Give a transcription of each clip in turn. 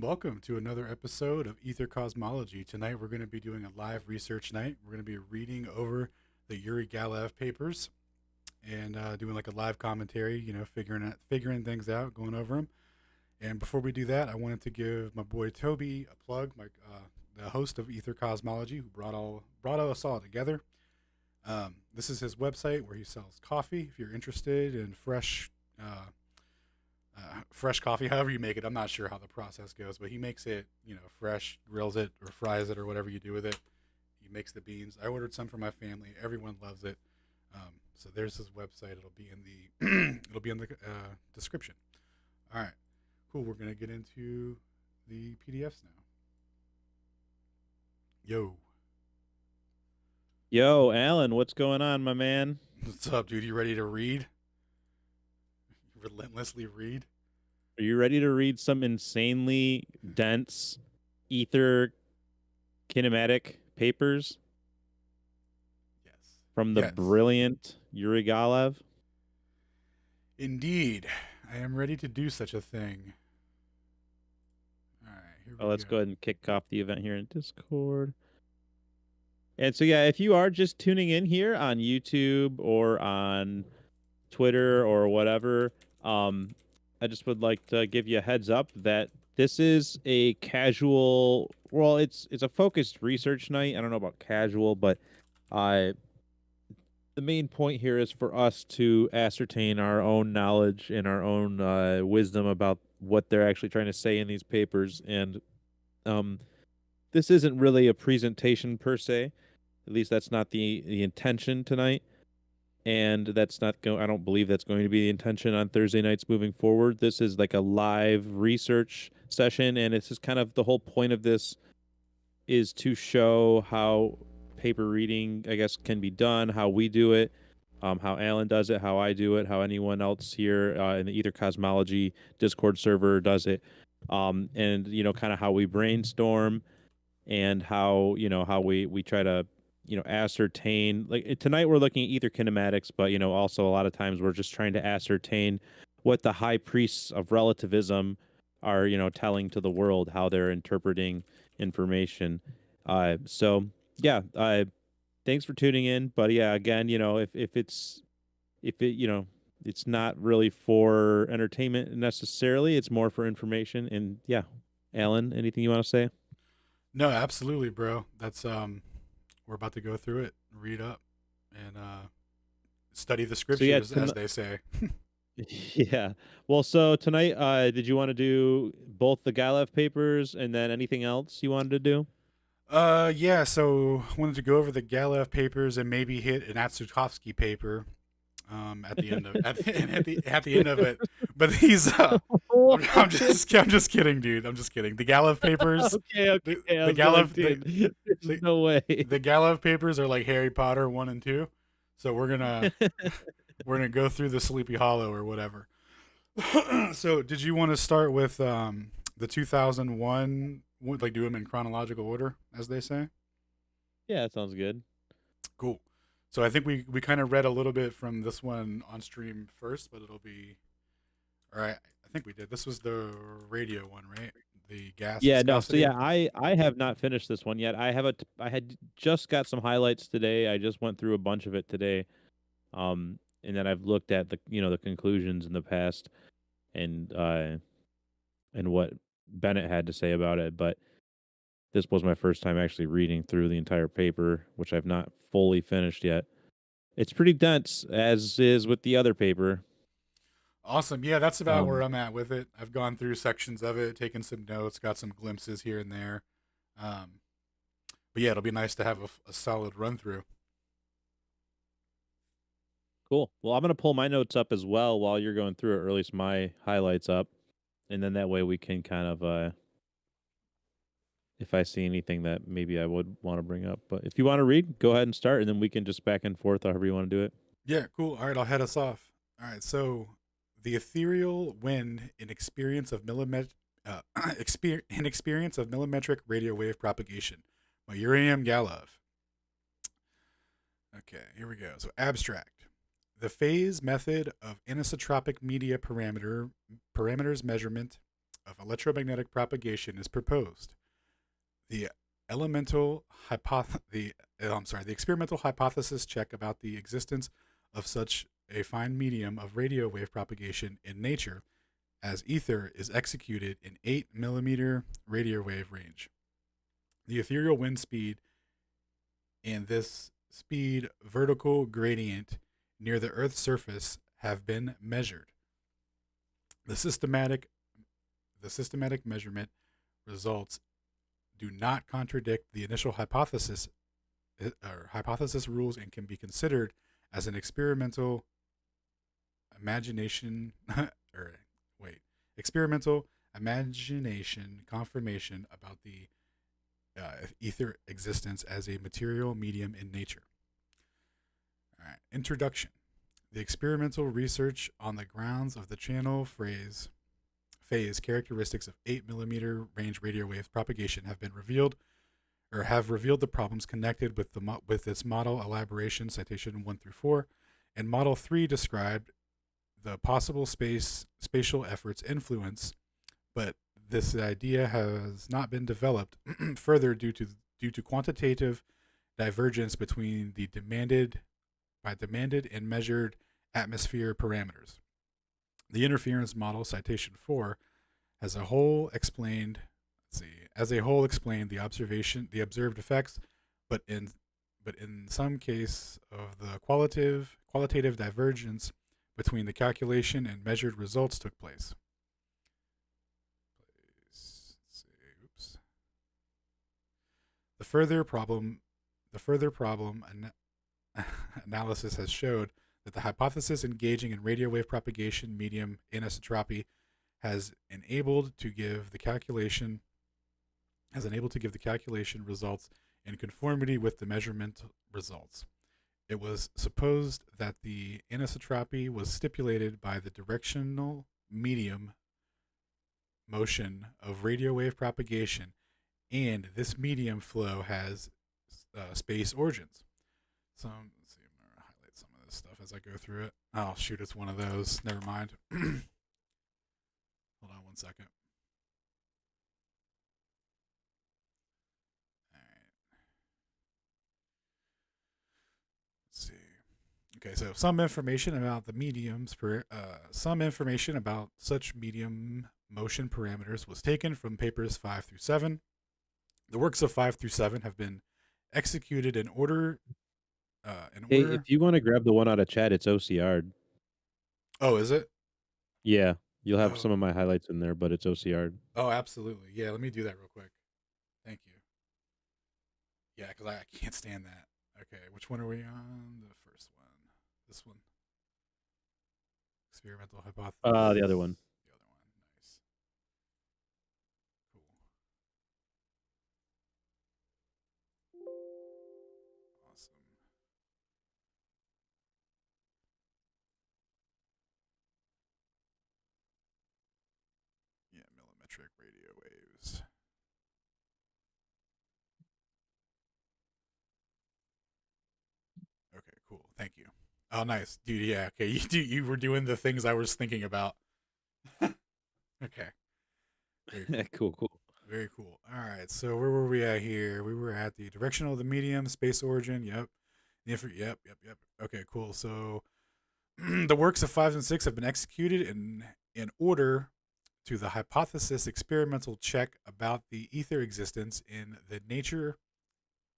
and welcome to another episode of Ether Cosmology. Tonight we're going to be doing a live research night. We're going to be reading over the Yuri Galaev papers and doing like a live commentary, figuring things out, going over them. And before we do that, I wanted to give my boy Toby a plug, the host of Ether Cosmology, who brought us all together. This is his website where he sells coffee. If you're interested in fresh coffee, however you make it. I'm not sure how the process goes, but he makes it, fresh, grills it or fries it or whatever you do with it. He makes the beans. I ordered some for my family. Everyone loves it. So there's his website. It'll be in the description. All right, cool. We're gonna get into the PDFs now. Yo, Alan, what's going on, my man? What's up, dude? You ready to read? Relentlessly read? Are you ready to read some insanely dense ether kinematic papers Yes. from the brilliant Yuri Galaev? Indeed. I am ready to do such a thing. All right, here we go. Let's go ahead and kick off the event here in Discord. And so, yeah, if you are just tuning in here on YouTube or on Twitter or whatever, I just would like to give you a heads up that this is a casual, well, it's a focused research night. I don't know about casual, but the main point here is for us to ascertain our own knowledge and our own wisdom about what they're actually trying to say in these papers. And this isn't really a presentation per se. At least that's not the intention tonight. And that's not I don't believe that's going to be the intention on Thursday nights moving forward. This is like a live research session, and it's just kind of the whole point of this is to show how paper reading, I guess, can be done, how we do it, how Alan does it, how I do it, how anyone else here in the Ether Cosmology Discord server does it, and kind of how we brainstorm and how we try to ascertain, like tonight we're looking at ether kinematics, but also a lot of times we're just trying to ascertain what the high priests of relativism are telling to the world, how they're interpreting information. So yeah, thanks for tuning in. But yeah, again, if it's not really for entertainment necessarily, it's more for information. And yeah, Alan, anything you want to say? No, absolutely, bro. That's we're about to go through it, read up, and study the scriptures, as they say. Yeah. Well, so tonight, did you want to do both the Galev papers and then anything else you wanted to do? Yeah. So wanted to go over the Galev papers and maybe hit an Atsukovsky paper. At the end of at the end of it, but these I'm just kidding, dude. I'm just kidding. The Galev papers. Okay. The Galev. No way. The Galev papers are like Harry Potter 1 and 2, so we're gonna go through the Sleepy Hollow or whatever. So, did you want to start with the 2001? Like do them in chronological order, as they say. Yeah, that sounds good. Cool. So I think we kind of read a little bit from this one on stream first, but it'll be all right. I think we did. This was the radio one, right? The gas. Yeah, viscosity. no. So yeah, I have not finished this one yet. I had just got some highlights today. I just went through a bunch of it today. And then I've looked at the conclusions in the past and what Bennett had to say about it, but this was my first time actually reading through the entire paper, which I've not fully finished yet. It's pretty dense, as is with the other paper. Awesome. Yeah, that's about where I'm at with it. I've gone through sections of it, taken some notes, got some glimpses here and there. But yeah, it'll be nice to have a solid run through. Cool. Well, I'm going to pull my notes up as well while you're going through it, or at least my highlights up. And then that way we can kind of if I see anything that maybe I would want to bring up. But if you want to read, go ahead and start, and then we can just back and forth however you want to do it. Yeah, cool. All right, I'll head us off. All right, so the ethereal wind in experience of millimetric radio wave propagation by Yuri Galaev. Okay, here we go. So abstract. The phase method of anisotropic media parameters measurement of electromagnetic propagation is proposed. The elemental the experimental hypothesis check about the existence of such a fine medium of radio wave propagation in nature as ether is executed in 8 millimeter radio wave range. The ethereal wind speed and this speed vertical gradient near the Earth's surface have been measured. The systematic measurement results do not contradict the initial hypothesis rules and can be considered as an experimental imagination or experimental imagination confirmation about the ether existence as a material medium in nature. All right, introduction. The experimental research on the grounds of the channel phase characteristics of 8 millimeter range radio wave propagation have revealed the problems connected with its model elaboration, citation 1 through 4, and model 3 described the possible spatial efforts influence, but this idea has not been developed further due to quantitative divergence between the demanded and measured atmosphere parameters. The interference model, citation 4, as a whole explained the observed effects, but in some case of the qualitative divergence between the calculation and measured results took place. The further problem analysis has showed that the hypothesis engaging in radio wave propagation medium anisotropy has enabled to give the calculation results in conformity with the measurement results. It was supposed that the anisotropy was stipulated by the directional medium motion of radio wave propagation, and this medium flow has space origins. Let's see, I'm going to highlight some of this stuff as I go through it. Oh, shoot, it's one of those. Never mind. Hold on one second. All right. Let's see. Okay, so some information about such medium motion parameters was taken from papers 5 through 7. The works of 5 through 7 have been executed in order. Hey, if you want to grab the one out of chat, it's OCR'd. Oh, is it? Yeah, you'll have some of my highlights in there, but it's OCR'd. Oh, absolutely. Yeah, let me do that real quick. Thank you. Yeah, because I can't stand that. Okay, which one are we on? The first one. This one. Experimental hypothesis. The other one. The other one. Nice. Cool. Awesome. Yeah, millimetric radio waves. Okay, cool. Thank you. Oh, nice, dude. Yeah. Okay, you were doing the things I was thinking about. Okay. Very cool. Cool. Very cool. All right. So where were we at here? We were at the directional of the medium, space origin. Yep. Yep. Okay. Cool. So the works of 5 and 6 have been executed in order to the hypothesis experimental check about the ether existence in the nature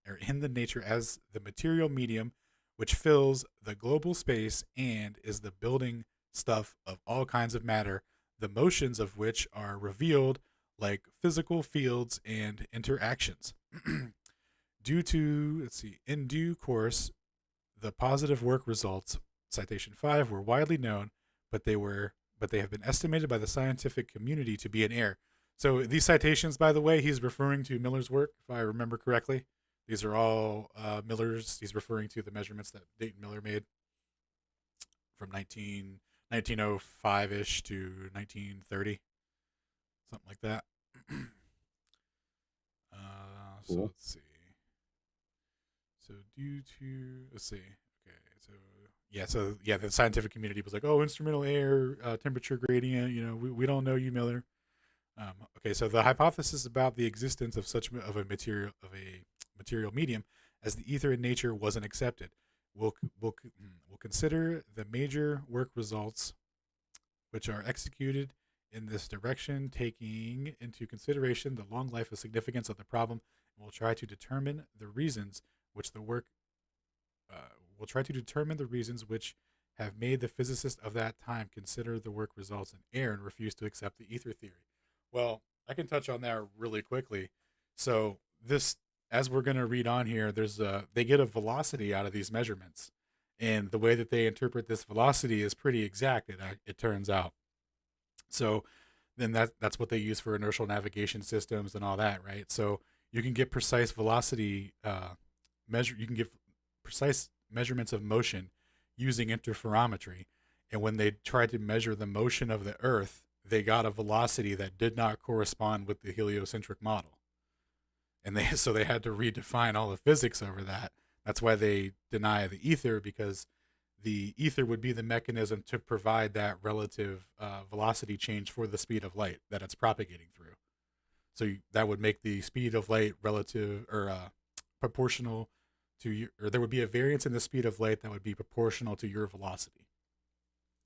as the material medium which fills the global space and is the building stuff of all kinds of matter, the motions of which are revealed like physical fields and interactions. In due course, the positive work results, citation 5, were widely known, but they have been estimated by the scientific community to be in error. So these citations, by the way, he's referring to Miller's work, if I remember correctly. These are all Miller's. He's referring to the measurements that Dayton Miller made from 1905-ish to 1930, something like that. Cool. So let's see. So let's see. Okay, the scientific community was like, oh, instrumental air, temperature gradient. We don't know you, Miller. Okay, so the hypothesis about the existence of such of a material medium as the ether in nature wasn't accepted. We'll consider the major work results which are executed in this direction, taking into consideration the long life of significance of the problem, and we'll try to determine the reasons which the work. We'll try to determine the reasons which have made the physicists of that time consider the work results in error and refuse to accept the ether theory. Well, I can touch on that really quickly. So this, as we're going to read on here, they get a velocity out of these measurements, and the way that they interpret this velocity is pretty exact. It turns out. So then that's what they use for inertial navigation systems and all that, right? So you can get precise velocity measure. You can get precise measurements of motion using interferometry. And when they tried to measure the motion of the Earth, they got a velocity that did not correspond with the heliocentric model. And they had to redefine all the physics over that. That's why they deny the ether, because the ether would be the mechanism to provide that relative velocity change for the speed of light that it's propagating through. So that would make the speed of light relative or proportional to your, or there would be a variance in the speed of light that would be proportional to your velocity,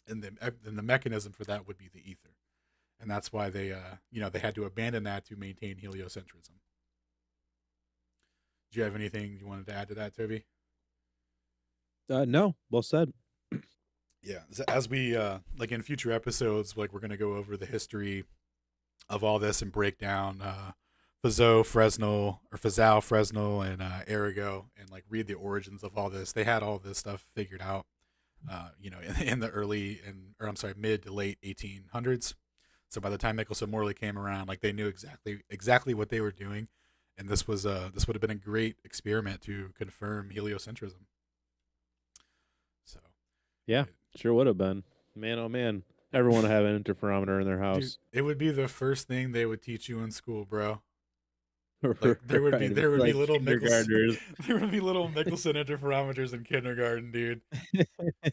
and then the mechanism for that would be the ether, and that's why they had to abandon that to maintain heliocentrism. Do you have anything you wanted to add to that, Toby? No, well said. Yeah, as we like in future episodes, like we're gonna go over the history of all this and break down Fresnel, and Arago, and like read the origins of all this. They had all this stuff figured out, in the mid to late 1800s. So by the time Michelson-Morley came around, like they knew exactly what they were doing, and this would have been a great experiment to confirm heliocentrism. So, Yeah, sure would have been. Man, oh man, everyone would have an interferometer in their house. dude, it would be the first thing they would teach you in school, bro. Like Right, there would be like little Michelson kindergartners. there would be little Michelson interferometers in kindergarten, dude.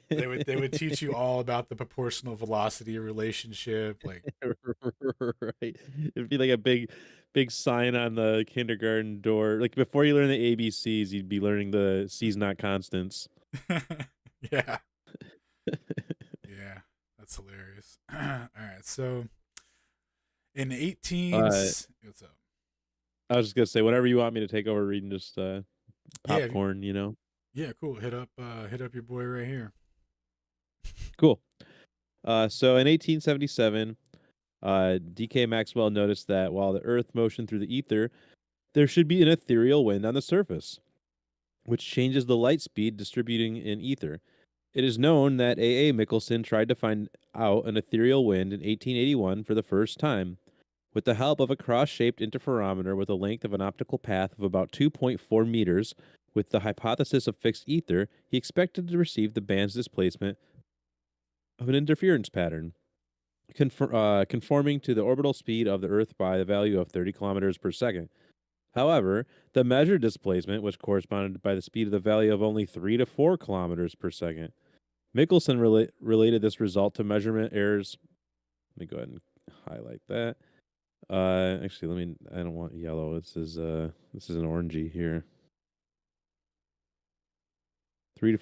They would teach you all about the proportional velocity relationship, like Right. It'd be like a big sign on the kindergarten door. Like before you learn the ABCs, you'd be learning the C's not constants. yeah. Yeah. That's hilarious. All right. So in 18 Uh, what's up? I was just gonna say, whenever you want me to take over reading, just Yeah, popcorn, yeah, cool. Hit up your boy right here. Cool. So in 1877, D.K. Maxwell noticed that while the Earth motioned through the ether, there should be an ethereal wind on the surface, which changes the light speed distributing in ether. It is known that A. Michelson tried to find out an ethereal wind in 1881 for the first time. With the help of a cross-shaped interferometer with a length of an optical path of about 2.4 meters, with the hypothesis of fixed ether, he expected to receive the band's displacement of an interference pattern, conforming to the orbital speed of the Earth by the value of 30 kilometers per second. However, the measured displacement, which corresponded by the speed of the value of only 3 to 4 kilometers per second. Michelson related this result to measurement errors. Let me go ahead and highlight that. Actually, I don't want yellow. This is an orangey here. 3 to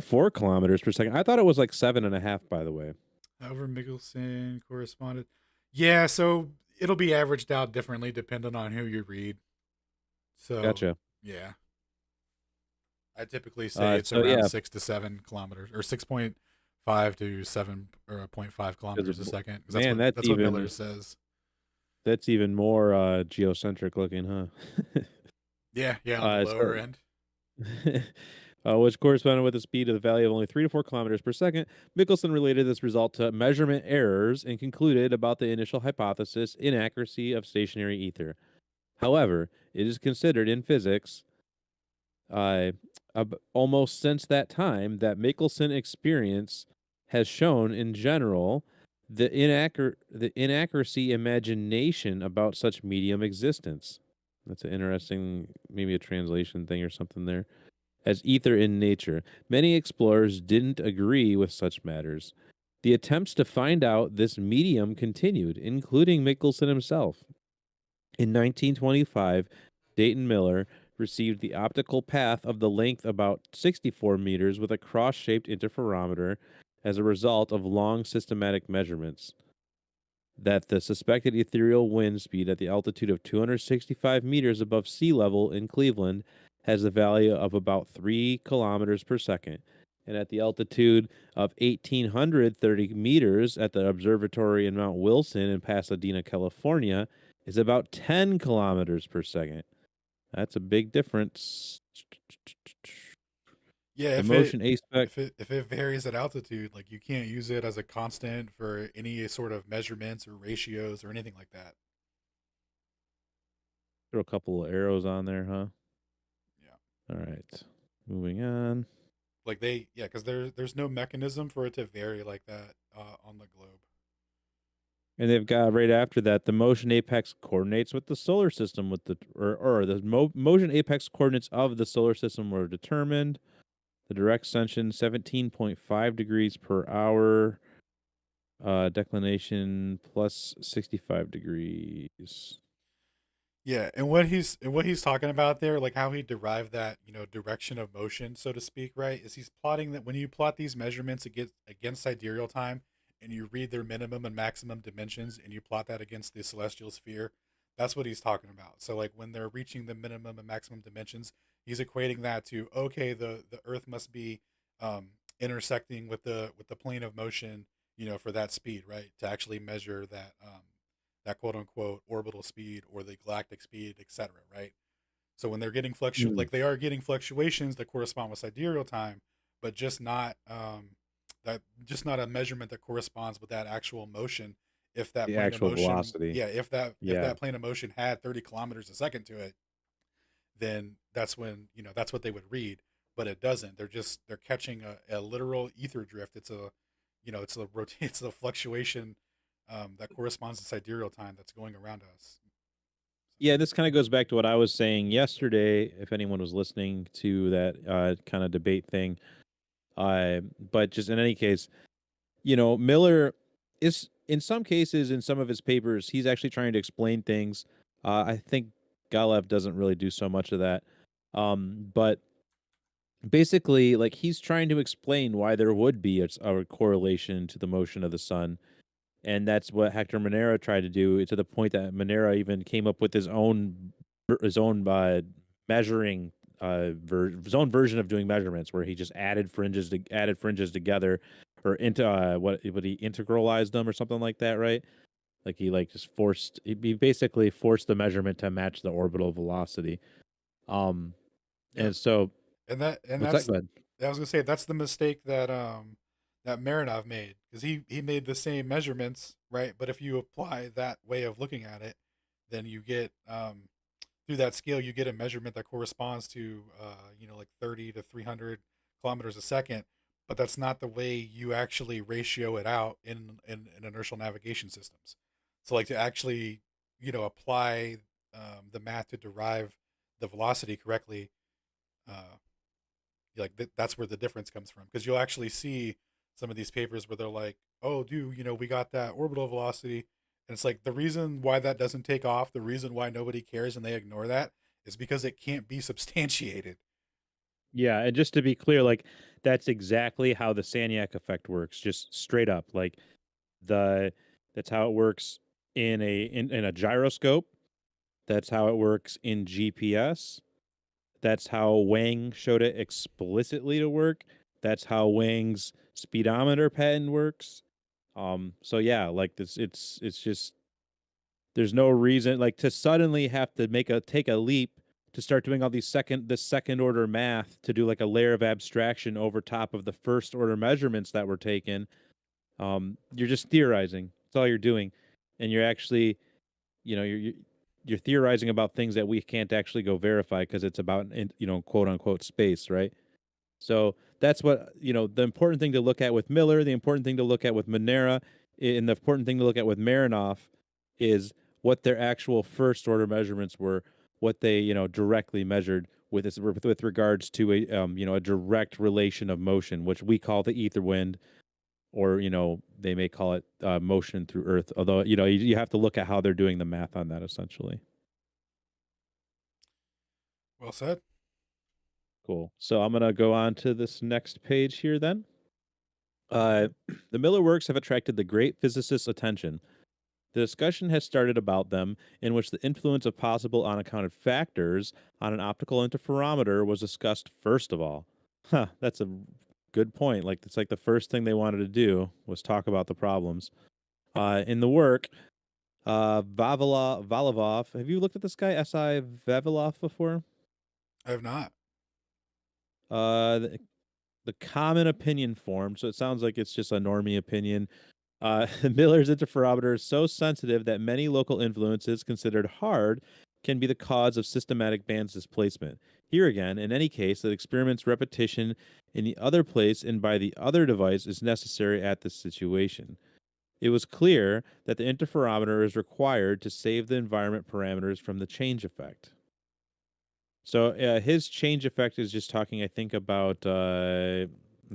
4 kilometers per second. I thought it was like 7.5, by the way. However, Michelson corresponded. Yeah, so it'll be averaged out differently depending on who you read. So Gotcha. yeah, I typically say it's around yeah, 6 to 7 kilometers, or 6.5 to 7.5 kilometers a second. Because man, that's what Miller says. that's even more geocentric looking, huh? Yeah, on the lower end. Which corresponded with the speed of the value of only 3 to 4 kilometers per second. Michelson related this result to measurement errors and concluded about the initial hypothesis inaccuracy of stationary ether. However, it is considered in physics, uh, almost since that time, that Michelson experience has shown in general the inaccuracy imagination about such medium existence. That's an interesting, maybe a translation thing or something there. As ether in nature, many explorers didn't agree with such matters. The attempts to find out this medium continued, including Michelson himself. In 1925, Dayton Miller received the optical path of the length about 64 meters with a cross-shaped interferometer as a result of long systematic measurements. That the suspected ethereal wind speed at the altitude of 265 meters above sea level in Cleveland has a value of about 3 kilometers per second, and at the altitude of 1,830 meters at the observatory in Mount Wilson in Pasadena, California, is about 10 kilometers per second. That's a big difference. Yeah, The motion aspect. if it varies at altitude, like you can't use it as a constant for any sort of measurements or ratios or anything like that. Throw a couple of arrows on there, huh? Yeah. All right. Moving on. Like yeah, because there's no mechanism for it to vary like that on the globe. And they've got right after that the motion apex coordinates with the solar system with the or the motion apex coordinates of the solar system were determined. The direct ascension 17.5 degrees per hour. Declination plus 65 degrees. Yeah, and what he's talking about there, like how he derived that, direction of motion, so to speak, right? Is he's plotting that when you plot these measurements against sidereal time and you read their minimum and maximum dimensions and you plot that against the celestial sphere, that's what he's talking about. So like when they're reaching the minimum and maximum dimensions, he's equating that to okay, the Earth must be intersecting with the plane of motion, for that speed, right? To actually measure that quote unquote orbital speed or the galactic speed, etc. Right? So when they're getting Mm. like they are getting fluctuations that correspond with sidereal time, but just not a measurement that corresponds with that actual motion. If that The plane of actual motion, velocity. yeah, if Yeah. that plane of motion had 30 kilometers a second to it, then that's when that's what they would read. But it doesn't. They're catching a literal ether drift. It's a fluctuation that corresponds to sidereal time that's going around us. Yeah, this kind of goes back to what I was saying yesterday, if anyone was listening to that kind of debate thing. But just in any case, Miller is in some cases, in some of his papers, he's actually trying to explain things. I think Galev doesn't really do so much of that. But basically, like he's trying to explain why there would be a correlation to the motion of the sun. And that's what Hector Monera tried to do, to the point that Monera even came up with his own measuring his own version of doing measurements, where he just added fringes together, or into what he integralized them or something like that, right? Like he like just he basically forced the measurement to match the orbital velocity. Um, Yep. and so And what's that? that's Go ahead. I was gonna say that's the mistake that Marinov made because he made the same measurements, right? But if you apply that way of looking at it, then you get through that scale you get a measurement that corresponds to like 30 to 300 kilometers a second. But that's not the way you actually ratio it out in inertial navigation systems. So like to actually apply the math to derive the velocity correctly, uh, that's where the difference comes from because you'll actually see some of these papers where they're like, oh dude, we got that orbital velocity, and it's like the reason why that doesn't take off, the reason why nobody cares and they ignore that is because it can't be substantiated. Yeah, and just to be clear, like that's exactly how the Sagnac effect works, just straight up. Like the that's how it works in a gyroscope. That's how it works in GPS. That's how Wang showed it explicitly to work. That's how Wang's speedometer patent works. So yeah, like this it's just there's no reason like to suddenly have to take a leap to start doing all this second order math to do like a layer of abstraction over top of the first order measurements that were taken. You're just theorizing. That's all you're doing, and you're actually, you're theorizing about things that we can't actually go verify because it's about quote unquote space, right? So that's what the important thing to look at with Miller, the important thing to look at with Monera, and the important thing to look at with Marinoff is what their actual first order measurements were, what they directly measured with regards to a a direct relation of motion, which we call the ether wind, or they may call it motion through Earth. Although you have to look at how they're doing the math on that essentially. Well said. Cool. So I'm gonna go on to this next page here then. The Miller works have attracted the great physicist's attention. The discussion has started about them, in which the influence of possible unaccounted factors on an optical interferometer was discussed first of all. Huh, that's a good point. Like it's like the first thing they wanted to do was talk about the problems. In the work, Vavilov. Have you looked at this guy, S.I. Vavilov, before? I have not. The, the common opinion formed, so it sounds like it's just a normie opinion. Miller's interferometer is so sensitive that many local influences considered hard can be the cause of systematic band displacement. Here again, in any case, that experiment's repetition in the other place and by the other device is necessary at this situation. It was clear that the interferometer is required to save the environment parameters from the change effect. So his change effect is just talking, I think, about. I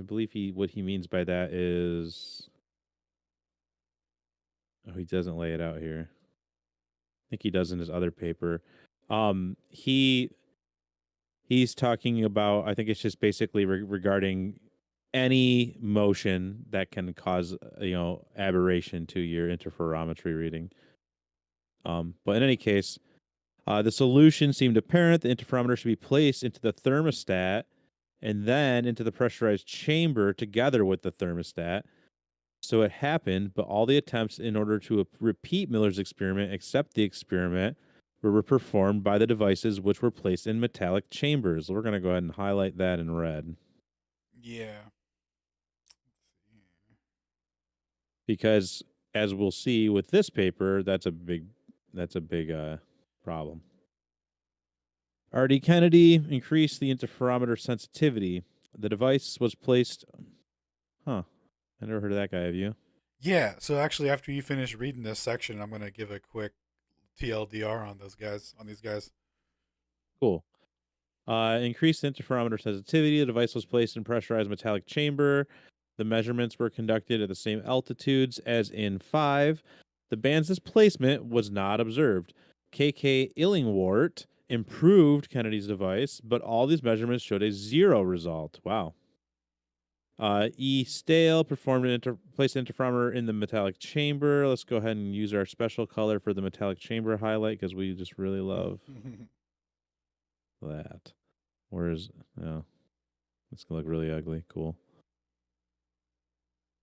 believe what he means by that is. Oh, he doesn't lay it out here. I think he does in his other paper. He's talking about. I think it's just basically regarding any motion that can cause aberration to your interferometry reading. But in any case, the solution seemed apparent. The interferometer should be placed into the thermostat and then into the pressurized chamber together with the thermostat. So it happened, but all the attempts in order to repeat Miller's experiment, except the experiment, were performed by the devices which were placed in metallic chambers. We're going to go ahead and highlight that in red. Yeah. Because as we'll see with this paper, that's a big problem. R.D. Kennedy increased the interferometer sensitivity. The device was placed. Huh. I never heard of that guy, have you? Yeah. So actually, after you finish reading this section, I'm gonna give a quick TLDR on these guys. Cool. Increased interferometer sensitivity. The device was placed in pressurized metallic chamber. The measurements were conducted at the same altitudes as in 5. The band's displacement was not observed. K.K. Illingworth improved Kennedy's device, but all these measurements showed a 0 result. Wow. E. Stale performed placed an interferometer in the metallic chamber. Let's go ahead and use our special color for the metallic chamber highlight because we just really love that. Where is no? It's gonna look really ugly. Cool.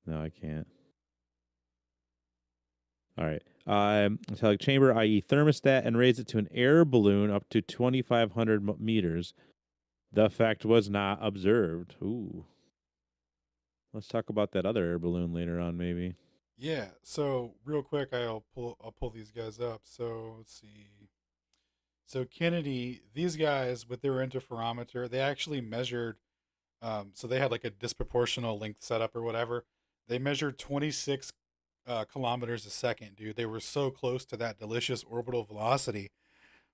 No, I can't. All right. Metallic chamber, i.e., thermostat, and raise it to an air balloon up to 2,500 meters. The effect was not observed. Ooh. Let's talk about that other air balloon later on, maybe. Yeah. So real quick, I'll pull these guys up. So let's see. So Kennedy, these guys with their interferometer, they actually measured. So they had like a disproportional length setup or whatever. They measured 26 kilometers a second, dude. They were so close to that delicious orbital velocity.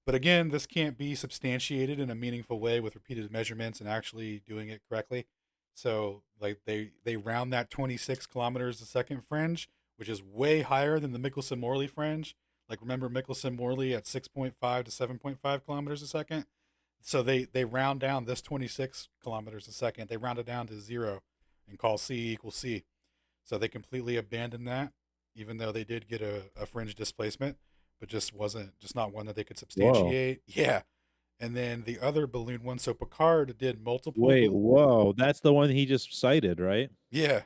But again, this can't be substantiated in a meaningful way with repeated measurements and actually doing it correctly. So like they round that 26 kilometers a second fringe, which is way higher than the Michelson-Morley fringe. Like remember Michelson-Morley at 6.5 to 7.5 kilometers a second. So they round down this 26 kilometers a second. They round it down to 0 and call C equals C. So they completely abandoned that, even though they did get a fringe displacement, but just not one that they could Whoa. substantiate. Yeah. And then the other balloon one, so Picard did multiple. Wait, whoa. That's the one he just cited, right? Yeah.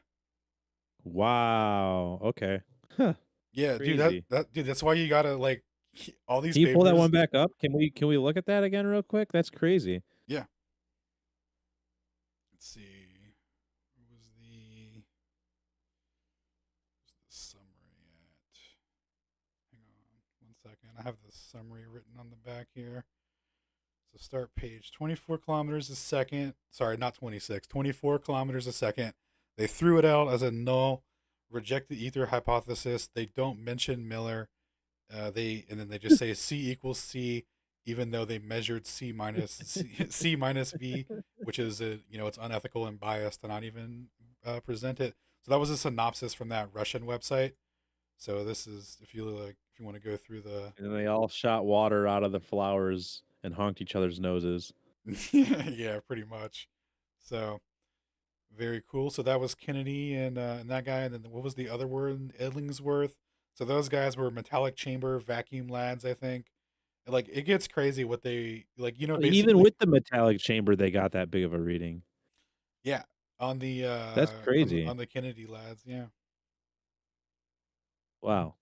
Wow. Okay. Huh. Yeah, dude, Crazy. dude, that's why you gotta like all these Can you pull that papers. one back up? Can we look at that again real quick? That's crazy. Yeah. Let's see. What was the summary at? Hang on 1 second. I have the summary written on the back here. So start page 24 kilometers a second. Sorry, not 26. 24 kilometers a second. They threw it out as a null, reject the ether hypothesis. They don't mention Miller. And then they just say C equals C, even though they measured C minus V, which is it's unethical and biased to not even present it. So that was a synopsis from that Russian website. So this is if you want to go through the And then they all shot water out of the flowers and honked each other's noses. yeah, pretty much. So very cool. So that was Kennedy and that guy, and then what was the other word? Edlingsworth. So those guys were metallic chamber vacuum lads, I think. Like it gets crazy what they like. Even Basically, with the metallic chamber, they got that big of a reading. yeah. On the That's crazy. on the Kennedy lads, yeah. Wow.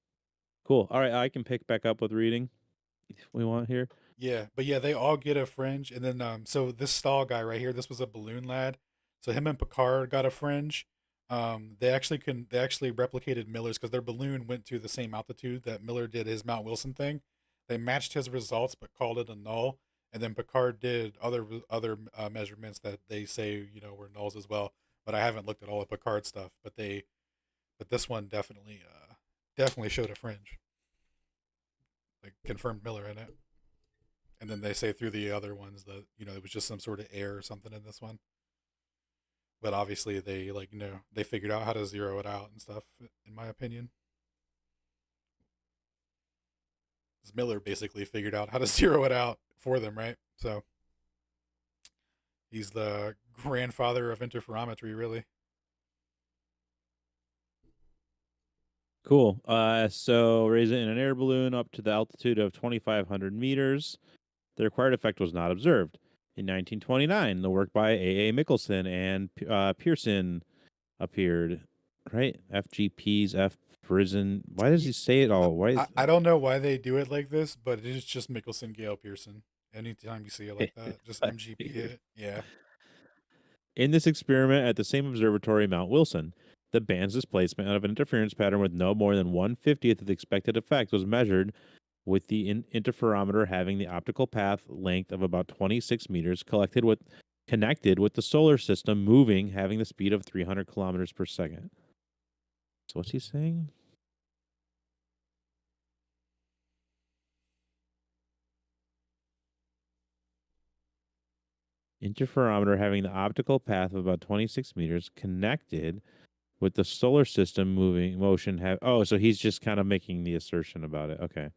Cool. All right, I can pick back up with reading if we want here. Yeah, but yeah, they all get a fringe, and then so this Stahl guy right here, this was a balloon lad. So him and Picard got a fringe. They actually replicated Miller's because their balloon went to the same altitude that Miller did his Mount Wilson thing. They matched his results but called it a null, and then Picard did other measurements that they say were nulls as well. But I haven't looked at all of Picard stuff. But this one definitely showed a fringe, like confirmed Miller in it. And then they say through the other ones that it was just some sort of error or something in this one. But obviously they they figured out how to zero it out and stuff. In my opinion, because Miller basically figured out how to zero it out for them, right? So he's the grandfather of interferometry, really. Cool. So raise it in an air balloon up to the altitude of 2,500 meters. The required effect was not observed. In 1929, the work by A. Michelson and Pearson appeared. Right? FGP's F prison. Why does he say it all? Why is I don't know why they do it like this, but it is just Michelson-Gale-Pearson. Anytime you see it like that, just I MGP figured. it. Yeah. In this experiment at the same observatory, Mount Wilson, the band's displacement of an interference pattern with no more than 1/50th of the expected effect was measured with the interferometer having the optical path length of about 26 meters connected with the solar system moving having the speed of 300 kilometers per second. So what's he saying? Interferometer having the optical path of about 26 meters connected with the solar system moving motion so he's just kind of making the assertion about it. Okay.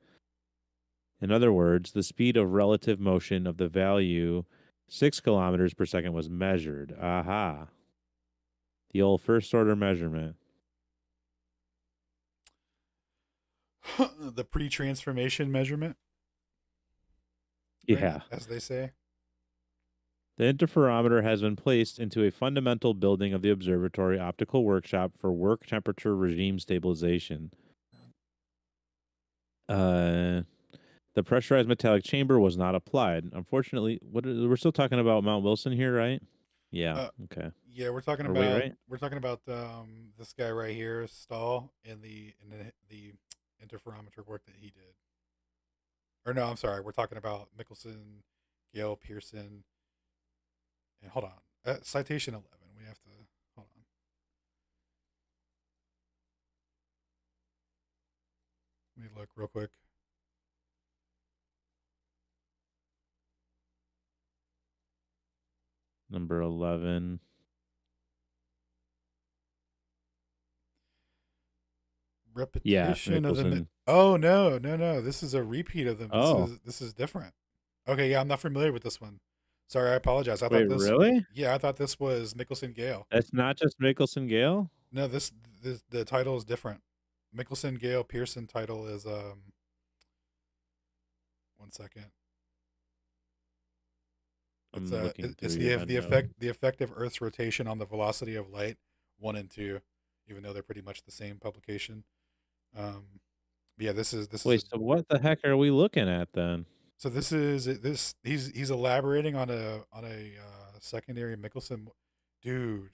In other words, the speed of relative motion of the value 6 kilometers per second was measured. Aha. The old first order measurement. The pre-transformation measurement, right? Yeah. As they say. The interferometer has been placed into a fundamental building of the observatory optical workshop for work temperature regime stabilization. The pressurized metallic chamber was not applied. Unfortunately, we're still talking about Mount Wilson here, right? Yeah. Uh, Okay. yeah, Are we right? we're talking about this guy right here, Stahl, in the interferometer work that he did. Or no, I'm sorry, we're talking about Michelson, Gale, Pearson, and hold on, citation 11. We have to hold on. Let me look real quick. Number 11. Yeah, Repetition of the. Michelson. Oh no! This is a repeat of them. Oh, This is different. Okay, yeah, I'm not familiar with this one. Sorry, I apologize. I thought wait, this. really? Yeah, I thought this was Michelson Gale. That's not just Michelson-Gale? No, this the title is different. Michelson Gale Pearson title is 1 second. I'm looking through It's your EndNote. the effect of Earth's rotation on the velocity of light, 1 and 2, even though they're pretty much the same publication. Um, but yeah, this is a Wait, so what the heck are we looking at then? so this is this he's elaborating on a secondary Michelson, dude.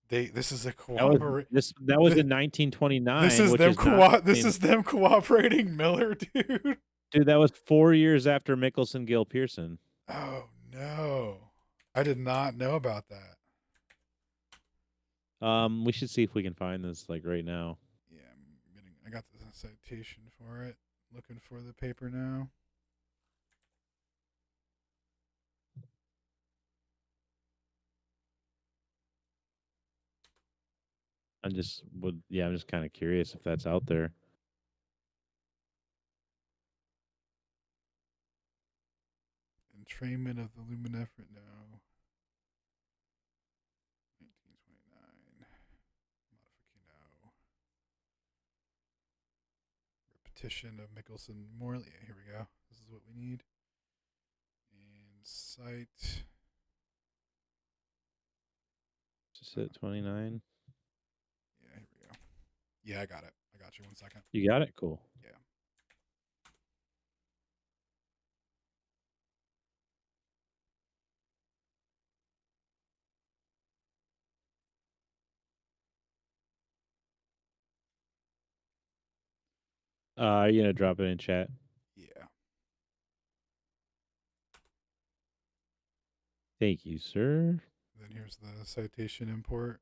This is a cooperate. That was in 1929, which is not the This same. is them cooperating Miller, dude. Dude, that was 4 years after Michelson-Gale-Pearson. Oh no, I did not know about that. We should see if we can find this like right now. Yeah, I got the citation for it. Looking for the paper now. I'm just kind of curious if that's out there. Entrainment of the Luminiferous. No. 1929. No. Repetition of Michelson-Morley. Here we go. This is what we need. And site. Just hit 29. Yeah, here we go. Yeah, I got it. I got you. 1 second. You got it? Cool. Yeah. Are you gonna drop it in chat? Yeah. Thank you, sir. Then here's the citation import.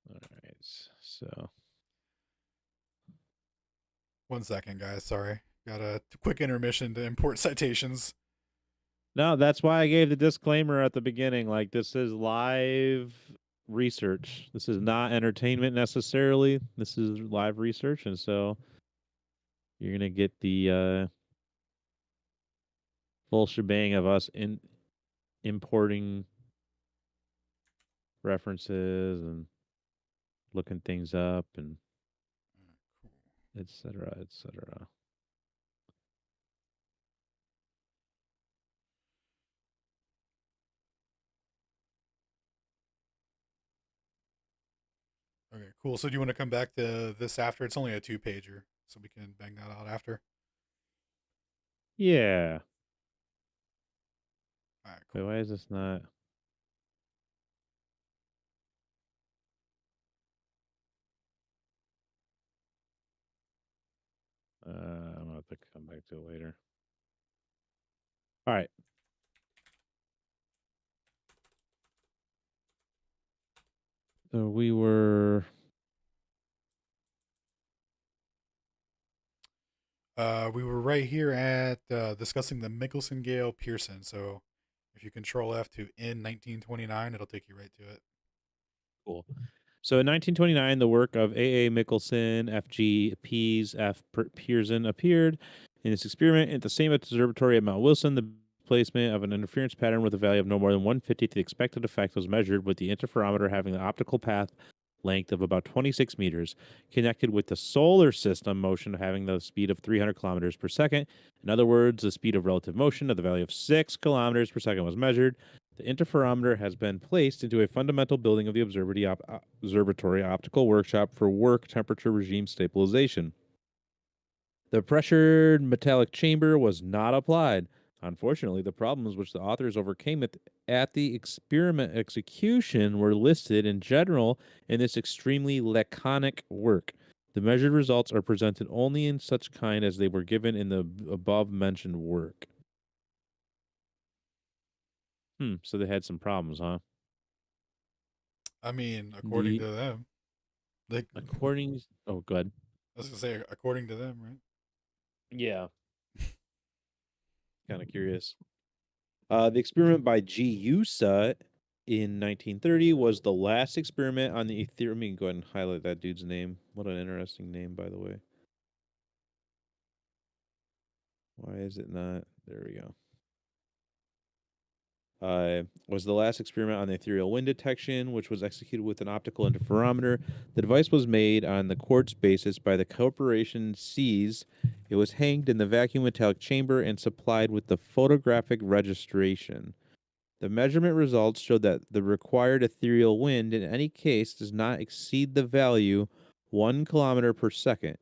All right. So 1 second, guys. Sorry. Got a quick intermission to import citations. no, that's why I gave the disclaimer at the beginning. Like, this is live research. This is not entertainment necessarily. This is live research, and so you're gonna get the full shebang of us importing references and looking things up and Cool. et cetera, et cetera. Okay, cool. So do you want to come back to this after? It's only a 2-pager, so we can bang that out after. Yeah. All right, Wait, cool. why is this not? I'm gonna have to come back to it later. All right. So we were. We were right here at discussing the Michelson-Gale-Pearson. So if you Control F to in 1929, it'll take you right to it. Cool. So in 1929, the work of A. Michelson, F.G. Pearson appeared in this experiment at the same observatory at Mount Wilson. The placement of an interference pattern with a value of no more than 1/50th the expected effect was measured, with the interferometer having the optical path length of about 26 meters, connected with the solar system motion having the speed of 300 kilometers per second. In other words, the speed of relative motion of the value of 6 kilometers per second was measured. The interferometer has been placed into a fundamental building of the observatory optical workshop for work temperature regime stabilization. The pressured metallic chamber was not applied. Unfortunately, the problems which the authors overcame at the experiment execution were listed in general in this extremely laconic work. The measured results are presented only in such kind as they were given in the above mentioned work. So they had some problems, huh? I mean, according to them. Like, Oh, good. I was going to say, according to them, right? Yeah. Kind of curious. The experiment by G. Usa in 1930 was the last experiment on the Ethereum. Let me go ahead and highlight that dude's name. What an interesting name, by the way. Why is it not? There we go. Was the last experiment on the ethereal wind detection, which was executed with an optical interferometer. The device was made on the quartz basis by the corporation Seas. It was hanged in the vacuum metallic chamber and supplied with the photographic registration. The measurement results showed that the required ethereal wind in any case does not exceed the value 1 kilometer per second.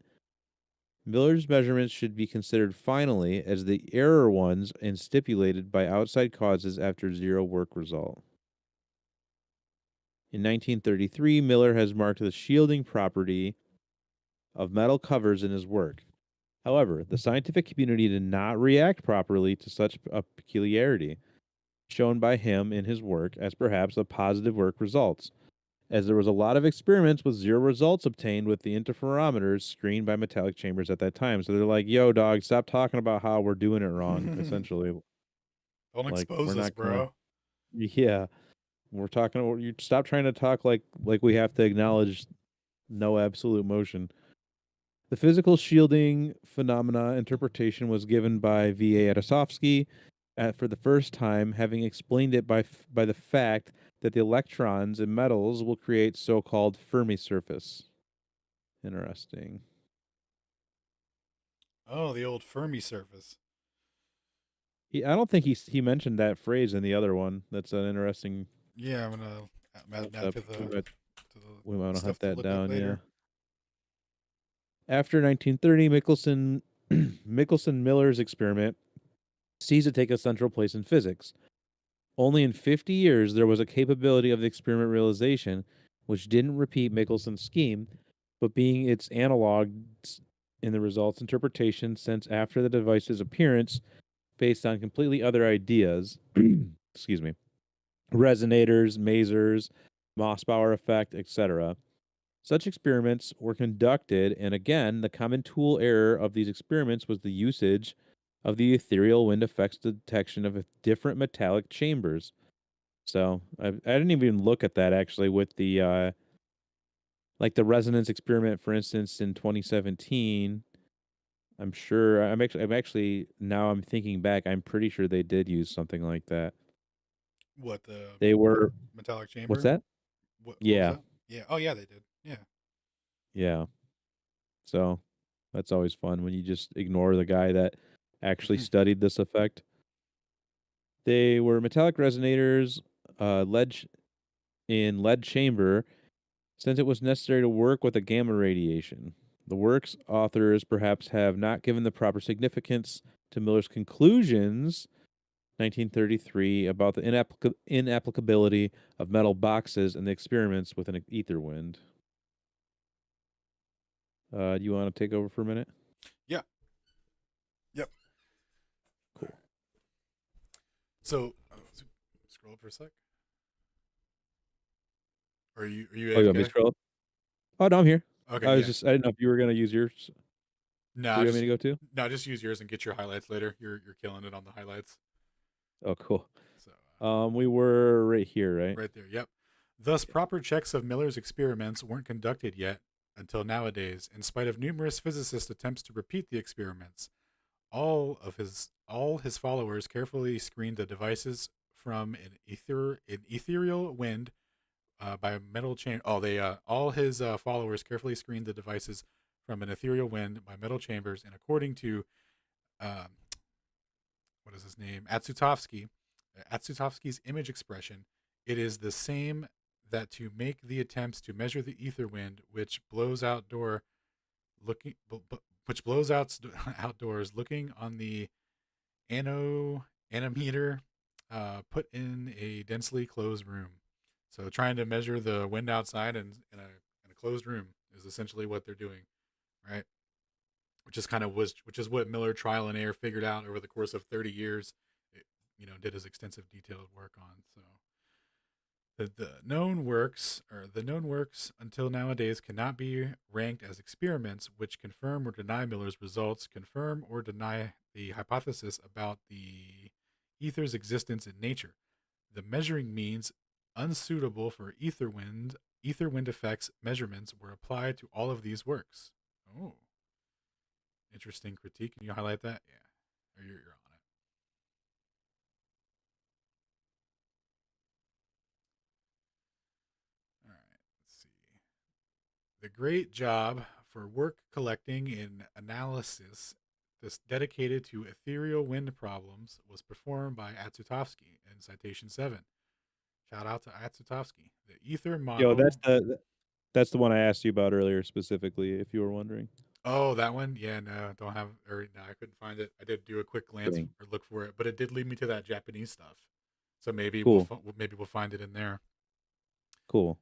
Miller's measurements should be considered finally as the error ones and stipulated by outside causes after zero work result. In 1933, Miller has marked the shielding property of metal covers in his work. However, the scientific community did not react properly to such a peculiarity, shown by him in his work as perhaps a positive work results, as there was a lot of experiments with zero results obtained with the interferometers screened by metallic chambers at that time. So they're like, yo, dog, stop talking about how we're doing it wrong, essentially. Don't Like, expose we're us, not gonna. bro. Yeah. We're talking. You stop trying to talk like we have to acknowledge no absolute motion. The physical shielding phenomena interpretation was given by V.A. Atasovsky for the first time, having explained it by the fact that the electrons in metals will create so-called Fermi surface. Interesting. Oh, the old Fermi surface. I don't think he mentioned that phrase in the other one. That's an interesting Yeah, I'm gonna add that concept. to We the want to hunt stuff to that look up down. Yeah. later. After 1930, Michelson-Miller's experiment ceased to take a central place in physics. Only in 50 years there was a capability of the experiment realization which didn't repeat Michelson's scheme, but being its analog in the results interpretation since after the device's appearance based on completely other ideas. Excuse me. Resonators, masers, Mossbauer effect, etc. Such experiments were conducted, and again, the common tool error of these experiments was the usage of the ethereal wind effects detection of different metallic chambers. So I didn't even look at that actually with the like the resonance experiment, for instance, in 2017. I'm actually now I'm thinking back. I'm pretty sure they did use something like that. What the They were metallic what's chamber? that? What was Yeah, that? Yeah. Oh yeah, they did. Yeah. yeah. So that's always fun when you just ignore the guy that actually Hmm. studied this effect. They were metallic resonators, in lead chamber, since it was necessary to work with a gamma radiation. The work's authors perhaps have not given the proper significance to Miller's conclusions, 1933, about the inapplicability of metal boxes in the experiments with an ether wind. Do you want to take over for a minute? Yeah. Yep. All Cool. right. So scroll up for a sec. Are you Oh, you want me to AFK? scroll up? Oh, no, I'm here. Okay. Yeah. I didn't know if you were going to use yours. Where No, do you want me to go to? just use yours and get your highlights later. You're killing it on the highlights. Oh, cool. So We were right here, right? right there. Yep. Thus, proper checks of Miller's experiments weren't conducted yet until nowadays, in spite of numerous physicists' attempts to repeat the experiments. All his followers carefully screened the devices from an ethereal wind by metal chain. Oh, they all his followers carefully screened the devices from an ethereal wind by metal chambers, and according to um, what is his name, Atsutovsky's image expression, it is the same that to make the attempts to measure the ether wind, which blows looking, which blows out outdoors, looking on the anemometer put in a densely closed room. So trying to measure the wind outside in a closed room is essentially what they're doing, right? Which is what Miller trial and error figured out over the course of 30 years. It, did his extensive detailed work on. So the known works until nowadays cannot be ranked as experiments which confirm or deny Miller's results, confirm or deny the hypothesis about the ether's existence in nature. The measuring means unsuitable for ether wind effects measurements were applied to all of these works. Oh, interesting critique. Can you highlight that? Yeah, or you're on it. All right. Let's see. The great job for work collecting and analysis this dedicated to ethereal wind problems was performed by Atsutovsky in citation 7. Shout out to Atsutovsky. The ether Yo, model. that's the one I asked you about earlier specifically, if you were wondering. Oh, that one? Yeah, no, don't have, or no, I couldn't find it. I did do a quick glance Kidding. or look for it, but it did lead me to that Japanese stuff. So Cool. maybe we'll find it in there. Cool.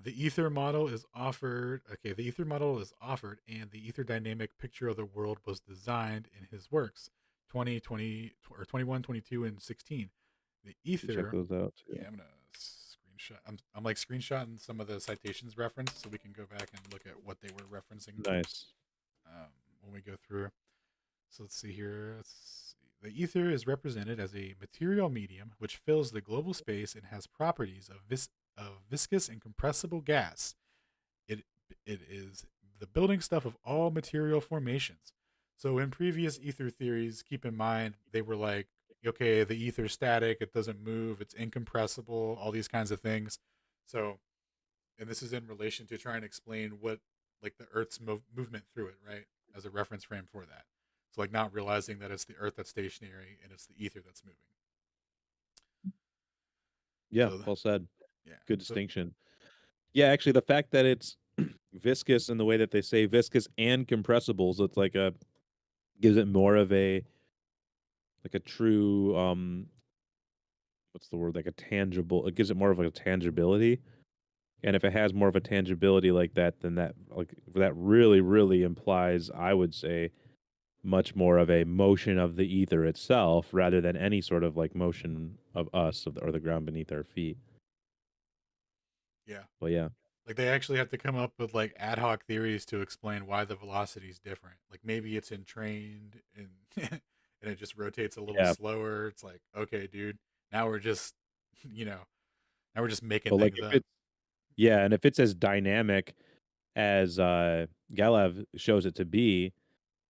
The ether model is offered. Okay, the ether model is offered, and the ether dynamic picture of the world was designed in his works, 2020 or 21, 22, and 16. The Should check ether. those out Yeah, too. I'm gonna screenshot. I'm like screenshotting some of the citations referenced, so we can go back and look at what they were referencing Nice. when we go through. So let's see here. Let's see. The ether is represented as a material medium which fills the global space and has properties of viscous and compressible gas. It it is the building stuff of all material formations. So in previous ether theories, keep in mind they were like, okay, the ether's static, it doesn't move, it's incompressible, all these kinds of things. So, and this is in relation to trying to explain what like the Earth's movement through it, right? As a reference frame for that. So like not realizing that it's the Earth that's stationary and it's the ether that's moving. Yeah, So well said. yeah, Good so distinction. Yeah, actually, the fact that it's viscous in the way that they say viscous and compressible, so it's like a gives it more of a like a true what's the word, like a tangible, it gives it more of a tangibility. And if it has more of a tangibility like that, then that really really implies, I would say, much more of a motion of the ether itself rather than any sort of like motion of us or the ground beneath our feet. yeah, But yeah, like they actually have to come up with like ad hoc theories to explain why the velocity is different. Like maybe it's entrained and and it just rotates a little yeah. slower. It's like, okay, dude, now we're just you know, now we're just making But like things if up. it's yeah, and if it's as dynamic as Galev shows it to be,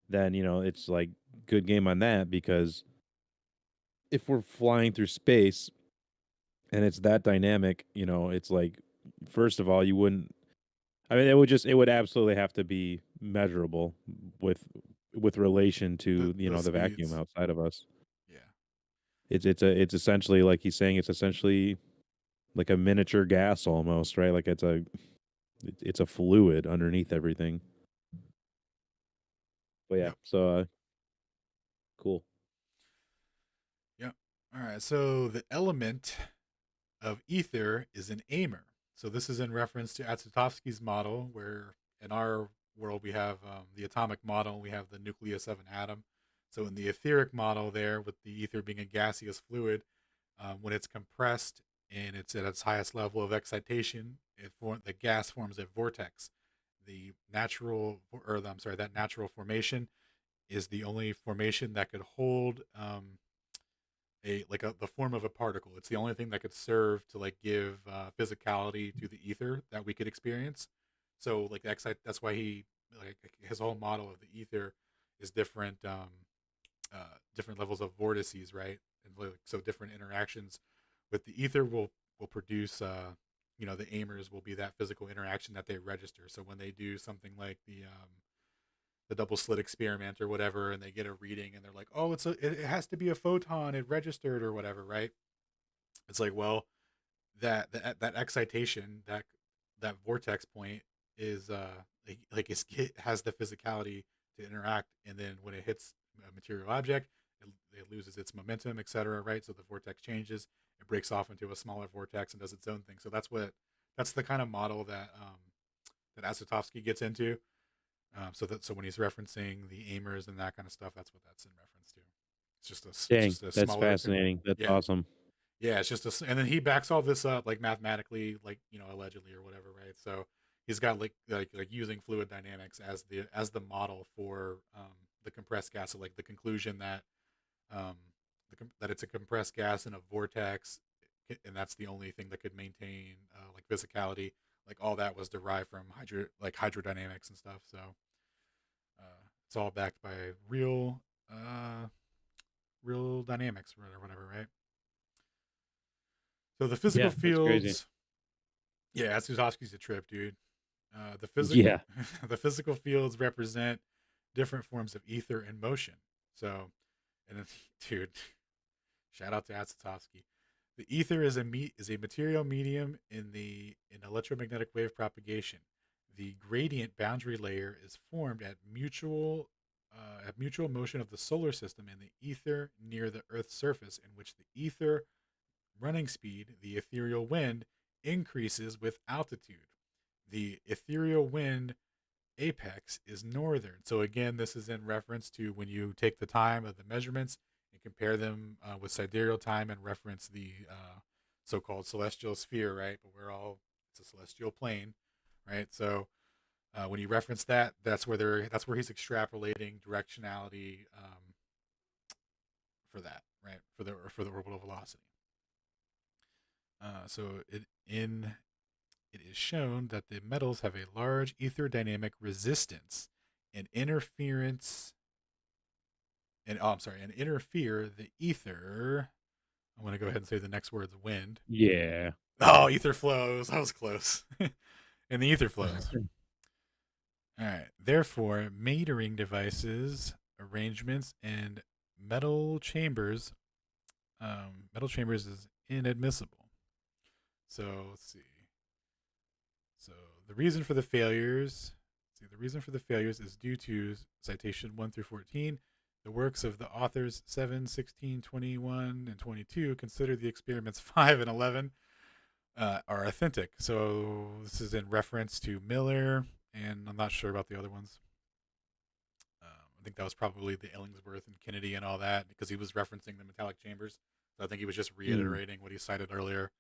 then it's like good game on that, because if we're flying through space and it's that dynamic, it's like, first of all, you wouldn't. I mean, it would absolutely have to be measurable with with relation to Those the vacuum speeds. outside of us. Yeah. It's essentially, like he's saying, it's essentially like a miniature gas almost, right? Like it's a fluid underneath everything. But yeah, Yep. so cool. Yep. All right. So the element of ether is an aimer. So this is in reference to Atsutovsky's model, where in our world we have the atomic model, we have the nucleus of an atom. So in the etheric model, there with the ether being a gaseous fluid, when it's compressed and it's at its highest level of excitation, the gas forms a vortex. The natural, or I'm sorry, that natural formation is the only formation that could hold the form of a particle. It's the only thing that could serve to like give physicality to the ether that we could experience. So like that's why he like his whole model of the ether is different levels of vortices, right? And like, so different interactions with the ether will produce the aimers will be that physical interaction that they register. So when they do something like the double slit experiment or whatever, and they get a reading and they're like, oh, it has to be a photon, it registered or whatever, right? It's like, well, that excitation, that vortex point is it has the physicality to interact, and then when it hits a material object, it loses its momentum, etc., right? So the vortex changes, it breaks off into a smaller vortex and does its own thing. So that's the kind of model that Asatovsky gets into. So when he's referencing the aimers and that kind of stuff, that's what that's in reference to. It's Dang, just a that's smaller, fascinating. That's yeah, awesome. yeah. It's just and then he backs all this up like mathematically, like allegedly or whatever, right? So he's got like using fluid dynamics as the model for the compressed gas. So like the conclusion that um, that it's a compressed gas in a vortex, and that's the only thing that could maintain like physicality. Like all that was derived from hydrodynamics and stuff. So it's all backed by uh, real dynamics or whatever, right? So the physical Yeah, that's crazy. fields, yeah, Atsuzovsky's a trip, dude. The physical Yeah. the physical fields represent different forms of ether and motion. So, and dude, shout out to Atsuzovsky. The ether is a material medium in electromagnetic wave propagation. The gradient boundary layer is formed at mutual motion of the solar system and the ether near the Earth's surface, in which the ether running speed, the ethereal wind, increases with altitude. The ethereal wind apex is northern. So again, this is in reference to when you take the time of the measurements and compare them with sidereal time and reference the so-called celestial sphere, right? But it's a celestial plane, right? So when you reference that's where he's extrapolating directionality for that, right? For the orbital velocity. So it is shown that the metals have a large ether dynamic resistance and interference and interfere the ether. I'm going to go ahead and say the next word's wind. Yeah. Oh, ether flows. That was close. And the ether flows. All right. Therefore, metering devices, arrangements, and metal chambers is inadmissible. So let's see. So the reason for the failures, is due to citation 1 through 14. The works of the authors 7, 16, 21, and 22 consider the experiments 5 and 11 are authentic. So this is in reference to Miller, and I'm not sure about the other ones. I think that was probably the Illingsworth and Kennedy and all that, because he was referencing the metallic chambers. So I think he was just reiterating what he cited earlier.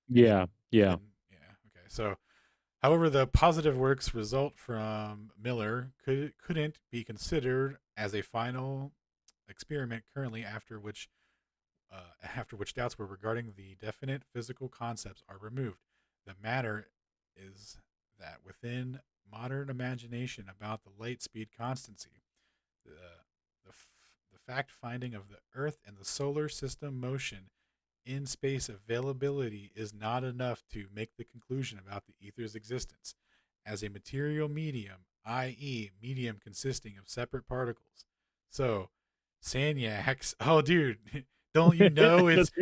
Yeah. Yeah. Okay. So, however, the positive works result from Miller couldn't be considered as a final experiment currently, after which doubts were regarding the definite physical concepts are removed. The matter is that within modern imagination about the light speed constancy, the the fact finding of the Earth and the solar system motion in space availability is not enough to make the conclusion about the ether's existence as a material medium, i.e., medium consisting of separate particles. So, Sanyaks, oh, dude, don't you know it's,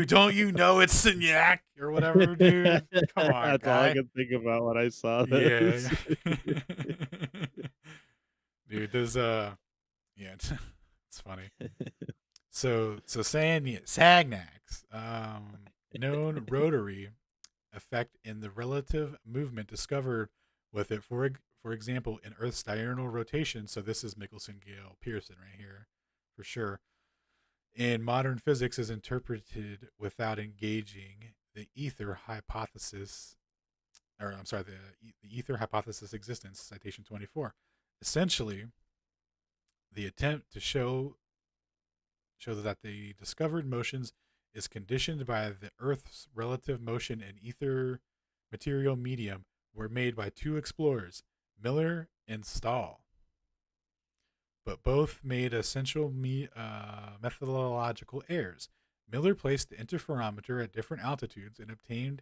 don't you know it's Sanyak or whatever, dude? Come on, That's all I guy. could think about when I saw Yeah. this. Dude, there's, yeah, it's funny. So Sagnak's known rotary effect in the relative movement discovered with it, for example, in Earth's diurnal rotation. So this is Michelson-Gale-Pearson right here, for sure. In modern physics, is interpreted without engaging the ether hypothesis, or I'm sorry, the ether hypothesis existence. Citation 24. Essentially, the attempt to show that the discovered motions is conditioned by the Earth's relative motion and ether material medium were made by two explorers, Miller and Stahl. But both made essential methodological errors. Miller placed the interferometer at different altitudes and obtained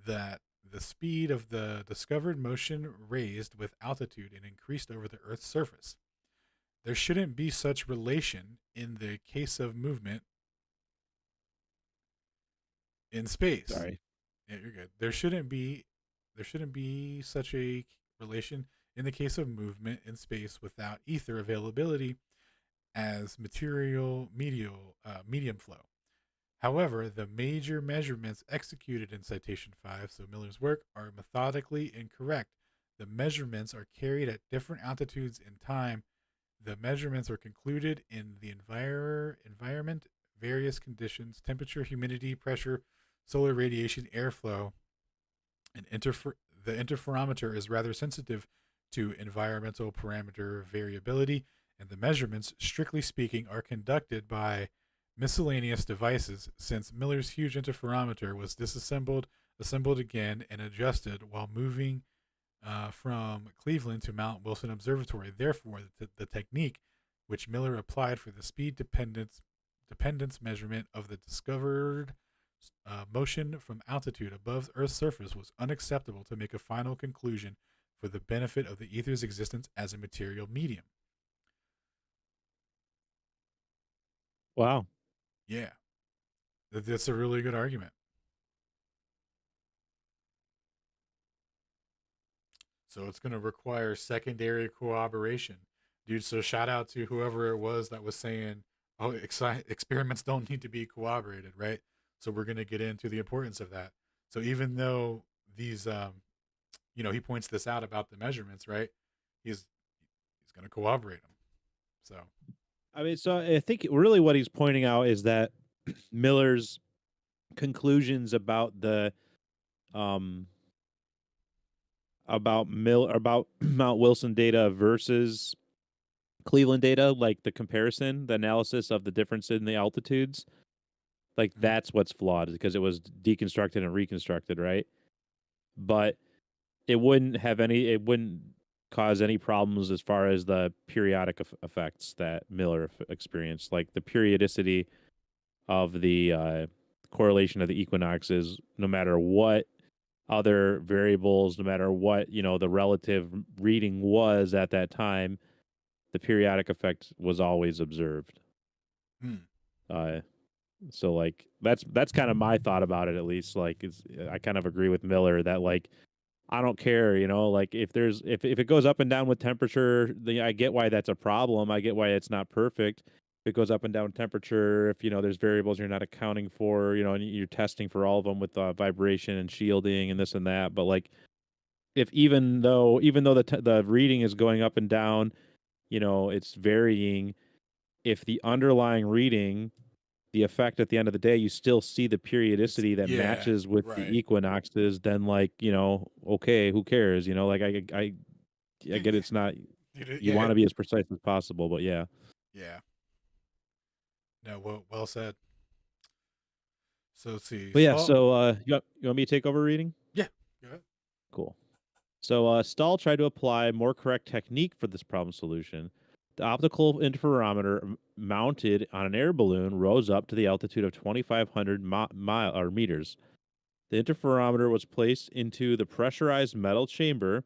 that the speed of the discovered motion raised with altitude and increased over the Earth's surface. There shouldn't be such relation in the case of movement in space. Sorry. Yeah, you're good. There shouldn't be such a relation in the case of movement in space without ether availability as medium flow. However, the major measurements executed in citation 5, so Miller's work, are methodically incorrect. The measurements are carried at different altitudes in time. The measurements are concluded in the environment, various conditions, temperature, humidity, pressure, solar radiation, airflow, and the interferometer is rather sensitive to environmental parameter variability, and the measurements, strictly speaking, are conducted by miscellaneous devices, since Miller's huge interferometer was disassembled, assembled again, and adjusted while moving from Cleveland to Mount Wilson Observatory. Therefore, the technique which Miller applied for the speed dependence measurement of the discovered motion from altitude above Earth's surface was unacceptable to make a final conclusion for the benefit of the ether's existence as a material medium. Wow. Yeah, that's a really good argument. So it's going to require secondary corroboration. Dude, so shout out to whoever it was that was saying, oh, experiments don't need to be corroborated, right? So we're going to get into the importance of that. So even though these, he points this out about the measurements, right? He's going to corroborate them. So, I mean, so I think really what he's pointing out is that Miller's conclusions about the about Mount Wilson data versus Cleveland data, like the comparison, the analysis of the difference in the altitudes, like Mhm. that's what's flawed because it was deconstructed and reconstructed, right? But it wouldn't cause any problems as far as the periodic effects that Miller experienced, like the periodicity of the correlation of the equinoxes, no matter what other variables, no matter what, the relative reading was at that time, the periodic effect was always observed. Hmm. Uh, so like that's kind of my thought about it, at least. Like I kind of agree with Miller that like I don't care, like if it goes up and down with temperature, I get why that's a problem. I get why it's not perfect. If it goes up and down with temperature, if there's variables you're not accounting for, and you're testing for all of them with vibration and shielding and this and that, but like if even though the reading is going up and down, it's varying. If the underlying reading, the effect at the end of the day, you still see the It's periodicity that yeah, matches with the right. equinoxes, then like, okay, who cares? Like I Yeah, get it's not you yeah, want to be as precise as possible, but yeah. yeah. No, well said. So let's see. But yeah, Stall. so you want me to take over reading? Yeah. Go ahead. Cool. So Stahl tried to apply more correct technique for this problem solution. The optical interferometer mounted on an air balloon rose up to the altitude of 2,500 mile or meters. The interferometer was placed into the pressurized metal chamber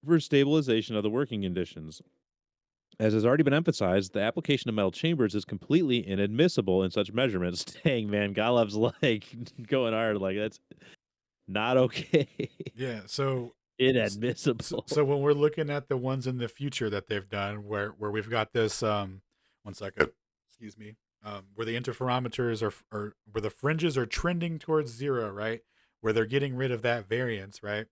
for stabilization of the working conditions. As has already been emphasized, the application of metal chambers is completely inadmissible in such measurements. Dang, man, Galev's like going hard. Like, that's not okay. Yeah. So S- Inadmissible. so when we're looking at the ones in the future that they've done where we've got this 1 second, excuse me, where the interferometers are where the fringes are trending towards zero, right, where they're getting rid of that variance, right,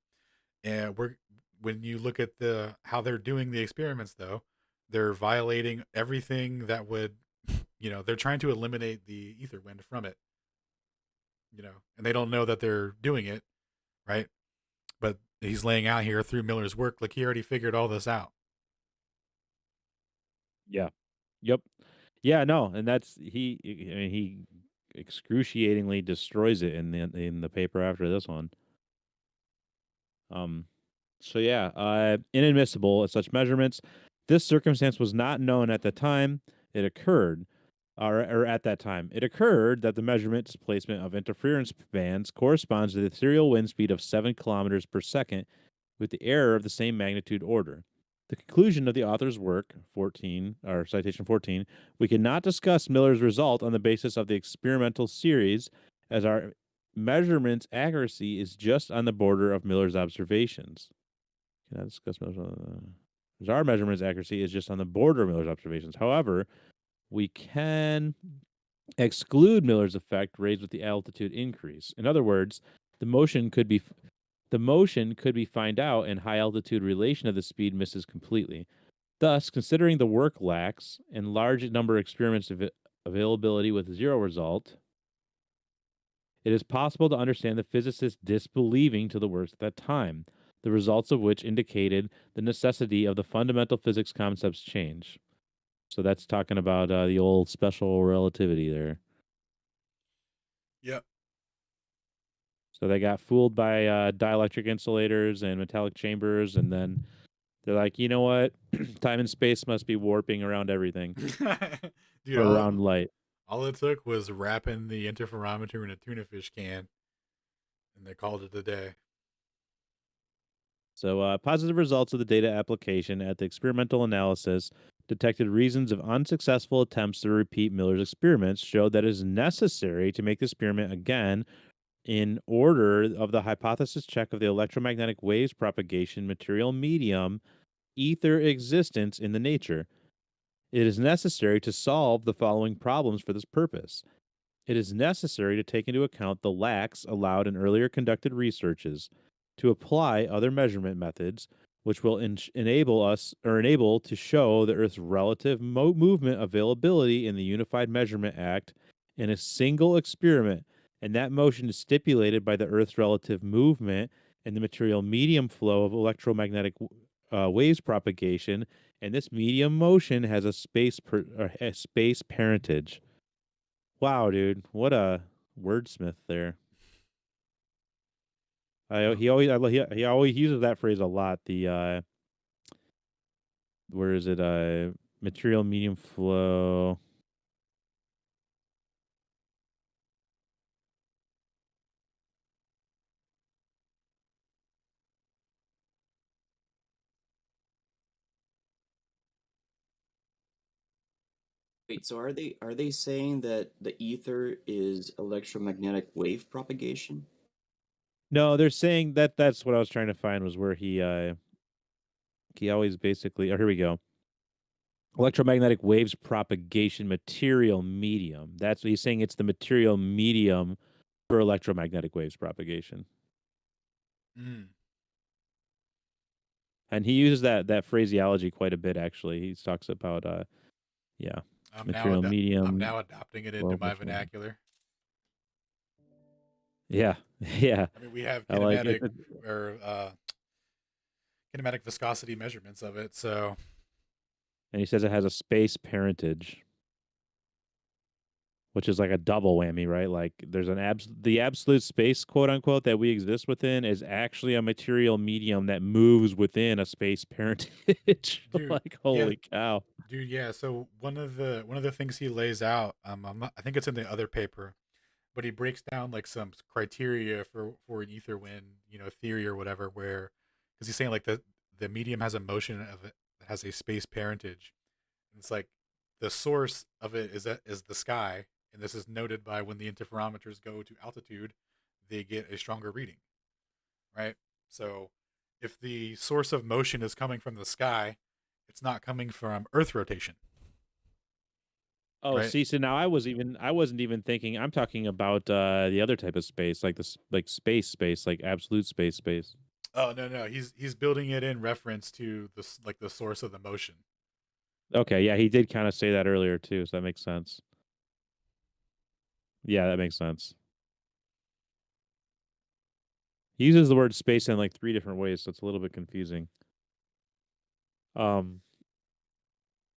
and we're when you look at the how they're doing the experiments, though, they're violating everything that would they're trying to eliminate the ether wind from it, and they don't know that they're doing it, right, but he's laying out here through Miller's work, like he already figured all this out. Yeah. Yep. Yeah, no, and that's I mean, he excruciatingly destroys it in the paper after this one. Um so yeah, inadmissible at such measurements. This circumstance was not known at the time it occurred, or at that time. It occurred that the measurement displacement of interference bands corresponds to the ethereal wind speed of 7 kilometers per second with the error of the same magnitude order. The conclusion of the author's work, 14, or citation 14, we cannot discuss Miller's result on the basis of the experimental series, as our measurement's accuracy is just on the border of Miller's observations. Cannot discuss Miller's. As our measurement's accuracy is just on the border of Miller's observations. However, we can exclude Miller's effect raised with the altitude increase. In other words, the motion could be the motion could be find out and high altitude relation of the speed misses completely. Thus, considering the work lacks and large number of experiments availability with zero result, it is possible to understand the physicists disbelieving to the works at that time, the results of which indicated the necessity of the fundamental physics concepts change. So that's talking about the old special relativity there. Yep. So they got fooled by dielectric insulators and metallic chambers, and then they're like, you know what? Time and space must be warping around everything Dude, or around light. all it took was wrapping the interferometer in a tuna fish can, and they called it a day. So, positive results of the data application at the experimental analysis detected reasons of unsuccessful attempts to repeat Miller's experiments showed that it is necessary to make the experiment again in order of the hypothesis check of the electromagnetic waves propagation material medium ether existence in the nature. It is necessary to solve the following problems for this purpose. It is necessary to take into account the lacks allowed in earlier conducted researches, to apply other measurement methods, which will enable to show the Earth's relative movement availability in the Unified Measurement Act in a single experiment, and that motion is stipulated by the Earth's relative movement and the material medium flow of electromagnetic waves propagation, and this medium motion has a a space parentage. Wow, dude, what a wordsmith there. Oh, He always uses that phrase a lot. The where is it? Material medium flow. Wait, so are they saying that the ether is electromagnetic wave propagation? No, they're saying that that's what I was trying to find was where he always basically. Oh, here we go. Electromagnetic waves propagation material medium. That's what he's saying. It's the material medium for electromagnetic waves propagation. mm. And he uses that phraseology quite a bit. Actually, he talks about yeah, material I'm medium. now adopting it into Well, my vernacular. yeah, yeah. I mean, we have I like it. or kinematic viscosity measurements of it. So And he says it has a space parentage, which is like a double whammy, right? Like there's the absolute space, quote unquote, that we exist within is actually a material medium that moves within a space parentage. dude, Like yeah, holy cow. dude, yeah. So one of the things he lays out, I think it's in the other paper, but he breaks down like some criteria for an ether wind, theory or whatever, where because he's saying like the medium has a motion of it that has a space parentage, and it's like the source of it is the sky, and this is noted by when the interferometers go to altitude, they get a stronger reading, right? So if the source of motion is coming from the sky, it's not coming from Earth rotation, Oh, right? see, so now I wasn't even thinking. I'm talking about the other type of space, like like space, like absolute space. Oh no, no, he's building it in reference to the source of the motion. Okay, yeah, he did kind of say that earlier too, so that makes sense. Yeah, that makes sense. He uses the word space in like 3 different ways, so it's a little bit confusing. Um,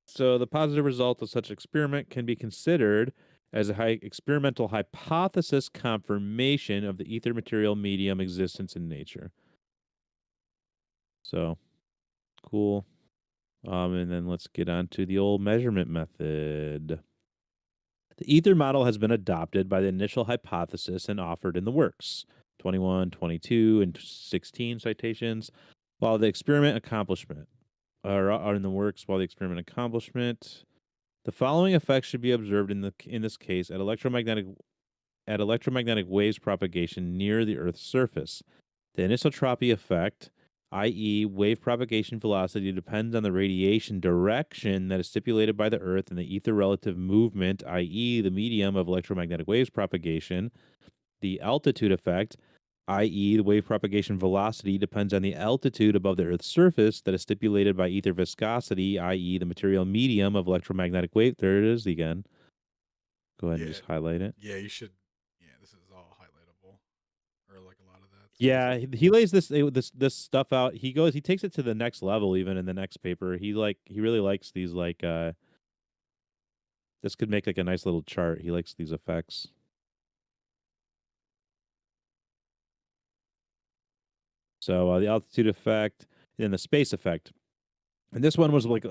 so the positive result of such experiment can be considered as a high experimental hypothesis confirmation of the ether material medium existence in nature. So cool. And then let's get on to the old measurement method. The ether model has been adopted by the initial hypothesis and offered in the works. 21, 22, and 16 citations, while the experiment accomplishment are in the works while the experiment accomplishment. The following effects should be observed in this case at electromagnetic waves propagation near the Earth's surface. The anisotropy effect, i.e., wave propagation velocity, depends on the radiation direction that is stipulated by the Earth and the ether relative movement, i.e., the medium of electromagnetic waves propagation. The altitude effect, i.e., the wave propagation velocity, depends on the altitude above the Earth's surface that is stipulated by ether viscosity, i.e., the material medium of electromagnetic wave. There it is again. Go ahead and Yeah, just highlight it. yeah, you should. Yeah, this is all highlightable, or like a lot of that's Yeah, visible. he lays this stuff out. He takes it to the next level even in the next paper. He really likes these like this could make like a nice little chart. He likes these effects. So the altitude effect, then the space effect. And this one was like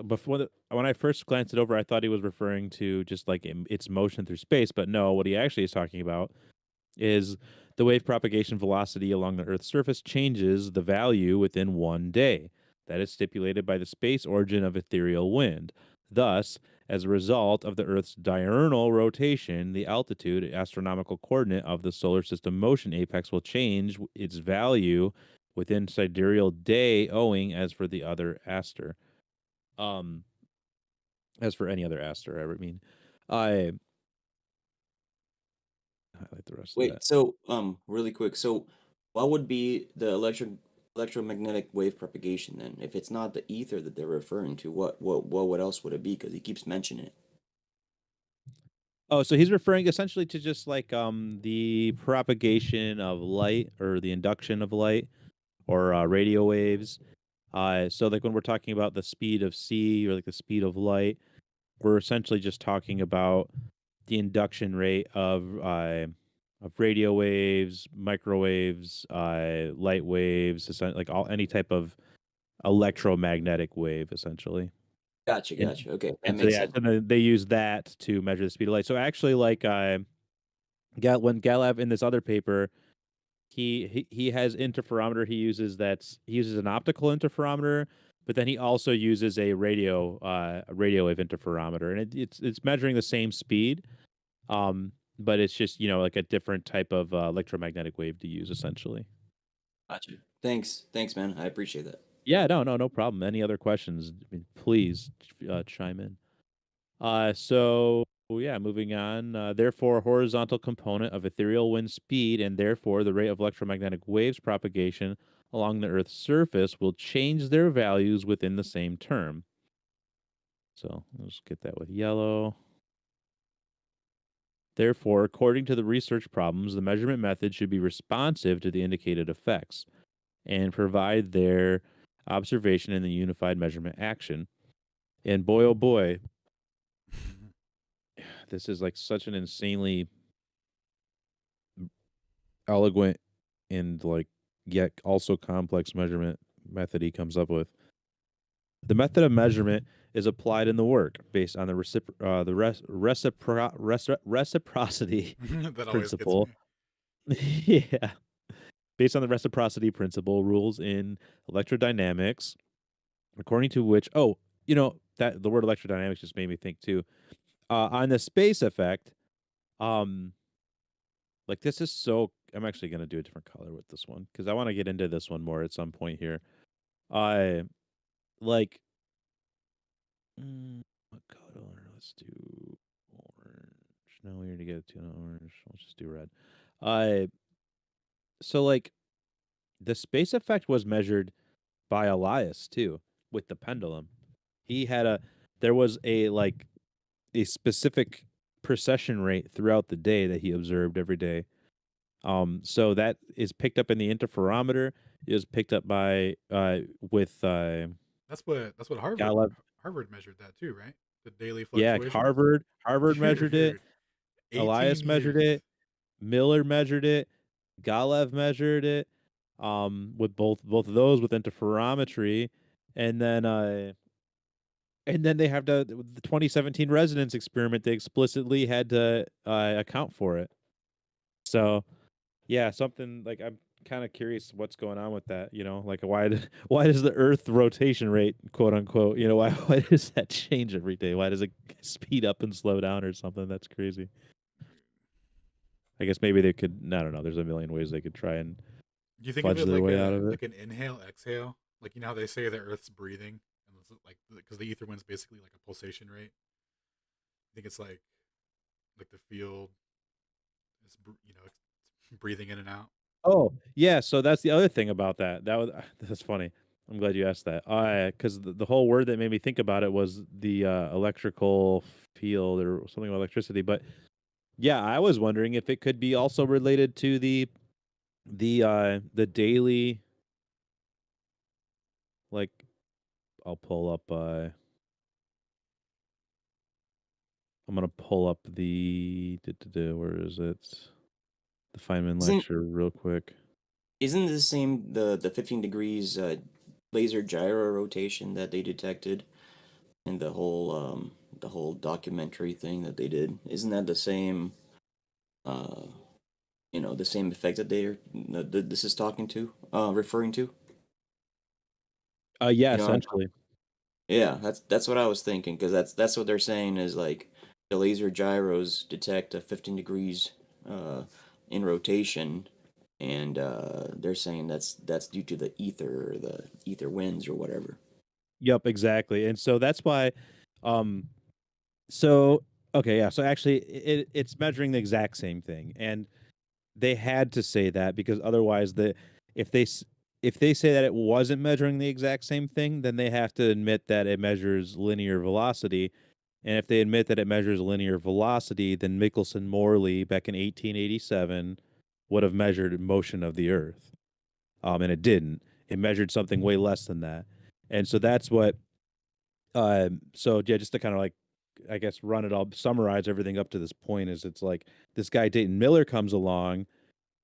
when I first glanced it over, I thought he was referring to just like its motion through space, but no, what he actually is talking about is the wave propagation velocity along the Earth's surface changes the value within 1 day. That is stipulated by the space origin of ethereal wind. Thus, as a result of the Earth's diurnal rotation, the altitude, astronomical coordinate of the solar system motion apex will change its value within sidereal day, owing as for the other aster. Um, as for any other aster, I mean, I highlight the rest of that. Wait, so really quick, so what would be the electromagnetic wave propagation then? If it's not the ether that they're referring to, what else would it be? Because he keeps mentioning it. Oh, so he's referring essentially to just like the propagation of light or the induction of light or radio waves So like when we're talking about the speed of C or like the speed of light, we're essentially just talking about the induction rate of radio waves, microwaves, light waves, like any type of electromagnetic wave, essentially. Gotcha, And gotcha. Okay, that and so makes yeah, sense. so they use that to measure the speed of light. So actually, like when Galaev in this other paper, he has interferometer he uses an optical interferometer, but then he also uses a radio wave interferometer, and it's measuring the same speed, but it's just like a different type of electromagnetic wave to use essentially. Gotcha. Thanks, man. I appreciate that. Yeah, no problem. Any other questions? I mean, please chime in. So yeah, moving on. Therefore, a horizontal component of ethereal wind speed and therefore the rate of electromagnetic waves propagation along the Earth's surface will change their values within the same term. So let's get that with yellow. Therefore, according to the research problems, the measurement method should be responsive to the indicated effects and provide their observation in the unified measurement action. And boy, oh boy, this is like such an insanely eloquent and like yet also complex measurement method he comes up with. The method of measurement is applied in the work based on the reciprocity That always gets principle. me. Yeah, based on the reciprocity principle rules in electrodynamics, according to which that the word electrodynamics just made me think too. On the space effect, like this is so. I'm actually gonna do a different color with this one because I want to get into this one more at some point here. I like what color? Let's do orange. No, we already get to orange. Let's just do red. So like the space effect was measured by Elias too with the pendulum. He had there was a specific precession rate throughout the day that he observed every day. So that is picked up in the interferometer. It was picked up by with That's what Galaev. Harvard measured that too, right? The daily Yeah, fluctuations. Harvard measured it. Dude, 18 Elias measured years. it. Miller measured it. Galev measured it. With both of those with interferometry, and then they have the 2017 resonance experiment. They explicitly had to account for it. So yeah, something like I'm kind of curious what's going on with that. Like why does the Earth rotation rate, quote unquote, why does that change every day? Why does it speed up and slow down or something? That's crazy. I guess maybe they could. I don't know. There's a million ways they could try and Do you think of fudge it their like way out of it. an inhale exhale? Like how they say the Earth's breathing, and it's like because the ether wind's basically like a pulsation rate. I think it's like the field is it's breathing in and out. Oh yeah, so that's the other thing about that. That's funny. I'm glad you asked that. Because the whole word that made me think about it was the electrical field or something about electricity. But yeah, I was wondering if it could be also related to the daily, like I'll pull up I'm gonna pull up where is it? The Feynman Isn't lecture real quick. isn't the same the 15 degrees laser gyro rotation that they detected in the whole documentary thing that they did? Isn't that the same uh the same effect that this is talking to referring to? Yeah, You know, essentially. yeah, that's what I was thinking because that's what they're saying is like the laser gyros detect a 15 degrees uh, in rotation, and they're saying that's due to the ether or the ether winds or whatever. Yep, exactly. And so that's why um so okay, yeah. So actually it's measuring the exact same thing. And they had to say that because otherwise if they s- if they say that it wasn't measuring the exact same thing, then they have to admit that it measures linear velocity. And if they admit that it measures linear velocity, then Michelson-Morley back in 1887 would have measured motion of the Earth. And it didn't. It measured something way less than that. And so that's what. So yeah, just to kind of like, I guess, run it all, summarize everything up to this point is it's like this guy Dayton Miller comes along,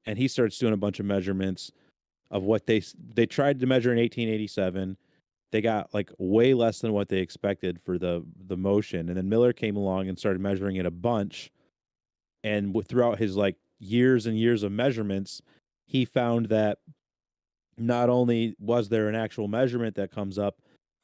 and he starts doing a bunch of measurements of what they tried to measure in 1887. They got like way less than what they expected for the motion, and then Miller came along and started measuring it a bunch. And throughout his like years and years of measurements, he found that not only was there an actual measurement that comes up,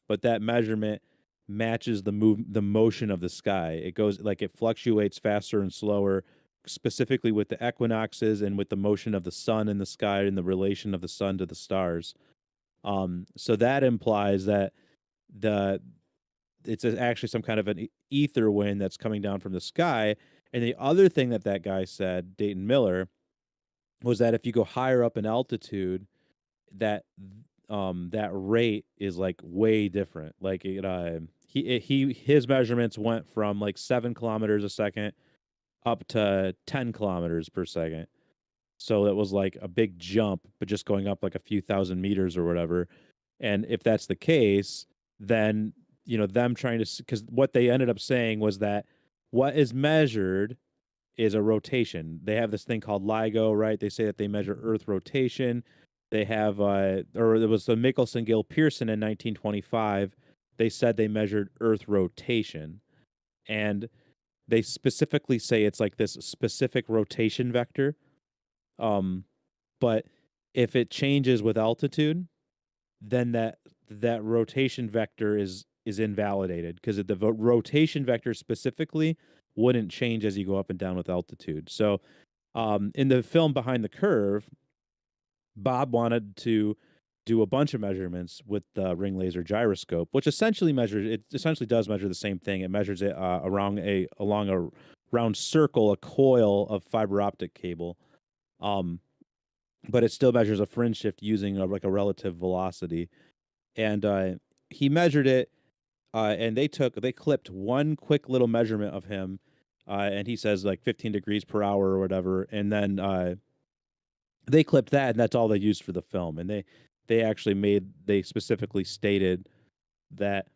but that measurement matches the motion of the sky. It goes like it fluctuates faster and slower, specifically with the equinoxes and with the motion of the sun in the sky and the relation of the sun to the stars. So that implies that the it's actually some kind of an ether wind that's coming down from the sky. And the other thing that that guy said, Dayton Miller, was that if you go higher up in altitude, that that rate is like way different. Like his measurements went from like 7 kilometers a second up to 10 kilometers per second. So it was like a big jump, but just going up like a few thousand meters or whatever. And if that's the case, then them trying to, because what they ended up saying was that what is measured is a rotation. They have this thing called LIGO, right? They say that they measure Earth rotation. They have, or there was the Michelson-Gale-Pearson in 1925. They said they measured Earth rotation, and they specifically say it's like this specific rotation vector. But if it changes with altitude, then that rotation vector is invalidated because the rotation vector specifically wouldn't change as you go up and down with altitude. So in the film Behind the Curve, Bob wanted to do a bunch of measurements with the ring laser gyroscope, which essentially does measure the same thing. It measures it along a round circle, a coil of fiber optic cable. But it still measures a fringe shift using like a relative velocity. And he measured it, and they clipped one quick little measurement of him, and he says like 15 degrees per hour or whatever, and then they clipped that, and that's all they used for the film. And they specifically stated that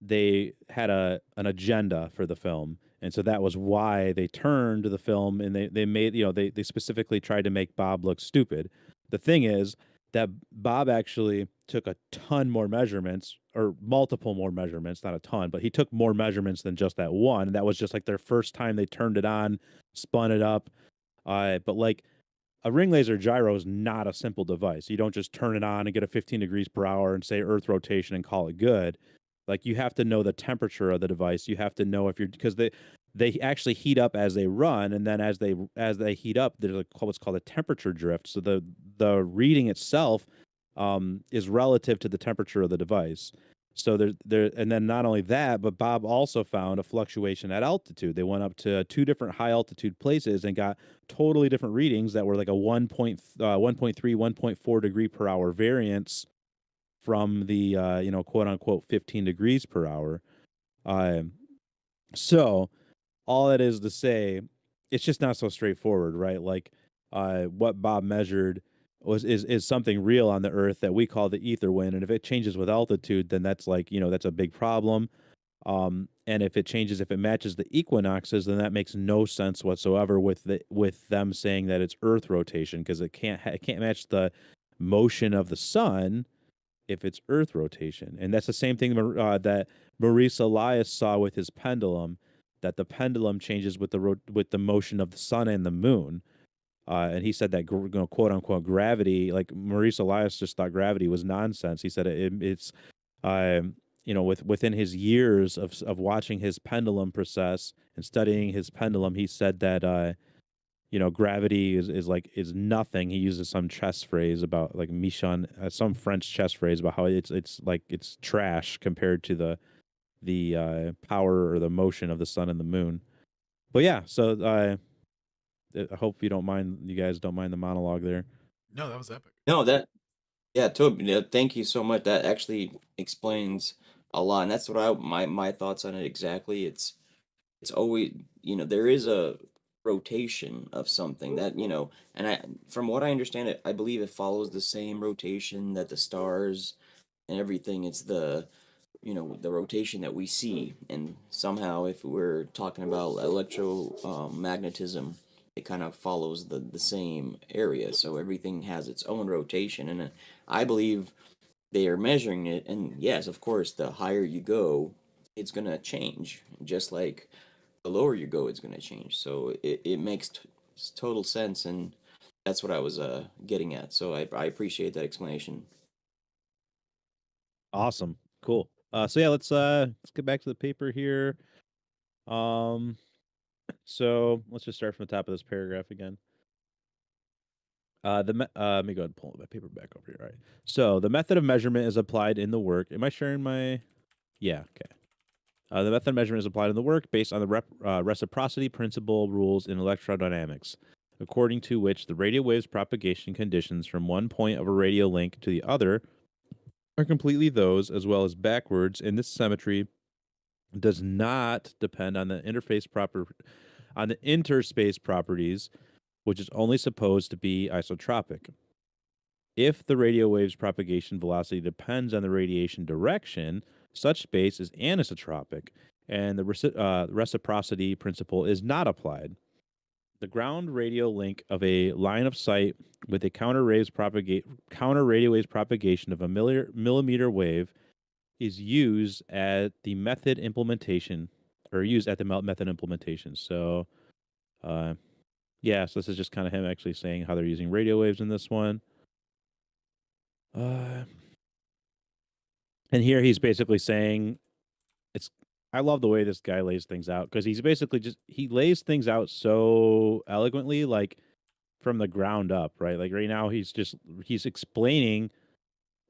they had an agenda for the film, and so that was why they turned to the film, and they made they specifically tried to make Bob look stupid. The thing is that Bob actually took a ton more measurements, or multiple more measurements, not a ton, but he took more measurements than just that one. That was just like their first time they turned it on, spun it up. But like a ring laser gyro is not a simple device. You don't just turn it on and get a 15 degrees per hour and say Earth rotation and call it good. Like you have to know the temperature of the device. You have to know if you're, because they actually heat up as they run, and then as they heat up, there's what's called a temperature drift. So the reading itself is relative to the temperature of the device. So and then not only that, but Bob also found a fluctuation at altitude. They went up to 2 different high altitude places and got totally different readings that were like a 1.3, 1.4 degree per hour variance from the quote unquote 15 degrees per hour. So all that is to say, it's just not so straightforward, right? Like what Bob measured is something real on the Earth that we call the ether wind, and if it changes with altitude, then that's like that's a big problem. And if it matches the equinoxes, then that makes no sense whatsoever with them saying that it's Earth rotation, because it can't match the motion of the sun if it's Earth rotation. And that's the same thing that Maurice Elias saw with his pendulum, that the pendulum changes with the motion of the sun and the moon. And he said that quote unquote gravity, like Maurice Elias just thought gravity was nonsense. He said it's within his years of watching his pendulum process and studying his pendulum, he said that gravity is nothing. He uses some chess phrase about like some French chess phrase about how it's trash compared to the power or the motion of the sun and the moon. But yeah, so I hope you guys don't mind the monologue there. No, that was epic. No, yeah, Toby, thank you so much. That actually explains a lot, and that's what my thoughts on it exactly. It's always, there is a rotation of something that, and from what I understand it, I believe it follows the same rotation that the stars and everything. It's the the rotation that we see, and somehow if we're talking about electromagnetism, it kind of follows the same area. So everything has its own rotation, and I believe they are measuring it. And yes, of course, the higher you go, it's gonna change. Just like the lower you go, it's gonna change. So it makes total sense, and that's what I was getting at. So I appreciate that explanation. Awesome. Cool. So yeah, let's get back to the paper here. So let's just start from the top of this paragraph again. Let me go ahead and pull my paper back over here. All right. So the method of measurement is applied in the work. Am I sharing my? Yeah. Okay. The method of measurement is applied in the work based on the reciprocity principle rules in electrodynamics, according to which the radio wave's propagation conditions from one point of a radio link to the other are completely those, as well as backwards, and this symmetry does not depend on the interspace properties, which is only supposed to be isotropic. If the radio wave's propagation velocity depends on the radiation direction, such space is anisotropic, and the reciprocity principle is not applied. The ground radio link of a line of sight with a counter radio waves propagation of a millimeter wave is used at the method implementation. So, yeah, so this is just kind of him actually saying how they're using radio waves in this one. And here he's basically saying I love the way this guy lays things out, because he's basically he lays things out so eloquently, like from the ground up, right? Like right now he's explaining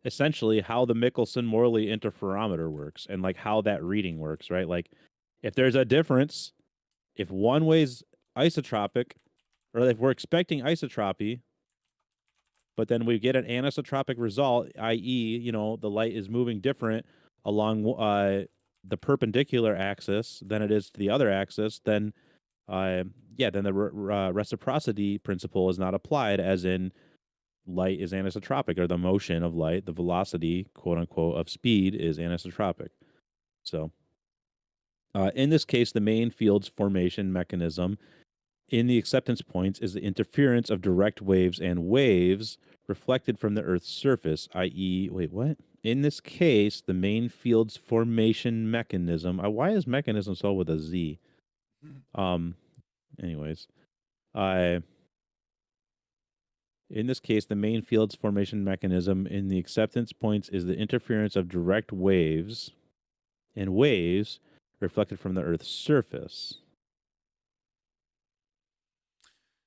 essentially how the Michelson-Morley interferometer works and like how that reading works, right? Like if there's a difference, if one way's isotropic, or if we're expecting isotropy, but then we get an anisotropic result, i.e., the light is moving different along the perpendicular axis than it is to the other axis, then then the reciprocity principle is not applied, as in light is anisotropic, or the motion of light, the velocity, quote unquote, of speed is anisotropic. So in this case, the main field's formation mechanism in the acceptance points is the interference of direct waves and waves reflected from the Earth's surface, i.e., wait, what? In this case, the main field's formation mechanism. Why is mechanism spelled with a Z? Anyways, in this case, the main field's formation mechanism in the acceptance points is the interference of direct waves and waves reflected from the Earth's surface.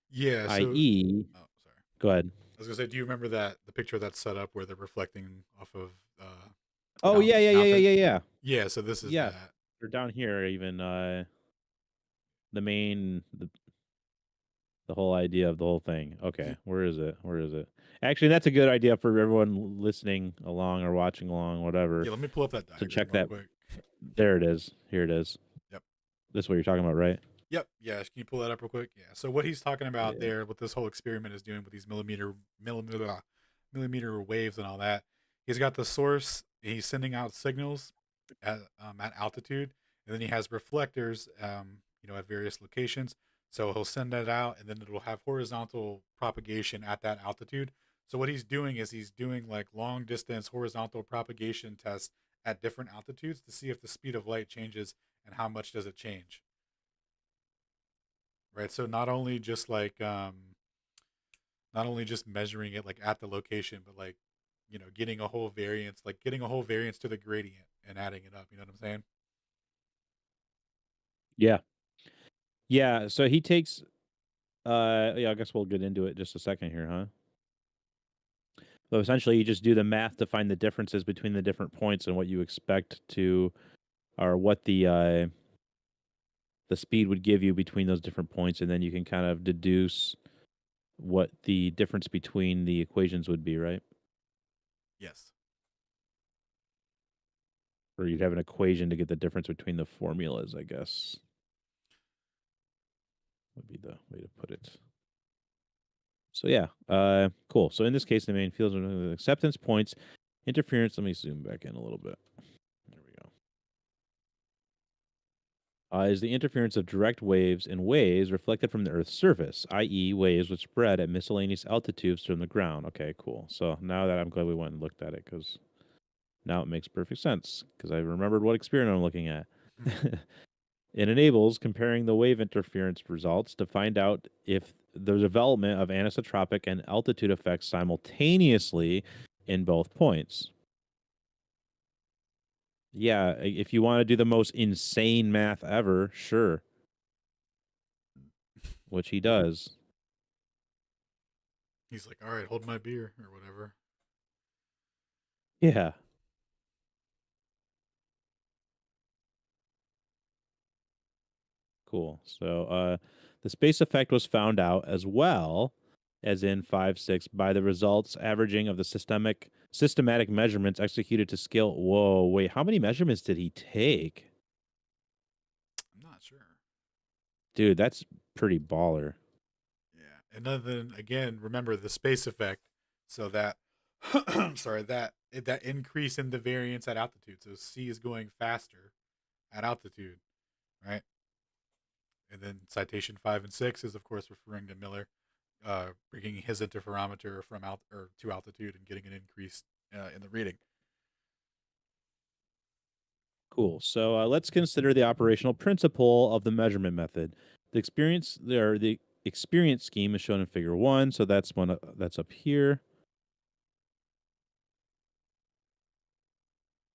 Yeah. So, i.e., oh, sorry. Go ahead. I was gonna say, do you remember the picture that's set up where they're reflecting off of? Oh yeah. Yeah. So this is that. Or down here, even the main the whole idea of the whole thing. Okay, where is it? Actually, that's a good idea for everyone listening along or watching along, whatever. Yeah. Let me pull up that diagram. To check real that. Quick. There it is. Here it is. Yep. This is what you're talking about, right? Yep. Yeah. Can you pull that up real quick? Yeah. So what he's talking about there, what this whole experiment is doing with these millimeter waves and all that, he's got the source. He's sending out signals at altitude, and then he has reflectors, at various locations. So he'll send that out, and then it will have horizontal propagation at that altitude. So what he's doing is he's doing like long distance horizontal propagation tests at different altitudes to see if the speed of light changes and how much does it change. Right. So not only just measuring it like at the location, but like getting a whole variance, to the gradient and adding it up. You know what I'm saying? Yeah. So he takes. I guess we'll get into it just a second here, huh? So essentially, you just do the math to find the differences between the different points and what you expect to, or what the speed would give you between those different points, and then you can kind of deduce what the difference between the equations would be, right? Yes. Or you'd have an equation to get the difference between the formulas, I guess. Would be the way to put it. So yeah, cool. So in this case, the main fields of acceptance points Interference, let me zoom back in a little bit. There we go. Is the interference of direct waves and waves reflected from the Earth's surface, i.e. waves which spread at miscellaneous altitudes from the ground. Okay, cool. So now that I'm glad we went and looked at it, because now it makes perfect sense, because I remembered what experiment I'm looking at. It enables comparing the wave interference results to find out if the development of anisotropic and altitude effects simultaneously in both points. Yeah, if you want to do the most insane math ever, sure. Which he does. He's like, all right, hold my beer or whatever. Yeah. Cool. So the space effect was found out as well as in 5.6 by the results averaging of the systematic measurements executed to scale. Whoa, wait, how many measurements did he take? I'm not sure. Dude, that's pretty baller. Yeah. And then again, remember the space effect. So that sorry, that increase in the variance at altitude. So C is going faster at altitude, right? And then citation 5 and 6 is of course referring to Miller bringing his interferometer from to altitude and getting an increase in the reading. Cool. So let's consider the operational principle of the measurement method. The experience scheme is shown in Figure 1, so that's one that's up here.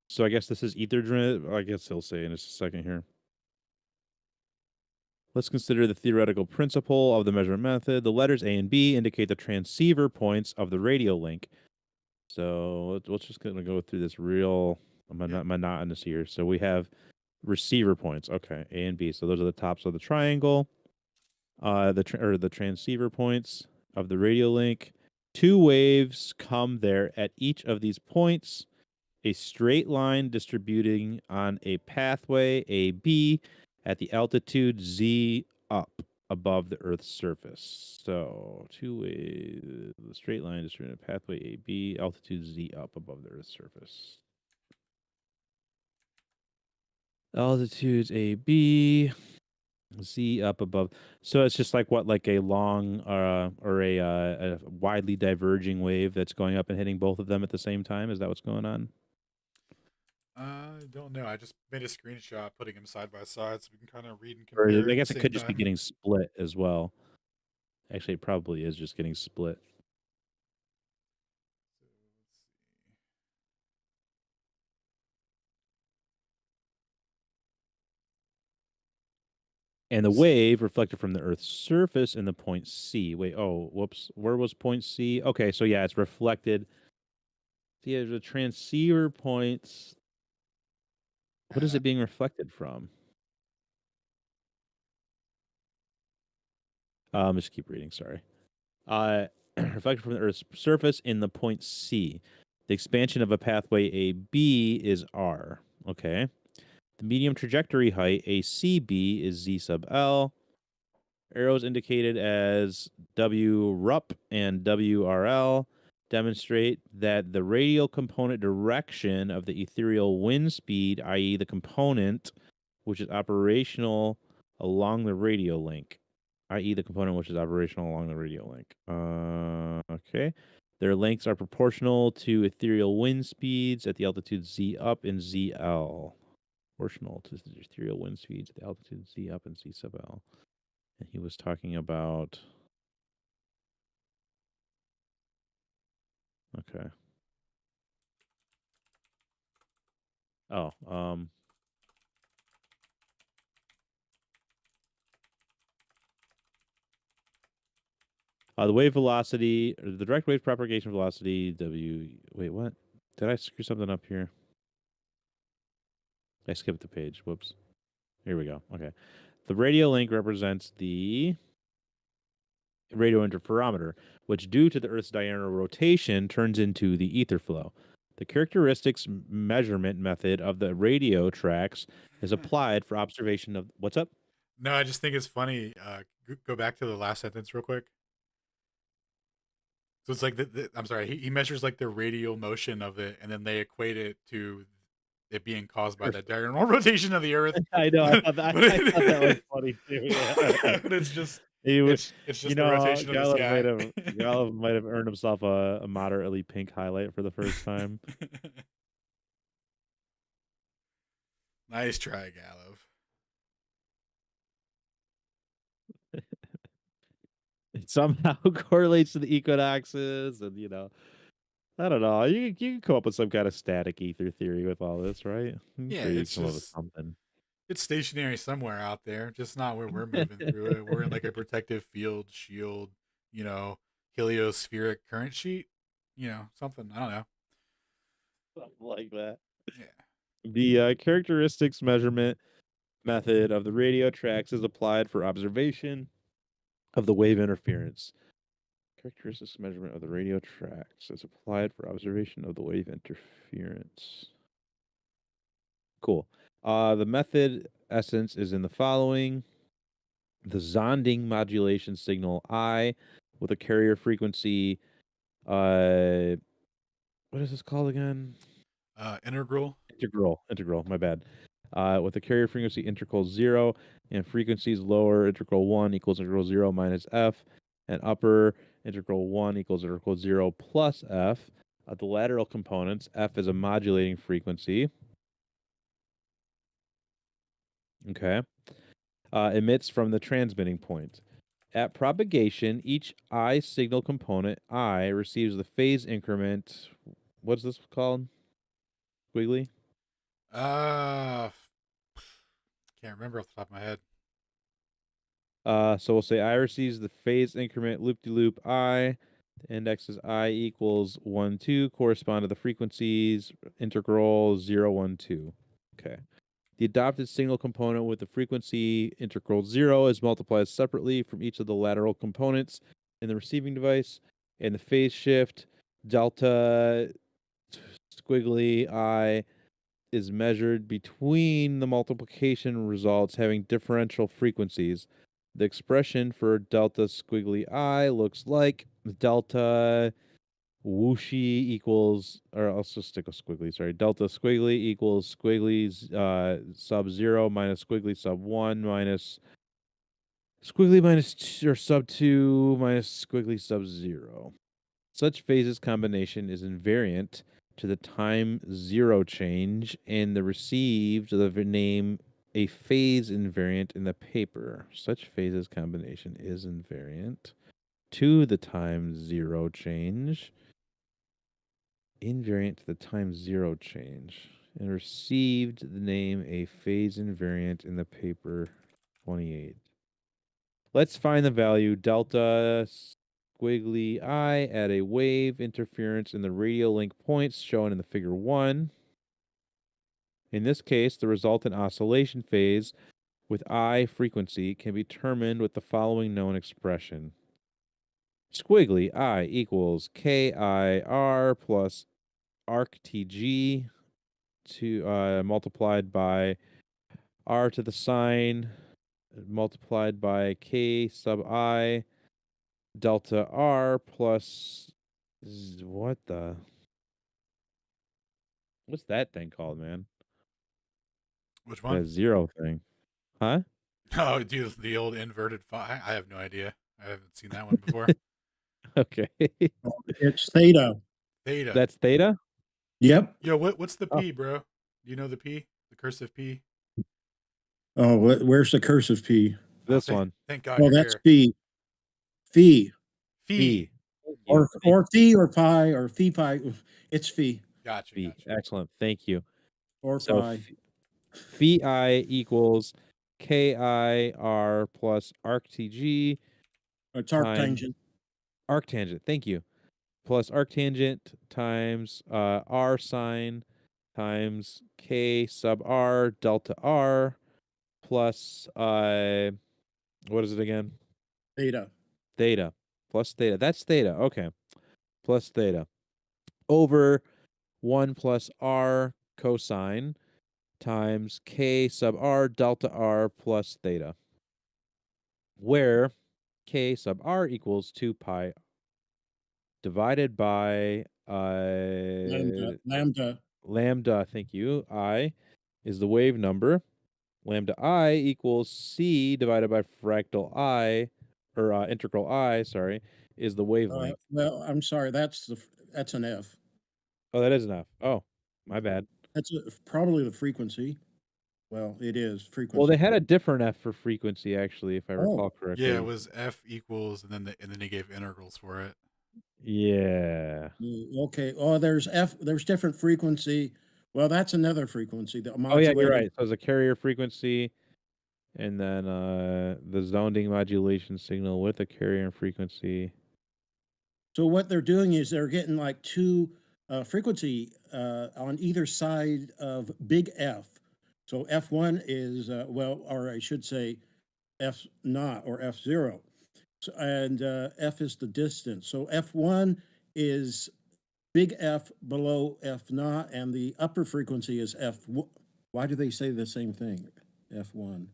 So I guess this is ether. I guess he'll say in just a second here. Let's consider the theoretical principle of the measurement method. The letters A and B indicate the transceiver points of the radio link. So let's just going to go through this real monotonous here. So we have receiver points. Okay, A and B. So those are the tops of the triangle. The transceiver points of the radio link. Two waves come there at each of these points. A straight line distributing on a pathway AB at the altitude Z up above the Earth's surface. So two ways, the straight line distributing a pathway AB, altitude Z up above the Earth's surface. Altitudes AB, Z up above. So it's just like what, like a long or a widely diverging wave that's going up and hitting both of them at the same time. Is that what's going on? I don't know. I just made a screenshot putting them side by side so we can kind of read and Or compare. I guess it could just be getting split as well. Actually, it probably is just getting split. And the wave reflected from the Earth's surface in the point C. Wait, oh, whoops. Where was point C? Okay, so yeah, it's reflected. Yeah, the transceiver points. What is it being reflected from? Just keep reading, sorry. Reflected from the Earth's surface in the point C. The expansion of a pathway AB is R. Okay. The medium trajectory height, ACB, is Z sub L. Arrows indicated as WRUP and WRL demonstrate that the radial component direction of the ethereal wind speed, i.e. the component which is operational along the radio link, i.e. the component which is operational along the radio link. Okay. Their lengths are proportional to ethereal wind speeds at the altitude Z up and ZL. Proportional to the ethereal wind speeds at the altitude Z up and Z sub L. And he was talking about. Okay. Oh, the wave velocity, or the direct wave propagation velocity, Wait, what? Did I screw something up here? I skipped the page. Whoops. Here we go. Okay. The radio link represents the radio interferometer, which, due to the Earth's diurnal rotation, turns into the ether flow. The characteristics measurement method of the radio tracks is applied for observation of. What's up? No, I just think it's funny. Go back to the last sentence real quick. So it's like I'm sorry, he measures like the radial motion of it, and then they equate it to it being caused by the diurnal rotation of the Earth. I know. I thought that. But I thought that was funny too. Yeah. but it's just He, it's you just the know, rotation of the sky. Galaev might have earned himself a moderately pink highlight for the first time. Nice try, Galaev. It somehow correlates to the equinoxes, and I don't know. You can come up with some kind of static ether theory with all this, right? I'm Yeah, sure you it's can come up with just something. it's stationary somewhere out there, just not where we're moving through it. We're in like a protective field shield, you know, heliospheric current sheet, something. I don't know. Something like that. Yeah. The characteristics measurement method of the radio tracks is applied for observation of the wave interference. Characteristics measurement of the radio tracks is applied for observation of the wave interference. Cool. The method essence is in the following: the Zonding modulation signal I with a carrier frequency. What is this called again? Integral. Integral. My bad. With a carrier frequency integral 0 and frequencies lower integral 1 equals integral 0 minus f, and upper integral 1 equals integral 0 plus f. The lateral components, f is a modulating frequency. Okay. Emits from the transmitting point. At propagation, each I signal component I receives the phase increment. What's this called? Squiggly? Uh, can't remember off the top of my head. So we'll say I receives the phase increment loop-de-loop I. The index is I equals 1, 2, correspond to the frequencies integral 0, 1, 2. Okay. The adopted signal component with the frequency integral 0 is multiplied separately from each of the lateral components in the receiving device, and the phase shift delta squiggly I is measured between the multiplication results having differential frequencies. The expression for delta squiggly I looks like delta whooshy equals, or I'll just stick with squiggly, sorry. Delta squiggly equals squiggly's sub 0 minus squiggly sub 1 minus squiggly minus or sub 2 minus squiggly sub 0. Such phases combination is invariant to the time 0 change, and the received the name a phase invariant in the paper. Such phases combination is invariant to the time 0 change, invariant to the time 0 change, and received the name a phase invariant in the paper 28. Let's find the value delta squiggly I at a wave interference in the radial link points shown in the figure 1. In this case, the resultant oscillation phase with I frequency can be determined with the following known expression. Squiggly I equals KIR plus arctg multiplied by R to the sine multiplied by K sub I delta R plus what's that thing called, man? Which That one? 0 thing. Huh? Oh, dude, the old inverted phi. I have no idea. I haven't seen that one before. Okay. It's theta. Theta. That's theta? Yep. Yo, what's the Oh. P, bro? Do you know the P? The cursive P? Oh, where's the cursive P? This thank, one. Thank God Oh, you're that's here. phi. Phi. Phi. Or phi or phi or phi phi. It's phi Gotcha. Phi. Gotcha. Excellent. Thank you. or So phi. phi I equals KIR plus arctg It's times arctangent. arctangent. Thank you. Plus arctangent times R sine times K sub R delta R plus what is it again? Theta. Theta. Plus theta. That's theta. Okay. Plus theta. Over 1 plus R cosine times K sub R delta R plus theta. Where K sub R equals 2 pi divided by lambda, thank you, I is the wave number. Lambda I equals C divided by fractal I, or integral I, sorry, is the wavelength. Well, I'm sorry, that's an F. Oh, that is enough. Oh, my bad. That's probably the frequency. Well, it is frequency. Well, they had a different F for frequency, actually, if I recall correctly. Yeah, it was F equals, and then they gave integrals for it. Yeah. Okay. Oh, there's F. There's different frequency. Well, that's another frequency. The Oh yeah, you're modulating. right. So it's a carrier frequency, and then the sounding modulation signal with a carrier frequency. So what they're doing is they're getting like two frequency on either side of big F. So F1 is well, or I should say F naught or F0. So, and F is the distance. So F1 is big F below F naught, and the upper frequency is F. Why do they say the same thing? F1.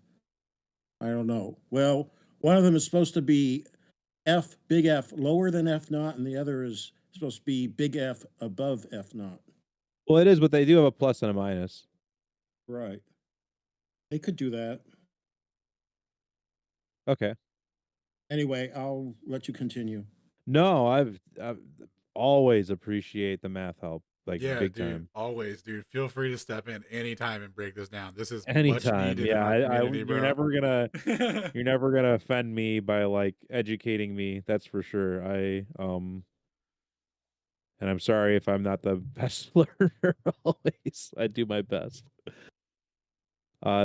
I don't know. Well, one of them is supposed to be F, big F, lower than F naught, and the other is supposed to be big F above F naught. Well, it is, but they do have a plus and a minus. Right. They could do that. Okay. Anyway, I'll let you continue. No, I've always appreciate the math help, like Yeah, big dude, time. always, dude. Feel free to step in anytime and break this down. This is much Anytime, needed yeah. in our community, You're bro. never gonna offend me by like educating me. That's for sure. And I'm sorry if I'm not the best learner always. I do my best.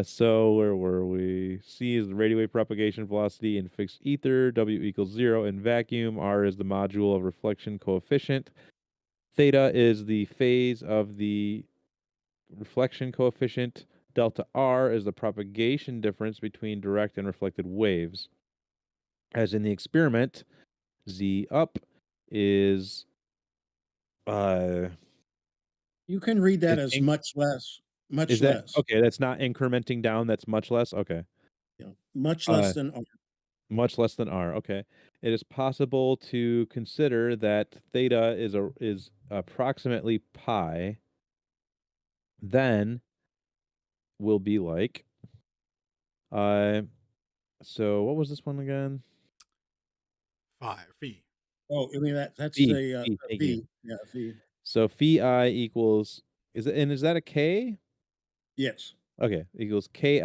So where were we? C is the radio wave propagation velocity in fixed ether. W equals 0 in vacuum. R is the module of reflection coefficient. Theta is the phase of the reflection coefficient. Delta R is the propagation difference between direct and reflected waves. As in the experiment, Z up is You can read that is as inc- much less. Much is that less. okay? That's not incrementing down. That's much less. Okay. Yeah. Much less than R. Much less than R. Okay. It is possible to consider that theta is approximately pi. Then will be like so what was this one again? Phi. Oh, I mean that's Phi. the Phi, thank V. you. Yeah, V. So phi I equals is that a K? Yes. Okay, equals Ki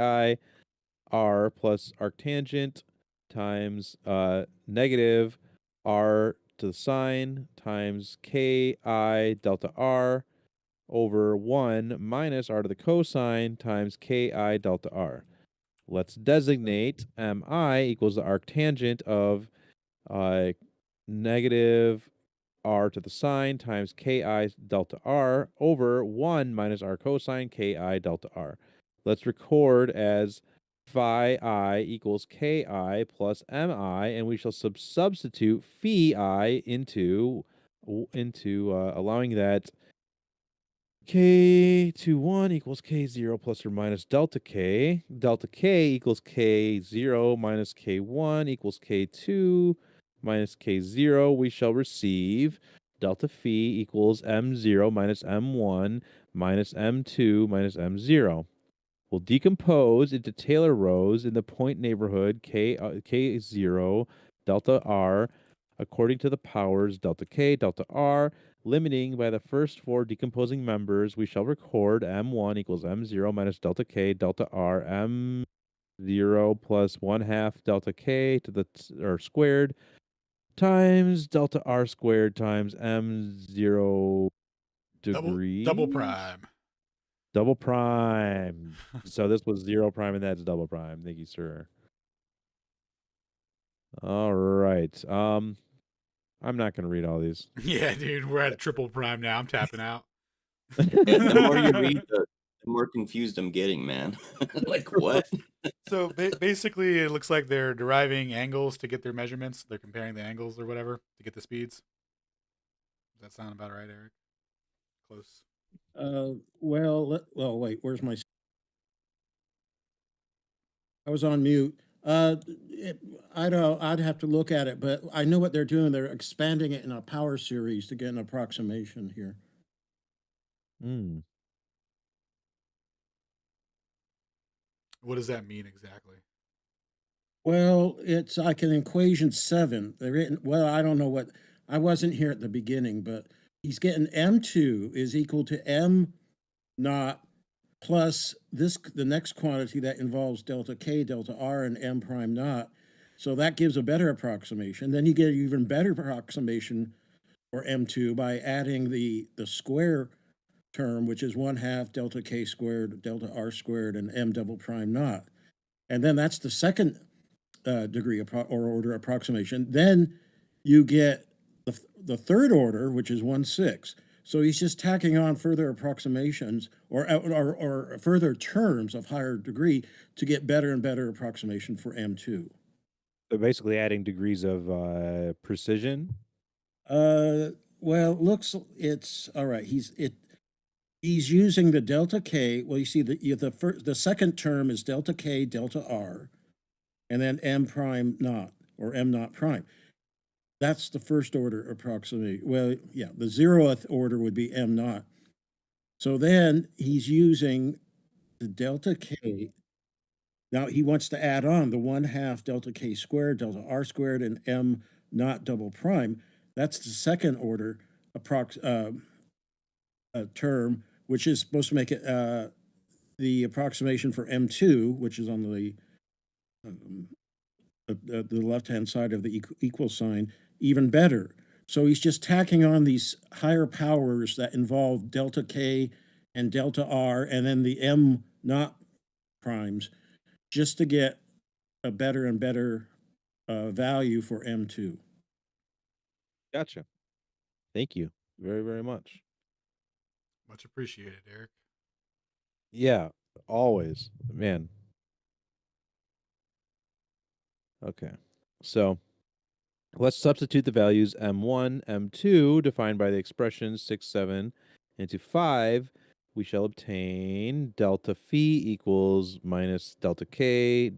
R plus arctangent times negative R to the sine times Ki delta R over 1 minus R to the cosine times Ki delta R. Let's designate Mi equals the arctangent of negative R to the sine times Ki delta R over 1 minus R cosine Ki delta R. Let's record as phi I equals Ki plus Mi, and we shall substitute phi I into allowing that K21 equals K0 plus or minus delta K. Delta K equals K0 minus K1 equals K2 minus K0. We shall receive delta phi equals M0 minus M1 minus M2 minus M0. We'll decompose into Taylor rows in the point neighborhood K0 delta R according to the powers delta K, delta R, limiting by the first four decomposing members. We shall record M1 equals M0 minus delta K, delta R, M0 plus 1/2 delta K to the or squared times delta R squared times M0 degrees. Double prime. Double prime. So this was 0 prime and that's double prime. Thank you, sir. All right. I'm not gonna read all these. Yeah, dude, we're at a triple prime now. I'm tapping out. Yeah, the more you read, the more confused I'm getting, man. Like what? So basically, it looks like they're deriving angles to get their measurements. They're comparing the angles or whatever to get the speeds. Does that sound about right, Eric? Close. Well, wait. Where's my? I was on mute. I don't. I'd have to look at it, but I know what they're doing. They're expanding it in a power series to get an approximation here. Hmm. What does that mean exactly? Well, it's like an equation 7. They're written, well, I don't know what, I wasn't here at the beginning, but he's getting M2 is equal to M naught plus the next quantity that involves delta K, delta R, and M prime naught. So that gives a better approximation. Then you get an even better approximation for M2 by adding the square term, which is 1/2 delta K squared, delta R squared, and M double prime naught. And then that's the second degree or order approximation. Then you get the third order, which is 1/6. So he's just tacking on further approximations or further terms of higher degree to get better and better approximation for M2. So basically adding degrees of precision. Well, looks it's all right. He's using the delta K. Well, you see the second term is delta K, delta R, and then M prime naught or M naught prime. That's the first order approximate. Well, yeah, the 0th order would be M naught. So then he's using the delta K. Now he wants to add on the 1/2 delta K squared, delta R squared, and M naught double prime. That's the second order term, which is supposed to make it the approximation for M2, which is on the left-hand side of the equal sign, even better. So he's just tacking on these higher powers that involve delta K and delta R, and then the M naught primes, just to get a better and better value for M2. Gotcha. Thank you very, very much. Much appreciated, Eric. Yeah, always, man. Okay, so let's substitute the values M1, M2, defined by the expression 6, 7, into 5. We shall obtain delta phi equals minus delta K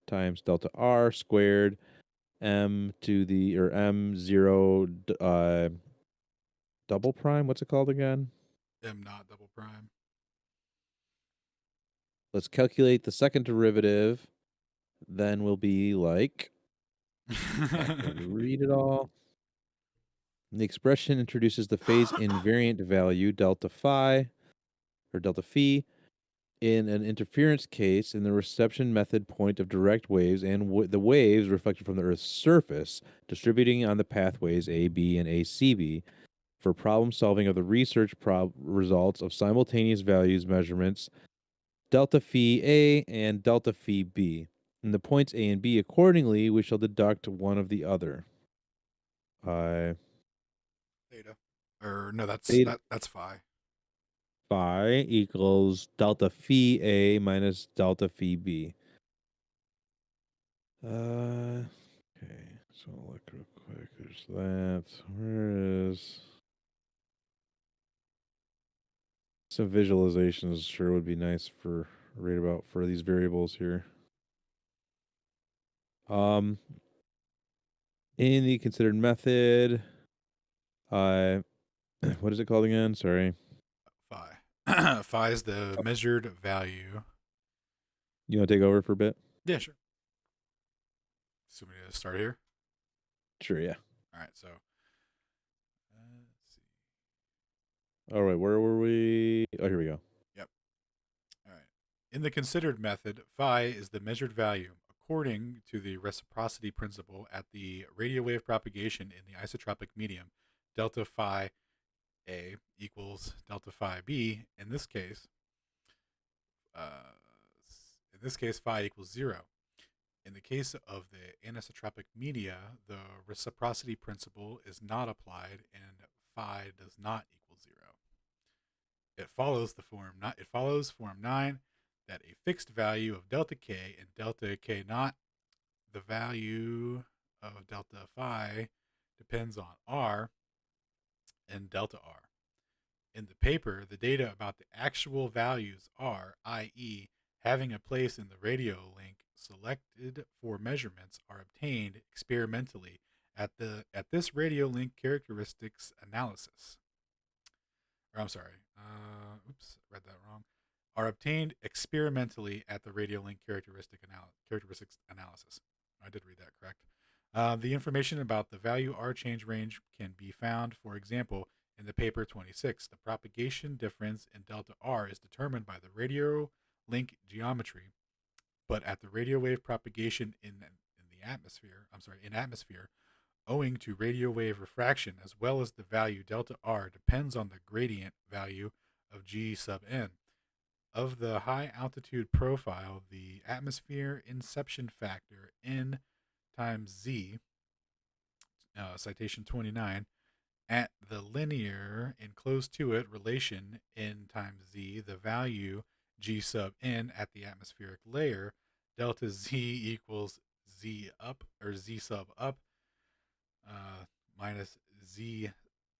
times delta R squared M to the, or M0 double prime. What's it called again? M naught double prime. Let's calculate the second derivative. Then we'll be like, read it all. The expression introduces the phase invariant value delta phi or delta phi in an interference case in the reception method point of direct waves and the waves reflected from the Earth's surface distributing on the pathways AB and ACB for problem solving of the research results of simultaneous values measurements delta phi A and delta phi B. In the points A and B accordingly, we shall deduct one of the other. Theta. Or no, that's Theta. that's phi. Phi equals delta phi A minus delta phi B. Okay, so I'll look real quick. There's that. Where is some visualizations? Sure would be nice for right about for these variables here. In the considered method, what is it called again? Sorry. Phi. Phi is the measured value. You want to take over for a bit? Yeah, sure. So we need to start here. Sure, yeah. All right, so let's see. All right, where were we? Oh, here we go. Yep. All right. In the considered method, phi is the measured value according to the reciprocity principle at the radio wave propagation in the isotropic medium. Delta phi A equals delta phi B. In this case, phi equals 0. In the case of the anisotropic media, the reciprocity principle is not applied, and phi does not equal 0. It follows form 9 that a fixed value of delta K and delta K naught, the value of delta phi depends on R and delta R. In the paper, the data about the actual values are, i.e., having a place in the radio link selected for measurements are obtained experimentally at this radio link characteristics analysis. Or I'm sorry, oops, read that wrong. Are obtained experimentally at the radio link characteristics analysis. I did read that correct. The information about the value R change range can be found, for example, in the paper 26. The propagation difference in delta R is determined by the radio link geometry, but at the radio wave propagation in the atmosphere, owing to radio wave refraction as well as the value delta R depends on the gradient value of G sub n. Of the high altitude profile, the atmosphere inception factor N times Z, citation 29, at the linear and close to it relation N times Z, the value G sub N at the atmospheric layer, delta Z equals Z up or Z sub up minus Z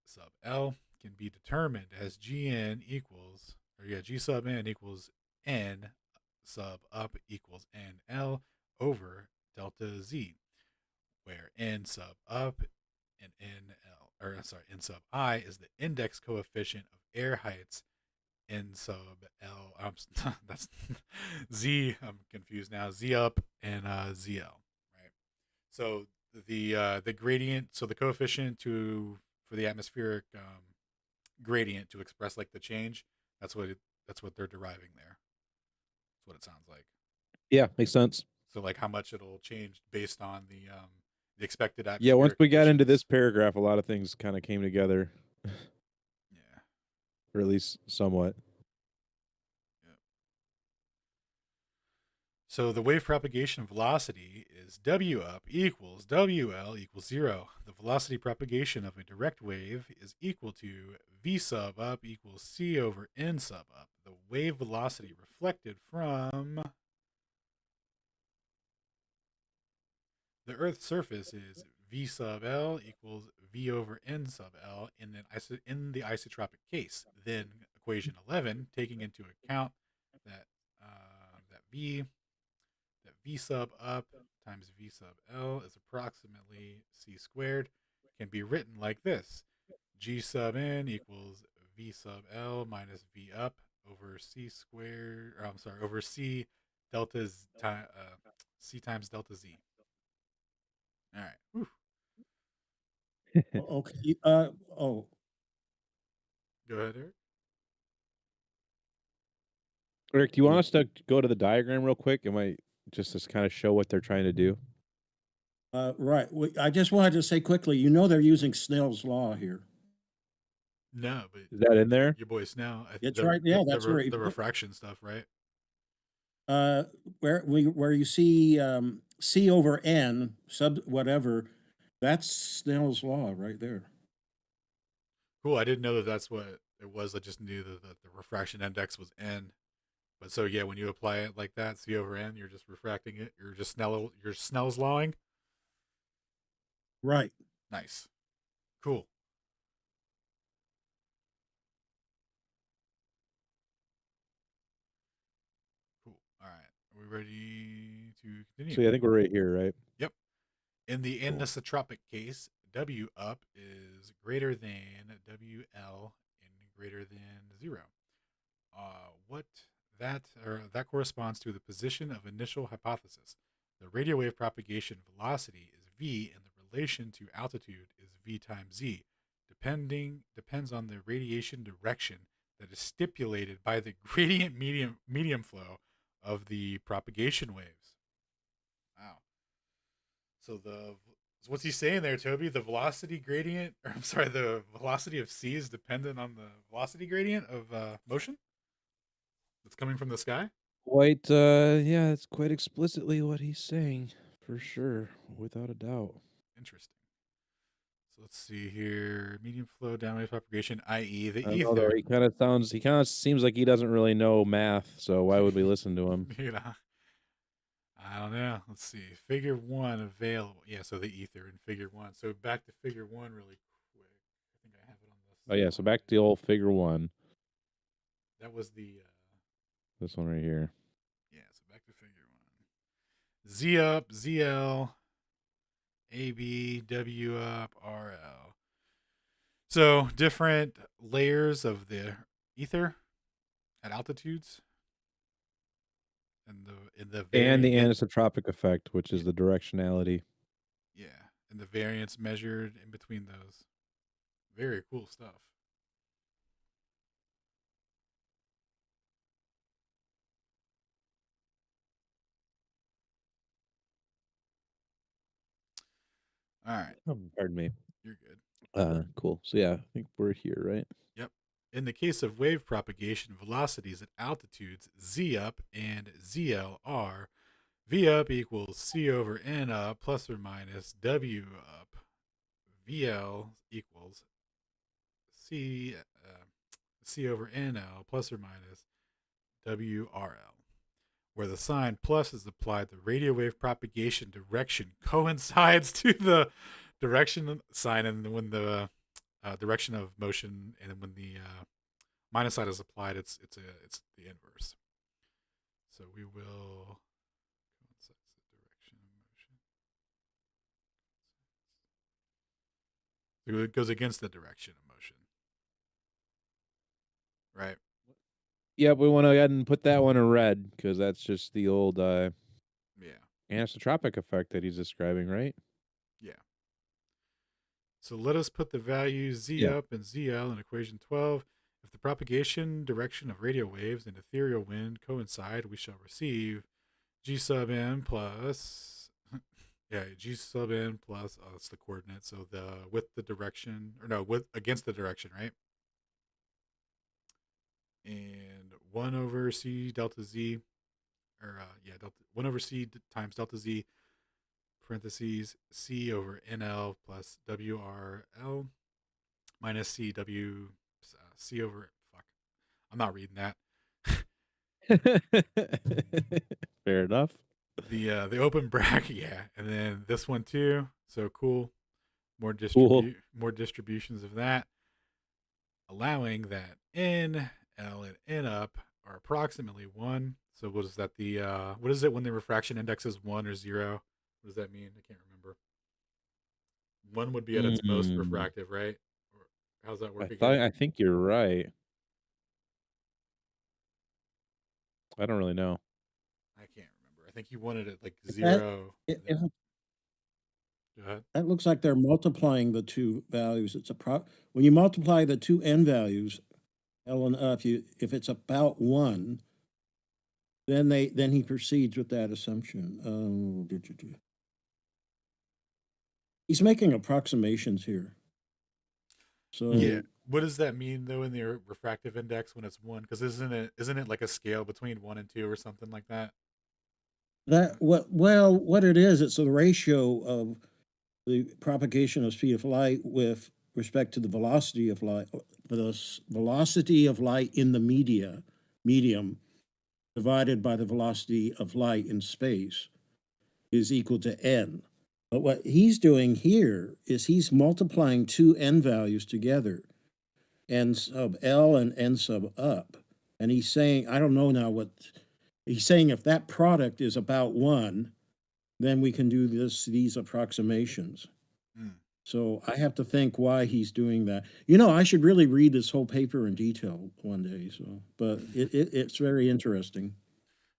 sub L can be determined as G sub N equals N sub up equals NL over delta Z, where N sub up and N sub I is the index coefficient of air heights. N sub L, that's Z. I'm confused now. Z up and ZL, right? So the gradient, so the coefficient for the atmospheric gradient to express like the change. That's what they're deriving there. That's what it sounds like. Yeah, makes sense. So like how much it'll change based on the expected atmospheric. Yeah, once we got into conditions. this paragraph, a lot of things kind of came together. Yeah. Or at least somewhat. Yep. So the wave propagation velocity is W up equals WL equals 0. The velocity propagation of a direct wave is equal to V sub up equals C over N sub up. The wave velocity reflected from the Earth's surface is V sub L equals V over N sub L in the isotropic case. Then equation 11, taking into account that V sub up times V sub L is approximately C squared, can be written like this: G sub N equals V sub L minus V up over C squared. Over C delta C times delta Z. All right. Whew. Okay. Oh, Go ahead, Eric. Eric, do you want us to go to the diagram real quick? It might just to kind of show what they're trying to do. right. I just wanted to say quickly, you know, they're using Snell's law here. No, but Is that in there? your boy Snell. It's right. Yeah, that's where the refraction stuff, right? Where you see C over N sub whatever, that's Snell's law right there. Cool. I didn't know that that's what it was. I just knew that the refraction index was N. But so yeah, when you apply it like that, C over N, you're just refracting it. You're Snell's lawing. Right. Nice. Cool. Cool. All right. Are we ready to continue? So yeah, I think we're right here, right? Yep. In the anisotropic case, W up is greater than WL and greater than 0. That corresponds to the position of initial hypothesis. The radio wave propagation velocity is V and the relation to altitude is V times Z. Depends on the radiation direction that is stipulated by the gradient medium flow of the propagation waves. Wow. So what's he saying there, Toby? The velocity gradient, or I'm sorry, the velocity of C is dependent on the velocity gradient of motion that's coming from the sky? Quite, yeah, it's quite explicitly what he's saying, for sure, without a doubt. Interesting. So let's see here. Medium flow downwave propagation, i.e. the I don't know, ether. though, he kind of seems like he doesn't really know math, so why would we listen to him? You know, I don't know. Let's see. Figure 1 available. Yeah, so the ether in figure 1. So back to figure 1 really quick. I think I have it on this. Oh yeah, so back to the old figure 1. That was the This one right here. yeah, so back to figure 1. Z up, ZL, AB, W up, RL. So different layers of the ether at altitudes, and the And the variant, anisotropic effect, which is the directionality. yeah, and the variance measured in between those. Very cool stuff. All right, Pardon me. you're good. Cool. So yeah, I think we're here, right? Yep. In the case of wave propagation, velocities at altitudes Z up and ZL are V up equals C over N up plus or minus W up. VL equals C over NL plus or minus WRL, where the sign plus is applied, the radio wave propagation direction coincides to the direction sign, and when the direction of motion, and when the minus sign is applied, it's the inverse. So we will coincides the direction of motion. So it goes against the direction of motion, right? Yep, we want to go ahead and put that one in red because that's just the old Yeah, anisotropic effect that he's describing, right? yeah. So let us put the values Z Yeah. up and ZL in equation 12. If the propagation direction of radio waves and ethereal wind coincide, we shall receive G sub n plus, G sub n plus, that's the coordinate. So with the direction, or no, with against the direction, right? And 1 over C delta Z, or delta 1 over C times delta Z, parentheses C over NL plus WRL minus C over, fuck, I'm not reading that. Fair enough. The open bracket, yeah, and then this one too. So cool. More Cool. more distributions of that, allowing that N, L, and N up are approximately 1. So what is that? What is it when the refraction index is 1 or 0? What does that mean? I can't remember. 1 would be at its most refractive, right? Or how's that work again? I think you're right. I don't really know. I can't remember. I think you wanted it like If 0. if Go ahead. that looks like they're multiplying the two values. It's when you multiply the two n values, L and if it's about 1, then he proceeds with that assumption. He's making approximations here. So Yeah. What does that mean though in the refractive index when it's 1? Because isn't it like a scale between 1 and 2 or something like that? what it is, it's the ratio of the propagation of speed of light with respect to the velocity of light, the velocity of light in the medium divided by the velocity of light in space is equal to n. But what he's doing here is he's multiplying two n values together, n sub L and n sub up. And he's saying, I don't know now what, he's saying if that product is about 1, then we can do these approximations. Mm. So I have to think why he's doing that. I should really read this whole paper in detail one day. So, but it's very interesting.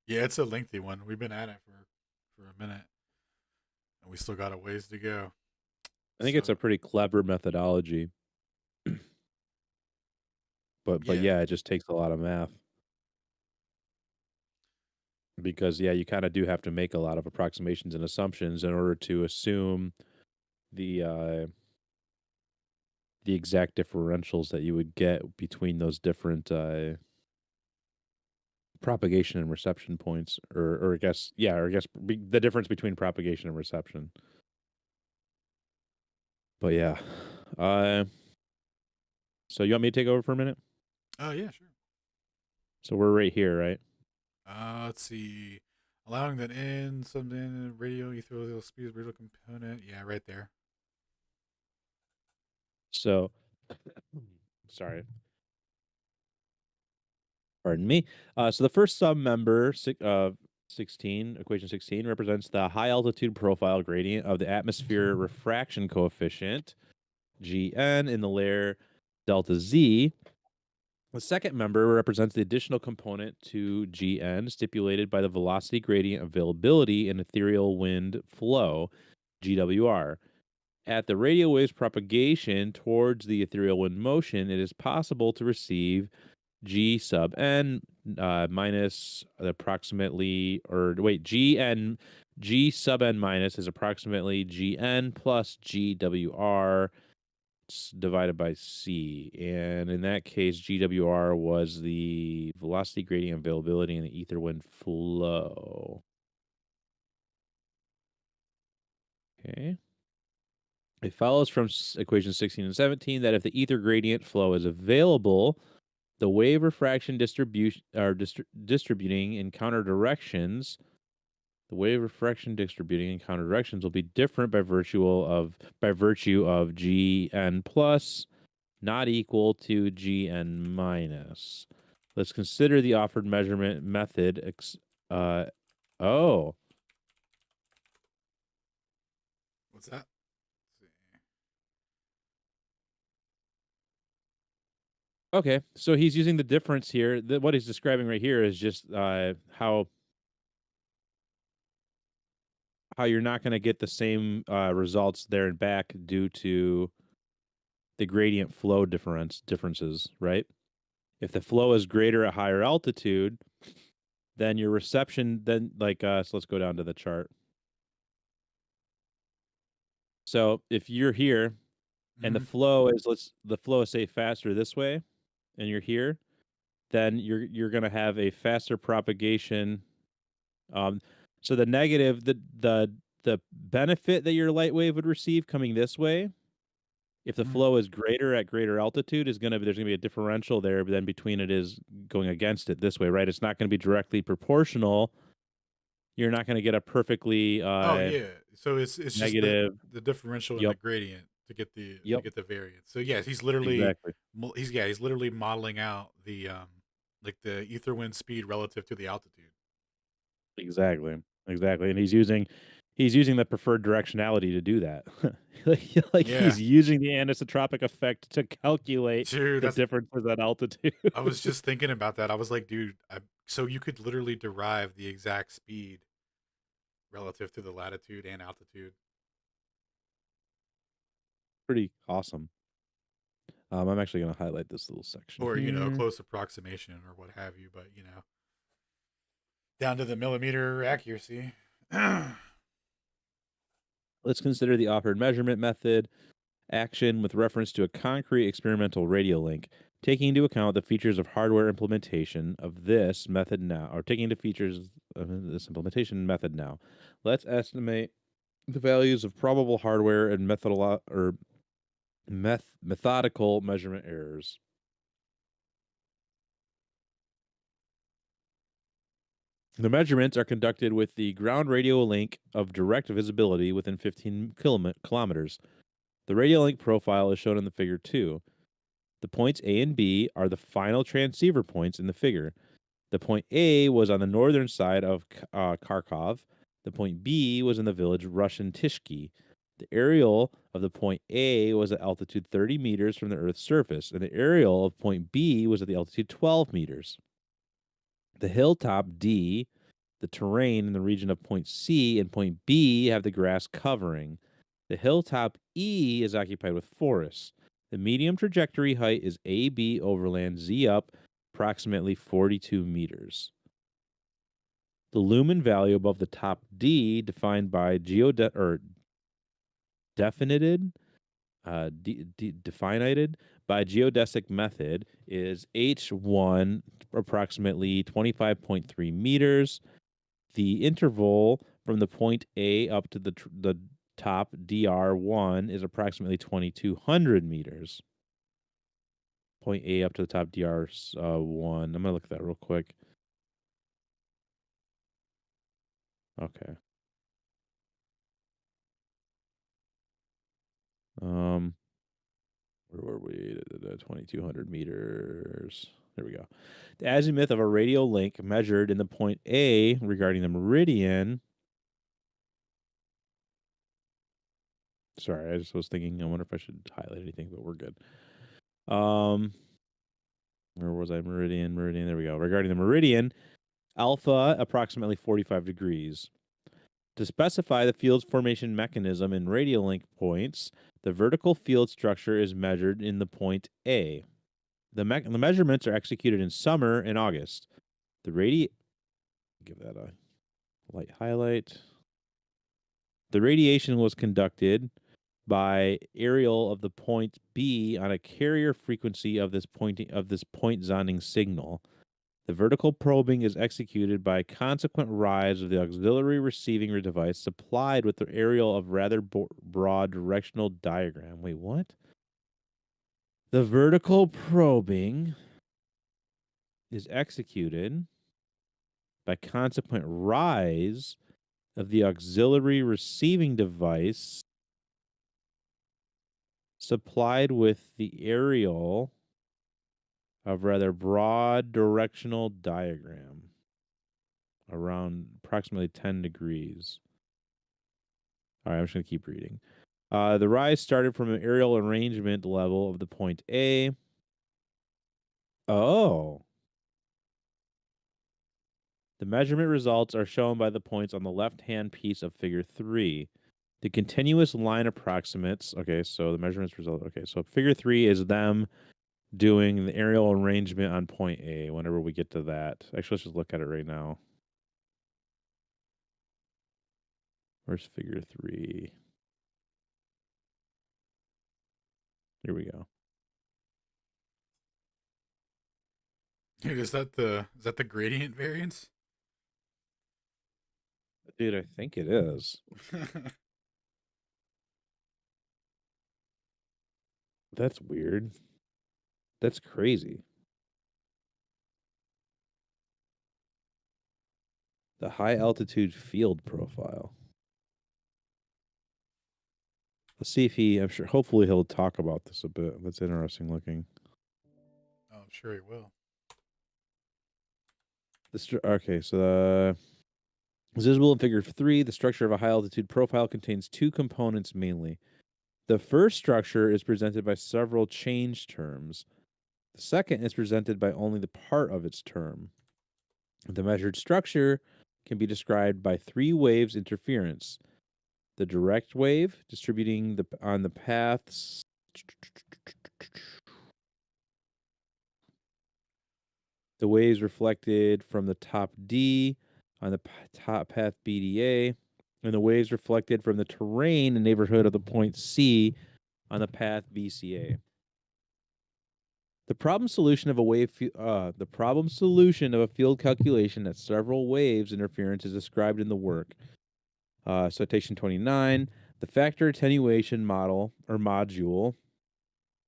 Yeah, it's a lengthy one. We've been at it for a minute, and we still got a ways to go. I think it's a pretty clever methodology. But yeah, it just takes a lot of math. Because you kind of do have to make a lot of approximations and assumptions in order to assume the exact differentials that you would get between those different propagation and reception points, or I guess the difference between propagation and reception. But yeah, so you want me to take over for a minute? Oh yeah, sure. So we're right here, right? Let's see. Allowing that in something radio ethereal speed radio component. Yeah, right there. So, sorry. Pardon me. So the first sub member 16, equation 16 represents the high altitude profile gradient of the atmosphere refraction coefficient, Gn, in the layer delta Z. The second member represents the additional component to Gn stipulated by the velocity gradient availability in ethereal wind flow, GWR. At the radio wave's propagation towards the ethereal wind motion, it is possible to receive G sub n minus approximately, or wait, G sub n minus is approximately Gn plus GWR divided by C. And in that case, GWR was the velocity gradient availability in the ether wind flow. Okay. It follows from equation 16 and 17 that if the ether gradient flow is available, the wave refraction distribution or distributing in counter directions, the wave refraction distributing in counter directions will be different by virtue of Gn plus not equal to Gn minus. Let's consider the offered measurement method. Oh, What's that? okay. So he's using the difference here. What he's describing right here is just how you're not going to get the same results there and back due to the gradient flow differences, right? If the flow is greater at higher altitude, then your reception, then so let's go down to the chart. So if you're here and the flow is say faster this way, and you're here, then you're going to have a faster propagation. So the negative, the benefit that your light wave would receive coming this way, if the flow is greater at greater altitude, there's gonna be a differential there, but then between it is going against it this way, right? It's not going to be directly proportional. You're not going to get a perfectly Oh yeah. So it's negative. just the differential and the gradient to get the variance. So yes, he's literally Exactly. he's literally modeling out the like the ether wind speed relative to the altitude. Exactly. And he's using the preferred directionality to do that. like Yeah. he's using the anisotropic effect to calculate Dude, the differences at altitude. I was just thinking about that. I was like, dude, so you could literally derive the exact speed relative to the latitude and altitude. Pretty awesome. I'm actually going to highlight this little section Or, here. a close approximation or what have you, but down to the millimeter accuracy. Let's consider the offered measurement method action with reference to a concrete experimental radio link, taking into account the features of hardware implementation of this method now, or taking into features of this implementation method now. Let's estimate the values of probable hardware and methodical measurement errors. The measurements are conducted with the ground radio link of direct visibility within 15 kilometers. The radio link profile is shown in the figure 2. The points A and B are the final transceiver points in the figure. The point A was on the northern side of Kharkov. The point B was in the village Russian Tishki. The aerial of the point A was at altitude 30 meters from the Earth's surface, and the aerial of point B was at the altitude 12 meters. The hilltop D, the terrain in the region of point C and point B have the grass covering. The hilltop E is occupied with forests. The medium trajectory height is AB overland, Z up, approximately 42 meters. The lumen value above the top D, defined by definited by geodesic method, is H1, approximately 25.3 meters. The interval from the point A up to the top DR1 is approximately 2,200 meters. Point A up to the top DR1. I'm gonna look at that real quick. Okay. Where were we? 2,200 meters. There we go. The azimuth of a radial link measured in the point A regarding the meridian. Sorry, I just was thinking, I wonder if I should highlight anything, but we're good. Where was I? Meridian. There we go. Regarding the meridian, alpha approximately 45 degrees. To specify the field's formation mechanism in radial link points, the vertical field structure is measured in the point A. The measurements are executed in summer and August. Give that a light highlight. The radiation was conducted by aerial of the point B on a carrier frequency of this point zonding signal. The vertical probing is executed by consequent rise of the auxiliary receiving device supplied with the aerial of rather broad directional diagram. Wait, what? The vertical probing is executed by consequent rise of the auxiliary receiving device supplied with the aerial of rather broad directional diagram around approximately 10 degrees. All right, I'm just going to keep reading. The rise started from an aerial arrangement level of the point A. Oh. The measurement results are shown by the points on the left-hand piece of figure 3. The continuous line approximates. Okay, so the measurements result. Okay, so figure 3 is them doing the aerial arrangement on point A whenever we get to that. Actually, let's just look at it right now. Where's figure 3? Here we go. Dude, is that the gradient variance? Dude, I think it is. That's weird. That's crazy. The high altitude field profile. Let's see if hopefully he'll talk about this a bit. That's interesting looking. Oh, I'm sure he will. Okay, so as visible in figure 3, the structure of a high altitude profile contains two components mainly. The first structure is presented by several change terms. The second is presented by only the part of its term. The measured structure can be described by three waves interference. The direct wave distributing on the paths. The waves reflected from the top D on the top path BDA, and the waves reflected from the terrain in neighborhood of the point C on the path BCA. The problem solution of a field calculation at several waves interference is described in the work. Citation 29. The factor attenuation model or module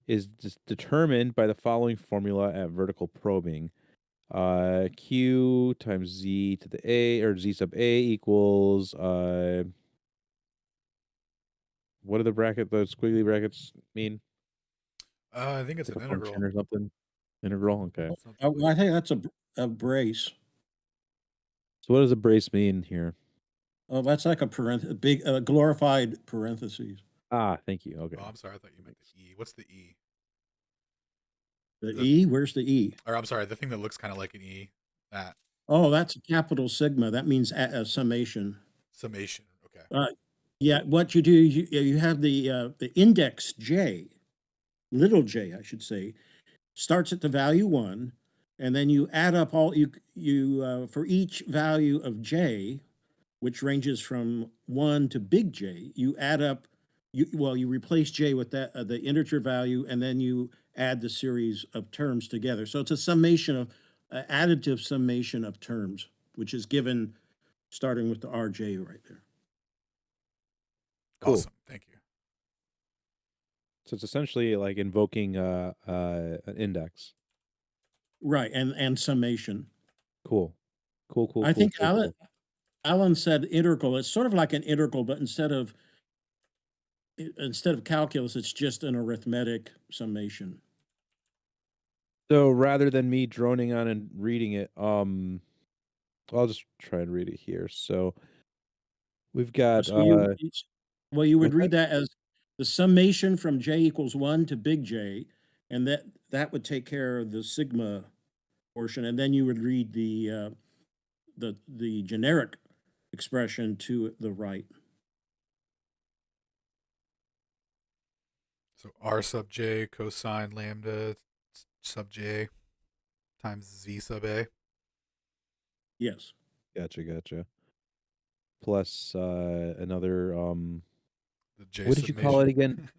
is determined by the following formula at vertical probing. Q times Z to the A, or Z sub A equals, what do the squiggly brackets mean? I think it's Like an a integral. function or something? Integral, okay. Something I think that's a brace. So what does a brace mean here? Oh, that's like a big glorified parentheses. Ah, thank you. Okay. Oh, I'm sorry. I thought you meant the E. What's the E? The E? Where's the E? Or I'm sorry, the thing that looks kind of like an E. That Oh, that's a capital sigma. That means a summation. summation. Okay. Yeah, what you do, you have the index J, little j, I should say, starts at the value 1, and then you add up all for each value of J, which ranges from 1 to big J, you add up, you replace J with that the integer value, and then you add the series of terms together. So it's a summation of additive summation of terms, which is given starting with the RJ right there. Cool. Awesome. Thank you. So it's essentially like invoking an index. Right, and summation. Cool. Cool. I think Cool. Alan said integral. It's sort of like an integral, but instead of calculus, it's just an arithmetic summation. So rather than me droning on and reading it, I'll just try and read it here. So we've got So you would what's that? read that as the summation from J equals 1 to big J, and that would take care of the sigma portion, and then you would read the generic expression to the right. So R sub j cosine lambda sub j times z sub a. Yes. Gotcha. Plus another The j what did you call it summation. again?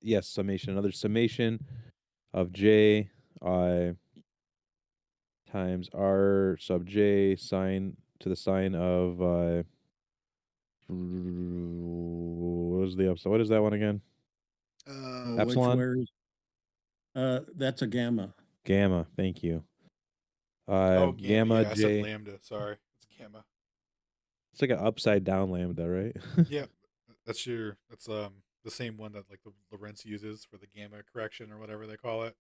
Yes, summation. Another summation of J times R sub J sine to the sine of what is the upside? What is that one again? Epsilon? Where is that's a gamma. Gamma. Thank you. Oh, Gamma yeah, I said J. lambda. Sorry, it's gamma. It's like an upside down lambda, right? Yeah, that's the same one that like the Lorentz uses for the gamma correction or whatever they call it.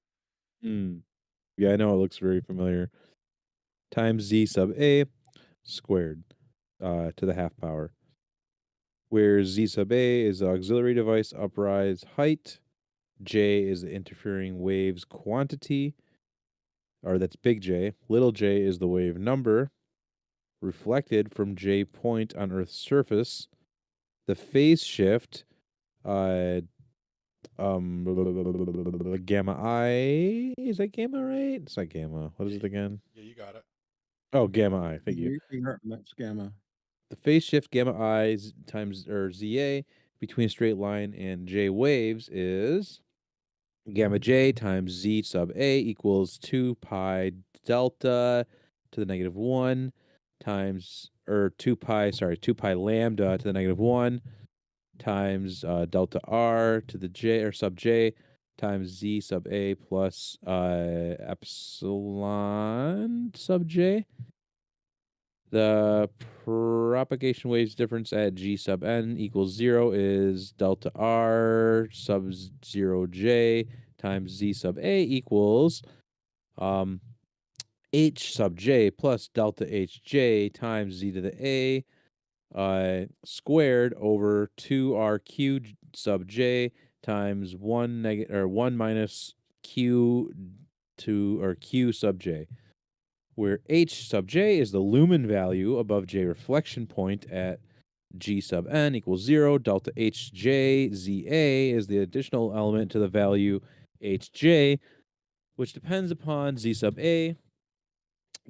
Yeah, I know it looks very familiar. Times Z sub A squared to the half power. Where Z sub A is the auxiliary device uprise height, J is the interfering wave's quantity, or that's big J. Little j is the wave number reflected from J point on Earth's surface. The phase shift, gamma I, is that gamma right? It's not gamma. What is it again? Yeah, you got it. Oh, gamma I. Thank you. That's gamma. The phase shift gamma I times or ZA between straight line and J waves is gamma J times Z sub A equals 2 pi delta to the negative 1 times, or 2 pi lambda to the negative 1 times delta R to the J or sub J times Z sub A plus epsilon sub J. The propagation waves difference at G sub n equals 0 is delta R sub 0 J times Z sub A equals H sub J plus delta HJ times Z to the A squared over 2RQ sub J times 1 minus Q or Q sub J, where H sub J is the lumen value above J reflection point at G sub n equals 0. Delta HJ ZA is the additional element to the value HJ, which depends upon Z sub A.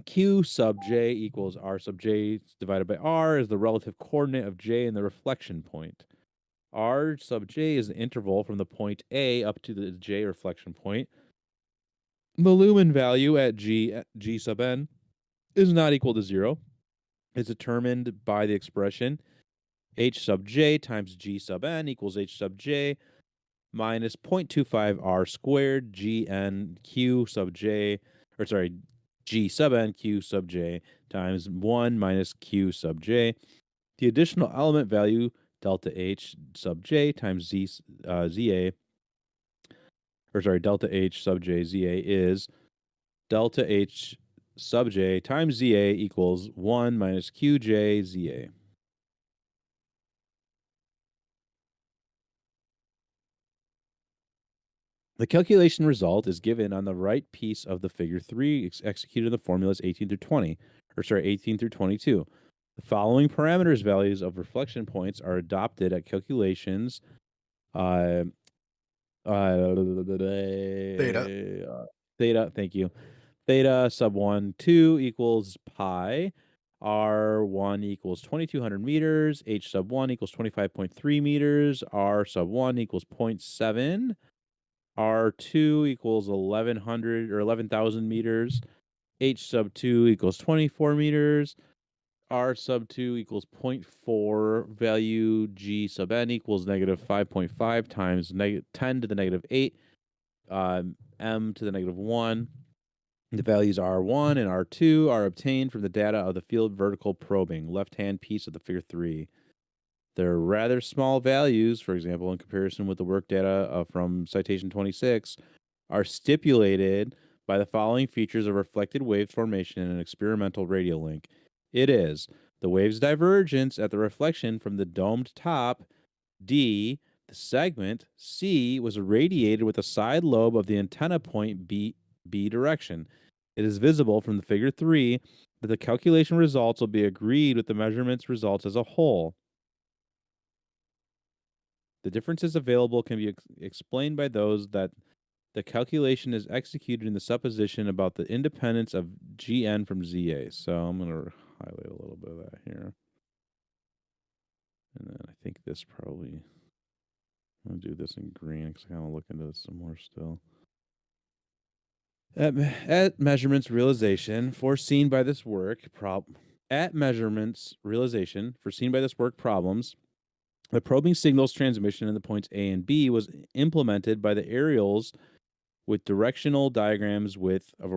Q sub J equals R sub J divided by R is the relative coordinate of J and the reflection point. R sub J is the interval from the point A up to the J reflection point. The lumen value at G sub n is not equal to 0. It's determined by the expression H sub J times G sub n equals H sub J minus 0.25 R squared GN Q sub J, or sorry, G sub n Q sub J times 1 minus Q sub J. The additional element value delta H sub J times ZA, or sorry, delta H sub J ZA is delta H sub J times ZA equals 1 minus QJ ZA. The calculation result is given on the right piece of the figure 3 executed in the formulas 18 through 22. The following parameters values of reflection points are adopted at calculations theta, thank you. Theta sub 1, 2 equals pi. R1 equals 2200 meters. H sub 1 equals 25.3 meters. R sub 1 equals 0.7. R2 equals 1100 or 11,000 meters. H sub 2 equals 24 meters. R sub 2 equals 0.4. Value G sub n equals negative 5.5 times 10 to the negative 8. M to the negative 1. The values R1 and R2 are obtained from the data of the field vertical probing, left-hand piece of the figure 3. They're rather small values, for example, in comparison with the work data from citation 26, are stipulated by the following features of reflected wave formation in an experimental radio link. It is the wave's divergence at the reflection from the domed top, D. The segment, C, was irradiated with the side lobe of the antenna point B direction. It is visible from the figure 3 that the calculation results will be agreed with the measurements results as a whole. The differences available can be explained by those that the calculation is executed in the supposition about the independence of Gn from Za. So I'm going to highlight a little bit of that here. And then I think this probably, I'm going to do this in green because I kind of look into this some more still. At measurements realization foreseen by this work problems, the probing signals transmission in the points A and B was implemented by the aerials with directional diagrams width of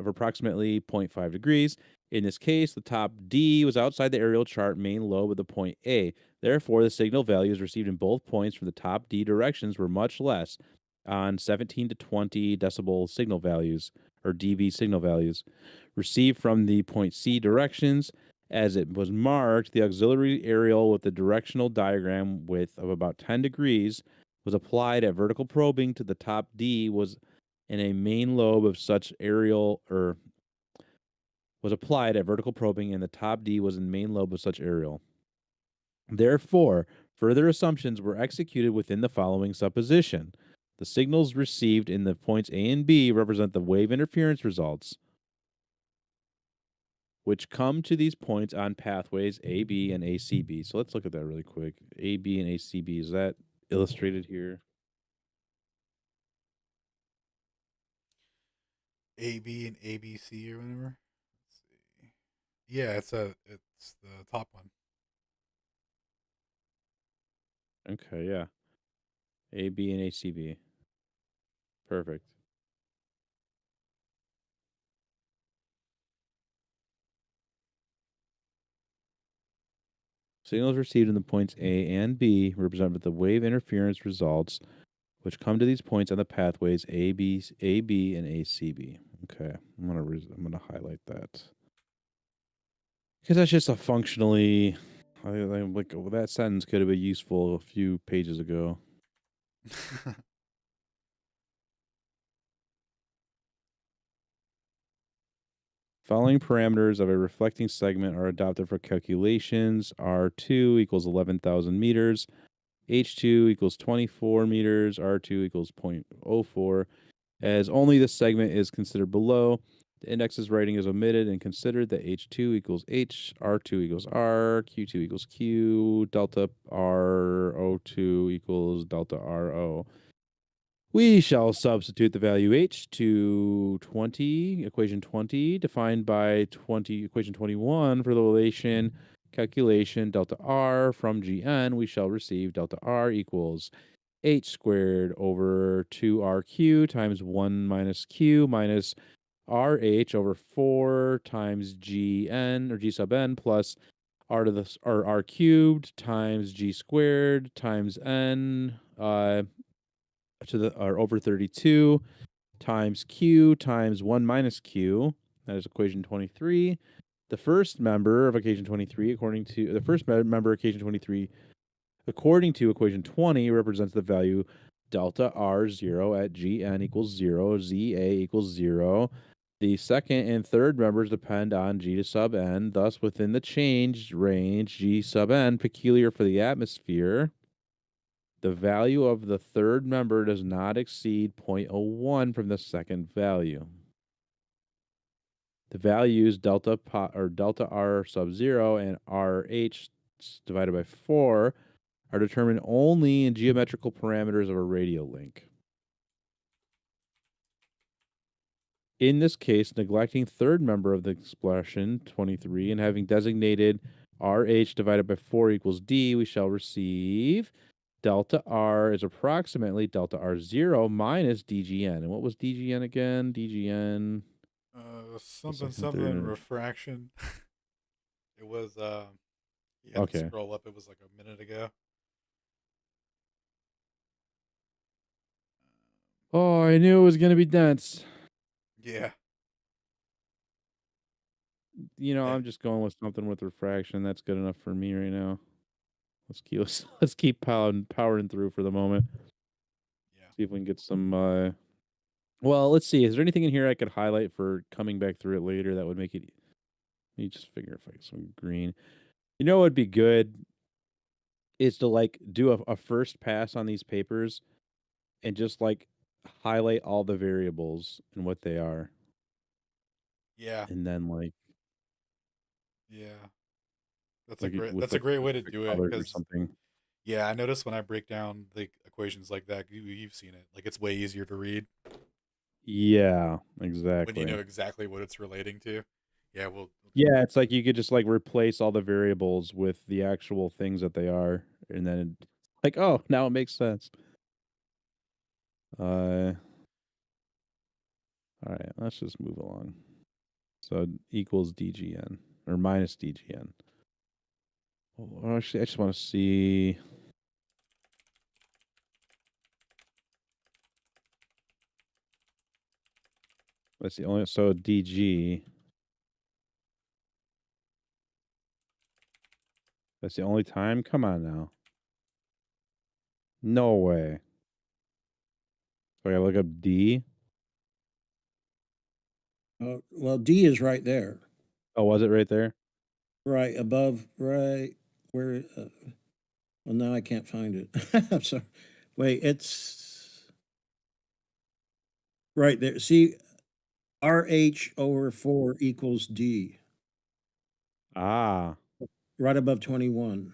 approximately 0.5 degrees. In this case, the top D was outside the aerial chart main lobe of the point A. Therefore, the signal values received in both points from the top D directions were much less, on 17 to 20 decibel signal values, or dB signal values, received from the point C directions. As it was marked, the auxiliary aerial with the directional diagram width of about 10 degrees was applied at vertical probing to the top D was in a main lobe of such aerial, or was applied at vertical probing and the top D was in main lobe of such aerial. Therefore, further assumptions were executed within the following supposition. The signals received in the points A and B represent the wave interference results, which come to these points on pathways AB and ACB. So let's look at that really quick. AB and ACB, is that illustrated here? AB and ABC or whatever. Let's see. Yeah, it's the top one. Okay, yeah. AB and ACB. Perfect. Signals received in the points A and B represent the wave interference results, which come to these points on the pathways AB, and ACB. Okay, I'm gonna highlight that because that's just a functionally. Like that sentence could have been useful a few pages ago. Following parameters of a reflecting segment are adopted for calculations. R2 equals 11,000 meters. H2 equals 24 meters. R2 equals 0.04. As only this segment is considered below, the index's writing is omitted and considered that H2 equals H, R2 equals R, Q2 equals Q, delta R, O2 equals delta RO. We shall substitute the value H to 20, equation 20, defined by equation 21 for the relation calculation delta R from Gn. We shall receive delta R equals H squared over 2RQ times 1 minus Q minus RH over 4 times Gn, or G sub n, plus R to the, or R cubed times G squared times N, to the, or over 32 times Q times 1 minus Q. That is equation 23. The first member of equation 23, according to equation 20, represents the value delta R0 at Gn equals 0, Za equals 0. The second and third members depend on G sub n. Thus, within the changed range G sub n peculiar for the atmosphere, the value of the third member does not exceed 0.01 from the second value. The values delta R sub 0 and RH divided by 4 are determined only in geometrical parameters of a radio link. In this case, neglecting third member of the expression, 23, and having designated RH divided by 4 equals D, we shall receive delta R is approximately delta R0 minus DGN. And what was DGN again? DGN... something refraction. It was you had to scroll up. It was like a minute ago. Oh, I knew it was gonna be dense. Yeah. You know, Hey, I'm just going with something with refraction. That's good enough for me right now. Let's keep powering through for the moment. yeah. See if we can get some. Well, let's see. Is there anything in here I could highlight for coming back through it later that would make it? Let me just figure if I get some green. You know what would be good is to like do a first pass on these papers and just like highlight all the variables and what they are, Yeah. and then Yeah. with That's a like great way to specific do it colors or because something. yeah, I notice when I break down the equations like that, you've seen it. Like it's way easier to read Yeah, when you exactly. know exactly what it's relating to. Yeah, we'll do Yeah, it's like you could just like replace all the variables with the actual things that they are, and then like, oh, now it makes sense. All right, let's just move along. So equals DGN or minus DGN. Well, actually, I just want to see. Let's see. Only so DG. That's the only time. Come on now. No way. So I gotta look up D. Well, D is right there, Oh, was it right there? right above, right where. Well, now I can't find it. I'm sorry. Wait, it's right there. See, RH over 4 equals D, Ah. right above 21.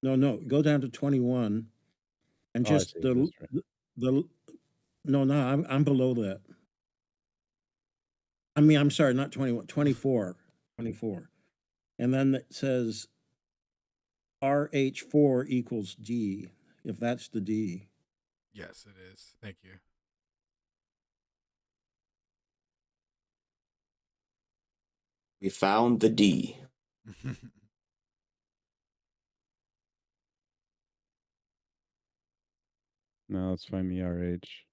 No, go down to 21 and Oh, I just see. That's right. the no, I'm below that. I mean, I'm sorry, not 21, 24, 24. And then it says RH4 equals D, if that's the D. Yes, it is. Thank you. We found the D. No, let's find the RH.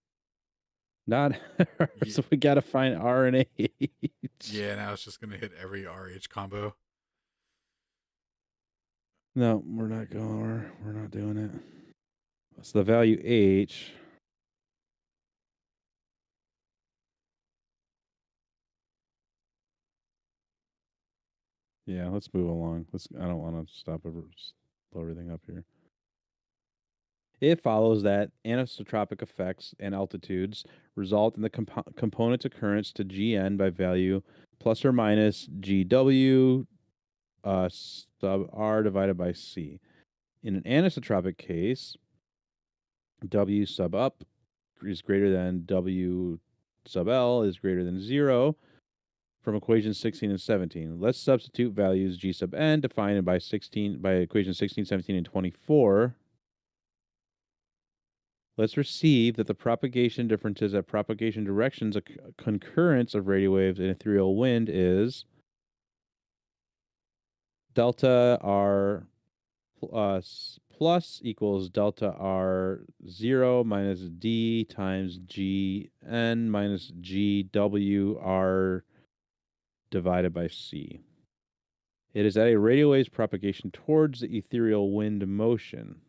Not Ye- so we gotta find R and H. yeah, now it's just gonna hit every RH combo. No, we're not going. We're not doing it. What's the value H? Yeah, let's move along. I don't want to slow everything up here. It follows that anisotropic effects and altitudes result in the component's occurrence to Gn by value plus or minus Gw sub R divided by C. In an anisotropic case, W sub up is greater than W sub L is greater than 0 from equations 16 and 17. Let's substitute values G sub n defined by equations 16, 17, and 24. Let's receive that the propagation differences at propagation directions, a concurrence of radio waves and ethereal wind is delta R plus equals delta R 0 minus D times GN minus GWR divided by C. It is at a radio wave's propagation towards the ethereal wind motion.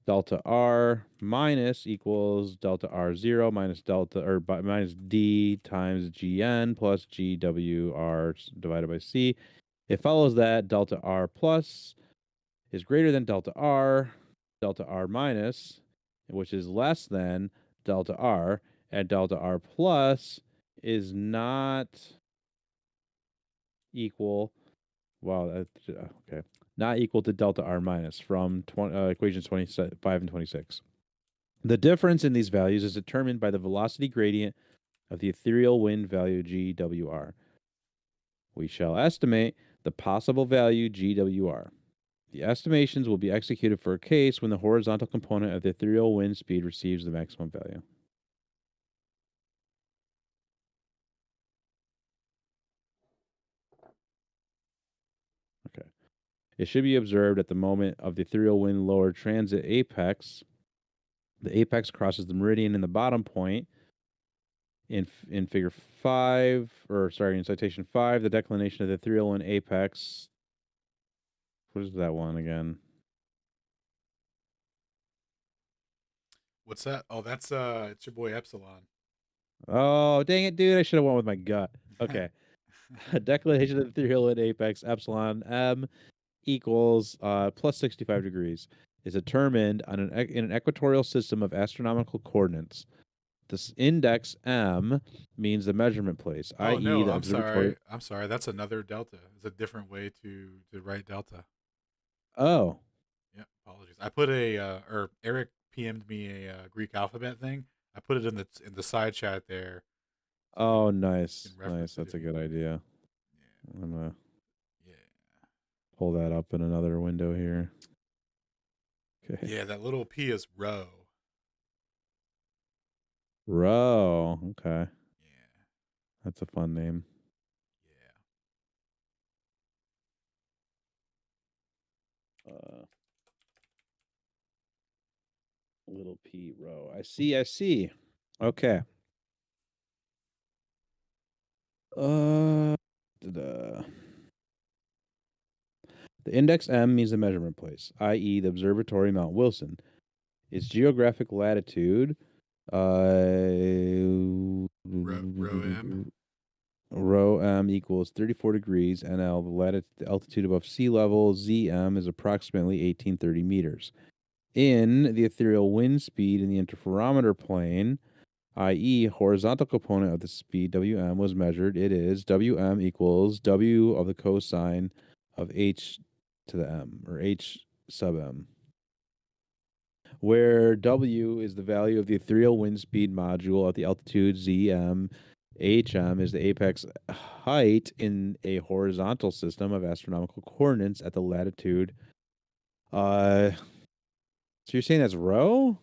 Delta R minus equals delta R0 minus minus D times GN plus GWR divided by C. It follows that delta R plus is greater than delta R minus, which is less than delta R, and delta R plus is not equal. Wow, that's okay. Not equal to delta R minus from equations 25 and 26. The difference in these values is determined by the velocity gradient of the ethereal wind value GWR. We shall estimate the possible value GWR. The estimations will be executed for a case when the horizontal component of the ethereal wind speed receives the maximum value. Okay. It should be observed at the moment of the ethereal wind lower transit apex The apex crosses the meridian in the bottom point. In figure 5, or sorry, in citation 5, the declination of the ethereal and apex. What is that one again? What's that? Oh, that's it's your boy Epsilon. Oh, dang it, dude! I should have went with my gut. Okay, declination of the ethereal and apex epsilon m equals plus 65 degrees is determined on in an equatorial system of astronomical coordinates. This index m means the measurement place, Oh i.e., no, the I'm observatory. sorry. I'm sorry. That's another delta. It's a different way to write delta. Oh, Yeah, apologies. I put a or Eric PM'd me a Greek alphabet thing. I put it in the side chat there, so oh, you nice, can nice. reference it That's if a you good want. idea. Yeah, I'm gonna yeah, pull that up in another window here. Okay, yeah. That little P is rho. row. Okay, Yeah, that's a fun name. yeah. Little p row. I see. I see. Okay. The index m means the measurement place, i.e., the observatory Mount Wilson. Its geographic latitude, Rho M. rho m equals 34 degrees NL. The altitude above sea level, zm, is approximately 1830 meters. In the ethereal wind speed in the interferometer plane, i.e., horizontal component of the speed, Wm, was measured. It is Wm equals W of the cosine of h to the m, or h sub m, where W is the value of the ethereal wind speed module at the altitude Zm. Hm is the apex height in a horizontal system of astronomical coordinates at the latitude. So you're saying that's rho?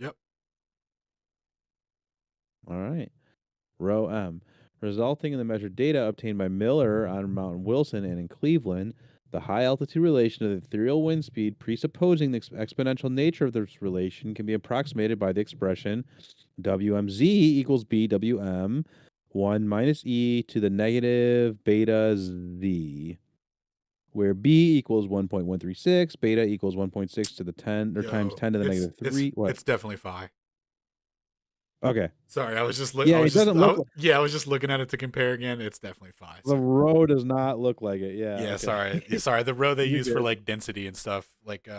Yep. All right. Rho m, resulting in the measured data obtained by Miller on Mount Wilson and in Cleveland. The high altitude relation of the ethereal wind speed, presupposing the exponential nature of this relation, can be approximated by the expression WMZ equals BWM 1 minus E to the negative beta Z, where B equals 1.136, beta equals 1.6 to the 10, or times Yo, 10 to the it's negative 3. What? it's definitely phi. Okay. Sorry, I was just Yeah, it doesn't look like I was just looking at it to compare again. It's definitely phi. the Sorry. row does not look like it. Yeah, Yeah, okay. sorry. Yeah, sorry. The row they You're use for good. like density and stuff, like in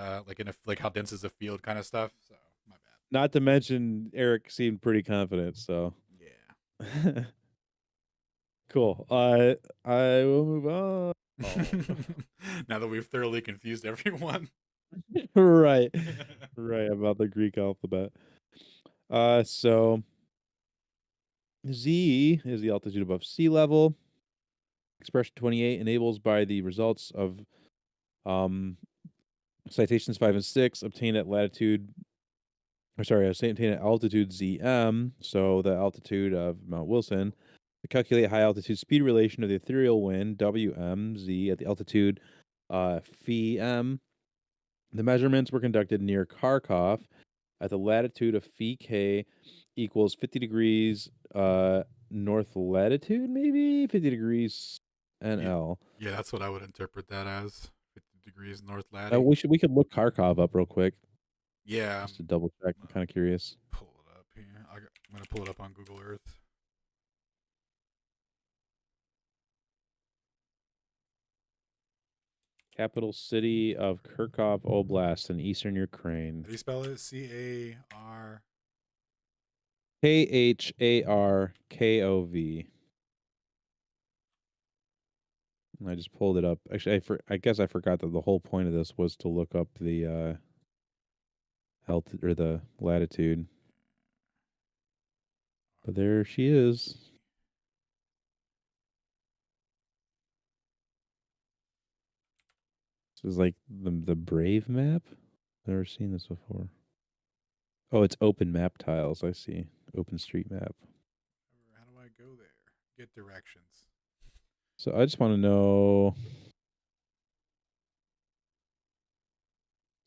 a like how dense is the field kind of stuff. So my bad. Not to mention Eric seemed pretty confident, so Yeah. cool. I will move on. Oh. Now that we've thoroughly confused everyone. right. Right about the Greek alphabet. So Z is the altitude above sea level. Expression 28 enables by the results of citations 5 and 6 obtained at latitude, or sorry, obtained at altitude ZM, so the altitude of Mount Wilson, to calculate high altitude speed relation of the ethereal wind WMZ at the altitude phi m. The measurements were conducted near Kharkov at the latitude of phi k equals 50 degrees north latitude, maybe 50 degrees NL. Yeah, that's what I would interpret that as. 50 degrees north latitude. We could look Kharkov up real quick Yeah, just to double check. I'm kind of curious. pull it up here. I'm gonna pull it up on Google Earth. Capital city of Kharkov Oblast in eastern Ukraine. How do you spell it? CAR. KHARKOV. I just pulled it up. Actually, I guess I forgot that the whole point of this was to look up the altitude or the latitude. But there she is. This is like the Brave map. Never seen this before. Oh, it's open map tiles. I see. Open street map. How do I go there? Get directions. So I just want to know.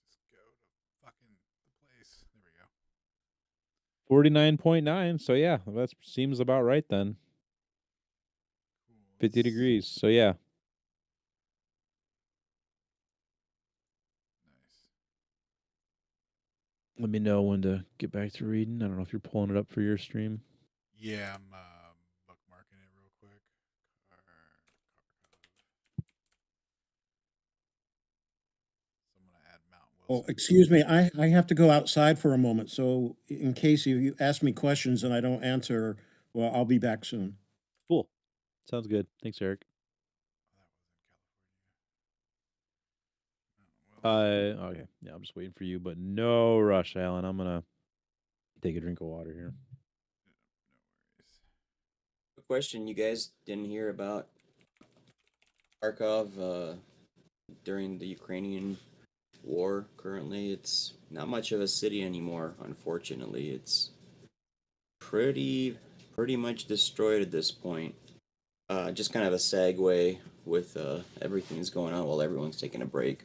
Just go to fucking the place. There we go. 49.9. So yeah, that seems about right then. 50 degrees. So yeah. Nice. Let me know when to get back to reading. I don't know if you're pulling it up for your stream. Yeah, I'm bookmarking it real quick. So I'm gonna add Mount Oh, Wilson. excuse me, I have to go outside for a moment, so in case you ask me questions and I don't answer, well, I'll be back soon. Cool. Sounds good. Thanks, Eric. That was in California. Okay. Yeah, I'm just waiting for you, but no rush, Alan. I'm gonna take a drink of water here. No worries. Quick question: you guys didn't hear about Kharkov during the Ukrainian war? Currently, it's not much of a city anymore. Unfortunately, it's pretty much destroyed at this point. Just kind of a segue with everything that's going on while everyone's taking a break.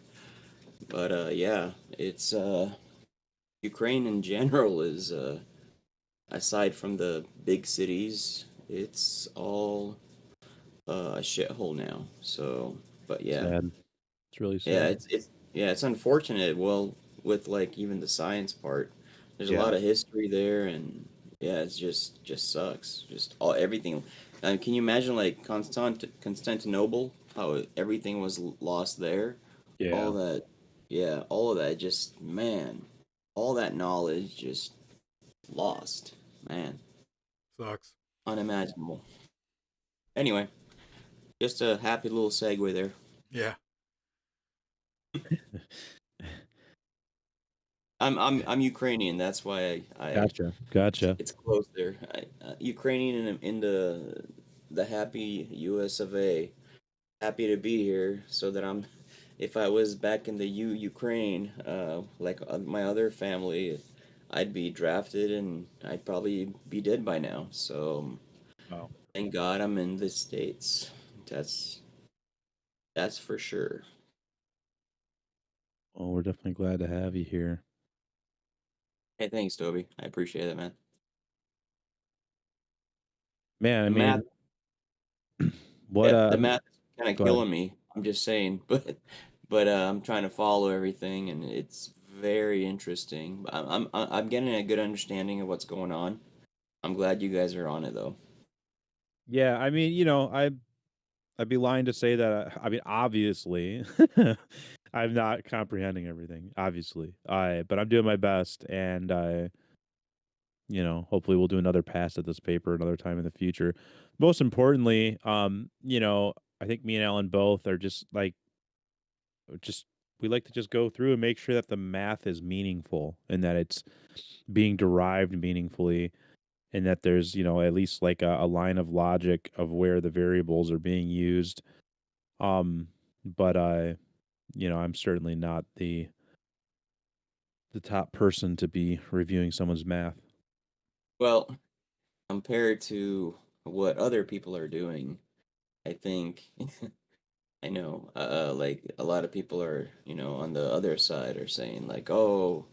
But yeah, it's Ukraine in general is aside from the big cities, it's all a shithole now. So, but yeah, Sad. It's really sad. yeah, it's unfortunate. Well, with like even the science part, there's a lot of history there, and yeah, it's just sucks. Just all everything. Can you imagine like Constantinople? How everything was lost there. All that, yeah, all of that. Just man, all that knowledge just lost. Man, Sucks. unimaginable. Anyway, just a happy little segue there. Yeah. I'm Ukrainian. That's why I Gotcha. it's close there. Ukrainian in the happy U.S. of A. Happy to be here, so that I'm. If I was back in the Ukraine, like my other family, I'd be drafted and I'd probably be dead by now. So Wow. thank God I'm in the States. That's for sure. Well, we're definitely glad to have you here. Hey, thanks, Toby. I appreciate it, man. Man, I The mean, math, what the math is kind of go ahead. killing me. I'm just saying, but I'm trying to follow everything, and it's very interesting. I'm getting a good understanding of what's going on. I'm glad you guys are on it, though. Yeah, I mean, I'd be lying to say that. I mean, obviously, I'm not comprehending everything. Obviously, but I'm doing my best, and hopefully, we'll do another pass at this paper another time in the future. Most importantly, I think me and Alan both are just we like to just go through and make sure that the math is meaningful and that it's being derived meaningfully, and that there's at least like a line of logic of where the variables are being used. But I'm certainly not the top person to be reviewing someone's math. Well, compared to what other people are doing, I think I know, like a lot of people are, on the other side are saying like, oh,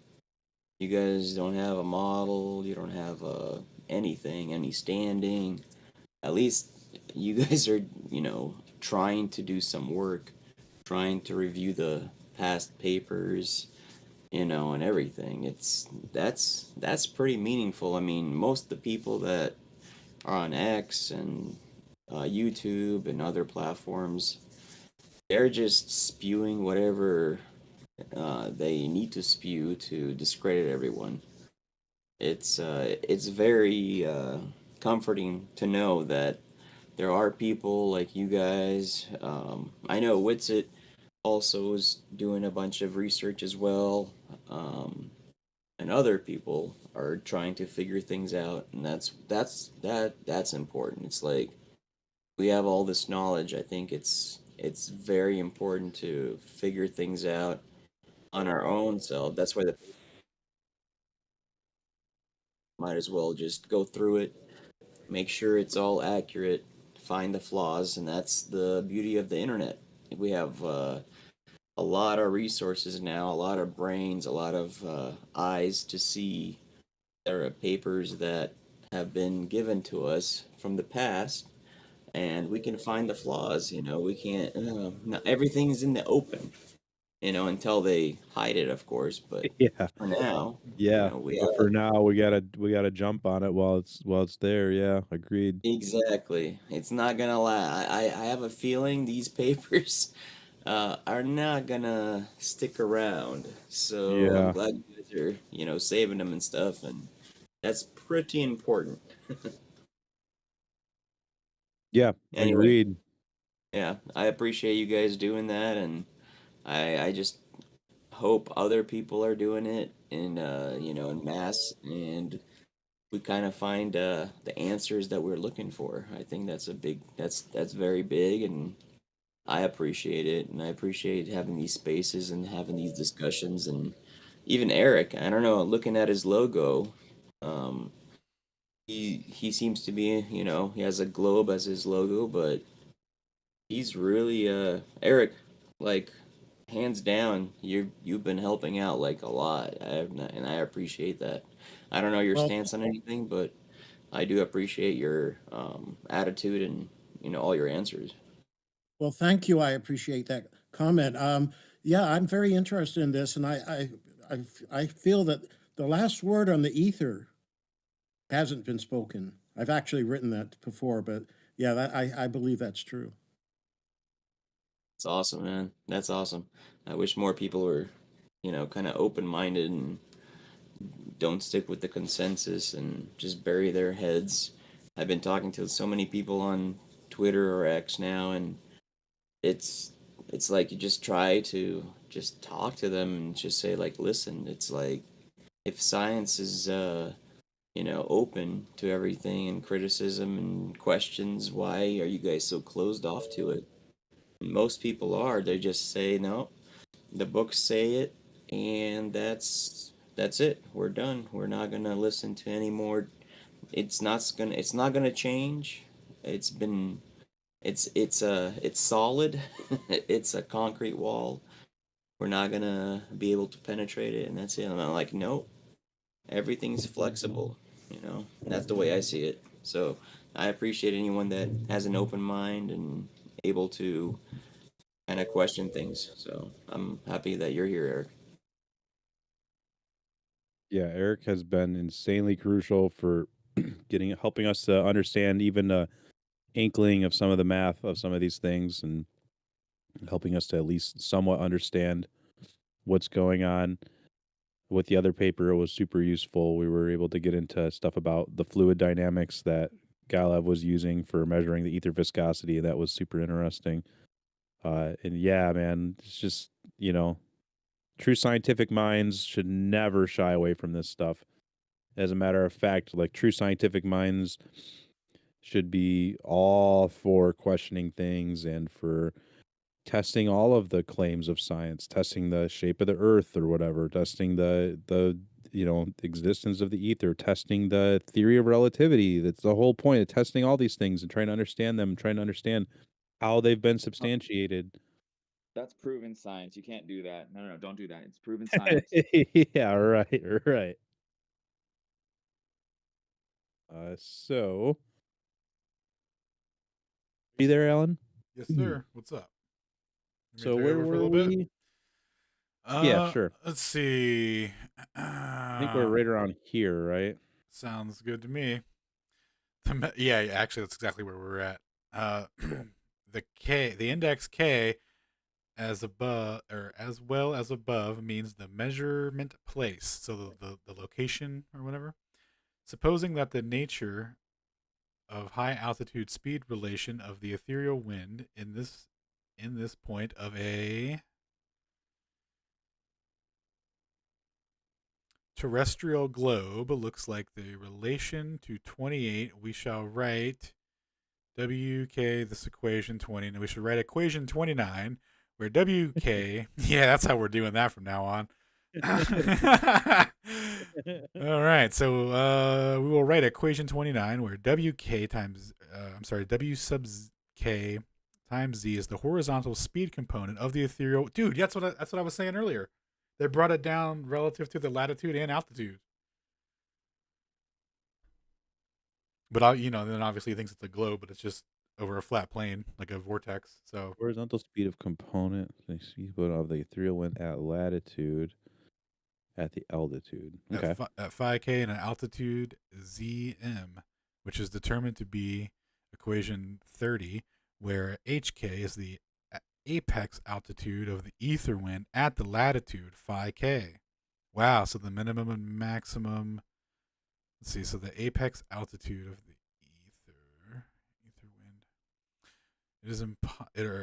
you guys don't have a model, you don't have anything, any standing. At least you guys are, trying to do some work, trying to review the past papers, and everything. That's pretty meaningful. I mean, most of the people that are on X and YouTube and other platforms, they're just spewing whatever they need to spew to discredit everyone. It's very comforting to know that there are people like you guys. I know Witsit also is doing a bunch of research as well, and other people are trying to figure things out, and that's important. It's like we have all this knowledge. I think it's very important to figure things out on our own self. That's why the might as well just go through it, make sure it's all accurate, find the flaws, and that's the beauty of the internet. We have a lot of resources now, a lot of brains, a lot of eyes to see There are papers that have been given to us from the past, and we can find the flaws. We can't. Not everything's in the open. Until they hide it, of course. But Yeah. for now, Yeah. we But for now, we gotta jump on it while it's there. Yeah, agreed. exactly. It's not gonna last. I have a feeling these papers are not gonna stick around. So I'm Yeah. glad you guys are, saving them and stuff, and that's pretty important. Yeah, Anyway, agreed. yeah, I appreciate you guys doing that, and I just hope other people are doing it in mass, and we kind of find the answers that we're looking for. I think that's very big, and I appreciate it, and I appreciate having these spaces and having these discussions, and even Eric. I don't know, looking at his logo, um, he seems to be, he has a globe as his logo, but he's really Eric, like hands down, you've been helping out like a lot, and I appreciate that. I don't know your Well, stance on anything, but I do appreciate your attitude and all your answers. well, thank you. I appreciate that comment. Yeah, I'm very interested in this, and I feel that the last word on the ether hasn't been spoken. I've actually written that before, but yeah, I believe that's true. It's awesome, man. That's awesome. I wish more people were, kind of open minded and don't stick with the consensus and just bury their heads. I've been talking to so many people on Twitter or X now, and it's it's like you just try to just talk to them and just say like, listen, it's like if science is open to everything and criticism and questions, why are you guys so closed off to it? And most people are. They just say no, the books say it, and that's it. We're done. We're not gonna listen to any more. It's not gonna change. It's been it's solid. It's a concrete wall. We're not gonna be able to penetrate it, and that's it. And I'm like, nope. Everything's flexible. That's the way I see it. So I appreciate anyone that has an open mind and able to kind of question things. So I'm happy that you're here, Eric. Yeah, Eric has been insanely crucial for helping us to understand even a inkling of some of the math of some of these things and helping us to at least somewhat understand what's going on. With the other paper, it was super useful. We were able to get into stuff about the fluid dynamics that Galaev was using for measuring the ether viscosity. That was super interesting. And yeah, man, it's just, true scientific minds should never shy away from this stuff. As a matter of fact, like true scientific minds should be all for questioning things and for testing all of the claims of science, testing the shape of the earth or whatever, testing the existence of the ether, testing the theory of relativity. That's the whole point of testing all these things and trying to understand them, trying to understand how they've been substantiated. That's proven science. You can't do that. No, no, no, don't do that. It's proven science. Yeah, right, right. So are you there, Alan? Yes, sir. What's up? You So may take where over for a were little bit. we? Yeah, sure. Let's see. I think we're right around here, right? Sounds good to me. Yeah, actually, that's exactly where we're at. The index K, as above or as well as above, means the measurement place, so the location or whatever. Supposing that the nature of high altitude speed relation of the ethereal wind in this point of a terrestrial globe looks like the relation to 28, we shall write WK, this equation 20, and we should write equation 29, where WK, yeah, that's how we're doing that from now on. All right, so we will write equation 29, where WK times, W sub K times Z is the horizontal speed component of the ethereal. Dude, that's what I was saying earlier. They brought it down relative to the latitude and altitude. But then obviously he thinks it's a globe, but it's just over a flat plane, like a vortex. So Horizontal speed of component, the speed of the ethereal wind at latitude, at the altitude. Okay. at 5K and an altitude Zm, which is determined to be equation 30, where HK is the apex altitude of the ether wind at the latitude 5K. Wow, so the minimum and maximum. Let's see, so the apex altitude of the ether wind.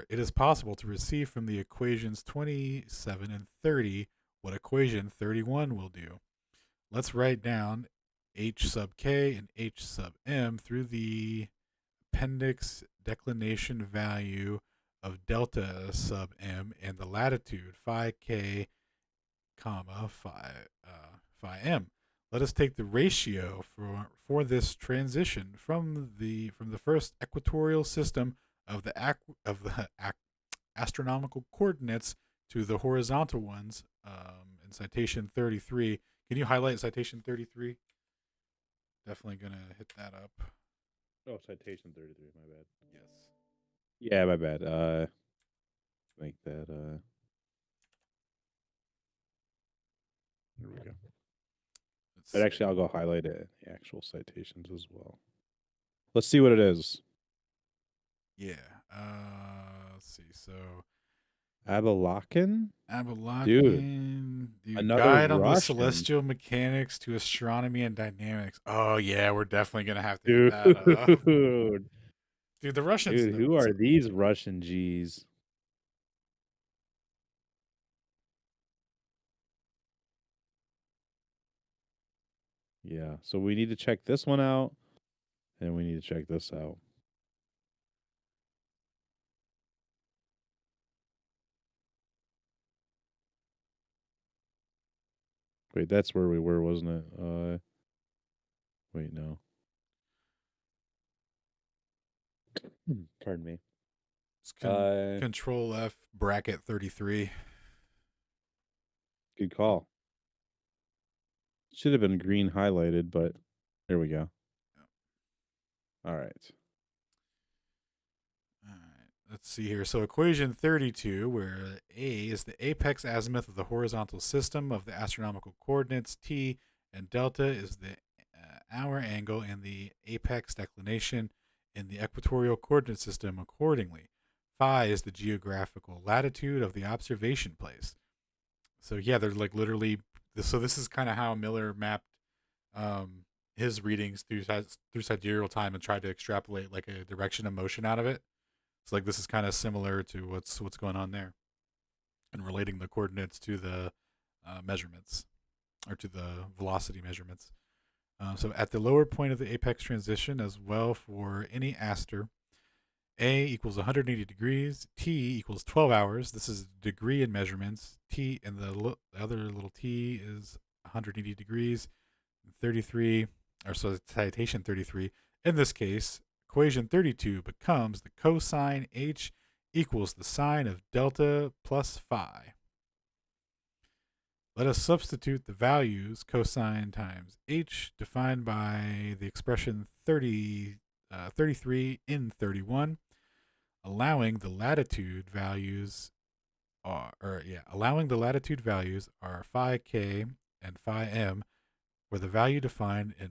It is possible to receive from the equations 27 and 30 what equation 31 will do. Let's write down h sub k and h sub m through the appendix declination value of delta sub m and the latitude phi k comma phi m. Let us take the ratio for this transition from the first equatorial system of the astronomical coordinates to the horizontal ones in citation 33. Can you highlight citation 33? Definitely going to hit that up. Oh, citation 33, my bad. Yes. Yeah, my bad. Make that there we go. But actually I'll go highlight it in the actual citations as well. Let's see what it is. Yeah. Let's see. So Abalakhan? Dude, another guide on the Russian. celestial mechanics to astronomy and dynamics. Oh yeah, we're definitely gonna have to hit that up. Dude, Dude, the Russians. who are these Russian G's? Yeah, so we need to check this one out, and we need to check this out. Wait, that's where we were, wasn't it? Wait, no. Pardon me. It's Control F bracket 33. Good call. Should have been green highlighted, but there we go. All right. All right. Let's see here. So equation 32, where A is the apex azimuth of the horizontal system of the astronomical coordinates, T and delta is the hour angle and the apex declination in the equatorial coordinate system accordingly. Phi is the geographical latitude of the observation place. So yeah, they're like literally. So this is kind of how Miller mapped his readings through sidereal time and tried to extrapolate like a direction of motion out of it. So like this is kind of similar to what's going on there, and relating the coordinates to the measurements or to the velocity measurements. So at the lower point of the apex transition, as well for any aster, A equals 180 degrees, T equals 12 hours. This is degree in measurements. T and the other little t is 180 degrees. 33, or so citation 33. In this case, equation 32 becomes the cosine h equals the sine of delta plus phi. Let us substitute the values cosine times h defined by the expression 33 in 31, allowing the latitude values are phi k and phi m, where the value defined in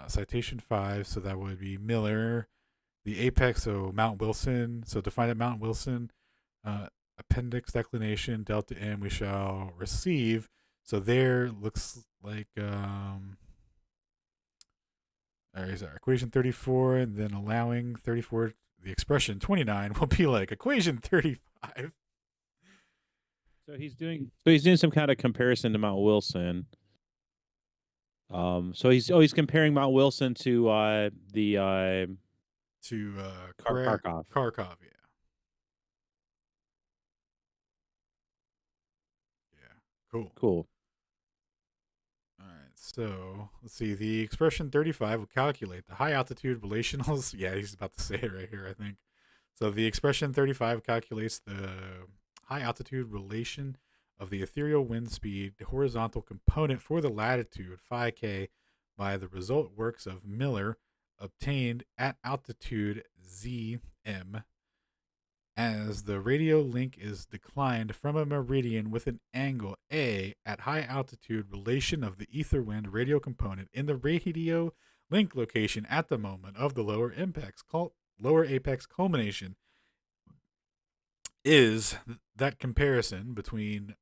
citation 5, so that would be Miller, the apex, so Mount Wilson, so defined at Mount Wilson, appendix declination, delta m, we shall receive. So there looks like, equation 34, and then allowing 34, the expression 29 will be like equation 35. So he's doing some kind of comparison to Mount Wilson. So he's comparing Mount Wilson to Kharkov, yeah. Yeah, cool. All right, so let's see. The expression 35 will calculate the high altitude relationals. Yeah, he's about to say it right here, I think. So the expression 35 calculates the high altitude relation of the ethereal wind speed horizontal component for the latitude phi k by the result works of Miller, obtained at altitude Zm as the radio link is declined from a meridian with an angle A at high altitude. Relation of the ether wind radio component in the radio link location at the moment of the lower apex culmination is that comparison between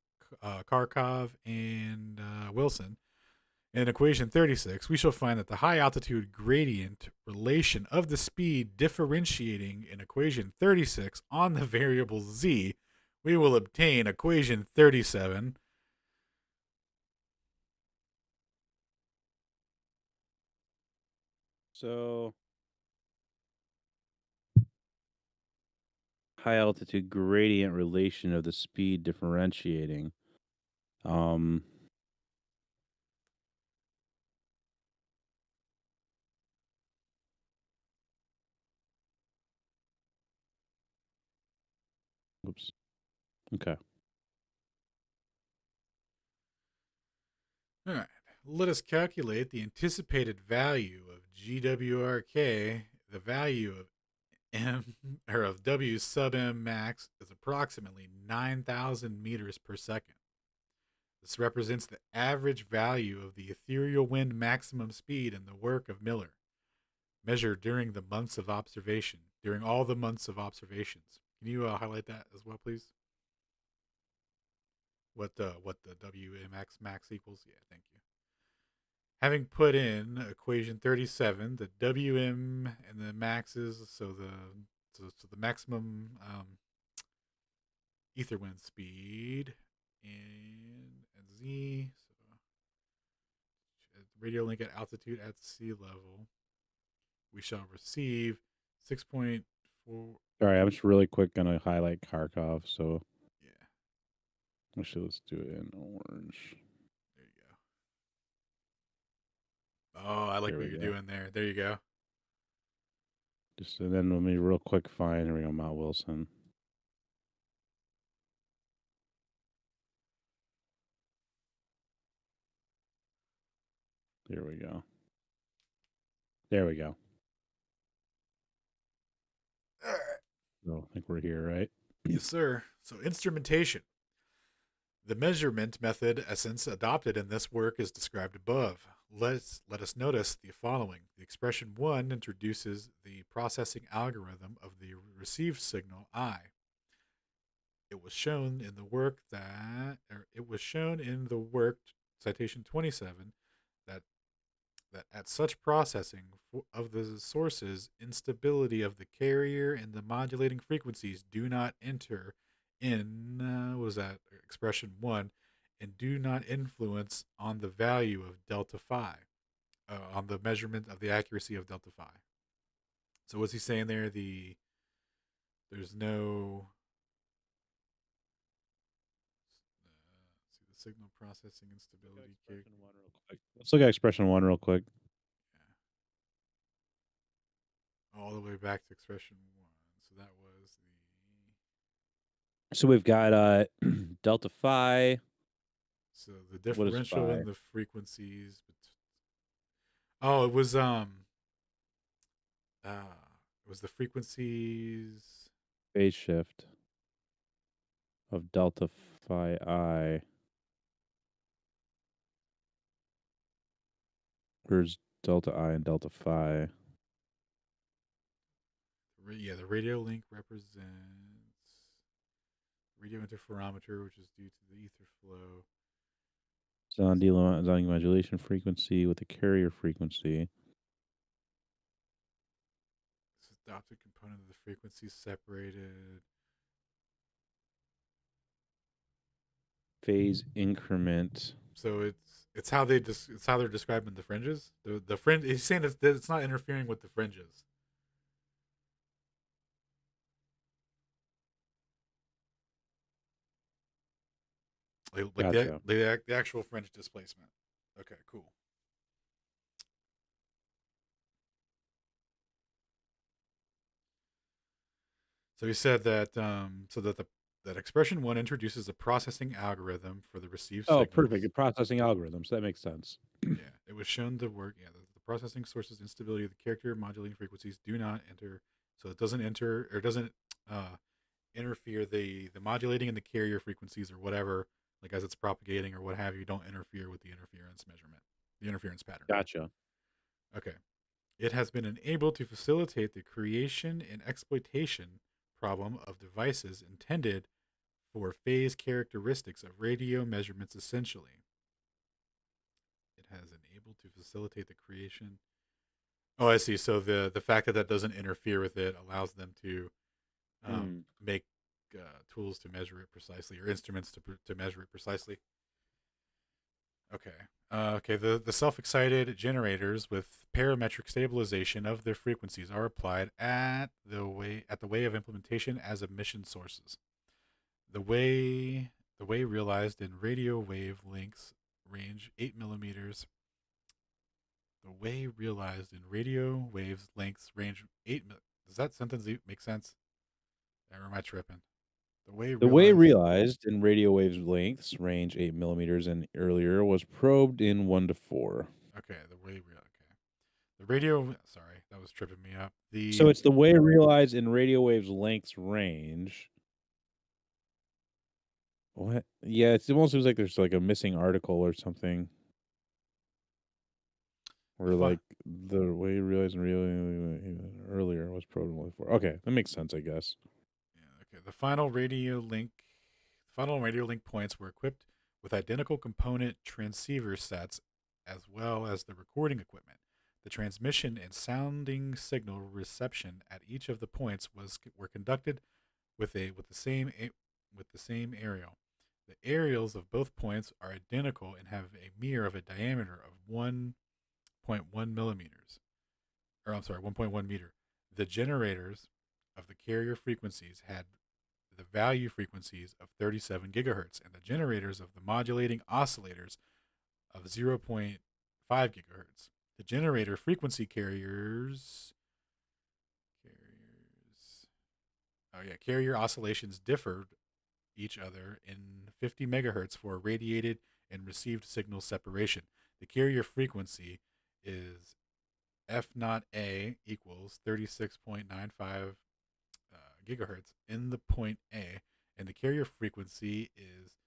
Kharkov and Wilson. In equation 36, we shall find that the high altitude gradient relation of the speed differentiating in equation 36 on the variable z, we will obtain equation 37. So high altitude gradient relation of the speed differentiating. Oops. Okay. All right. Let us calculate the anticipated value of GWRK. The value of M or of W sub M max is approximately 9,000 meters per second. This represents the average value of the ethereal wind maximum speed in the work of Miller, measured during the months of observation, during all the months of observations. Can you highlight that as well, please? What the WMX max equals? Yeah, thank you. Having put in equation 37, the WM and the maxes, so the maximum ether wind speed and Z, so radio link at altitude at sea level, we shall receive 6.4. Sorry, I'm just really quick gonna highlight Kharkov. So yeah, actually, let's do it in orange. there you go. Oh, I like There what we you're go. doing there. There you go. Just and then let me real quick find. Here we go, Mount Wilson. There we go. There we go. All right. So I think we're here, right? Yes, sir. So instrumentation. The measurement method essence adopted in this work is described above. Let us notice the following. The expression 1 introduces the processing algorithm of the received signal I. It was shown in the work citation 27 that at such processing of the sources, instability of the carrier and the modulating frequencies do not enter in expression 1 and do not influence on the value of delta phi, on the measurement of the accuracy of delta phi. So what's he saying there? There's no see the signal processing instability. Let's look at expression 1 real quick. Yeah. All the way back to expression 1. So that was So we've got delta phi. So the differential in the frequencies. It was the frequencies phase shift of delta phi I. Where's delta I and delta phi? Yeah, the radio link represents radio interferometer, which is due to the ether flow. Zoning modulation frequency with the carrier frequency. This is the optic component of the frequency separated. Phase increment. So it's how they're describing the fringes. The fringe. He's saying it's not interfering with the fringes. Like Gotcha. the actual fringe displacement. Okay, cool. So he said that that expression 1 introduces a processing algorithm for the received signals. Perfect. A processing algorithm. So that makes sense. Yeah, it was shown to work. Yeah, the processing source's instability of the character modulating frequencies do not enter, so it doesn't enter or doesn't interfere the modulating and the carrier frequencies or whatever, like as it's propagating or what have you, don't interfere with the interference measurement, the interference pattern. Gotcha. Okay. It has been enabled to facilitate the creation and exploitation problem of devices intended for phase characteristics of radio measurements essentially. It has enabled to facilitate the creation. Oh, I see. So the fact that that doesn't interfere with it allows them to make tools to measure it precisely, or instruments to measure it precisely. Okay. Okay. The self-excited generators with parametric stabilization of their frequencies are applied at the way of implementation as emission sources. The way realized in radio wave lengths range 8 millimeters. The way realized in radio waves lengths range 8. Does that sentence make sense? Or am I tripping? The way realized in radio waves lengths range 8 millimeters and earlier was probed in 1 to 4. Okay, okay. The radio. Sorry, that was tripping me up. So it's the way realized in radio waves lengths range. What? Yeah, it almost seems like there's like a missing article or something. Or like the way realized in radio earlier was probed in 1 to 4. Okay, that makes sense, I guess. Yeah. Okay. The final radio link points were equipped with identical component transceiver sets as well as the recording equipment. The transmission and sounding signal reception at each of the points were conducted with the same aerial. The aerials of both points are identical and have a mirror of a diameter of 1.1 millimeters. Or I'm sorry, 1.1 meter. The generators of the carrier frequencies had the value frequencies of 37 gigahertz, and the generators of the modulating oscillators of 0.5 gigahertz. The generator frequency carrier oscillations differed each other in 50 megahertz for radiated and received signal separation. The carrier frequency is F0A equals 36.95 gigahertz in the point A, and the carrier frequency is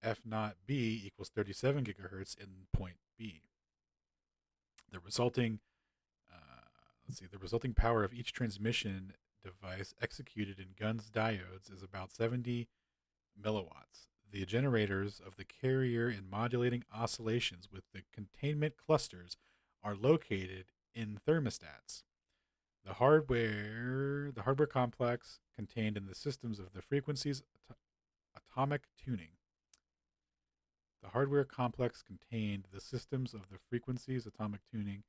F0B equals 37 gigahertz in point B. The resulting power of each transmission device executed in GUNS diodes is about 70 milliwatts. The generators of the carrier and modulating oscillations with the containment clusters are located in thermostats. The hardware complex contained in the systems of the frequencies atomic tuning. The hardware complex contained the systems of the frequencies atomic tuning.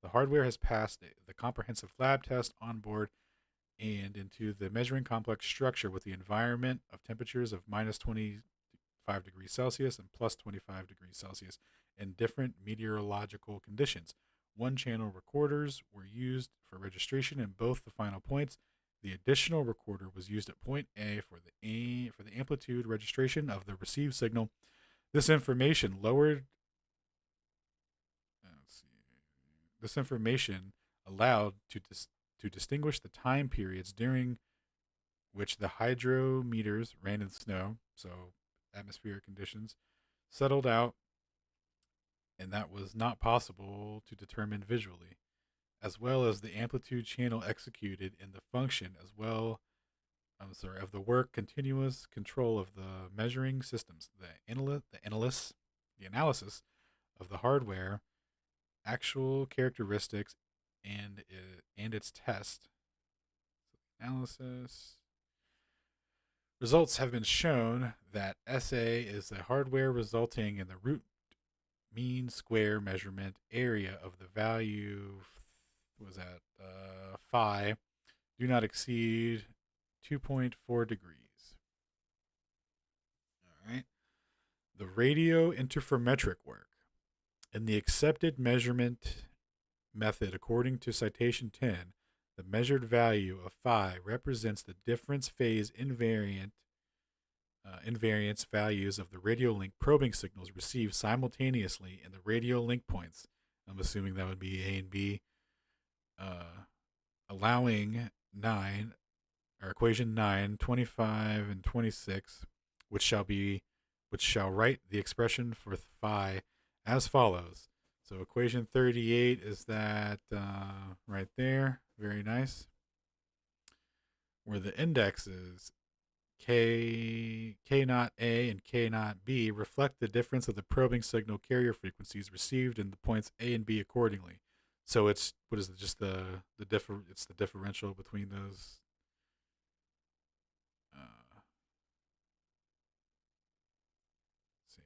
The hardware has passed the comprehensive lab test on board and into the measuring complex structure with the environment of temperatures of minus 25 degrees Celsius and plus 25 degrees Celsius in different meteorological conditions. One-channel recorders were used for registration in both the final points. The additional recorder was used at point A for the amplitude registration of the received signal. This information allowed to distinguish the time periods during which the hydrometers ran in snow, so atmospheric conditions, settled out, and that was not possible to determine visually, as well as the amplitude channel executed in the function of the work continuous control of the measuring systems, the analysis of the hardware, actual characteristics, and its test. Analysis results have been shown that SA is the hardware resulting in the root mean square measurement area of the value phi do not exceed 2.4 degrees. All right. The radio interferometric work. In the accepted measurement method, according to citation 10, the measured value of phi represents the difference phase invariance values of the radio link probing signals received simultaneously in the radio link points. I'm assuming that would be A and B, allowing 9, or equation 9, 25, and 26, which shall write the expression for phi as follows. So equation 38 is that right there. Very nice. Where the indexes K naught A and K naught B reflect the difference of the probing signal carrier frequencies received in the points A and B accordingly. So it's, what is it, just it's the differential between those. See.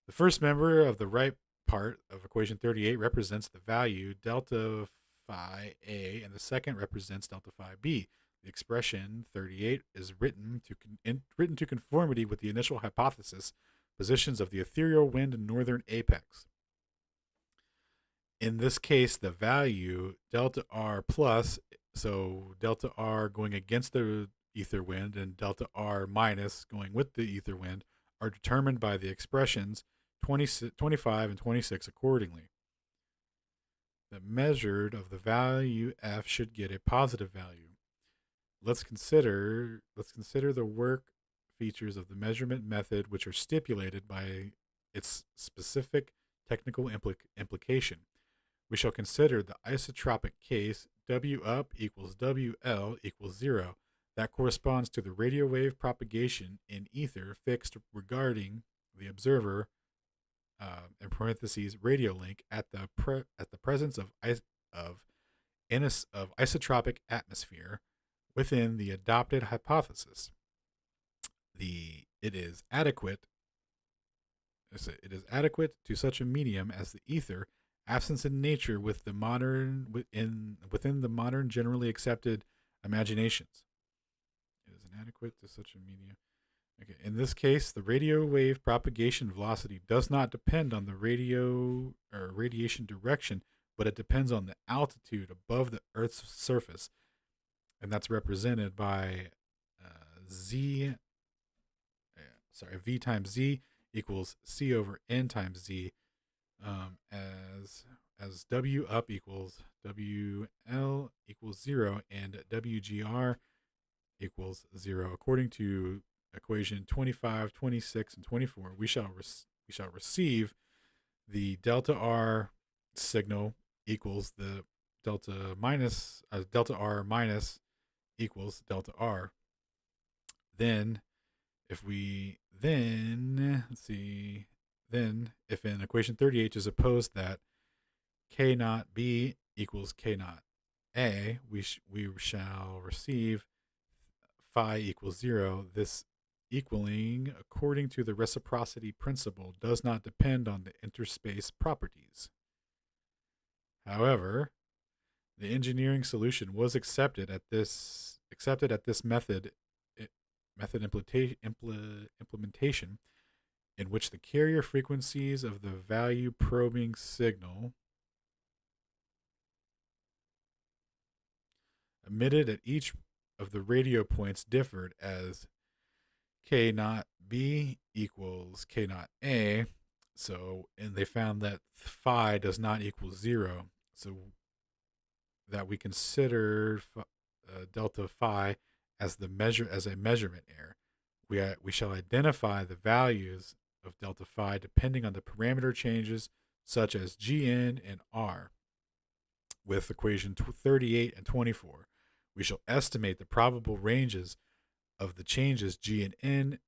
The first member of the right part of equation 38 represents the value delta phi A, and the second represents delta phi B. The expression 38 is written to conformity with the initial hypothesis positions of the ethereal wind and northern apex. In this case, the value delta R plus, so delta R going against the ether wind and delta R minus going with the ether wind, are determined by the expressions 25 and 26 accordingly. The measured of the value F should get a positive value. Let's consider the work features of the measurement method, which are stipulated by its specific technical implication. We shall consider the isotropic case W up equals WL equals 0. That corresponds to the radio wave propagation in ether fixed regarding the observer, in parentheses, radio link at the presence of isotropic atmosphere within the adopted hypothesis. It is adequate to such a medium as the ether, absence in nature within the modern generally accepted imaginations. It is inadequate to such a medium. Okay. In this case, the radio wave propagation velocity does not depend on the radiation direction, but it depends on the altitude above the Earth's surface, and that's represented by V times Z equals C over N times Z, as W up equals WL equals 0 and WGR equals 0. According to equation 25, 26, and 24, we shall receive the delta R signal equals the delta R minus equals delta R. Then if in equation 38 to suppose that K naught B equals K naught A, we shall receive phi equals 0. This equaling, according to the reciprocity principle, does not depend on the interspace properties. However, the engineering solution was accepted at this method implementation, in which the carrier frequencies of the value probing signal emitted at each of the radio points differed, as K naught B equals K naught A. So, and they found that phi does not equal 0. So that we consider delta phi as a measurement error. We shall identify the values of delta phi depending on the parameter changes such as Gn and R. With equation 38 and 24, we shall estimate the probable ranges of the changes G and N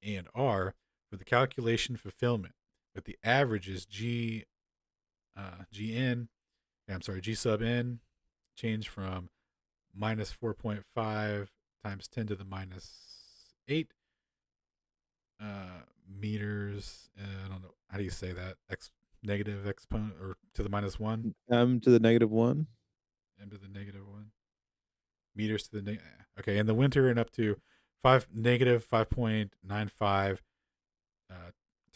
and R for the calculation fulfillment, with the averages G sub N change from minus 4.5 times 10 to the minus 8 meters. I don't know, how do you say that? Negative exponent, or to the minus 1? M to the negative 1. M to the negative 1. Meters to the negative. Okay, in the winter, and up to negative 5.95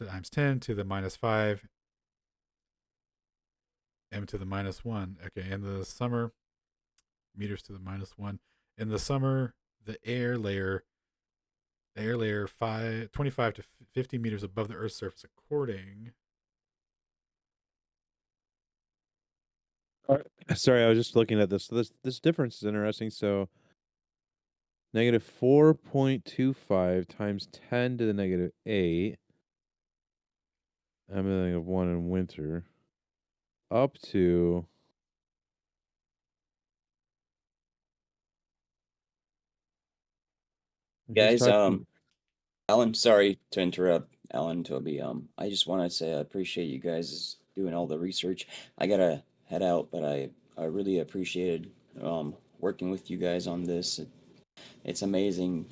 times 10 to the minus 5 m to the minus 1. Okay, in the summer, meters to the minus 1. In the summer, the air layer 25 to 50 meters above the Earth's surface, according Sorry, I was just looking at this. So this difference is interesting. So negative 4.25 times 10 to the negative 8. I'm thinking of 1 in winter. Up to Guys, Alan, sorry to interrupt, Alan, Toby. I just want to say I appreciate you guys doing all the research. I gotta head out, but I really appreciated working with you guys on this. It's amazing.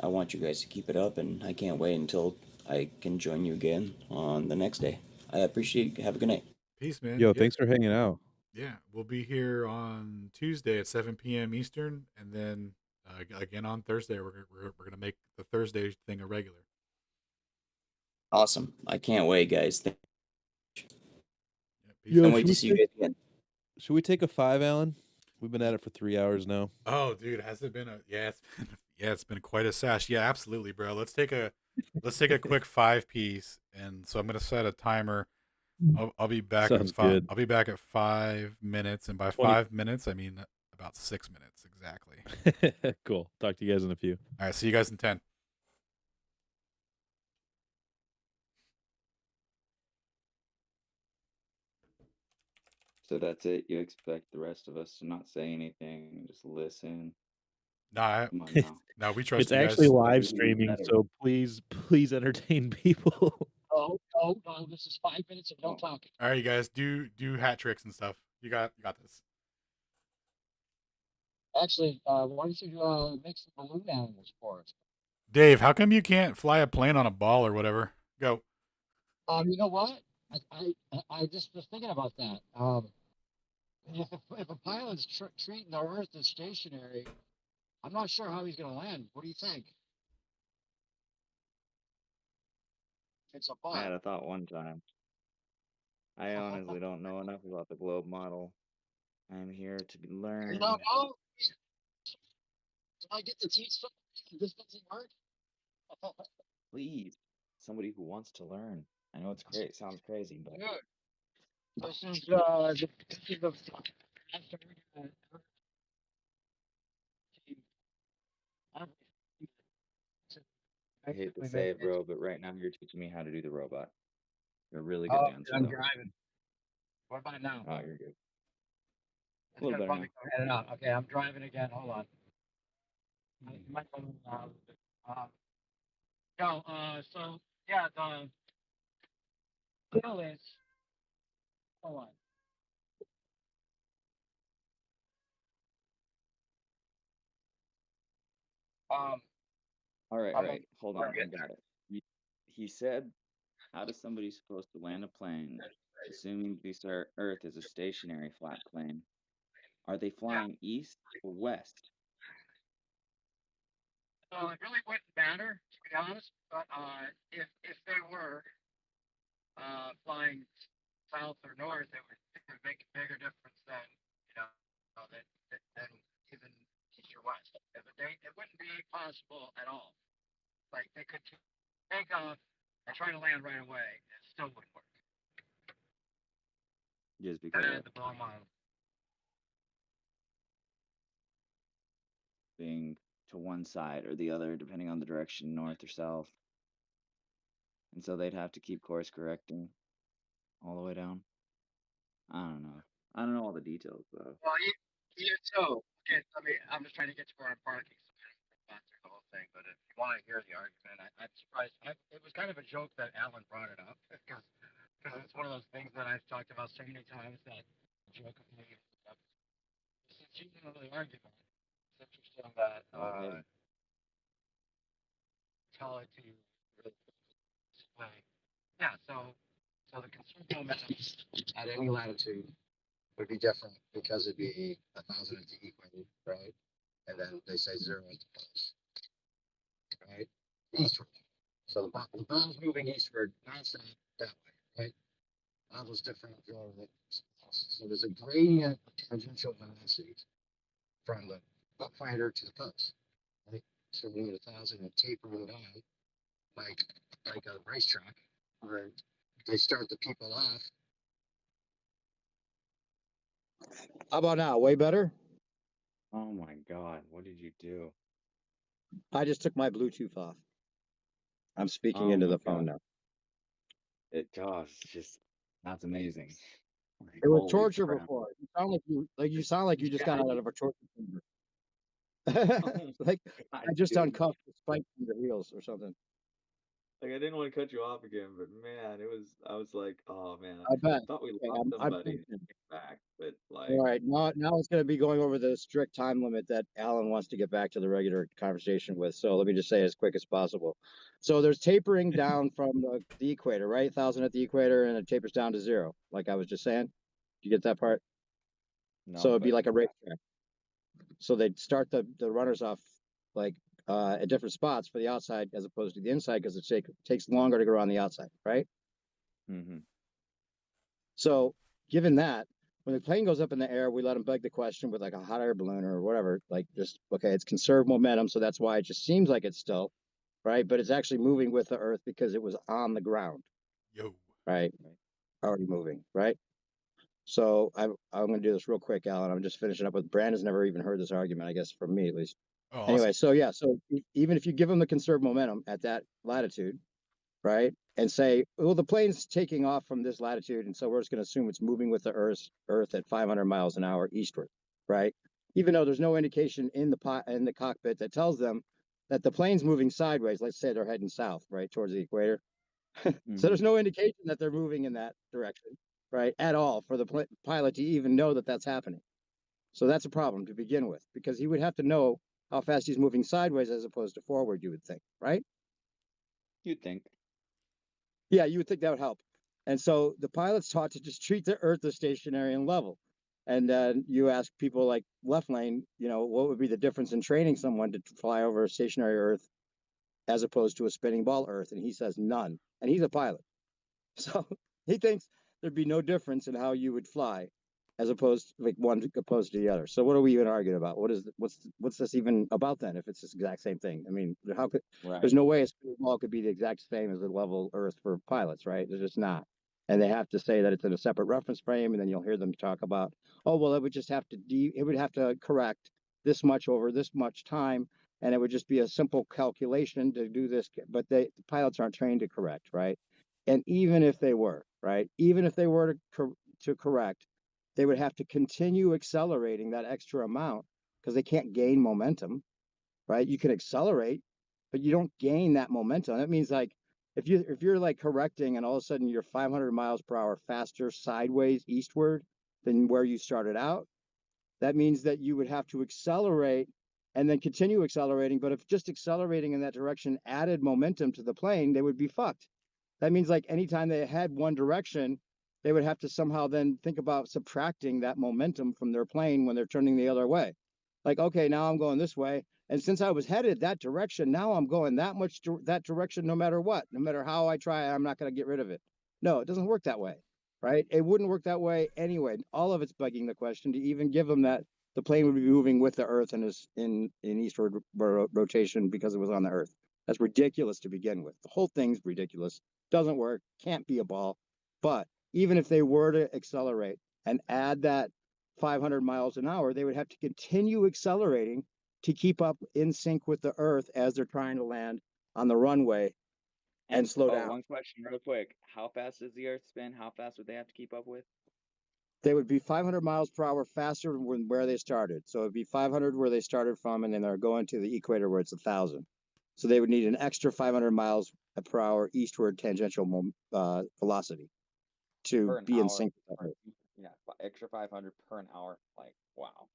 I want you guys to keep it up, and I can't wait until I can join you again on the next day. I appreciate. Have a good night. Peace, man. Yo, Yeah, thanks for hanging out. yeah. We'll be here on Tuesday at 7 p.m. Eastern, and then again on Thursday. We're gonna make the Thursday thing a regular. Awesome. I can't wait, guys. Yeah, peace. Yo, Can't wait to see you guys again. should we take a 5, Alan? We've been at it for 3 hours now. Oh, dude, has it been a it's been quite a sash. Yeah, absolutely, bro. Let's take a quick 5 piece, and so I'm gonna set a timer. I'll be back Sounds at five. good. I'll be back at 5 minutes, and by 20. 5 minutes, I mean about 6 minutes exactly. Cool. Talk to you guys in a few. All right, see you guys in 10. So that's it. You expect the rest of us to not say anything and just listen? Nah, Come on now. no, we trust It's you actually guys. live Even streaming, better. so please entertain people. Oh, no, this is 5 minutes of no Oh. talking. All right, you guys, do hat tricks and stuff. You got this. Actually, why don't you make some balloon animals for us? Dave, how come you can't fly a plane on a ball or whatever? Go. You know what? I just was thinking about that. If a pilot's treating the Earth as stationary, I'm not sure how he's going to land. What do you think? It's a I had bot. a thought one time. I honestly don't know enough about the globe model. I'm here to be learned. No. Do I get to teach something? This doesn't work. Please, somebody who wants to learn. I know it's great. Sounds crazy, but Good. This is the I hate to say it, bro, but right now you're teaching me how to do the robot. You're a really good Oh, dancer, I'm though. driving. What about now? Oh, you're good. It's little gonna better probably go ahead and out. Okay, I'm driving again. Hold on. Might go loud. So yeah, the deal is. Hold on. All right, I'm right. Hold on, I getting got it. He said, "How does somebody supposed to land a plane, assuming this Earth is a stationary flat plane? Are they flying east or west?" So it really wouldn't matter, to be honest. But if they were flying south or north, it would make a bigger difference than than even east or west. It wouldn't be possible at all. Like they could take off and try to land right away, it still wouldn't work. Just because And of the blow model. being to one side or the other, depending on the direction, north or south. And so they'd have to keep course correcting all the way down. I don't know. I don't know all the details, though. Well, even so, okay, I'm just trying to get to where I'm parking, so I don't go through the whole thing. But if you want to hear the argument, I'm surprised. It was kind of a joke that Alan brought it up because it's one of those things that I've talked about so many times that joke of me. Since you didn't really argue about it, it's interesting that Hey. tell it to really display. Yeah, so the consumed momentum at any latitude would be different because it'd be 1,000 at the equator, right? And then they say 0 at the poles, right? Eastward. So the ball's moving eastward, nonstop that way, right? All those different so there's a gradient of tangential velocities from the equator to the poles, right? So we need 1,000 and tapering down like a racetrack where they start the people off How about now? Way better? Oh my God, what did you do? I just took my Bluetooth off. I'm speaking Oh into my the phone God. now. It's just that's amazing. Like, It was holy torture crap. before. You sound like you just got out of a torture chamber. Oh Like my I just God, dude. uncuffed the spike from your heels or something. Like I didn't want to cut you off again, but man, I was like, oh man, I bet. I thought we Okay, lost I'm somebody and thinking. came back, but All like, right, now it's going to be going over the strict time limit that Alan wants to get back to the regular conversation with. So let me just say as quick as possible. So there's tapering down from the equator, right? 1,000 at the equator, and it tapers down to 0, like I was just saying. Do you get that part? no, So it'd be but like a racetrack. So they'd start the runners off like at different spots for the outside as opposed to the inside because it takes longer to go around the outside, right? mm-hmm. So given that, when the plane goes up in the air, we let them beg the question with like a hot air balloon or whatever, like just, okay, it's conserved momentum. So that's why it just seems like it's still, right? But it's actually moving with the earth because it was on the ground, Yo. right? Already moving, right? So I'm going to do this real quick, Alan. I'm just finishing up with Brandon's never even heard this argument, I guess, from me at least. Oh, Anyway, awesome. so yeah, so even if you give them the conserved momentum at that latitude, right, and say, well, the plane's taking off from this latitude, and so we're just going to assume it's moving with the Earth at 500 miles an hour eastward, right? Even though there's no indication in the cockpit that tells them that the plane's moving sideways. Let's say they're heading south, right, towards the equator. So there's no indication that they're moving in that direction, right, at all for the pilot to even know that that's happening. So that's a problem to begin with, because he would have to know how fast he's moving sideways as opposed to forward, you would think, right? You'd think. Yeah, you would think that would help. And so the pilot's taught to just treat the Earth as stationary and level. And then you ask people like left lane, what would be the difference in training someone to fly over a stationary Earth as opposed to a spinning ball Earth? And he says none. And he's a pilot. So he thinks there'd be no difference in how you would fly as opposed like one opposed to the other. So what are we even arguing about? What's this even about then if it's the exact same thing? I mean, there's no way a spinning ball could be the exact same as a level Earth for pilots, right? There's just not. And they have to say that it's in a separate reference frame, and then you'll hear them talk about, oh well, it would just have to it would have to correct this much over this much time, and it would just be a simple calculation to do this. But the pilots aren't trained to correct, right? And even if they were, right, even if they were to correct, they would have to continue accelerating that extra amount because they can't gain momentum, right? You can accelerate, but you don't gain that momentum. That means like if you're like correcting and all of a sudden you're 500 miles per hour faster sideways eastward than where you started out, that means that you would have to accelerate and then continue accelerating. But if just accelerating in that direction added momentum to the plane, they would be fucked. That means like anytime they had one direction, they would have to somehow then think about subtracting that momentum from their plane when they're turning the other way. Like, okay, now I'm going this way. And since I was headed that direction, now I'm going that direction no matter what. No matter how I try, I'm not going to get rid of it. No, it doesn't work that way, right? It wouldn't work that way anyway. All of it's begging the question to even give them that the plane would be moving with the Earth and is in eastward rotation because it was on the Earth. That's ridiculous to begin with. The whole thing's ridiculous. Doesn't work. Can't be a ball. But even if they were to accelerate and add that 500 miles an hour, they would have to continue accelerating to keep up in sync with the Earth as they're trying to land on the runway and slow down. One question real quick. How fast does the Earth spin? How fast would they have to keep up with? They would be 500 miles per hour faster than where they started. So it'd be 500 where they started from, and then they're going to the equator where it's 1,000. So they would need an extra 500 miles per hour eastward tangential velocity to be in sync with the Earth. Yeah, extra 500 per an hour. Like, wow.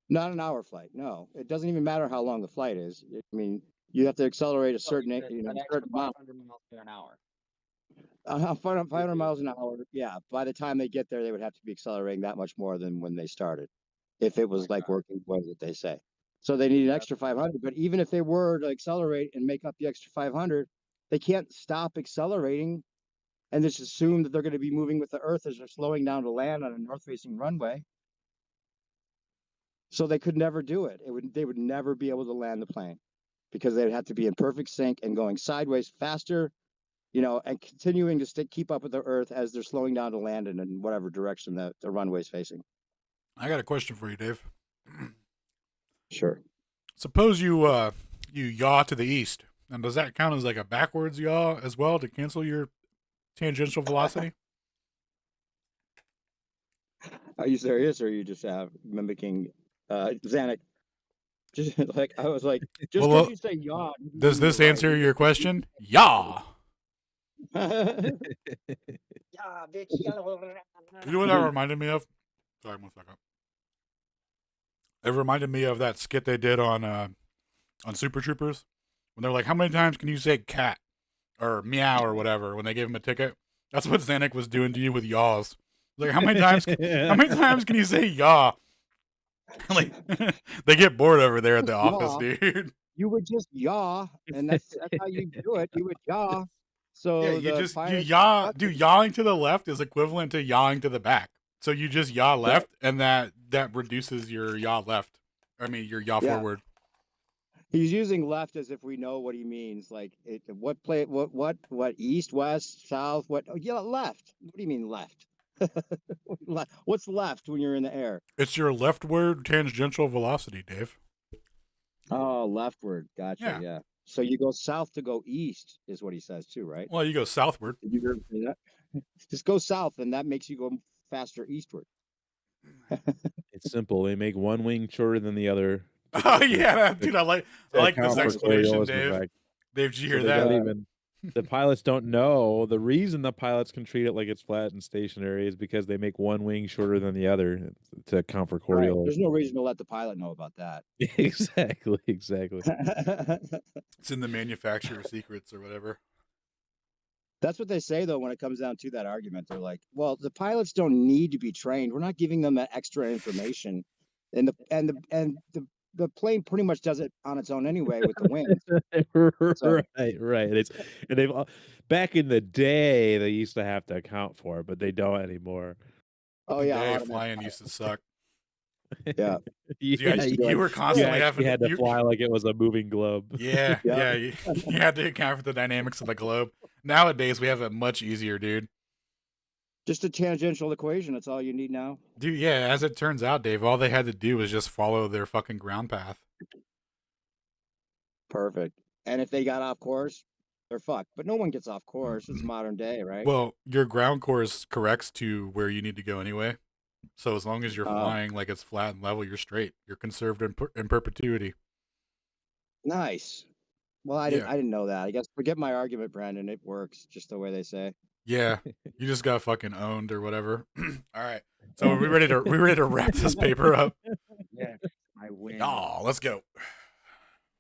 Not an hour flight. No, it doesn't even matter how long the flight is. I mean, you have to accelerate a certain, an extra certain amount. 500 miles per an hour. 500 miles an hour. Yeah. By the time they get there, they would have to be accelerating that much more than when they started, if it was like working the way that they say. So they need an extra 500. But even if they were to accelerate and make up the extra 500, they can't stop accelerating and just assume that they're going to be moving with the Earth as they're slowing down to land on a north-facing runway. So they could never do it. They would never be able to land the plane because they would have to be in perfect sync and going sideways faster, and continuing to keep up with the Earth as they're slowing down to land in whatever direction the runway is facing. I got a question for you, Dave. Sure. Suppose you you yaw to the east, and does that count as like a backwards yaw as well to cancel your tangential velocity? Are you serious, or are you just mimicking Xanac? Just like I was like, just because Well, you say yaw, does this answer your question? Yaw. yeah, bitch. You know what that reminded me of? Sorry, 1 second. It reminded me of that skit they did on Super Troopers when they're like, "How many times can you say cat or meow or whatever?" When they gave him a ticket, that's what Zanuck was doing to you with yaws. Like, how many times? How many times can you say yaw? Like, they get bored over there at the office, Yaw. dude. You would just yaw, and that's how you do it. You would yaw. So Yeah, you pilot yaw. Dude, yawing to the left is equivalent to yawing to the back. So you just yaw left, and that reduces your yaw left. I mean, your yaw Yeah. forward. He's using left as if we know what he means. Like what east, west, south, what? Oh, yeah, left. What do you mean left? What's left when you're in the air? It's your leftward tangential velocity, Dave. Oh, leftward. Gotcha. Yeah. So you go south to go east is what he says too, right? Well, you go southward. Did you hear that? Just go south, and that makes you go faster eastward. It's simple. They make one wing shorter than the other. Oh yeah, dude, I like this explanation, Dave. Effect. Dave, did you So hear they that? don't even the pilots don't know. The reason the pilots can treat it like it's flat and stationary is because they make one wing shorter than the other to account for Right. Coriolis. There's no reason to let the pilot know about that. Exactly. It's in the manufacturer's secrets or whatever. That's what they say, though, when it comes down to that argument. They're like, well, the pilots don't need to be trained. We're not giving them that extra information. And the plane pretty much does it on its own anyway with the wings. So, Right. And they've back in the day they used to have to account for it, but they don't anymore. oh yeah, Day automatic flying pilot. used to suck. Yeah. You were constantly having had to fly like it was a moving globe. Yeah, Yeah. you had to account for the dynamics of the globe. Nowadays, we have it much easier, dude. Just a tangential equation. That's all you need now. Dude, yeah, as it turns out, Dave, all they had to do was just follow their fucking ground path. Perfect. And if they got off course, they're fucked. But no one gets off course. It's modern day, right? Well, your ground course corrects to where you need to go anyway. So as long as you're flying like it's flat and level, you're straight. You're conserved in perpetuity. Nice. Well, I didn't know that. I guess forget my argument, Brandon. It works just the way they say. Yeah, you just got fucking owned or whatever. All right, so are we ready to wrap this paper up? Yeah, I win. Oh, let's go.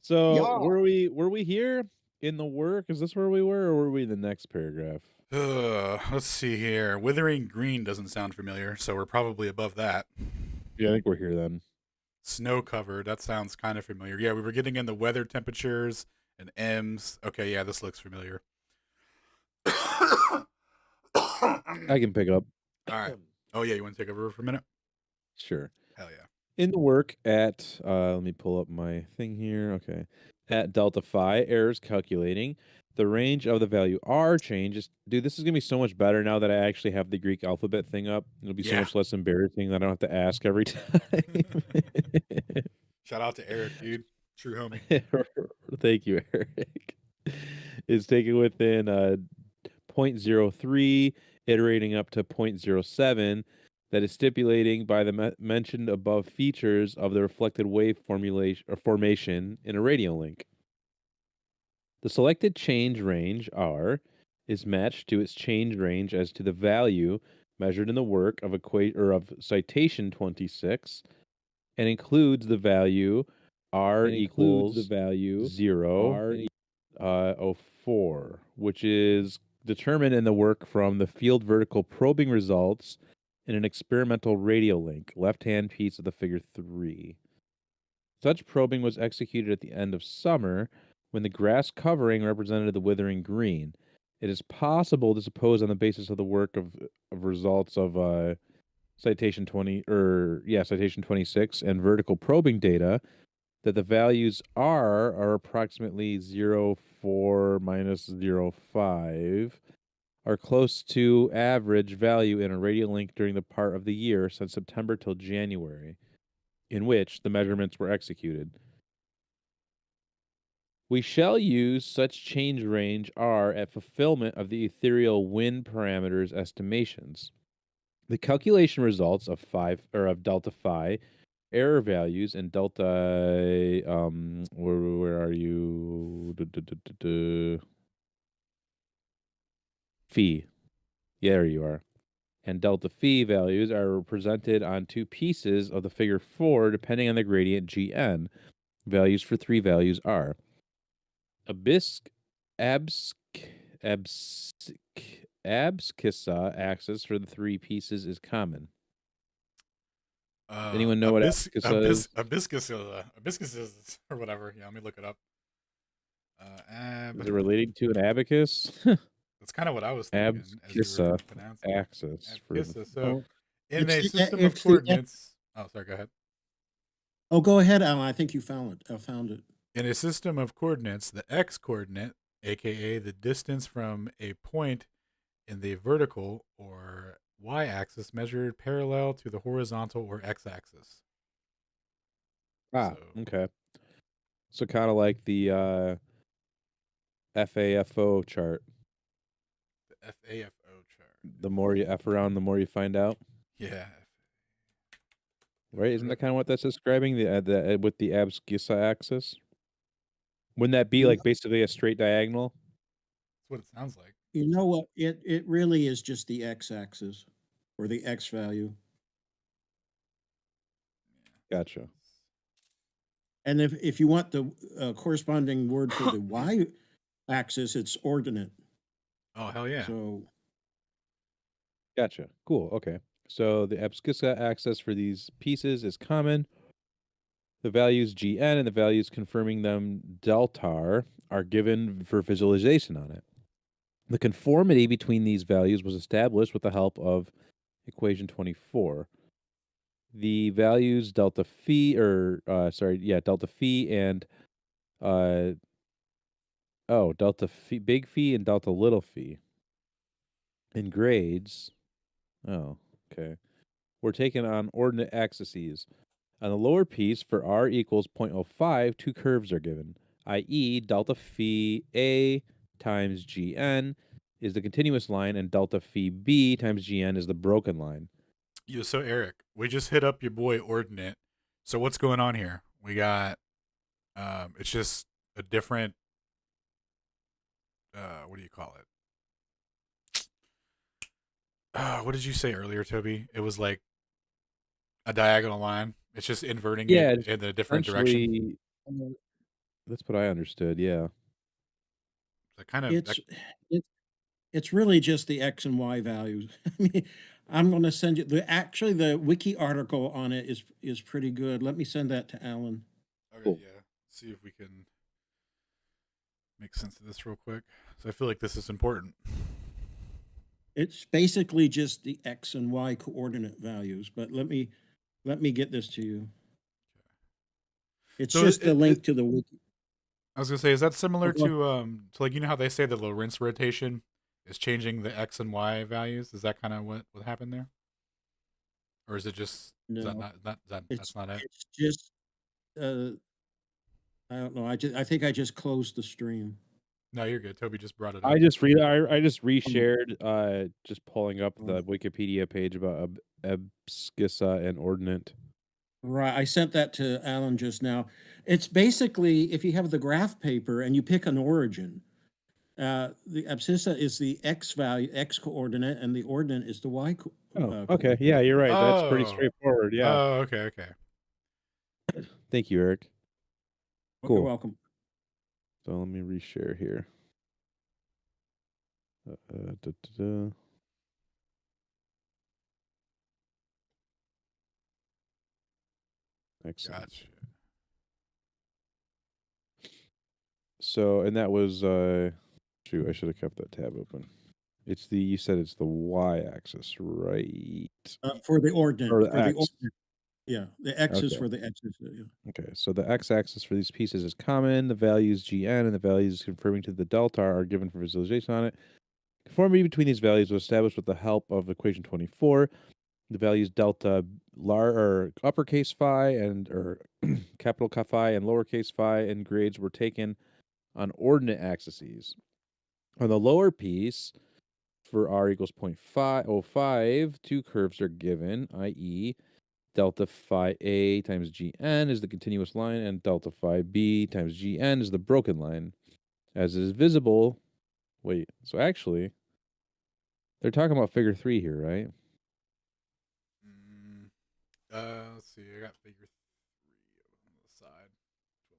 So were we here in the work? Is this where we were, or were we in the next paragraph? Let's see here. Withering green doesn't sound familiar, so we're probably above that. Yeah, I think we're here then. Snow covered. That sounds kind of familiar. Yeah, we were getting in the weather temperatures and M's. Okay, yeah, this looks familiar. I can pick up. All right. Oh yeah, you want to take over for a minute? Sure. Hell yeah. In the work at let me pull up my thing here. Okay. At delta phi, errors calculating. The range of the value R changes. Dude, this is gonna be so much better now that I actually have the Greek alphabet thing up. It'll be so much less embarrassing that I don't have to ask every time. Shout out to Eric, dude. True homie. Thank you, Eric. It's taken within 0.03, iterating up to 0.07. That is stipulating by the mentioned above features of the reflected wave formation in a radio link. The selected change range R is matched to its change range as to the value measured in the work of citation 26 and includes the value R equals the value 0.04, which is determined in the work from the field vertical probing results in an experimental radio link, left-hand piece of the figure 3. Such probing was executed at the end of summer when the grass covering represented the withering green. It is possible to suppose on the basis of the work of results of citation 26 and vertical probing data that the values are approximately 0.4 minus 0.5 are close to average value in a radial link during the part of the year since September till January, in which the measurements were executed. We shall use such change range R at fulfillment of the ethereal wind parameters estimations. The calculation results of delta phi error values and delta where are you? Phi. There you are. And delta phi values are represented on two pieces of the figure 4 depending on the gradient Gn. Values for three values are abscissa axis for the three pieces is common. Anyone know what abscissa is? Hibiscus is, or whatever. Yeah, let me look it up. Is it related to an abacus? That's kind of what I was thinking as you were pronouncing it. Axis. Abscissa. So Oh, in a it's the- system of it's the- coordinates. Oh, sorry. Go ahead. Oh, go ahead, Alan. I think you found it. I found it. In a system of coordinates, the x coordinate, aka the distance from a point in the vertical or y-axis, measured parallel to the horizontal or x-axis. Okay. So kind of like the FAFO chart. The FAFO chart. The more you F around, the more you find out. Yeah. Right? Isn't that kind of what that's describing? The with the abscissa axis? Wouldn't that be like basically a straight diagonal? That's what it sounds like. You know what? It really is just the x-axis or the x value. Gotcha. And if you want the corresponding word for the y-axis, it's ordinate. Oh, hell yeah. So Gotcha. Cool. Okay. So the abscissa axis for these pieces is common. The values Gn and the values confirming them delta are given for visualization on it. The conformity between these values was established with the help of equation 24. The values delta phi delta phi and delta phi, big phi and delta little phi in grades. Oh, okay. We're taken on ordinate axes. On the lower piece, for r equals 0.05, two curves are given, i.e. delta phi a times gn is the continuous line and delta phi b times gn is the broken line. So Eric, we just hit up your boy Ordinate. So what's going on here? We got, it's just a different, what do you call it? What did you say earlier, Toby? It was like a diagonal line. It's just inverting it in a different direction. That's what I understood. Yeah. It's really just the x and y values. I mean, I'm going to send you the wiki article on it is pretty good. Let me send that to Alan. Okay, cool. Yeah. See if we can make sense of this real quick. So I feel like this is important. It's basically just the x and y coordinate values, but let me get this to you. It's just a link to the wiki. I was gonna say, is that similar to like, you know how they say the Lorentz rotation is changing the x and y values? Is that kind of what happened there, or is it just that's not it? It's just I don't know. I think I just closed the stream. No, you're good. Toby just brought it up. I just reshared, just pulling up the Wikipedia page about abscissa and ordinate. Right. I sent that to Alan just now. It's basically, if you have the graph paper and you pick an origin, the abscissa is the x value, x coordinate, and the ordinate is the y coordinate. Okay. Yeah, you're right. That's pretty straightforward. Yeah. Oh, okay. Thank you, Eric. Cool. You're welcome. So let me reshare here. Excellent. Gotcha. So, and that was shoot, I should have kept that tab open. You said it's the y-axis, right? For the ordinate. Or the x. Yeah, the x is for the x-axis. Yeah. Okay, so the x-axis for these pieces is common. The values Gn and the values confirming to the delta are given for visualization on it. Conformity between these values was established with the help of equation 24. The values delta or uppercase phi and or capital phi and lowercase phi and grades were taken on ordinate axes. On the lower piece, for r equals 0.05, two curves are given, i.e., delta phi a times gn is the continuous line, and delta phi b times gn is the broken line. As is visible, wait, so actually, they're talking about figure 3 here, right? Let's see. I got figure 3 on the side. What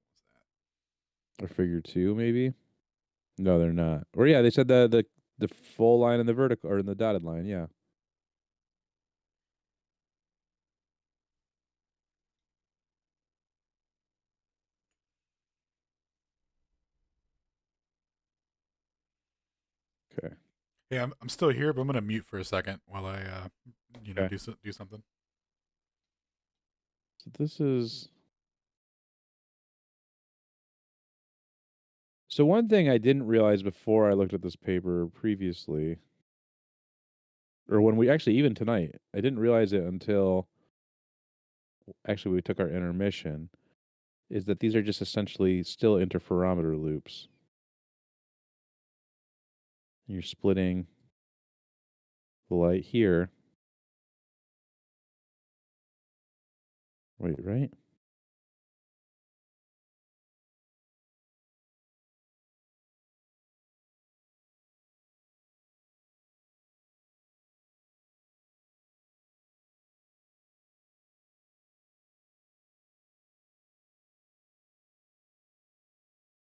was that? Or figure 2, maybe? No, they're not. Or yeah, they said the full line in the vertical or in the dotted line, yeah. Okay. Yeah, I'm still here, but I'm gonna mute for a second while I Okay. do something. So this is. So one thing I didn't realize before I looked at this paper previously, or when we actually even tonight, I didn't realize it until actually we took our intermission, is that these are just essentially still interferometer loops. You're splitting the light here. Wait, right?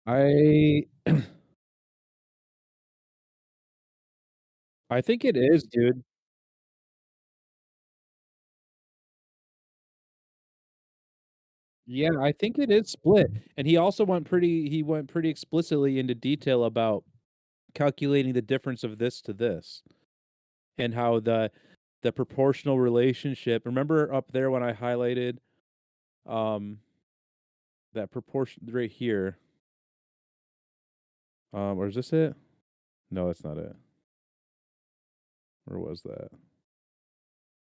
I I think it is, dude. Yeah, I think it is split. And he also went pretty explicitly into detail about calculating the difference of this to this and how the proportional relationship. Remember up there when I highlighted that proportion right here. Or is this it? No, that's not it. Where was that?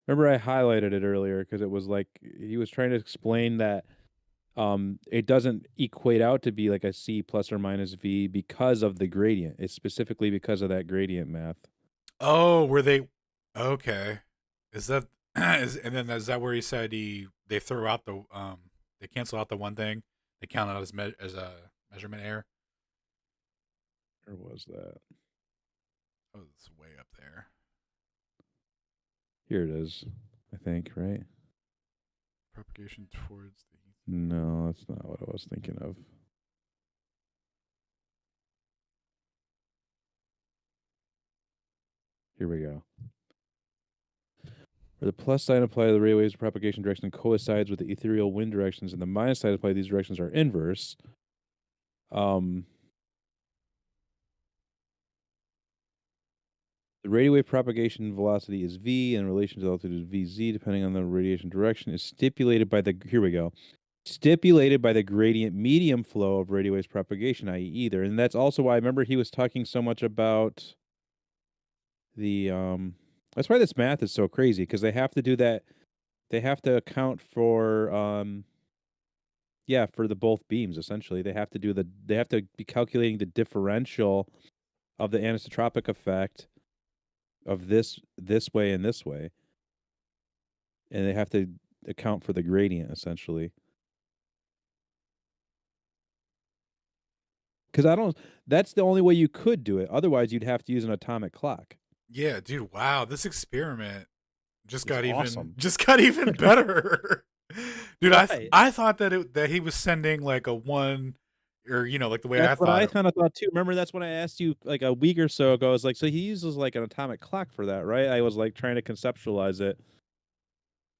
Remember I highlighted it earlier because it was like he was trying to explain that it doesn't equate out to be like a C plus or minus V because of the gradient. It's specifically because of that gradient math. Oh, were they? Okay, is that and then is that where he said they throw out the they cancel out the one thing they count out as a measurement error? Where was that? Oh, it's way up there. Here it is, I think, right? Propagation towards the. No, that's not what I was thinking of. Here we go. Where the plus sign applied to the radio waves propagation direction coincides with the ethereal wind directions, and the minus sign applied to these directions are inverse. The radio wave propagation velocity is v, and in relation to the altitude is vz, depending on the radiation direction, is stipulated by the stipulated by the gradient medium flow of radio waves propagation, i.e., either. And that's also why I remember he was talking so much about the that's why this math is so crazy, because they have to do that. They have to account for for the both beams essentially. They have to be calculating the differential of the anisotropic effect of this way and this way. And they have to account for the gradient essentially. Because that's the only way you could do it. Otherwise, you'd have to use an atomic clock. Yeah, dude. Wow, this experiment just It's got awesome. even better. Dude, Right. I thought that he was sending like a one, or like the way That's I what thought. I kind of thought too. Remember, that's when I asked you like a week or so ago. I was like, so he uses like an atomic clock for that, right? I was like trying to conceptualize it.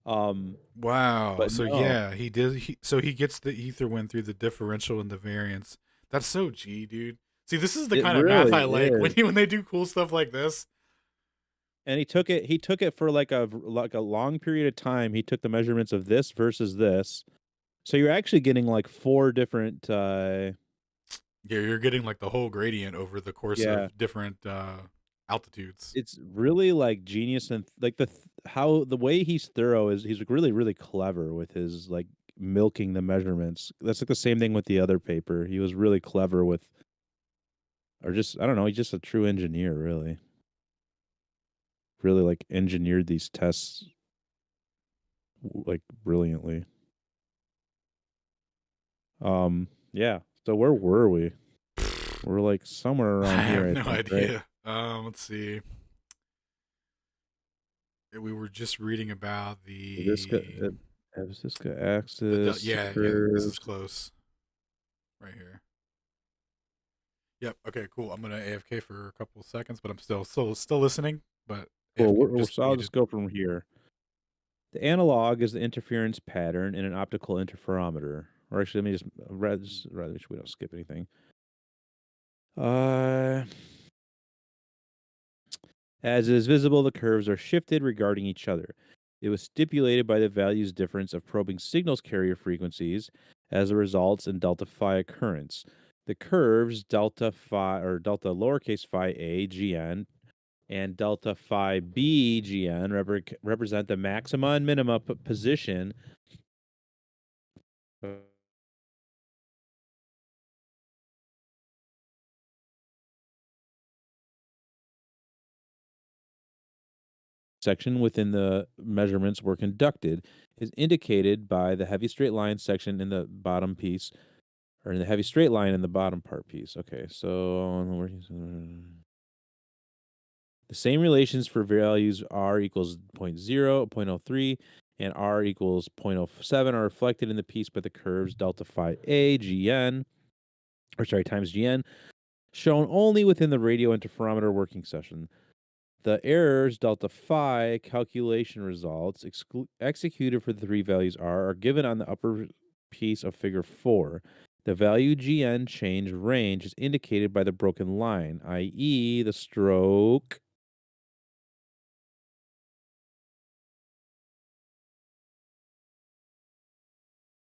Wow. But So no. yeah, he did. So he gets the ether wind through the differential and the variance. That's so G, dude. See, this is the It kind of math really I like is. when they do cool stuff like this. And he took it for like a long period of time. He took the measurements of this versus this. So you're actually getting like 4 different Yeah, you're getting like the whole gradient over the course of different altitudes. It's really like genius, and like how the way he's thorough is he's really, really clever with his like milking the measurements. That's like the same thing with the other paper. He was really clever with, or just, I don't know, he's just a true engineer, really. Really like engineered these tests like brilliantly. Yeah. So where were we? We're like somewhere around I here, have I no think, right? idea. Let's see. We were just reading about Visca axis yeah, this is curves. close. Right here. Yep. Okay, cool. I'm gonna AFK for a couple of seconds, but I'm still listening. But Well, AFK, just so I'll muted. just go from here. The analog is the interference pattern in an optical interferometer. Or actually, let me just rather we don't skip anything. As is visible, the curves are shifted regarding each other. It was stipulated by the values difference of probing signals carrier frequencies as a result in delta phi occurrence. The curves delta phi or delta lowercase phi a gn and delta phi b gn represent the maxima and minima position section within the measurements were conducted is indicated by the heavy straight line section in the bottom piece, or in the heavy straight line in the bottom part piece. Okay, so the same relations for values r equals 0.0, 0.03, and r equals 0.07 are reflected in the piece by the curves delta phi a gn, times gn, shown only within the radio interferometer working session. The errors delta phi calculation results executed for the three values r are given on the upper piece of figure 4. The value gn change range is indicated by the broken line, i.e. the stroke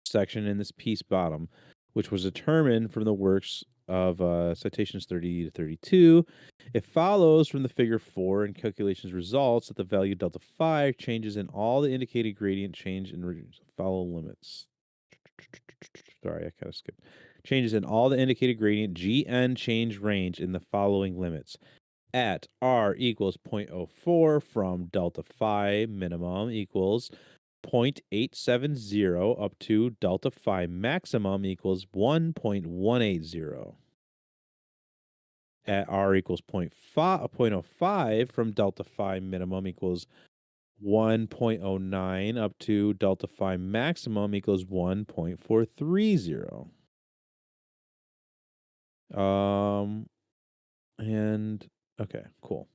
section in this piece bottom, which was determined from the works of citations 30 to 32. It follows from the figure 4 and calculations results that the value delta phi changes in all the indicated gradient change in follow limits. Sorry, I kind of skipped. Changes in all the indicated gradient GN change range in the following limits. At R equals 0.04 from delta phi minimum equals 0.870 up to delta phi maximum equals 1.180. At R equals 0.05 from delta phi minimum equals 1.09 up to delta phi maximum equals 1.430. And okay, cool.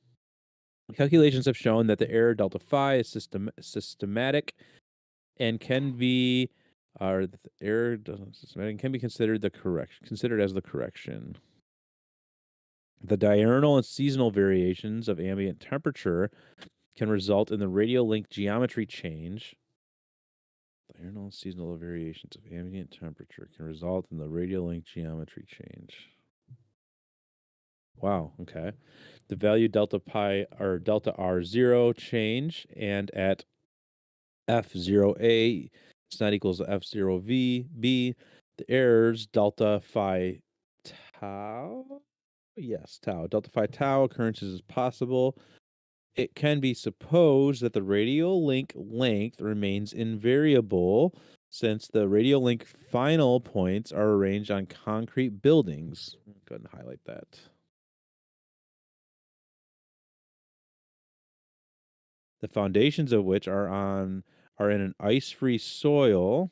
Calculations have shown that the error delta phi is systematic and can be, or the error systematic can be considered as the correction. The diurnal and seasonal variations of ambient temperature can result in the radial link geometry change. Diurnal and seasonal variations of ambient temperature can result in the radial link geometry change. Wow, okay. The value delta pi or delta R0 change, and at F0A, it's not equals to F0V. The errors delta phi tau. Yes, tau. Delta phi tau occurrences is possible. It can be supposed that the radial link length remains invariable since the radial link final points are arranged on concrete buildings. Go ahead and highlight that. The foundations of which are in an ice-free soil.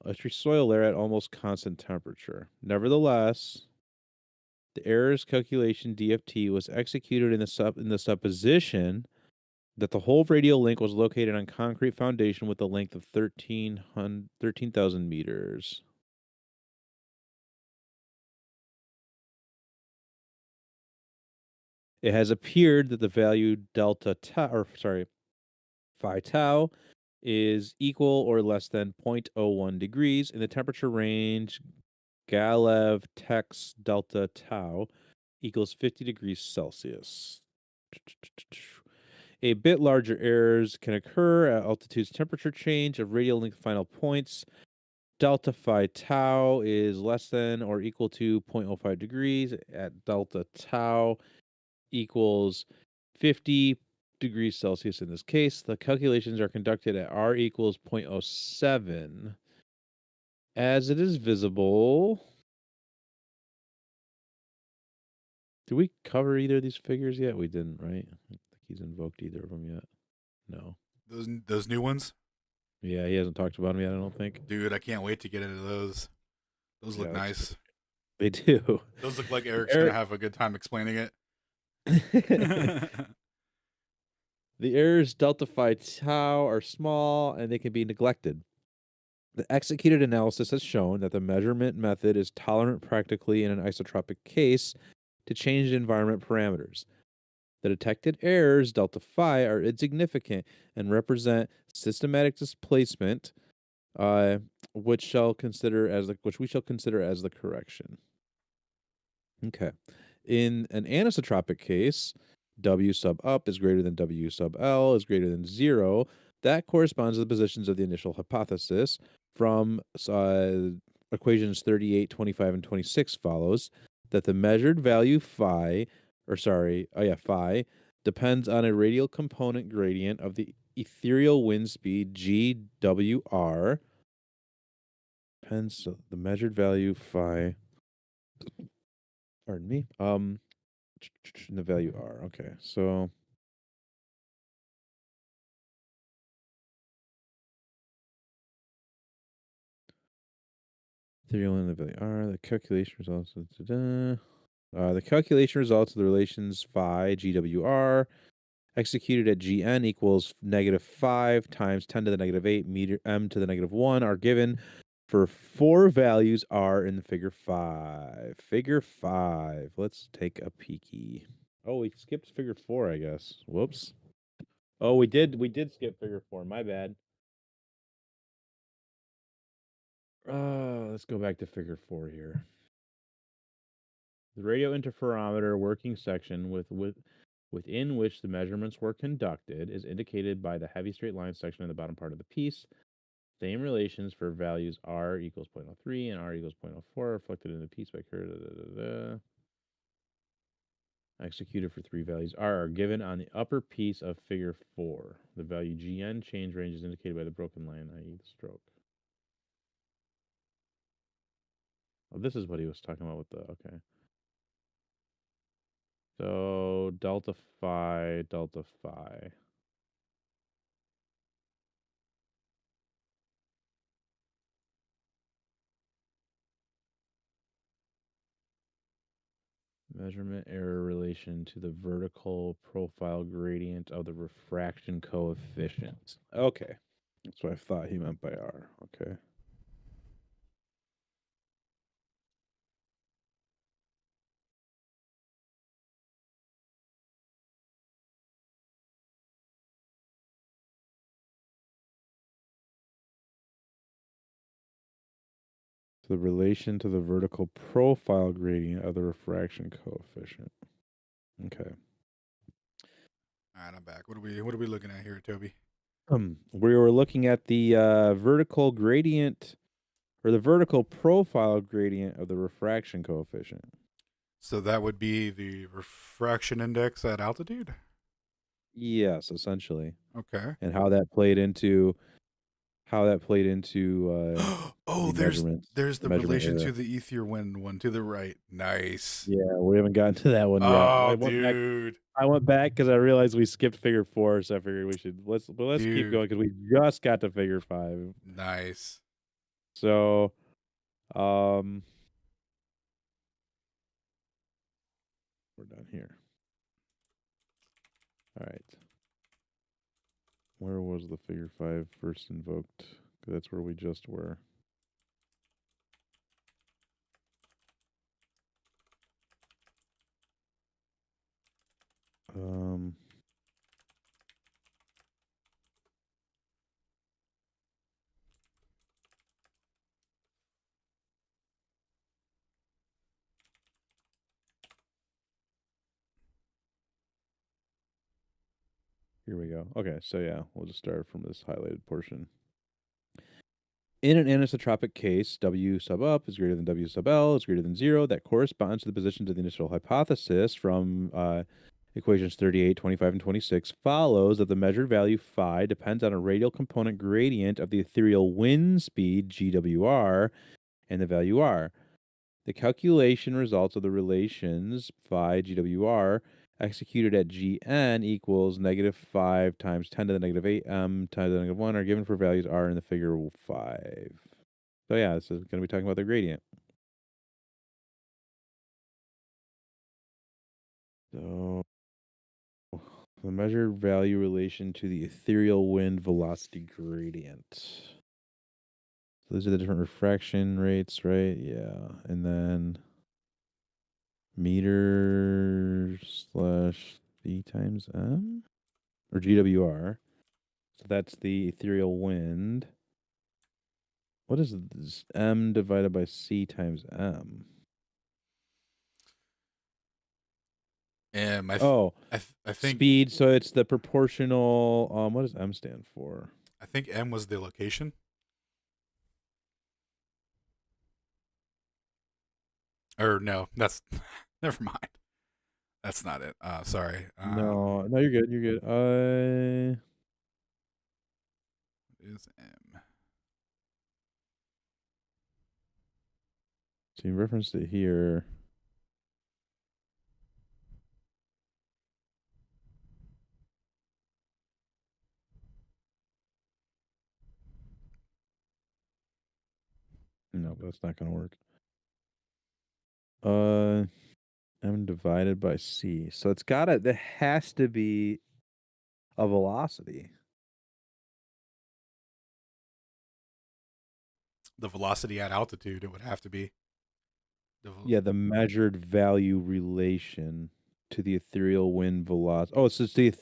Ice-free soil there at almost constant temperature. Nevertheless, the errors calculation DFT was executed in the supposition that the whole radial link was located on concrete foundation with a length of 13,000 meters. It has appeared that the value phi tau is equal or less than 0.01 degrees in the temperature range Galaev text delta tau equals 50 degrees Celsius. A bit larger errors can occur at altitude's temperature change of radial length final points. Delta phi tau is less than or equal to 0.05 degrees at delta tau equals 50 degrees Celsius in this case. The calculations are conducted at R equals 0.07. As it is visible, did we cover either of these figures yet? We didn't, right? I don't think he's invoked either of them yet. No. Those new ones, Yeah, he hasn't talked about them yet, I don't think. dude. I can't wait to get into those. Those look Yeah, nice. They do. Those look like Eric's Eric- gonna have a good time explaining it. The errors delta phi tau are small and they can be neglected. The executed analysis has shown that the measurement method is tolerant practically in an isotropic case to changed environment parameters. The detected errors, delta phi, are insignificant and represent systematic displacement, which we shall consider as the correction. Okay. In an anisotropic case, W sub up is greater than W sub L is greater than 0. That corresponds to the positions of the initial hypothesis. From equations 38, 25, and 26 follows that the measured value phi depends on a radial component gradient of the ethereal wind speed GWR. Depends the measured value phi. Pardon me. The value R. Okay, so ethereal and the value R. The calculation results. The calculation results of the relations phi GWR executed at Gn equals -5 times 10 to the -8 meter m to the -1 are given for 4 values R in the figure 5. Figure 5. Let's take a peeky. Oh, we skipped figure 4, I guess. Whoops. Oh, we did skip figure 4. My bad. Let's go back to figure 4 here. The radio interferometer working section within which the measurements were conducted is indicated by the heavy straight line section in the bottom part of the piece. Same relations for values R equals 0.03 and R equals 0.04 reflected in the piece by curve. Executed for 3 values R are given on the upper piece of figure 4. The value Gn change range is indicated by the broken line, i.e. the stroke. Oh, this is what he was talking about with the, okay. So delta phi. Measurement error relation to the vertical profile gradient of the refraction coefficient. Okay. That's what I thought he meant by R. Okay. The relation to the vertical profile gradient of the refraction coefficient. Okay. All right, I'm back. What are we looking at here, Toby? We were looking at the vertical gradient or the vertical profile gradient of the refraction coefficient. So that would be the refraction index at altitude? Yes, essentially. Okay. And how that played into Oh, the there's measurements. the measurement relation error. to the ether wind one to the right. Nice. Yeah, we haven't gotten to that one yet. Oh, dude. I went back because I realized we skipped figure 4, so I figured we should let's keep Dude. going because we just got to figure 5. Nice. So, we're done here. All right. Where was the figure 5 first invoked? 'Cause that's where we just were. Here we go. Okay, so yeah, we'll just start from this highlighted portion. In an anisotropic case, W sub up is greater than W sub L is greater than 0. That corresponds to the positions of the initial hypothesis from equations 38, 25, and 26. Follows that the measured value phi depends on a radial component gradient of the ethereal wind speed, GWR, and the value R. The calculation results of the relations phi GWR executed at Gn equals -5 times 10 to the -8 m times the -1 are given for values R in the figure 5. So yeah, this is going to be talking about the gradient. So the measured value relation to the ethereal wind velocity gradient. So these are the different refraction rates, right? Yeah. And then meter/c times m or GWR. So that's the ethereal wind. What is this? M divided by C times M? And Oh, I think speed. So it's the proportional. What does M stand for? I think M was the location. Or no, that's never mind. That's not it. Sorry. No, you're good. You're good. Is M. So you referenced it here. No, that's not gonna work. M divided by C. So it's gotta. There has to be a velocity. The velocity at altitude, it would have to be. Yeah, the measured value relation to the ethereal wind velocity. Oh, so it's the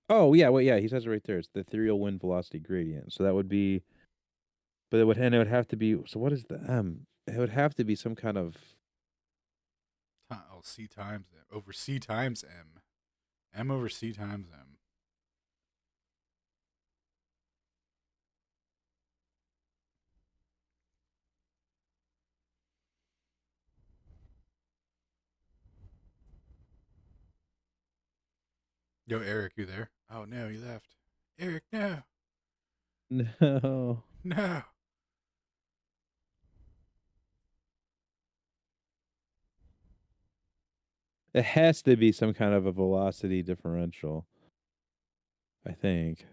Oh, yeah, wait, yeah, he says it right there. It's the ethereal wind velocity gradient. So that would be, but it would have to be. So what is the M? It would have to be some kind of. Oh, C times M over C times M. M over C times M. Yo, Eric, you there? Oh no, he left. Eric, no, No. no. It has to be some kind of a velocity differential. I think.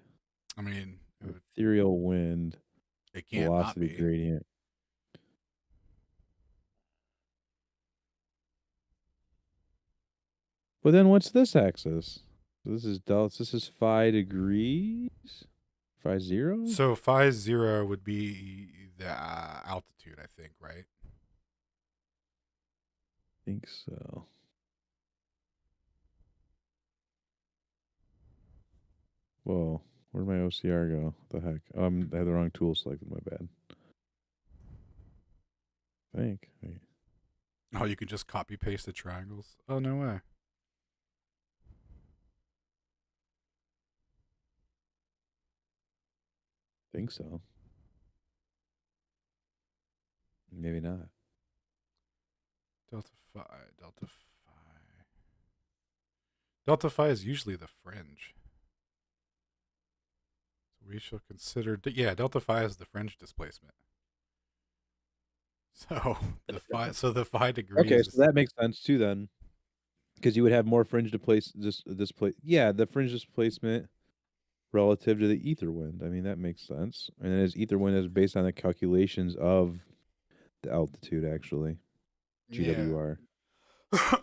I mean, Ethereal wind it can't not velocity be. gradient. But then what's this axis? This is delta. This is phi degrees. Phi 0. So phi 0 would be the altitude, I think, right? I think so. Whoa, where'd my OCR go? What the heck? I had the wrong tool selected. My bad. I think. Wait. Oh, you can just copy paste the triangles. Oh no way. Think so. Maybe not. Delta phi. Delta phi. Delta phi is usually the fringe. So we shall consider. Yeah, delta phi is the fringe displacement. So the phi degrees. Okay, so that makes sense too then, because you would have more fringe displacement. Yeah, the fringe displacement relative to the ether wind. I mean, that makes sense. And then as ether wind is based on the calculations of the altitude, actually. GWR. Yeah.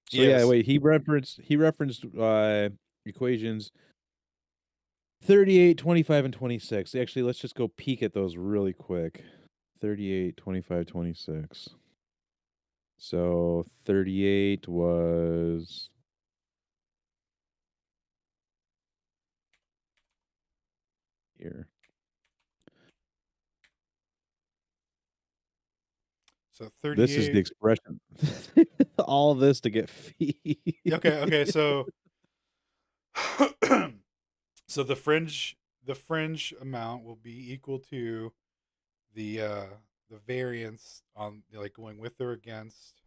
So yeah, wait, he referenced equations 38, 25, and 26. Actually, let's just go peek at those really quick. 38, 25, 26. So 38 was here. So 38. This is the expression. All this to get phi. Okay. So So the fringe amount will be equal to the variance on like going with or against,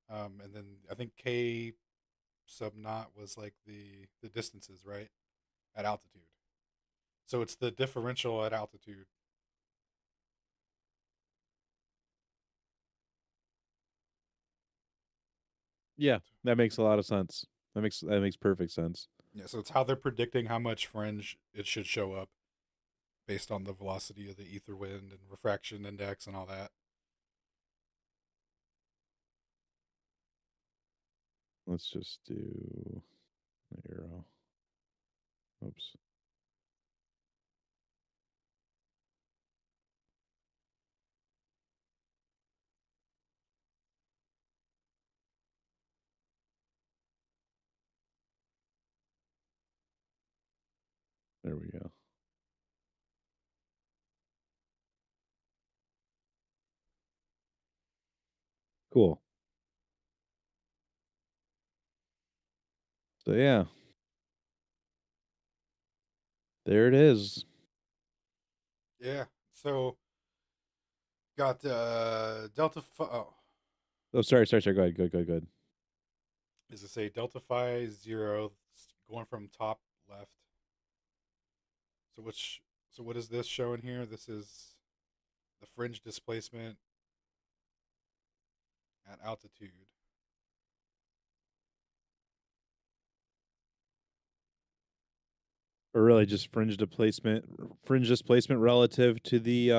and then I think k sub naught was like the distances, right, at altitude. So it's the differential at altitude. Yeah, that makes a lot of sense. That makes perfect sense. Yeah, so it's how they're predicting how much fringe it should show up based on the velocity of the ether wind and refraction index and all that. Let's just do arrow. Oops. There we go. Cool. So yeah, there it is. Yeah. So got delta phi. Oh, sorry. Go ahead. Go ahead. Is it say delta phi 0 going from top left? So which so what is this showing here? This is the fringe displacement at altitude. Or really just fringe displacement relative to the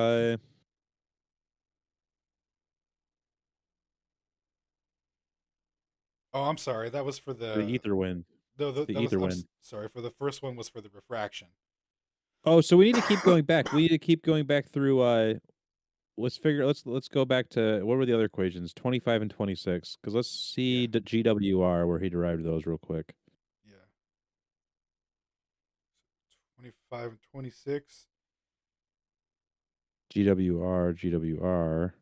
Oh, I'm sorry. That was for the ether wind. no. The That was ether wind. sorry. For the first one was for the refraction. Oh, so we need to keep going back. We need to keep going back through let's go back to what were the other equations? 25 and 26. Because let's see Yeah. the GWR where he derived those real quick. Yeah. 25 and 26. GWR.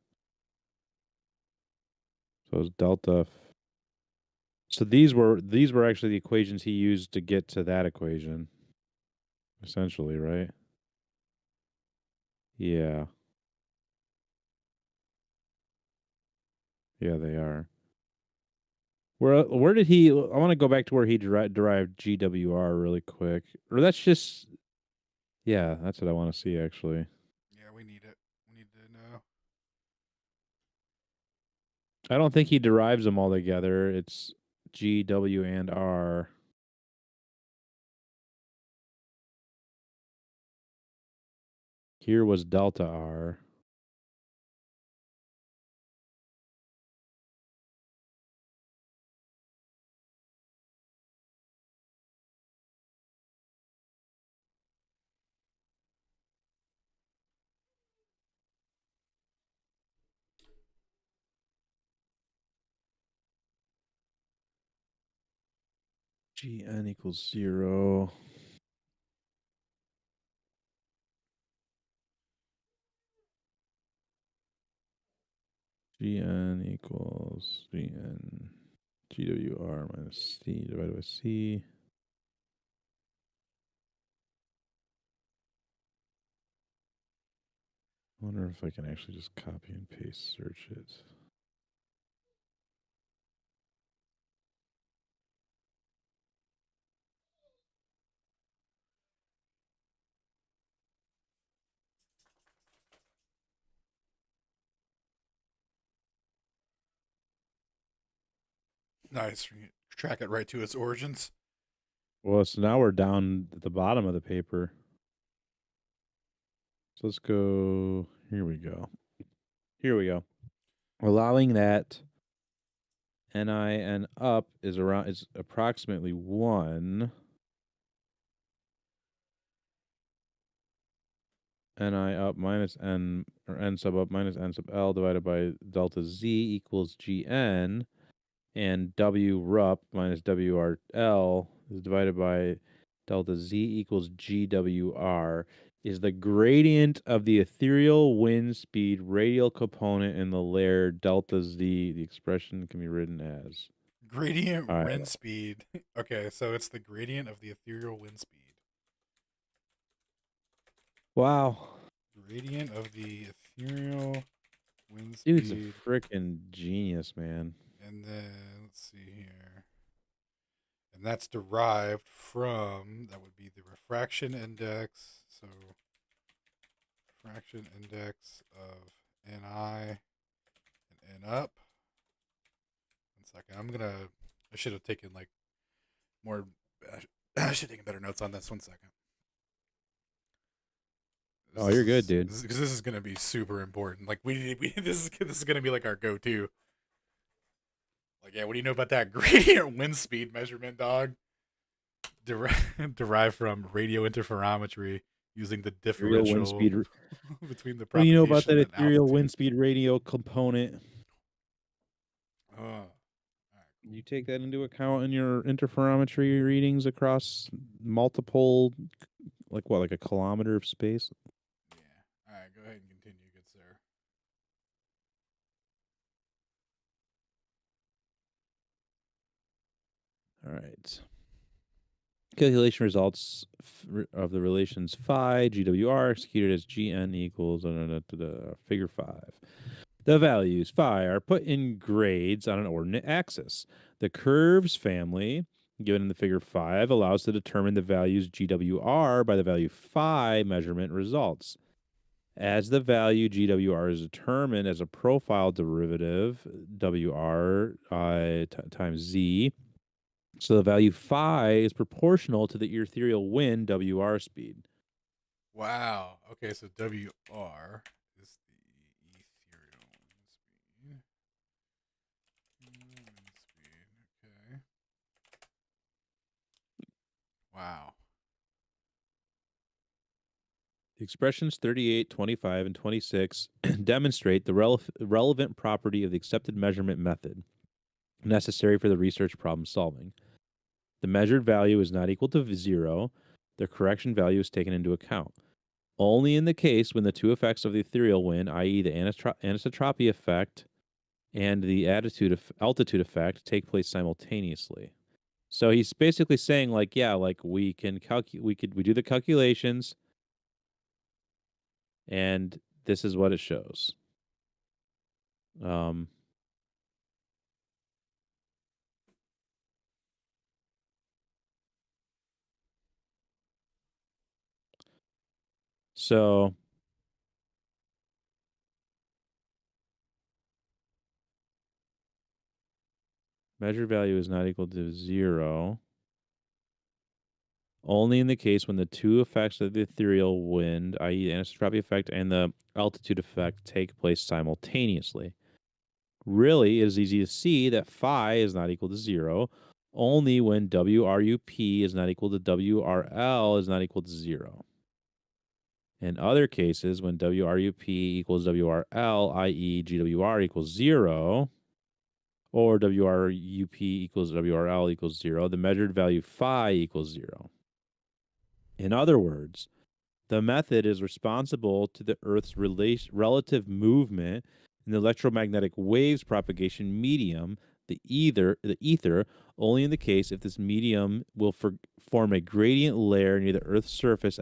So it's delta. So these were actually the equations he used to get to that equation. Essentially, right? Yeah. Yeah, they are. Where did he? I want to go back to where he derived GWR really quick. Or that's just. Yeah, that's what I want to see actually. Yeah, we need it. We need to know. I don't think he derives them all together. It's G, W, and R. Here was delta R. Gn equals 0. Gn equals Gn GWR minus C divided by C. I wonder if I can actually just copy and paste search it. Nice. Track it right to its origins. Well, so now we're down at the bottom of the paper. So let's go. Here we go. Allowing that NIN up is approximately 1. Ni up minus N, or N sub up minus N sub L divided by delta Z equals Gn. And W rup minus WRL is divided by delta Z equals GWR is the gradient of the ethereal wind speed radial component in the layer delta Z. The expression can be written as. Gradient All right. wind speed. Okay, so it's the gradient of the ethereal wind speed. Wow. Gradient of the ethereal wind Dude's a speed. freaking genius, man. And then, let's see here. And that's derived from, that would be the refraction index. So, refraction index of Ni and N up. 1 second. I should have taken like more, I should have taken better notes on this. 1 second. Oh, you're good, dude. Because this is going to be super important. Like, this is going to be like our go-to. Like, yeah, what do you know about that gradient wind speed measurement, dog? Derived from radio interferometry using the Ethereal differential wind speed. between the What do you know about propagation that and ethereal wind altitude. speed radio component? All right, You take that into account in your interferometry readings across multiple, like what, like a kilometer of space? yeah. All right, go ahead and continue, good sir. All right. Calculation results of the relations phi GWR executed as GN equals figure 5. The values phi are put in grades on an ordinate axis. The curves family given in the figure 5 allows to determine the values GWR by the value phi measurement results. As the value GWR is determined as a profile derivative WR times Z, so the value phi is proportional to the ethereal wind WR speed. Wow. Okay, so WR is the ethereal wind speed. Okay. Wow. The expressions 38, 25, and 26 demonstrate the relevant property of the accepted measurement method necessary for the research problem solving. The measured value is not equal to 0. The correction value is taken into account. Only in the case when the two effects of the ethereal wind, i.e. the anisotropy effect and the altitude effect, take place simultaneously. So he's basically saying, like, yeah, like we can we do the calculations, and this is what it shows. So measured value is not equal to 0. Only in the case when the two effects of the ethereal wind, i.e. the anisotropy effect and the altitude effect, take place simultaneously. Really, it is easy to see that phi is not equal to 0 only when WRUP is not equal to WRL is not equal to 0. In other cases, when WRUP equals WRL, i.e. GWR equals 0, or WRUP equals WRL equals 0, the measured value phi equals 0. In other words, the method is responsible to the Earth's relative movement in the electromagnetic waves propagation medium, the ether, only in the case if this medium will form a gradient layer near the Earth's surface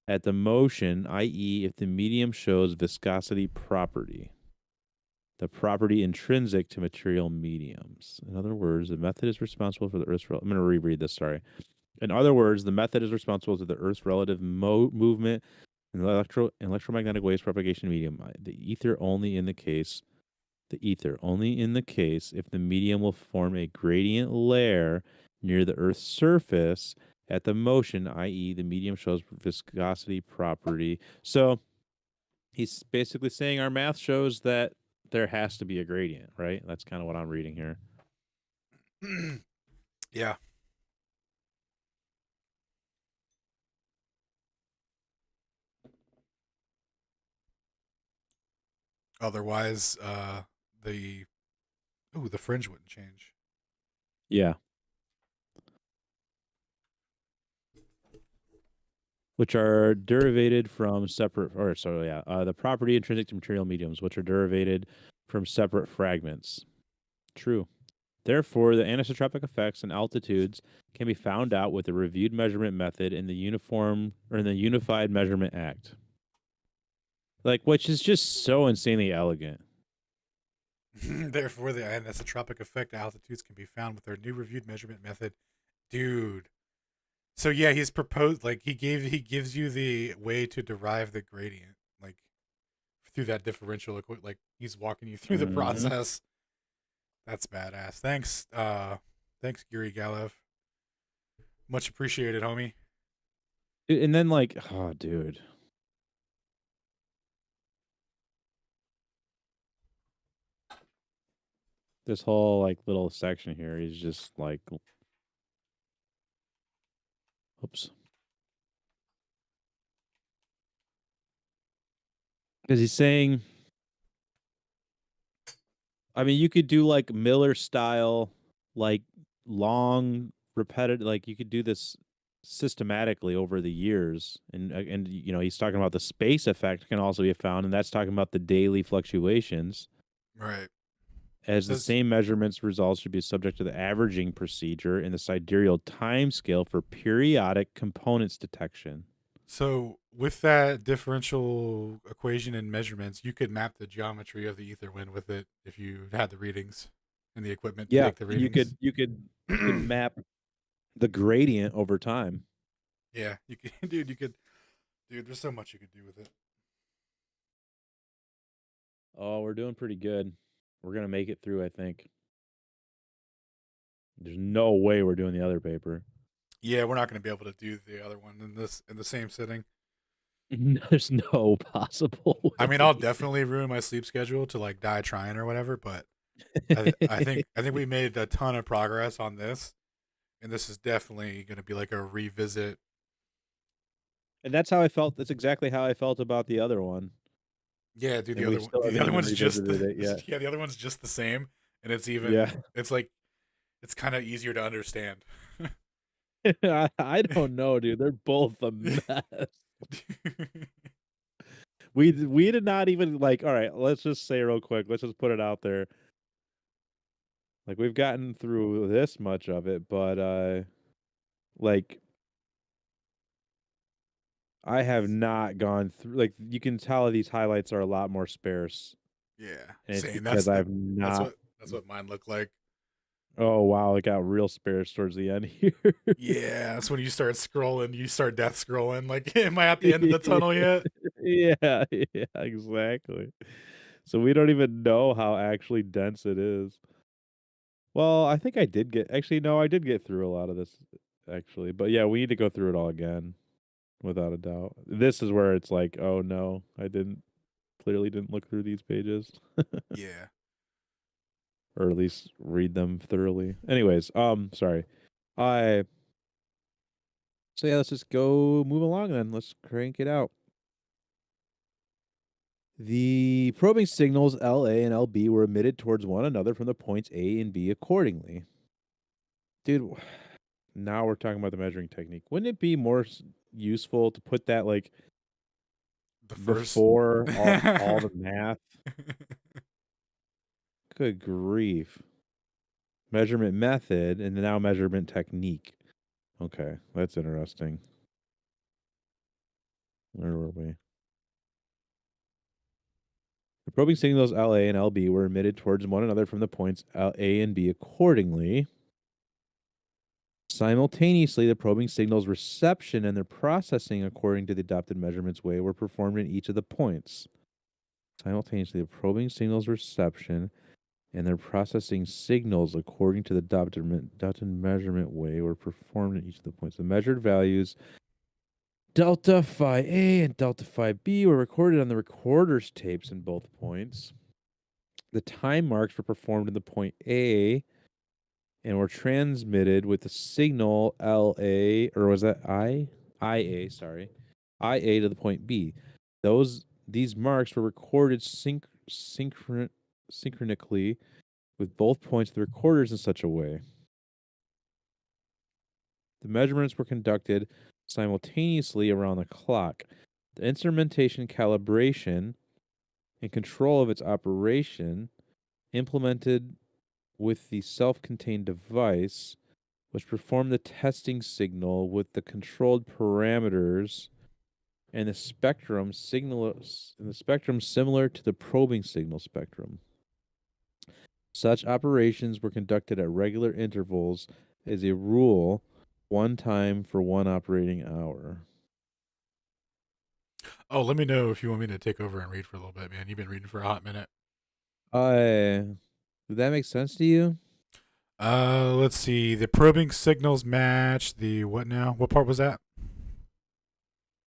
at the motion, i.e. if the medium shows viscosity property, the property intrinsic to material mediums. In other words, the method is responsible for the Earth's... I'm going to reread this, sorry. In other words, the method is responsible to the Earth's relative movement in the electromagnetic waves propagation medium. The ether only in the case if the medium will form a gradient layer near the Earth's surface at the motion, i.e. the medium shows viscosity property. So he's basically saying our math shows that there has to be a gradient, right? That's kind of what I'm reading here. Yeah. Otherwise, the fringe wouldn't change. Yeah. Which are derivated from the property intrinsic to material mediums, which are derivated from separate fragments. True. Therefore, the anisotropic effects and altitudes can be found out with the reviewed measurement method in the Unified Measurement Act. Like, which is just so insanely elegant. Therefore, the anisotropic effect altitudes can be found with our new reviewed measurement method. Dude. So yeah, he's proposed like he gives you the way to derive the gradient, like through that differential like he's walking you through the process. That's badass. Thanks Yuri Galaev. Much appreciated, homie. And then like, oh dude. This whole like little section here is just like, oops. Because he's saying, I mean, you could do like Miller style, like long, repetitive, like you could do this systematically over the years. And you know, he's talking about the space effect can also be found, and that's talking about the daily fluctuations. Right. As the same measurements results should be subject to the averaging procedure in the sidereal timescale for periodic components detection. So with that differential equation and measurements, you could map the geometry of the ether wind with it if you had the readings and the equipment to take the readings. You could map the gradient over time. Yeah, you could, dude. There's so much you could do with it. Oh, we're doing pretty good. We're gonna make it through, I think. There's no way we're doing the other paper. Yeah, we're not going to be able to do the other one in the same sitting. There's no possible way. I mean, I'll definitely ruin my sleep schedule to like die trying or whatever, but I think we made a ton of progress on this, and this is definitely going to be like a revisit. And that's how I felt. That's exactly how I felt about the other one. Yeah, dude. The other one's just the other one's just the same, and it's even it's like it's kind of easier to understand. I don't know, dude. They're both a mess. We did not even like. All right, let's just say real quick. Let's just put it out there. Like we've gotten through this much of it, but like I have not gone through. Like you can tell these highlights are a lot more sparse. Yeah, and it's same. because I've not. That's what mine looked like. Oh wow, it got real sparse towards the end here. Yeah, that's when you start scrolling. You start death scrolling. Like, am I at the end of the tunnel yet? Yeah, exactly. So we don't even know how actually dense it is. Well, I think I did get. Actually, no, I did get through a lot of this. Actually, but yeah, we need to go through it all again, without a doubt. This is where it's like, oh no, I clearly didn't look through these pages. Yeah. Or at least read them thoroughly. Anyways, sorry. So yeah, let's just go move along then. Let's crank it out. The probing signals LA and LB were emitted towards one another from the points A and B accordingly. Dude, now we're talking about the measuring technique. Wouldn't it be more useful to put that like before all the math? Good grief. Measurement method and now measurement technique. Okay, that's interesting. Where were we? The probing signals LA and LB were emitted towards one another from the points A and B accordingly. Simultaneously, the probing signals reception and their processing according to the adopted measurements way were performed in each of the points. Simultaneously, the probing signals reception and their processing signals according to the adopted measurement way were performed in each of the points. The measured values delta phi A and delta phi B were recorded on the recorder's tapes in both points. The time marks were performed in the point A and were transmitted with the signal LA, or was that IA, sorry. IA to the point B. These marks were recorded synchronically with both points of the recorders in such a way. The measurements were conducted simultaneously around the clock. The instrumentation calibration and control of its operation implemented with the self-contained device, which performed the testing signal with the controlled parameters and the spectrum similar to the probing signal spectrum. Such operations were conducted at regular intervals, as a rule, one time for one operating hour. Oh, let me know if you want me to take over and read for a little bit, man. You've been reading for a hot minute. Did that make sense to you? Let's see. The probing signals match the what now? What part was that?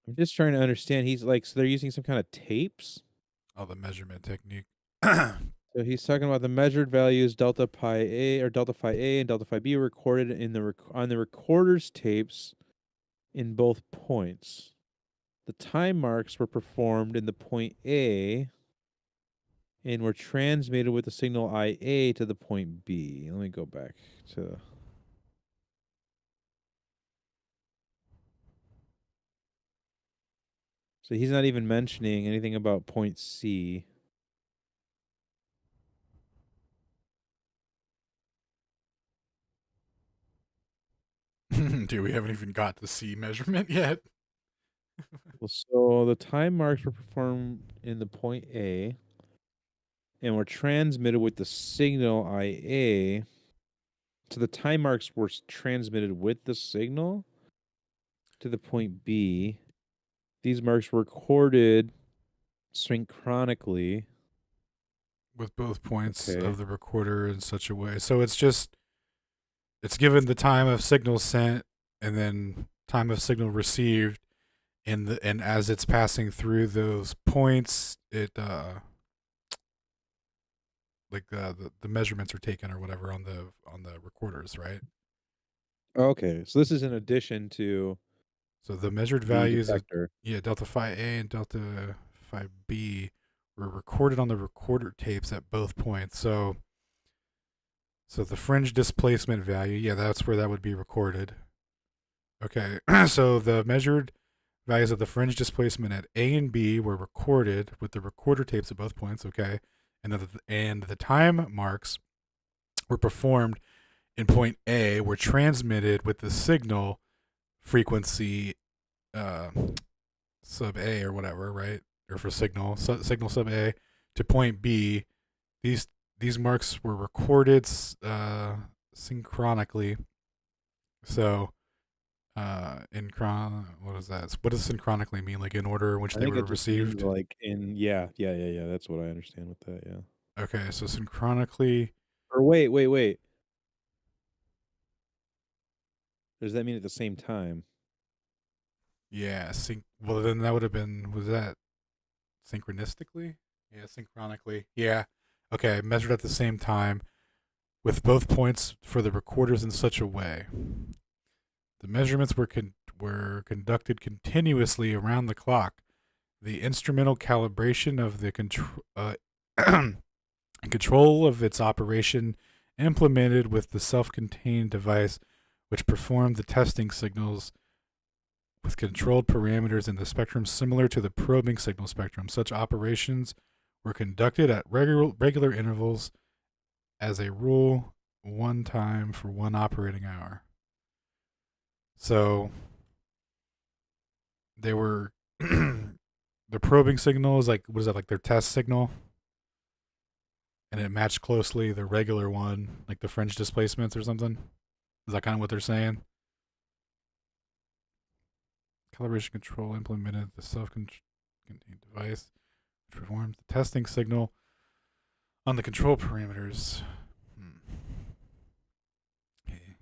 I'm just trying to understand. He's like, so they're using some kind of tapes? Oh, the measurement technique. So he's talking about the measured values delta pi A or delta phi A and delta phi B recorded in the on the recorder's tapes in both points. The time marks were performed in the point A and were transmitted with the signal IA to the point B. Let me go back to. So he's not even mentioning anything about point C. Dude, we haven't even got the C measurement yet. Well, so the time marks were performed in the point A and were transmitted with the signal IA. So the time marks were transmitted with the signal to the point B. These marks were recorded synchronically with both points Okay. of the recorder in such a way. So it's given the time of signal sent and then time of signal received, and as it's passing through those points, it like the measurements are taken or whatever on the recorders, right? Okay, so this is in addition to So the measured the values of detector. delta phi A and delta phi B were recorded on the recorder tapes at both points. So the fringe displacement value, that's where that would be recorded. Okay, so the measured values of the fringe displacement at A and B were recorded with the recorder tapes at both points. Okay, and the time marks were performed in point A were transmitted with the signal frequency sub A or whatever, right? Or for signal sub A to point B. These marks were recorded synchronically. So what is that? What does synchronically mean? Like in order in which I they think were it just means received? like in yeah. That's what I understand with that. Yeah. Okay, so synchronically. Or wait. Does that mean at the same time? Yeah, well then that would have been, was that synchronistically? Yeah, synchronically. Yeah. Okay, measured at the same time with both points for the recorders in such a way. The measurements were conducted continuously around the clock. The instrumental calibration of the control of its operation implemented with the self-contained device, which performed the testing signals with controlled parameters in the spectrum similar to the probing signal spectrum. Such operations were conducted at regular intervals, as a rule, one time for one operating hour. So they were the probing signal is like, what is that, like their test signal? And it matched closely the regular one, like the fringe displacements or something. Is that kind of what they're saying? Calibration control implemented the self-contained device, which performed the testing signal on the control parameters. Okay.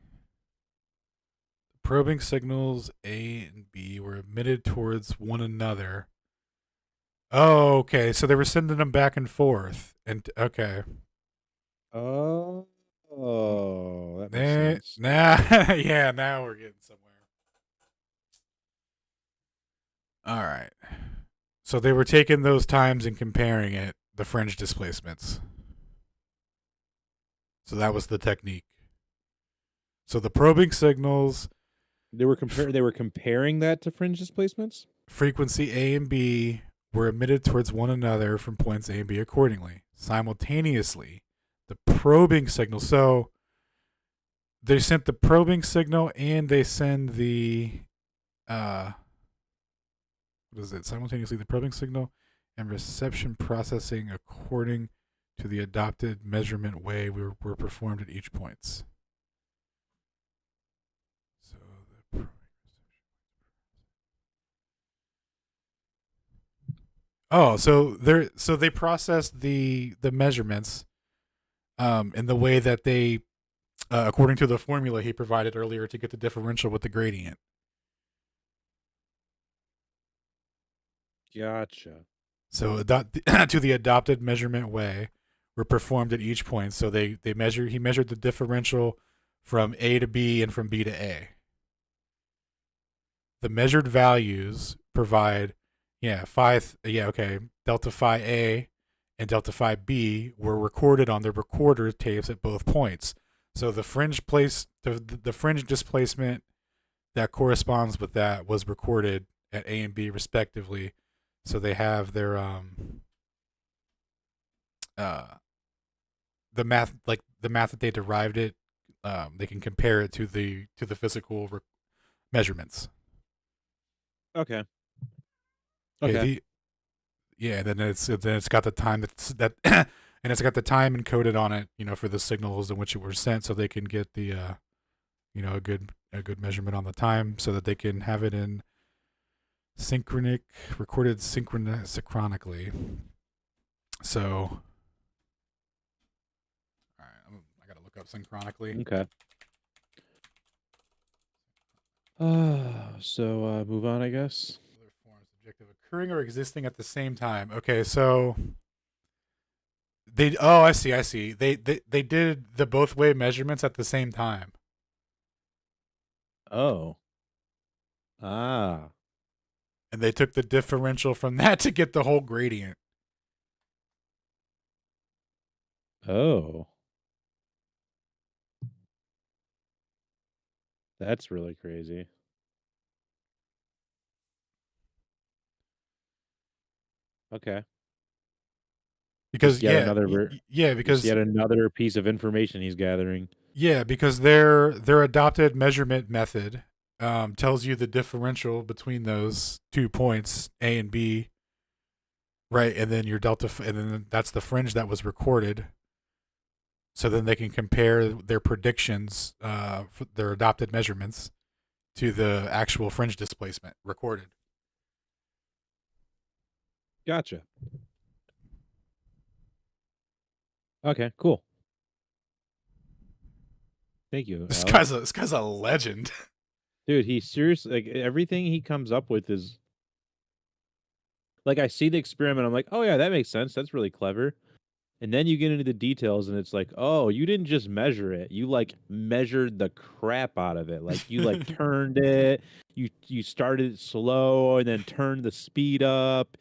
The probing signals A and B were emitted towards one another. Oh, okay. So they were sending them back and forth. And okay. Oh, that makes sense. Yeah, now we're getting somewhere. All right. So they were taking those times and comparing it, the fringe displacements. So that was the technique. So the probing signals, They were comparing that to fringe displacements? frequency A and B, were emitted towards one another from points A and B accordingly. Simultaneously, the probing signal. So they sent the probing signal and they send the what is it? Simultaneously, the probing signal and reception processing according to the adopted measurement way were performed at each points. So the probing Oh, so they processed the measurements in the way that they according to the formula he provided earlier to get the differential with the gradient. Gotcha. So to the adopted measurement way were performed at each point. So he measured the differential from A to B and from B to A. The measured values provide delta phi A and delta phi B were recorded on the recorder tapes at both points. So the fringe displacement that corresponds with that was recorded at A and B respectively. So they have their the math that they derived it. They can compare it to the physical measurements. Okay. Okay. Then it's got the time that and it's got the time encoded on it, for the signals in which it were sent, so they can get the a good measurement on the time, so that they can have it in recorded synchronically. So, all right, I gotta look up synchronically. Okay. So move on, I guess. Other forms subjective occurring or existing at the same time. Okay, so I see. They did the both way measurements at the same time. Oh. Ah. And they took the differential from that to get the whole gradient. Oh. That's really crazy. Okay. Because Just yet another because yet another piece of information he's gathering. Yeah, because their adopted measurement method tells you the differential between those 2 points, A and B, right? And then your and then that's the fringe that was recorded. So then they can compare their predictions, for their adopted measurements, to the actual fringe displacement recorded. Gotcha. Okay, cool. Thank you. This Alex. guy's a legend. Dude, he seriously, like, everything he comes up with is like, I see the experiment, I'm like, oh yeah, that makes sense. That's really clever. And then you get into the details and it's like, oh, you didn't just measure it. You like measured the crap out of it. Like you like turned it, you started it slow and then turned the speed up.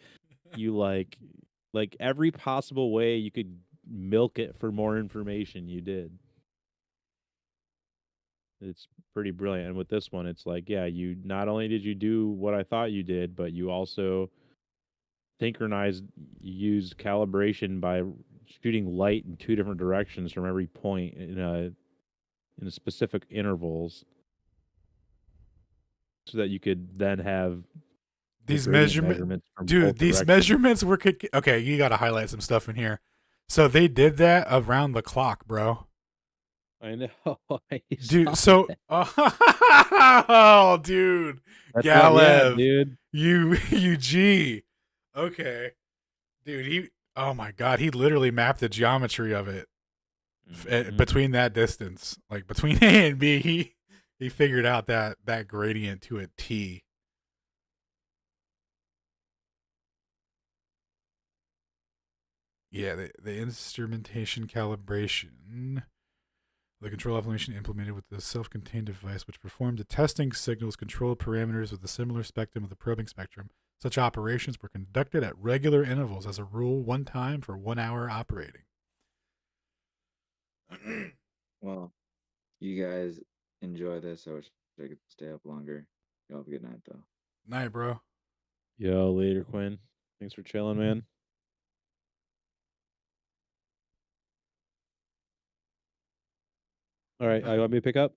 You like every possible way you could milk it for more information you did. It's pretty brilliant. And with this one, it's like, yeah, you not only did you do what I thought you did, but you also synchronized, used calibration by shooting light in 2 different directions from every point in a specific intervals, so that you could then have These measurements from dude, both these directions. measurements were okay. You got to highlight some stuff in here. So they did that around the clock, bro. I know. Dude, so oh, dude, That's Galaev, dude. UG. Okay, dude, oh my god, he literally mapped the geometry of it between that distance, like between A and B. He figured out that gradient to a T. Yeah, the instrumentation calibration. The control automation implemented with the self-contained device, which performed the testing signals control parameters with a similar spectrum of the probing spectrum. Such operations were conducted at regular intervals, as a rule, 1 time for 1 hour operating. Well, you guys enjoy this. I wish I could stay up longer. Y'all have a good night, though. Night, bro. Yo, later, Quinn. Thanks for chilling, man. All right, you want me to pick up?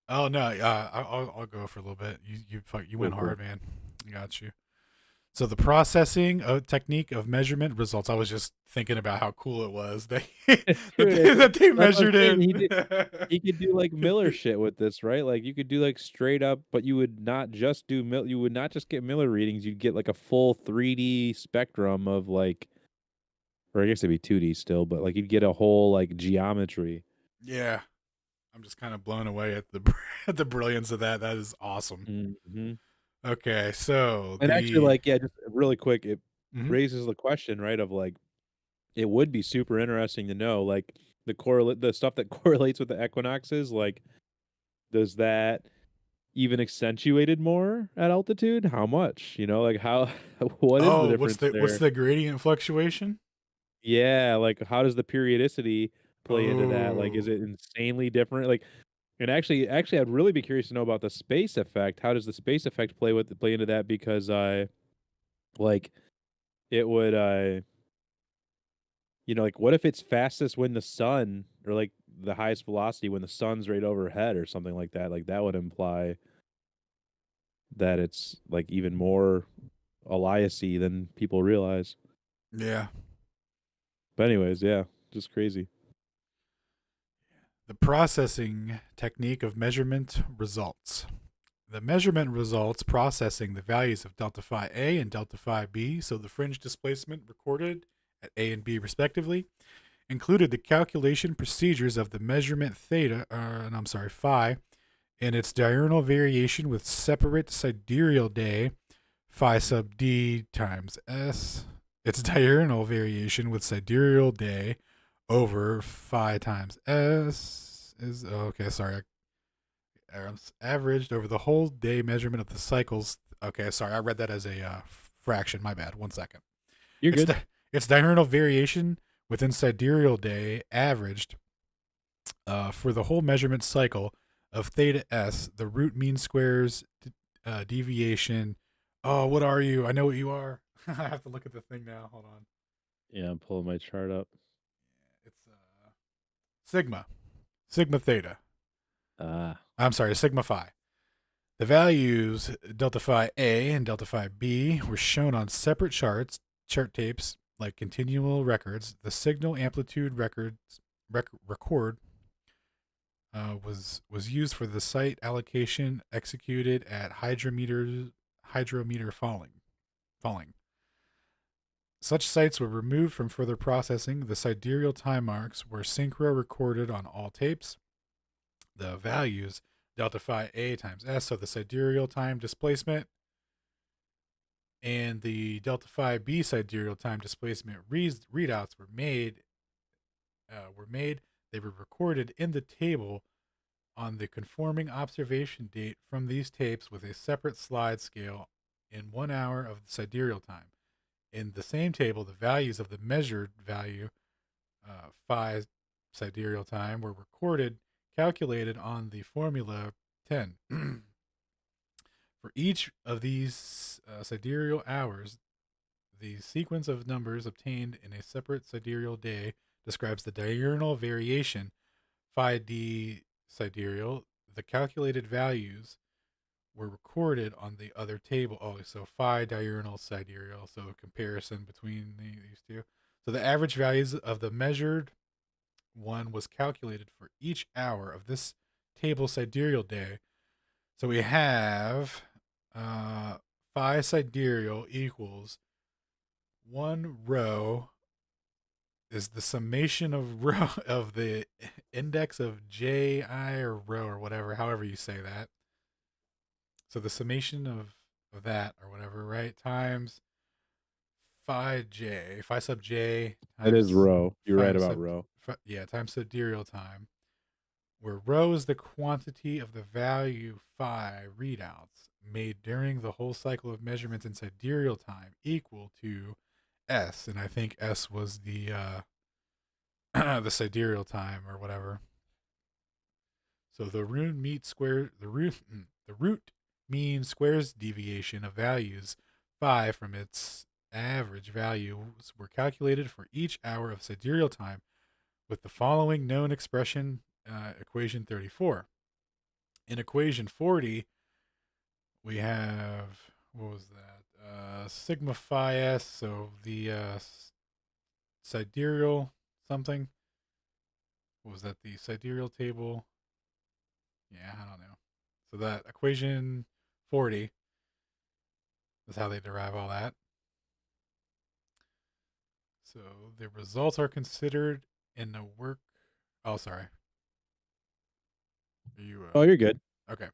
Oh no, I'll go for a little bit. You went Cool. hard, man. I got you. So the processing of technique of measurement results. I was just thinking about how cool it was that Dude, that they that's what I'm measured saying. it. He could do like Miller shit with this, right? Like you could do like straight up, but you would not just do you would not just get Miller readings. You'd get like a full 3D spectrum of like, or I guess it'd be 2D still, but like you'd get a whole like geometry. Yeah, I'm just kind of blown away at the at the brilliance of that. That is awesome. Mm-hmm. Okay, so And actually, the like, yeah, just really quick, it Mhm. raises the question, right? Of like, it would be super interesting to know, like, the stuff that correlates with the equinoxes. Like, does that even accentuated more at altitude? How much? You know, like how what is the Oh, what's difference what's there? the gradient fluctuation? Yeah, like how does the periodicity play into that? Like, is Oh, it insanely different? Like, and actually, I'd really be curious to know about the space effect. How does the space effect play into that? Because like, it would like what if it's fastest when the sun, or like the highest velocity when the sun's right overhead or something like that? Like that would imply that it's like even more Elias-y than people realize. yeah. But anyways, yeah, just crazy. The processing technique of measurement results. The measurement results processing the values of delta phi A and delta phi B, so the fringe displacement recorded at A and B respectively, included the calculation procedures of the measurement phi, and its diurnal variation with separate sidereal day, phi sub D times S, its diurnal variation with sidereal day over phi times S is, okay, sorry, averaged over the whole day measurement of the cycles. Okay, sorry, I read that as a fraction. My bad. 1 second. You're It's good. the it's diurnal variation within sidereal day averaged for the whole measurement cycle of theta s, the root mean squares deviation. Oh, what are you? I know what you are. I have to look at the thing now. Hold on. Yeah, I'm pulling my chart up. It's sigma theta. Ah, I'm sorry, sigma phi. The values delta phi A and delta phi B were shown on separate chart tapes like continual records. The signal amplitude record was used for the site allocation executed at hydrometer falling. Such sites were removed from further processing. The sidereal time marks were synchro recorded on all tapes. The values delta phi A times S, so the sidereal time displacement, and the delta phi B sidereal time displacement readouts were made. They were recorded in the table on the conforming observation date from these tapes with a separate slide scale in 1 hour of the sidereal time. In the same table, the values of the measured value phi sidereal time were recorded, calculated on the formula 10. For each of these sidereal hours, the sequence of numbers obtained in a separate sidereal day describes the diurnal variation phi d sidereal. The calculated values were recorded on the other table. Oh, so phi diurnal sidereal. So a comparison between these two. So the average values of the measured one was calculated for each hour of this table sidereal day. So we have phi sidereal equals 1 rho is the summation of rho of the index of ji or rho or whatever, however you say that. So the summation of that or whatever, right? Times phi sub j it is times row. You're right about sub row. yeah, times sidereal time, where rho is the quantity of the value phi readouts made during the whole cycle of measurements in sidereal time equal to s, and I think s was the the sidereal time or whatever. So the root mean squares deviation of values phi from its average values were calculated for each hour of sidereal time with the following known expression equation 34. In equation 40, we have, what was that? Sigma phi s, so the sidereal something. What was that? The sidereal table. Yeah, I don't know. So that equation 40 is how they derive all that. So the results are considered in the work. Oh, sorry. Are you? Oh, you're good. Okay.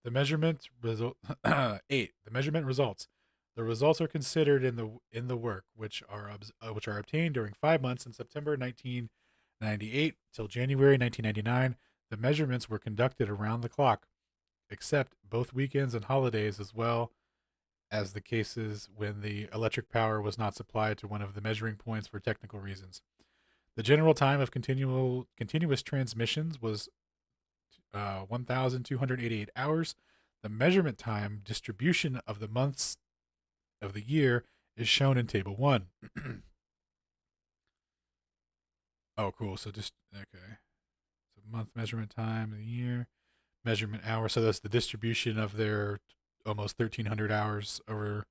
The measurement result 8. The measurement results. The results are considered in the work, which are obtained during 5 months in September 1998 till January 1999. The measurements were conducted around the clock, except both weekends and holidays, as well as the cases when the electric power was not supplied to one of the measuring points for technical reasons. The general time of continuous transmissions was 1,288 hours. The measurement time distribution of the months of the year is shown in Table 1. Oh, cool. So just, okay. So month measurement time of the year, measurement hour. So that's the distribution of their almost 1,300 hours over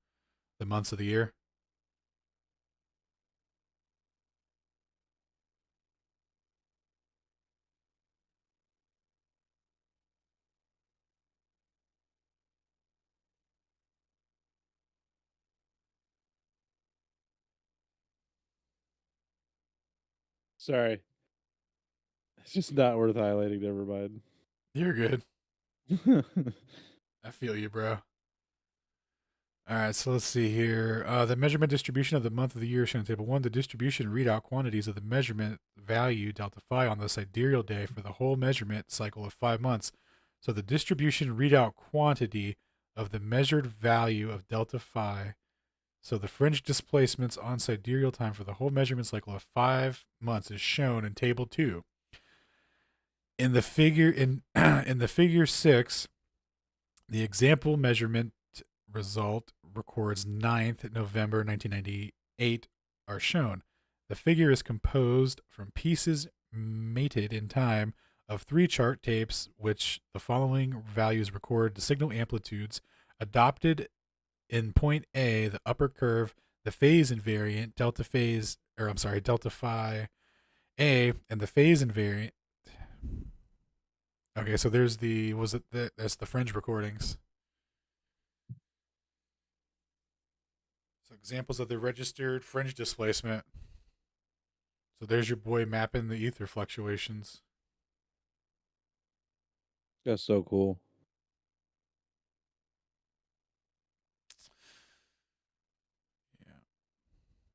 the months of the year. Sorry. It's just not worth highlighting. Never mind. You're good. I feel you, bro. All right, so let's see here. The measurement distribution of the month of the year shown in Table 1. The distribution readout quantities of the measurement value delta phi on the sidereal day for the whole measurement cycle of 5 months. So the distribution readout quantity of the measured value of delta phi. So the fringe displacements on sidereal time for the whole measurement cycle of 5 months is shown in Table 2. In the figure in the figure 6, the example measurement result records 9th November 1998 are shown. The figure is composed from pieces mated in time of 3 chart tapes, which the following values record the signal amplitudes adopted in point A, the upper curve, the phase invariant, delta phi A, and the phase invariant. Okay, so there's that's the fringe recordings. So examples of the registered fringe displacement. So there's your boy mapping the ether fluctuations. That's so cool. Yeah.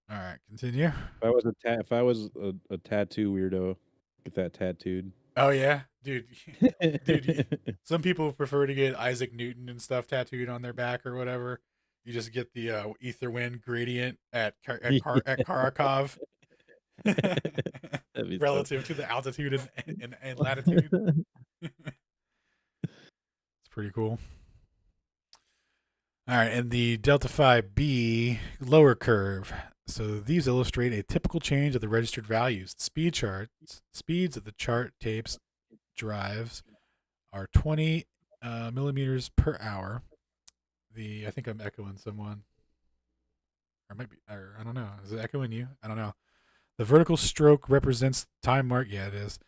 All right, continue. If I was a tattoo weirdo, get that tattooed. Oh yeah, dude. Some people prefer to get Isaac Newton and stuff tattooed on their back or whatever. You just get the ether wind gradient at Karakov That'd be relative to the altitude and latitude. It's pretty cool. All right, and the delta phi B lower curve. So these illustrate a typical change of the registered values. The speeds of the chart tapes drives are 20 millimeters per hour. I think I'm echoing someone, or I don't know. Is it echoing you? I don't know. The vertical stroke represents time mark. Yeah, it is.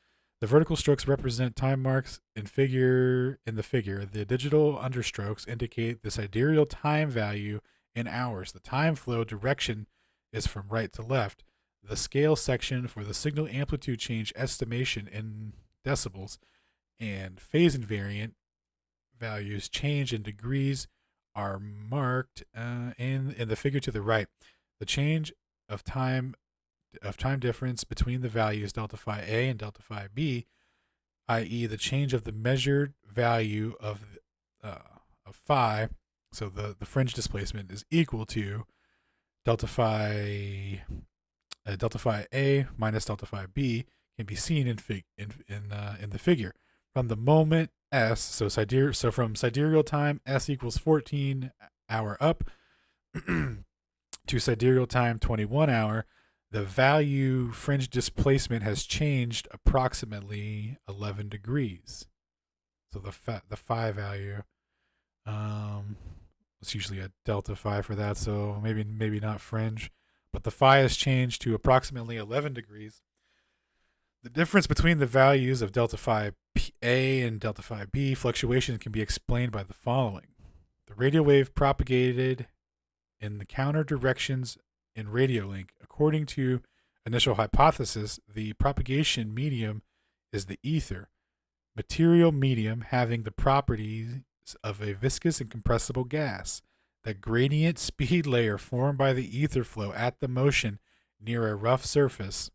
The vertical strokes represent time marks in the figure. The digital understrokes indicate the sidereal time value in hours. The time flow direction is from right to left. The scale section for the signal amplitude change estimation in decibels and phase invariant values change in degrees are marked in the figure to the right. The change of time difference between the values delta phi A and delta phi B, i.e., the change of the measured value of phi, so the fringe displacement is equal to delta phi A minus delta phi B, can be seen in the figure. From the moment S, so from sidereal time, S equals 14 hour up to sidereal time 21 hour, the value fringe displacement has changed approximately 11 degrees. So the phi value, it's usually a delta phi for that, so maybe not fringe, but the phi has changed to approximately 11 degrees. The difference between the values of delta phi A and delta phi B fluctuations can be explained by the following. The radio wave propagated in the counter directions in radio link. According to initial hypothesis, the propagation medium is the ether, material medium having the properties of a viscous and compressible gas. The gradient speed layer formed by the ether flow at the motion near a rough surface,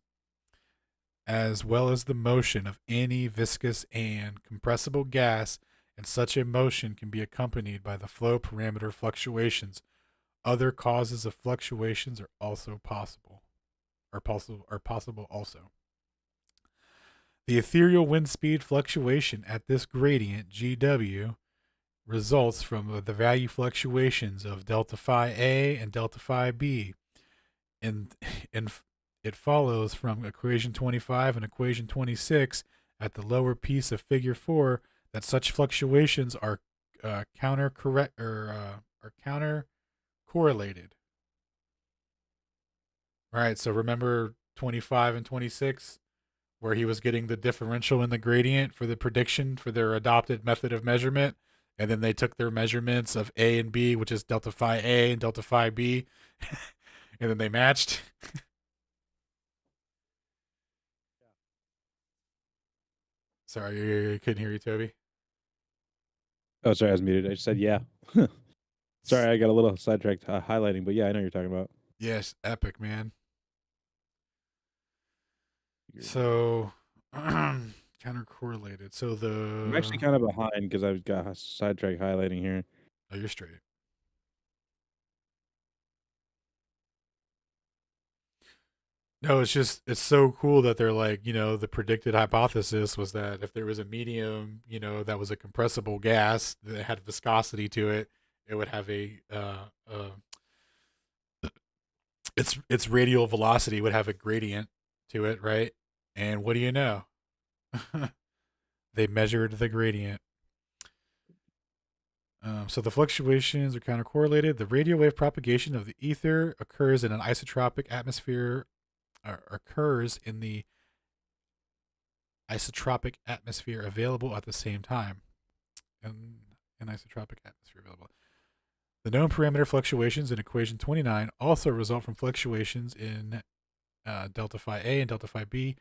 as well as the motion of any viscous and compressible gas in such a motion, can be accompanied by the flow parameter fluctuations. Other causes of fluctuations are also possible. Are possible also. The ethereal wind speed fluctuation at this gradient GW results from the value fluctuations of delta phi A and delta phi B. And it follows from equation 25 and equation 26 at the lower piece of figure 4 that such fluctuations are counter correlated. All right, so remember 25 and 26 where he was getting the differential in the gradient for the prediction for their adopted method of measurement, and then they took their measurements of A and B, which is delta phi A and delta phi B, and then they matched. Sorry, I couldn't hear you, Toby. Oh, sorry, I was muted. I just said yeah. Sorry, I got a little sidetracked highlighting, but yeah, I know what you're talking about. Yes, epic, man. So, counter correlated. So I'm actually kind of behind because I've got sidetracked highlighting here. Oh, you're straight. No, it's so cool that they're like, the predicted hypothesis was that if there was a medium, that was a compressible gas that had viscosity to it, it would have its radial velocity would have a gradient to it, right? And what do you know? They measured the gradient. So the fluctuations are counter correlated. The radio wave propagation of the ether occurs in an isotropic atmosphere. Occurs in the isotropic atmosphere available at the same time. And an isotropic atmosphere available. The known parameter fluctuations in equation 29 also result from fluctuations in delta phi A and delta phi B.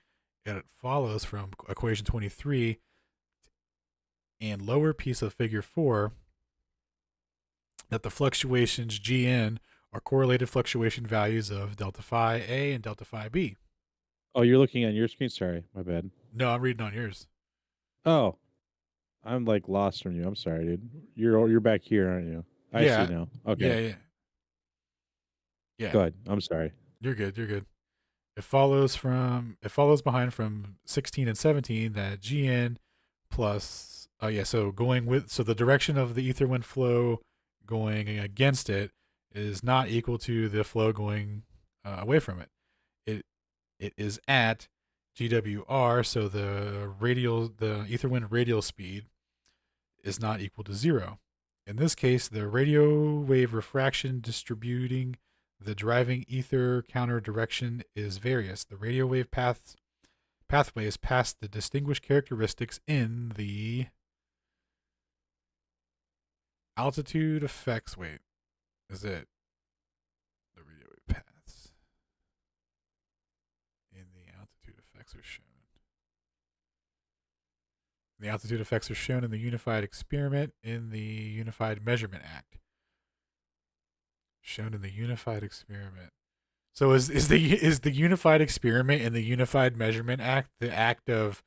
It follows from equation 23 and lower piece of figure 4 that the fluctuations Gn are correlated fluctuation values of delta phi A and delta phi B. Oh, you're looking on your screen? Sorry, my bad. No, I'm reading on yours. Oh, I'm like lost from you. I'm sorry, dude. You're back here, aren't you? I see now. Okay. Yeah. Go ahead. I'm sorry. You're good. It follows behind from 16 and 17 that Gn plus so the direction of the ether wind flow going against it is not equal to the flow going away from it. It is at GWR, so the ether wind radial speed is not equal to 0. In this case, the radio wave refraction distributing the driving ether counter direction is various. The radio wave pathways pass the distinguished characteristics in the altitude effects. Wait, is it the radio wave paths in the altitude effects are shown? The altitude effects are shown in the Unified Experiment in the Unified Measurement Act. Shown in the Unified Experiment. So is the Unified Experiment in the Unified Measurement Act the act of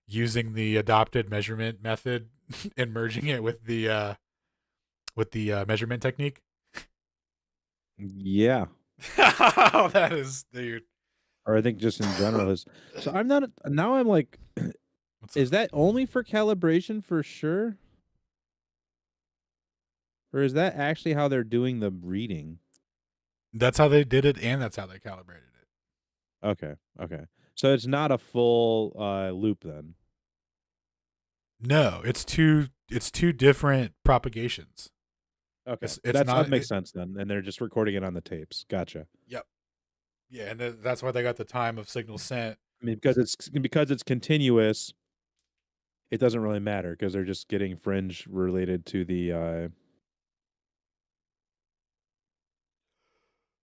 using the adopted measurement method and merging it with the measurement technique? Yeah. Oh, that is, dude. Or I think just in general is. So I'm not now. I'm like, is that only for calibration for sure? Or is that actually how they're doing the reading? That's how they did it, and that's how they calibrated it. Okay. So it's not a full loop then. No, it's two different propagations. Okay, It's that not. makes sense then, and they're just recording it on the tapes. Gotcha. Yep. Yeah, and that's why they got the time of signal sent. I mean, because it's continuous, it doesn't really matter because they're just getting fringe related to the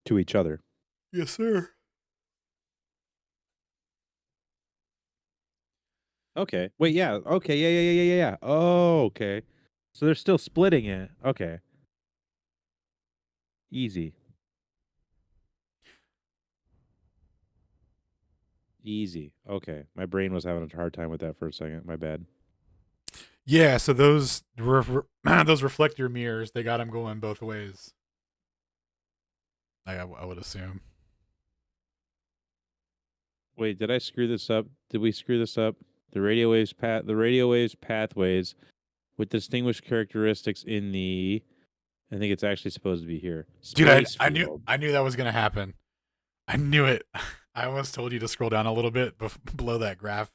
to each other. Yes, sir. Okay. Wait. Yeah. Okay. Yeah. Oh. Okay. So they're still splitting it. Okay. Easy. Okay. My brain was having a hard time with that for a second. My bad. Yeah, so those those reflector mirrors, they got them going both ways. I would assume. Wait, did I screw this up? Did we screw this up? The radio waves pathways with distinguished characteristics in the. I think it's actually supposed to be here. Dude, Space I field. knew that was gonna happen. I knew it. I almost told you to scroll down a little bit below that graph.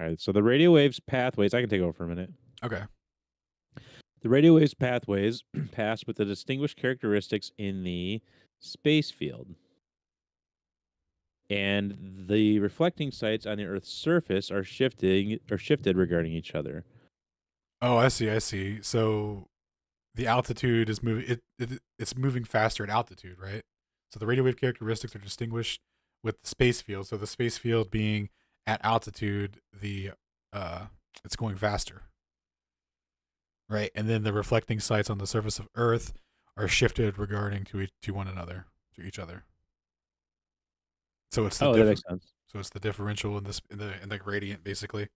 All right, so the radio waves pathways. I can take over for a minute. Okay. The radio waves pathways pass with the distinguished characteristics in the space field. And the reflecting sites on the Earth's surface are shifted regarding each other. Oh, I see. So the altitude is moving. It's moving faster at altitude, right? So the radio wave characteristics are distinguished with the space field. So the space field being at altitude, it's going faster, right? And then the reflecting sites on the surface of Earth are shifted regarding to one another, to each other. So it's that makes sense. So it's the differential in the gradient, basically.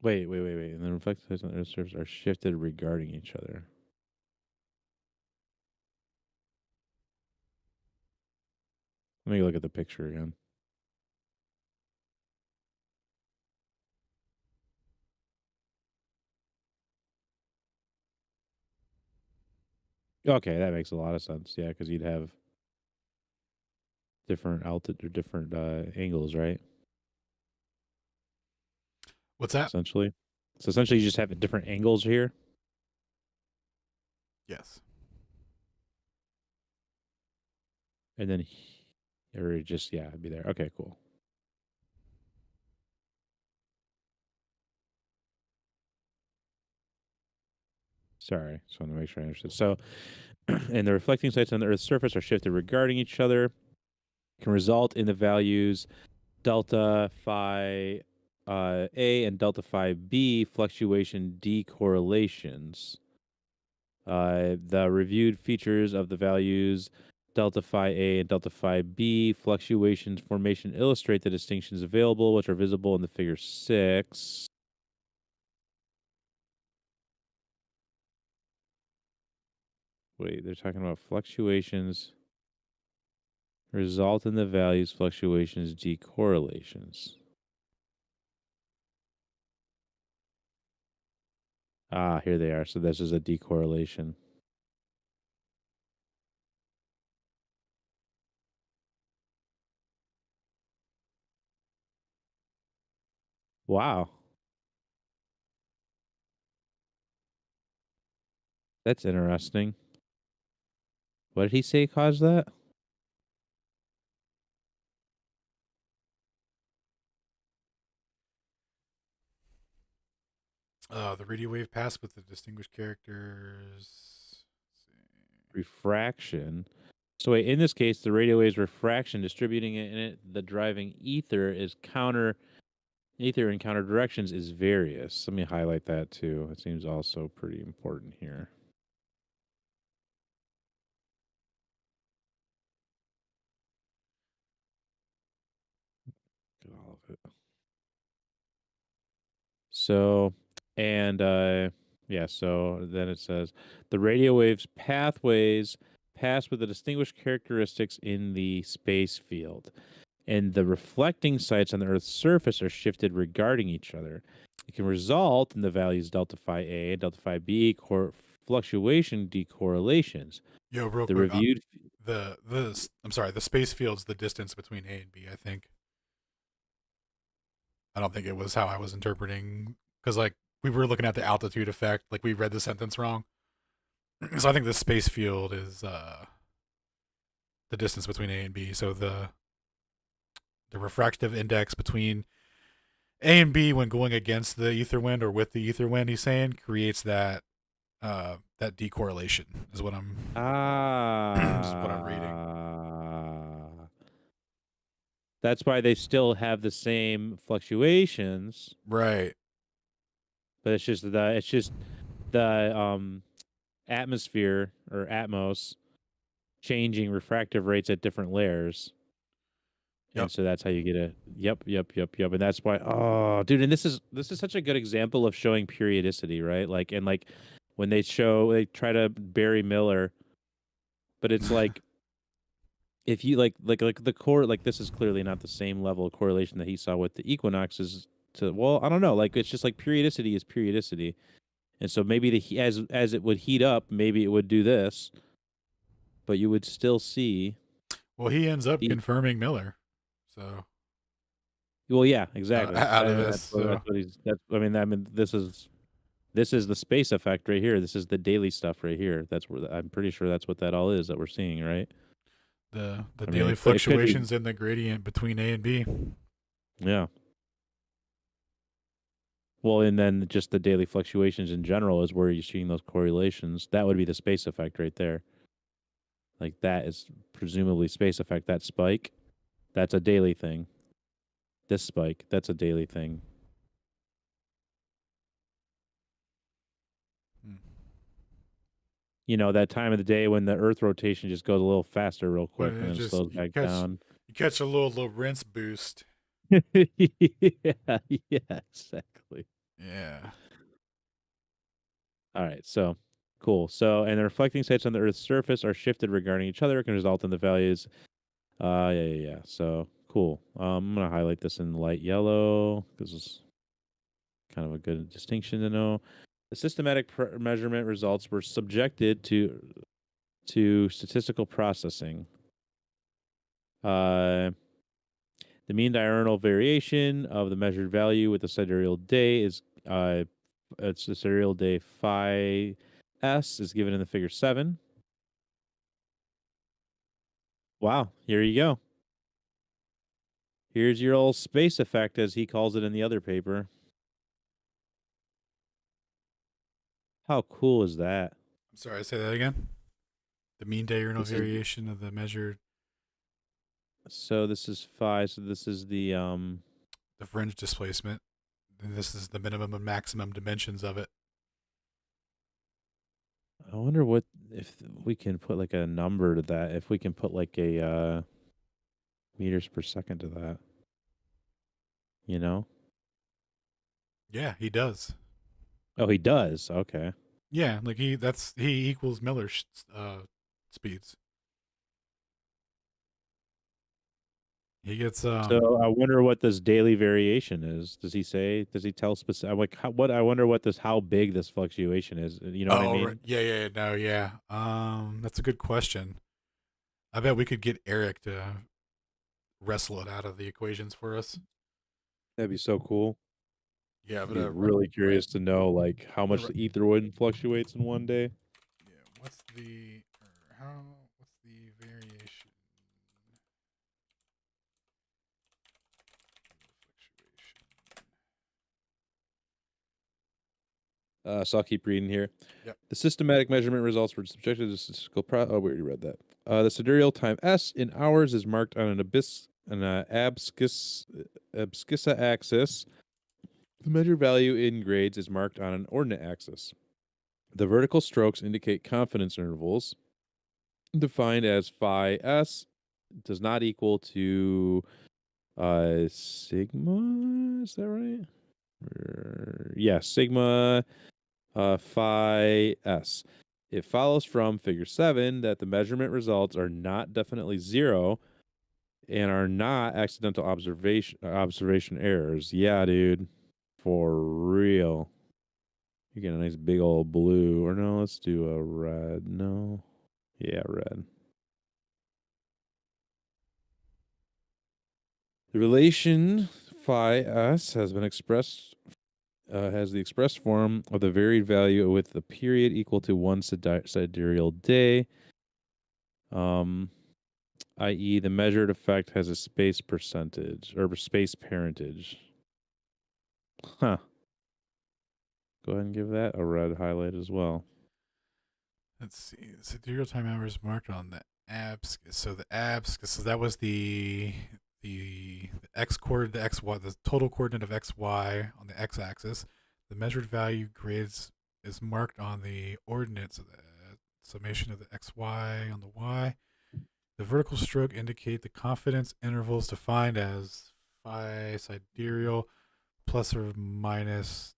Wait. And the reflecting sites on the Earth's surface are shifted regarding each other. Let me look at the picture again. Okay, that makes a lot of sense. Yeah, because you'd have different altitude or different angles, right? What's that? Essentially. So essentially, you just have different angles here. Yes. And then, or just it'd be there. Okay, cool. Sorry, just want to make sure I understood. So, and the reflecting sites on the Earth's surface are shifted regarding each other, can result in the values delta phi A and delta phi B fluctuation decorrelations. The reviewed features of the values delta phi A and delta phi B fluctuations formation illustrate the distinctions available, which are visible in the figure 6. Wait, they're talking about fluctuations result in the values fluctuations decorrelations. Ah, here they are. So this is a decorrelation. Wow. That's interesting. What did he say caused that? The radio wave pass with the distinguished characters. Refraction. So wait, in this case, the radio wave's refraction distributing it in it, the driving ether in counter directions is various. Let me highlight that too. It seems also pretty important here. Get all of it. So, and so then it says the radio waves pathways pass with the distinguished characteristics in the space field, and the reflecting sites on the Earth's surface are shifted regarding each other. It can result in the values delta phi A and delta phi B fluctuation decorrelations. Yo, real The quick, reviewed. I'm sorry, the space field's the distance between A and B. I think. I don't think it was how I was interpreting, because like we were looking at the altitude effect, like we read the sentence wrong. So I think the space field is the distance between A and B. So the refractive index between A and B when going against the ether wind or with the ether wind, he's saying, creates that that decorrelation is what I'm is what I'm reading. That's why they still have the same fluctuations, Right. but it's just the atmosphere or atmos changing refractive rates at different layers. Yep. And so that's how you get a yep. And that's why, oh dude, and this is such a good example of showing periodicity, right? Like, and like when they try to bury Miller, but it's like if you like the core, like this is clearly not the same level of correlation that he saw with the equinoxes to, well, I don't know, like it's just like periodicity is periodicity. And so maybe as it would heat up, maybe it would do this, but you would still see. Well, he ends up the- confirming Miller. So Well, yeah, exactly. out of That's this, what, that's what he's. That's. I mean, this is the space effect right here. This is the daily stuff right here. That's where I'm pretty sure that's what that all is that we're seeing, right? the I mean, daily it could be- fluctuations in the gradient between A and B. Yeah. Well, and then just the daily fluctuations in general is where you're seeing those correlations. That would be the space effect right there. Like that is presumably space effect. That spike, that's a daily thing. This spike, that's a daily thing. Hmm. You know, that time of the day when the Earth rotation just goes a little faster real quick When and it then just slows back down. You catch a little Lorentz boost. yeah, exactly. Yeah. All right, so cool. So, and the reflecting sites on the Earth's surface are shifted regarding each other, can result in the values. Yeah. So cool. I'm gonna highlight this in light yellow because it's kind of a good distinction to know. The systematic measurement results were subjected to statistical processing. The mean diurnal variation of the measured value with the sidereal day is it's the sidereal day phi s is given in the figure 7. Wow, here you go. Here's your old space effect, as he calls it in the other paper. How cool is that? I'm sorry, say that again. The mean diurnal This is- variation of the measured So this is phi. So this is the fringe displacement. And this is the minimum and maximum dimensions of it. I wonder what if we can put like a number to that. If we can put like a meters per second to that. You know? Yeah, he does. Oh, he does. Okay. Yeah, like he equals Miller speeds. He gets So I wonder what this daily variation is. Does he say? Does he tell specific? Like what? I wonder what how big this fluctuation is. You know what I mean? right. Yeah. That's a good question. I bet we could get Eric to wrestle it out of the equations for us. That'd be so cool. Yeah, I'd but be really curious to know like how much the ether wind fluctuates in one day. yeah, what's the variation? So I'll keep reading here. Yep. The systematic measurement results were subjected to statistical oh, we already read that. The sidereal time S in hours is marked on an abscissa axis. The measured value in grades is marked on an ordinate axis. The vertical strokes indicate confidence intervals, defined as phi S does not equal to sigma. Is that right? Yeah, sigma phi S. It follows from figure 7 that the measurement results are not definitely 0 and are not accidental observation errors. Yeah, dude. For real. You get a nice big old blue. Or no, let's do a red. No. Yeah, red. The relation phi s has been expressed, has the expressed form of the varied value with the period equal to 1 sidereal day, i.e. the measured effect has a space percentage, or space parentage. Huh. Go ahead and give that a red highlight as well. Let's see. The sidereal time hours marked on the abs. So the abs. So that was the x coordinate, the x y, the total coordinate of x y on the x axis. The measured value grades is marked on the ordinates of the summation of the x y on the y. The vertical stroke indicate the confidence intervals defined as phi sidereal plus or minus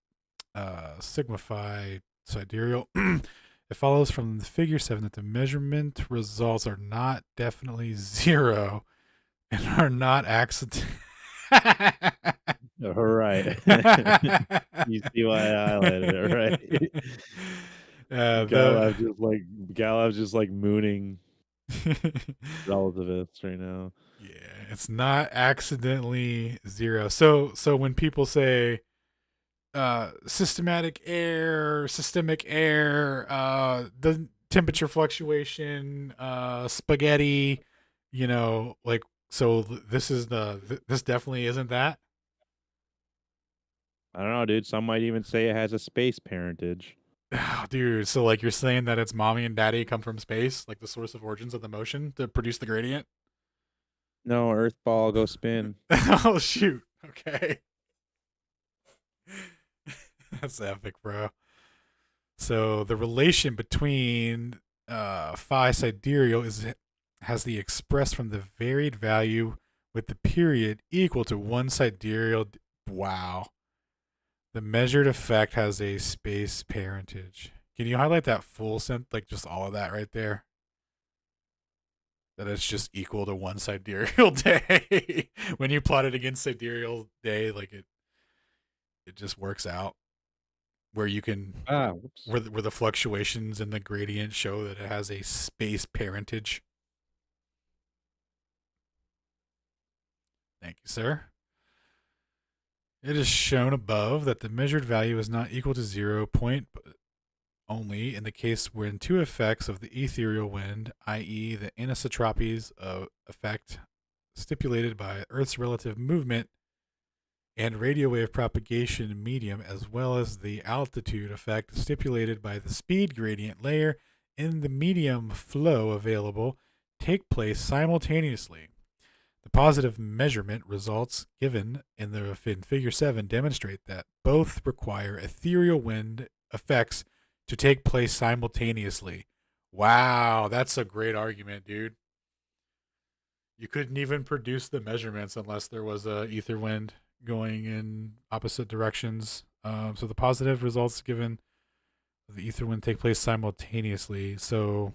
sigma phi sidereal. It follows from the figure 7 that the measurement results are not definitely 0 and are not accident. All right. You see why I highlighted it, right? Galev's just like mooning relativists right now. Yeah, it's not accidentally 0. So when people say systemic error, the temperature fluctuation, spaghetti, like, so this definitely isn't that. I don't know, dude. Some might even say it has a space parentage. Oh, dude, so like you're saying that it's mommy and daddy come from space, like the source of origins of the motion to produce the gradient? No, Earth ball, go spin. Oh, shoot. Okay. That's epic, bro. So the relation between phi sidereal has the expressed from the varied value with the period equal to 1 sidereal. Wow. The measured effect has a space parentage. Can you highlight that full sentence, like just all of that right there? That it's just equal to 1 sidereal day. When you plot it against sidereal day, like it just works out. Where you can Whoops. where the fluctuations in the gradient show that it has a space parentage. Thank you, sir. It is shown above that the measured value is not equal to 0 point, but only in the case when two effects of the ethereal wind, i.e. the anisotropies of effect stipulated by Earth's relative movement and radio wave propagation medium, as well as the altitude effect stipulated by the speed gradient layer in the medium flow available, take place simultaneously. The positive measurement results given in figure 7 demonstrate that both require ethereal wind effects to take place simultaneously. Wow, that's a great argument, dude. You couldn't even produce the measurements unless there was a ether wind going in opposite directions. So the positive results given the ether wind take place simultaneously. So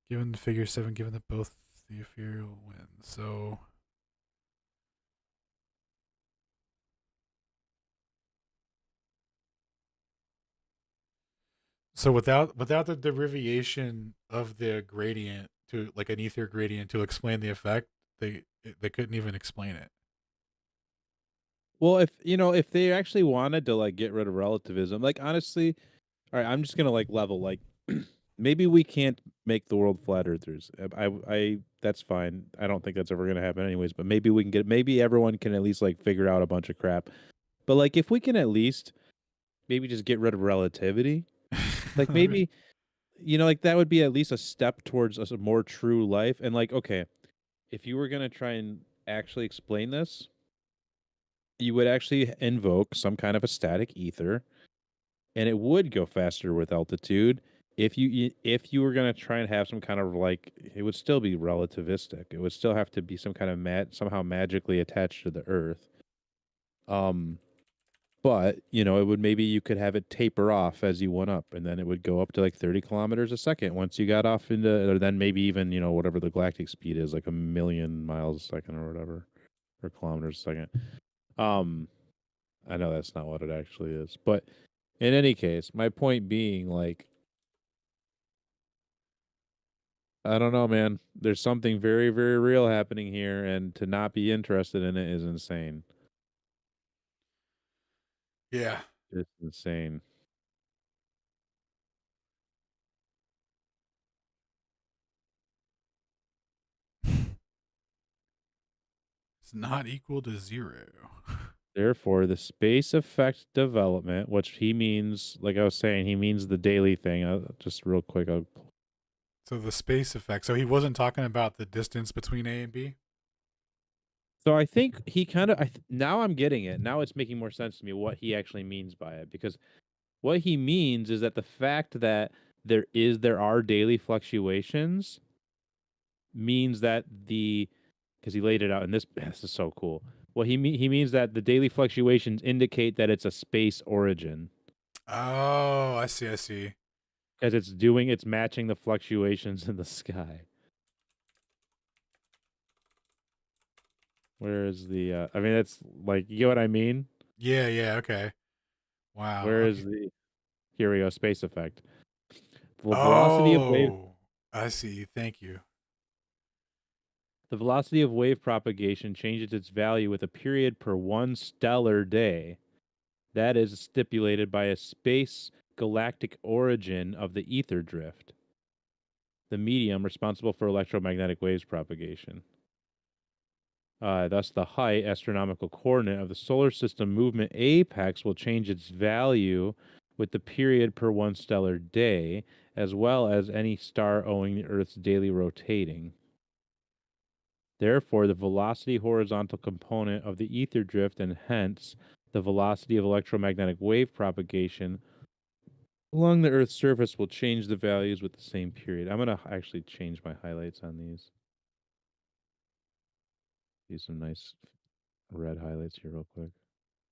given the figure 7, given that both the ethereal wind. So without the derivation of the gradient to like an ether gradient to explain the effect, they couldn't even explain it. Well, if they actually wanted to like get rid of relativism, like honestly, all right, I'm just gonna like level like maybe we can't make the world flat earthers. I that's fine. I don't think that's ever gonna happen anyways. But maybe we can maybe everyone can at least like figure out a bunch of crap. But like if we can at least maybe just get rid of relativity, like maybe like that would be at least a step towards a more true life. And like okay, if you were gonna try and actually explain this, you would actually invoke some kind of a static ether, and it would go faster with altitude. If you were gonna try and have some kind of like, it would still be relativistic. It would still have to be some kind of somehow magically attached to the Earth. But it would maybe you could have it taper off as you went up, and then it would go up to like 30 kilometers a second once you got off into, or then maybe even whatever the galactic speed is, like 1,000,000 miles a second or whatever, or kilometers a second. I know that's not what it actually is, but in any case, my point being, like, I don't know, man. There's something very, very real happening here, and to not be interested in it is insane. Yeah. It's insane. It's not equal to 0. Therefore, the space effect development, which he means, like I was saying, he means the daily thing. Just real quick, So the space effect. So he wasn't talking about the distance between A and B? So I think he kind of now I'm getting it. Now it's making more sense to me what he actually means by it, because what he means is that the fact that there are daily fluctuations means that because he laid it out, and this is so cool. Well, he means that the daily fluctuations indicate that it's a space origin, Oh, I see. I see. because it's matching the fluctuations in the sky. Where is the I mean, it's like, you get what I mean? Yeah. Yeah. Okay. Wow. Where is Okay. the Here we go, space effect. The velocity of wave Oh, I see. Thank you. The velocity of wave propagation changes its value with a period per 1 stellar day. That is stipulated by a space galactic origin of the ether drift, the medium responsible for electromagnetic waves propagation. Thus, the height, astronomical coordinate of the solar system movement apex will change its value with the period per 1 stellar day, as well as any star owing the Earth's daily rotating. Therefore, the velocity horizontal component of the ether drift, and hence the velocity of electromagnetic wave propagation along the Earth's surface, will change the values with the same period. I'm going to actually change my highlights on these. Use some nice red highlights here real quick.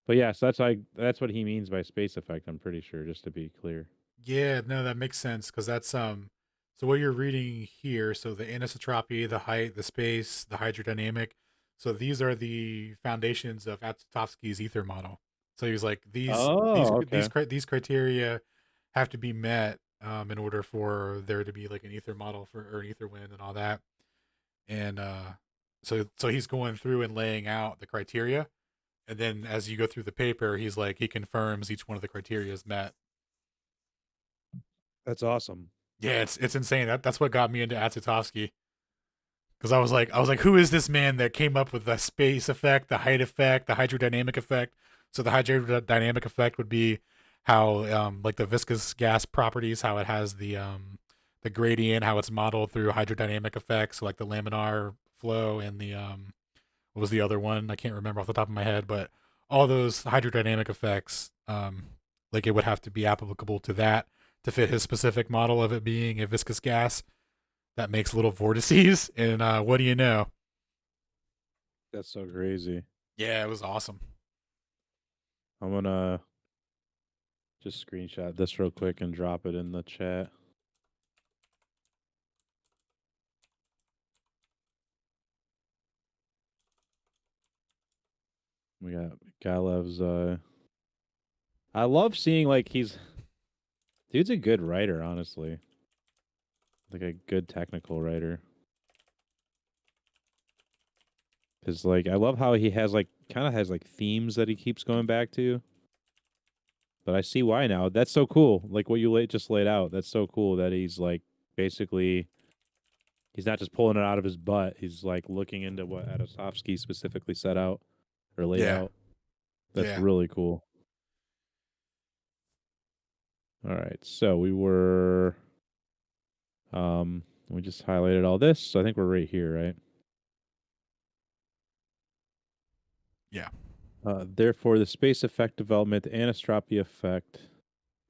But yes, that's what he means by space effect, I'm pretty sure, just to be clear. Yeah, no, that makes sense because that's so what you're reading here, so the anisotropy, the height, the space, the hydrodynamic. So these are the foundations of Atovsky's ether model. So he was like Oh, okay. these criteria have to be met in order for there to be like an ether model for or an ether wind and all that. And so he's going through and laying out the criteria, and then as you go through the paper, he's like he confirms each one of the criteria is met. That's awesome. Yeah, it's insane. That's what got me into Atsutovsky. Because I was like, who is this man that came up with the space effect, the height effect, the hydrodynamic effect? So the hydrodynamic effect would be how like the viscous gas properties, how it has the gradient, how it's modeled through hydrodynamic effects, so like the laminar flow and the what was the other one? I can't remember off the top of my head, but all those hydrodynamic effects, like it would have to be applicable to that to fit his specific model of it being a viscous gas that makes little vortices. And what do you know? That's so crazy. Yeah, it was awesome. I'm going to just screenshot this real quick and drop it in the chat. We got Galev's. I love seeing, like, dude's a good writer, honestly. Like a good technical writer. Cause like I love how he has kind of has themes that he keeps going back to. But I see why now. That's so cool. Like what you just laid out. That's so cool that he's like basically he's not just pulling it out of his butt. He's like looking into what Adosovsky specifically set out or laid Yeah. out. That's Yeah. really cool. All right. So we just highlighted all this. So I think we're right here, right? Yeah. Therefore, the space effect development, the anisotropy effect.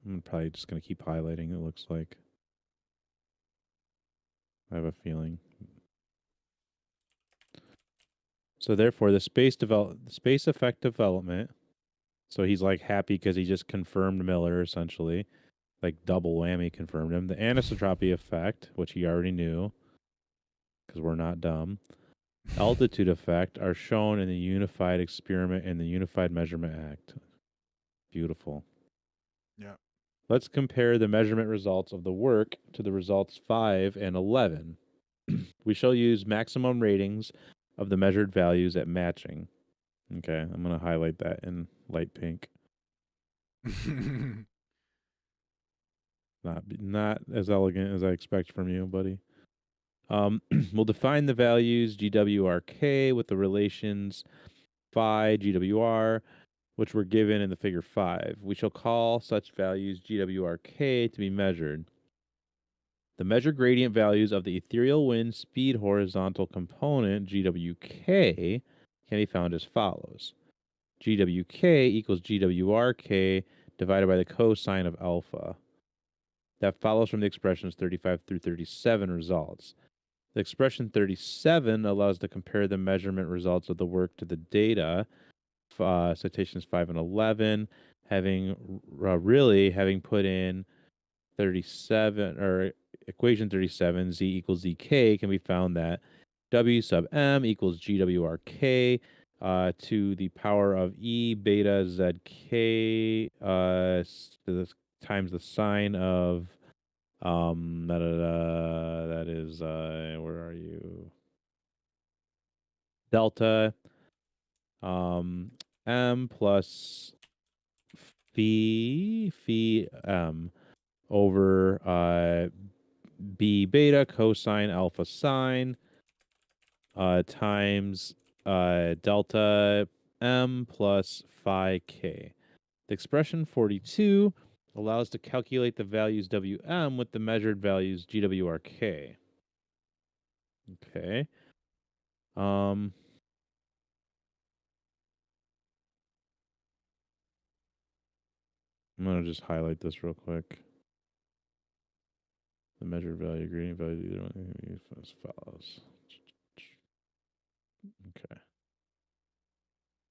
I'm probably just going to keep highlighting, it looks like. I have a feeling. So therefore, the space effect development. So he's like happy because he just confirmed Miller, essentially. Like double whammy confirmed him. The anisotropy effect, which he already knew, because we're not dumb. Altitude effect are shown in the Unified Experiment and the Unified Measurement Act. Beautiful. Yeah. Let's compare the measurement results of the work to the results 5 and 11. we shall use maximum ratings of the measured values at matching. Okay, I'm going to highlight that in light pink. Not as elegant as I expect from you, buddy. We'll define the values GWRK with the relations phi GWR, which were given in the figure 5. We shall call such values GWRK to be measured. The measured gradient values of the ethereal wind speed horizontal component GWK can be found as follows. GWK equals GWRK divided by the cosine of alpha. That follows from the expressions 35 through 37 results. The expression 37 allows to compare the measurement results of the work to the data, citations 5 and 11, having put in 37, or equation 37, Z equals ZK, can be found that W sub M equals GWRK to the power of E beta ZK times the sine of that is where are you? Delta M plus phi M over B beta cosine alpha sine times delta M plus phi K. The expression 42 allows to calculate the values Wm with the measured values GWRK. Okay. I'm going to just highlight this real quick. The measured value, gradient value, either one as follows. Okay.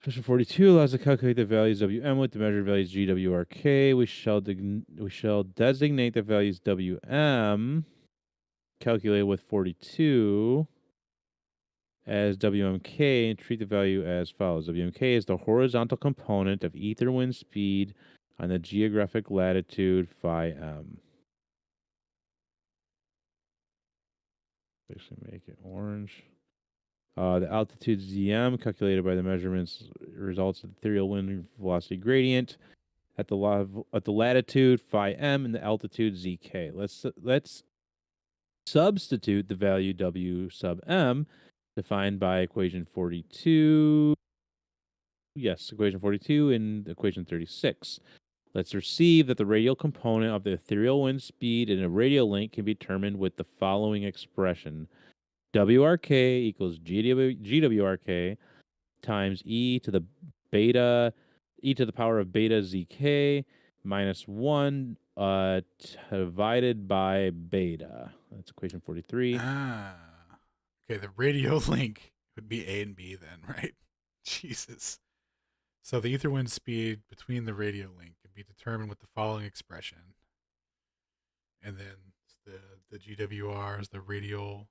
Question 42 allows to calculate the values Wm with the measured values GWRK. We shall designate the values Wm calculated with 42 as WMK and treat the value as follows. WMK is the horizontal component of ether wind speed on the geographic latitude phi m. Basically make it orange. The altitude ZM calculated by the measurements results of the ethereal wind velocity gradient at the latitude phi m and the altitude ZK. Let's substitute the value W sub m defined by equation 42. Yes, equation 42 and equation 36. Let's receive that the radial component of the ethereal wind speed in a radial link can be determined with the following expression. WRK equals GWRK times e to the power of beta ZK minus 1 divided by beta. That's equation 43. Okay, the radio link would be A and B then, right? Jesus. So the ether wind speed between the radio link can be determined with the following expression. And then the GWR is the radial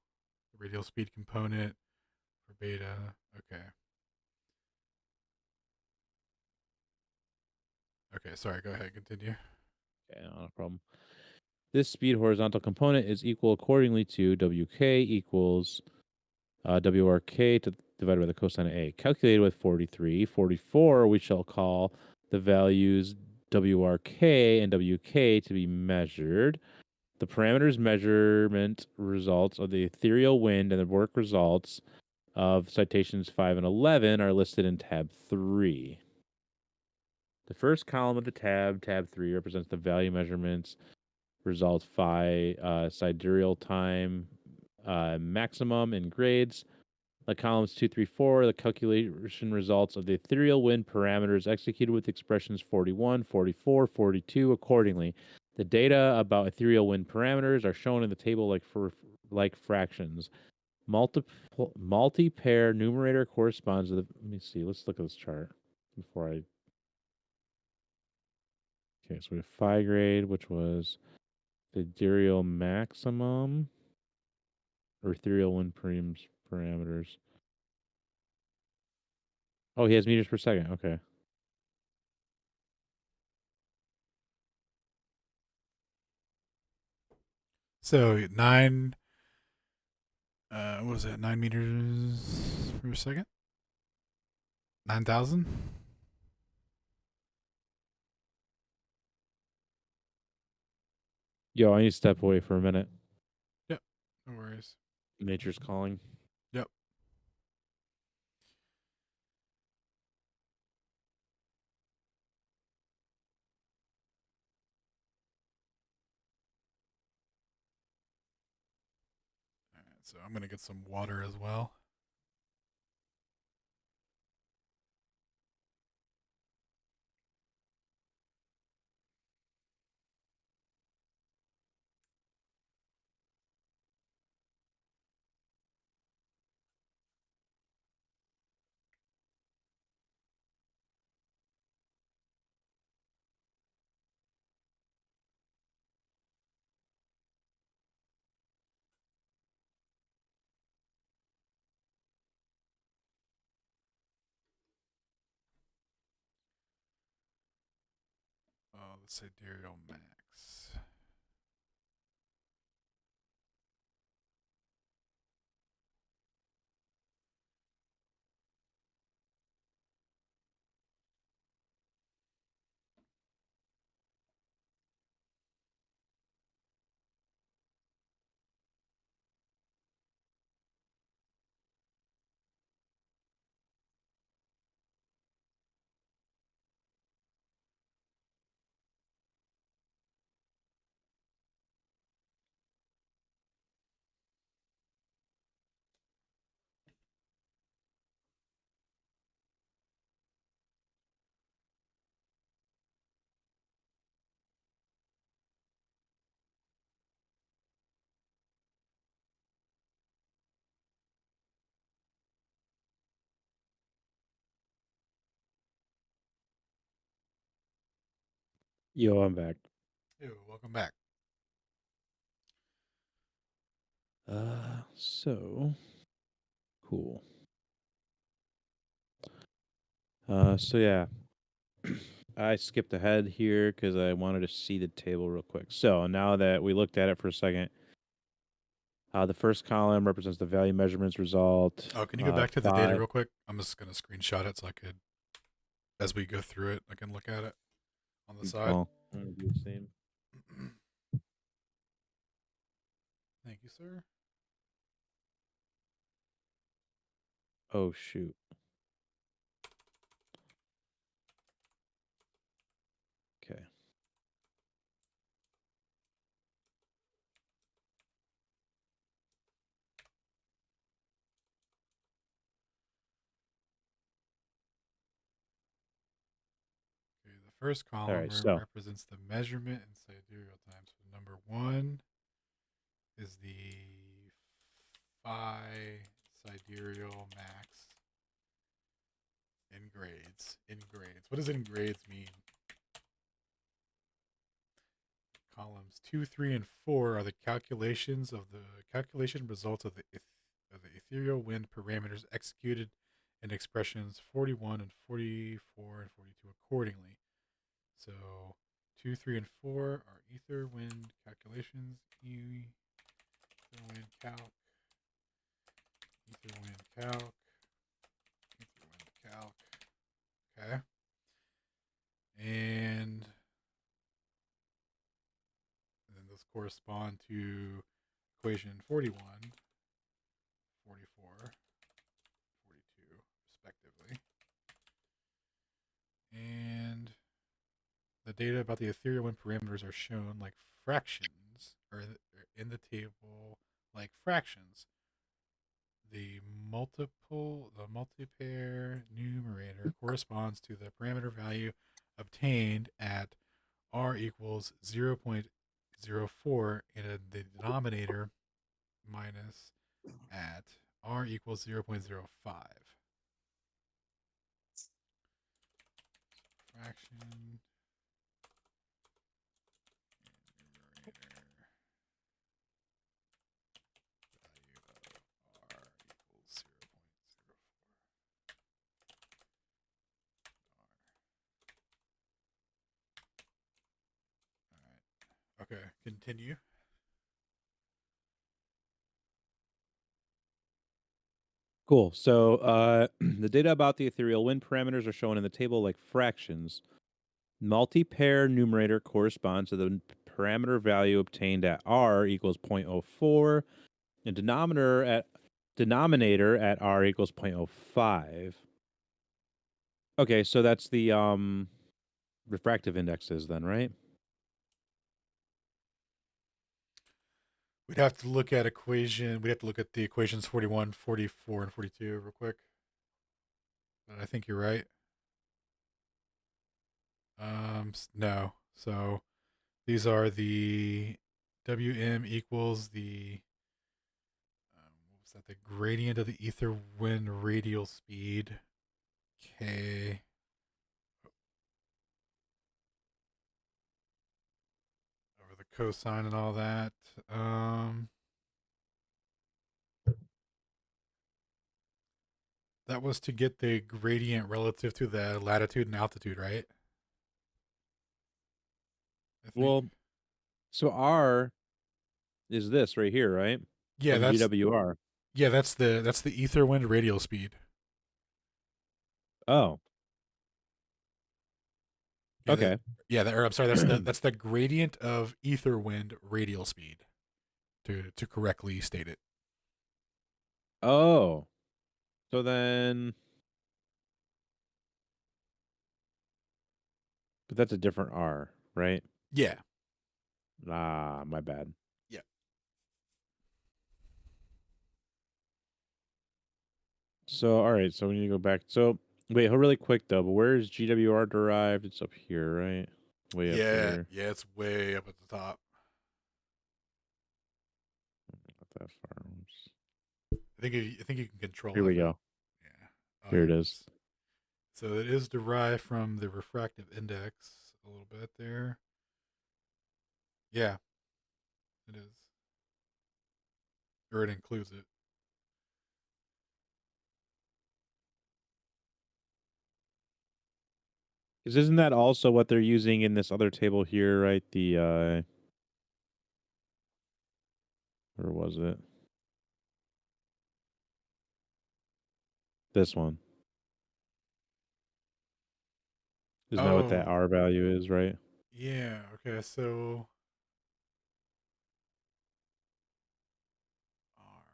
speed component for beta. Okay. Okay, sorry, go ahead, continue. Okay, not a problem. This speed horizontal component is equal accordingly to WK equals WRK divided by the cosine of A. Calculated with 43. 44, we shall call the values WRK and WK to be measured. The parameters measurement results of the ethereal wind and the work results of citations 5 and 11 are listed in tab 3. The first column of the tab 3, represents the value measurements results phi sidereal time maximum in grades. The columns 2, 3, 4, the calculation results of the ethereal wind parameters executed with expressions 41, 44, 42 accordingly. The data about ethereal wind parameters are shown in the table like fractions. Multi-pair numerator corresponds to the, let me see, let's look at this chart before I. Okay, so we have phi grade, which was the ethereal maximum, or ethereal wind parameters. Oh, he has meters per second. Okay. So 9 What was that? 9 meters per second? 9,000? Yo, I need to step away for a minute. Yep. No worries. Nature's calling. Yep. All right, so I'm going to get some water as well. Let's say sidereal max. Yo, I'm back. Ew, welcome back. So cool. So yeah, I skipped ahead here because I wanted to see the table real quick. So now that we looked at it for a second, the first column represents the value measurements result. Oh, can you go back to the data real quick? I'm just going to screenshot it so I could, as we go through it, I can look at it on the side. I'm gonna do the same. Thank you, sir. Oh shoot. Okay. Okay, the first column represents the measurement in sidereal time. So number 1 is the phi sidereal max in grades. In grades. What does in grades mean? Columns 2, 3, and 4 are the calculations of the calculation results of the ethereal wind parameters executed in expressions 41 and 44 and 42 accordingly. So 2, 3, and 4 are ether wind calculations. Ether wind calc. Ether wind calc. Ether wind calc. Okay. And then those correspond to equation 41, 44, 42, respectively. And the data about the ethereal wind parameters are shown like fractions, or in the table like fractions. The multipair numerator corresponds to the parameter value obtained at r equals 0.04 and the denominator minus at r equals 0.05. Fraction Okay, continue. Cool. So the data about the ethereal wind parameters are shown in the table like fractions. Multi-pair numerator corresponds to the parameter value obtained at r equals 0.04, and denominator at r equals 0.05. Okay, so that's the refractive indexes then, right? We'd have to look at the equations 41, 44, and 42 real quick. But I think you're right. No. So these are the Wm equals the what was that? The gradient of the ether wind radial speed. K. Over the cosine and all that. That was to get the gradient relative to the latitude and altitude, right? I think. Well, so r is this right here, right? Yeah, From that's GWR. that's the ether wind radial speed. Oh, Yeah, okay. I'm sorry. That's the gradient of ether wind radial speed. To correctly state it. Oh, so then, but that's a different r, right? Yeah. Ah, my bad. Yeah. So, all right. So we need to go back. So, wait, really quick though. But where is GWR derived? It's up here, right? Way up Yeah. here. Yeah. It's way up at the top. Not that far. Oops. I think you can control. Here we go. Yeah. Oh, Here it is. So it is derived from the refractive index a little bit there. Yeah. It is. Or it includes it. Because isn't that also what they're using in this other table here, right? The where was it? This one. Isn't that what that Oh. R value is, right? Yeah. Okay. So R.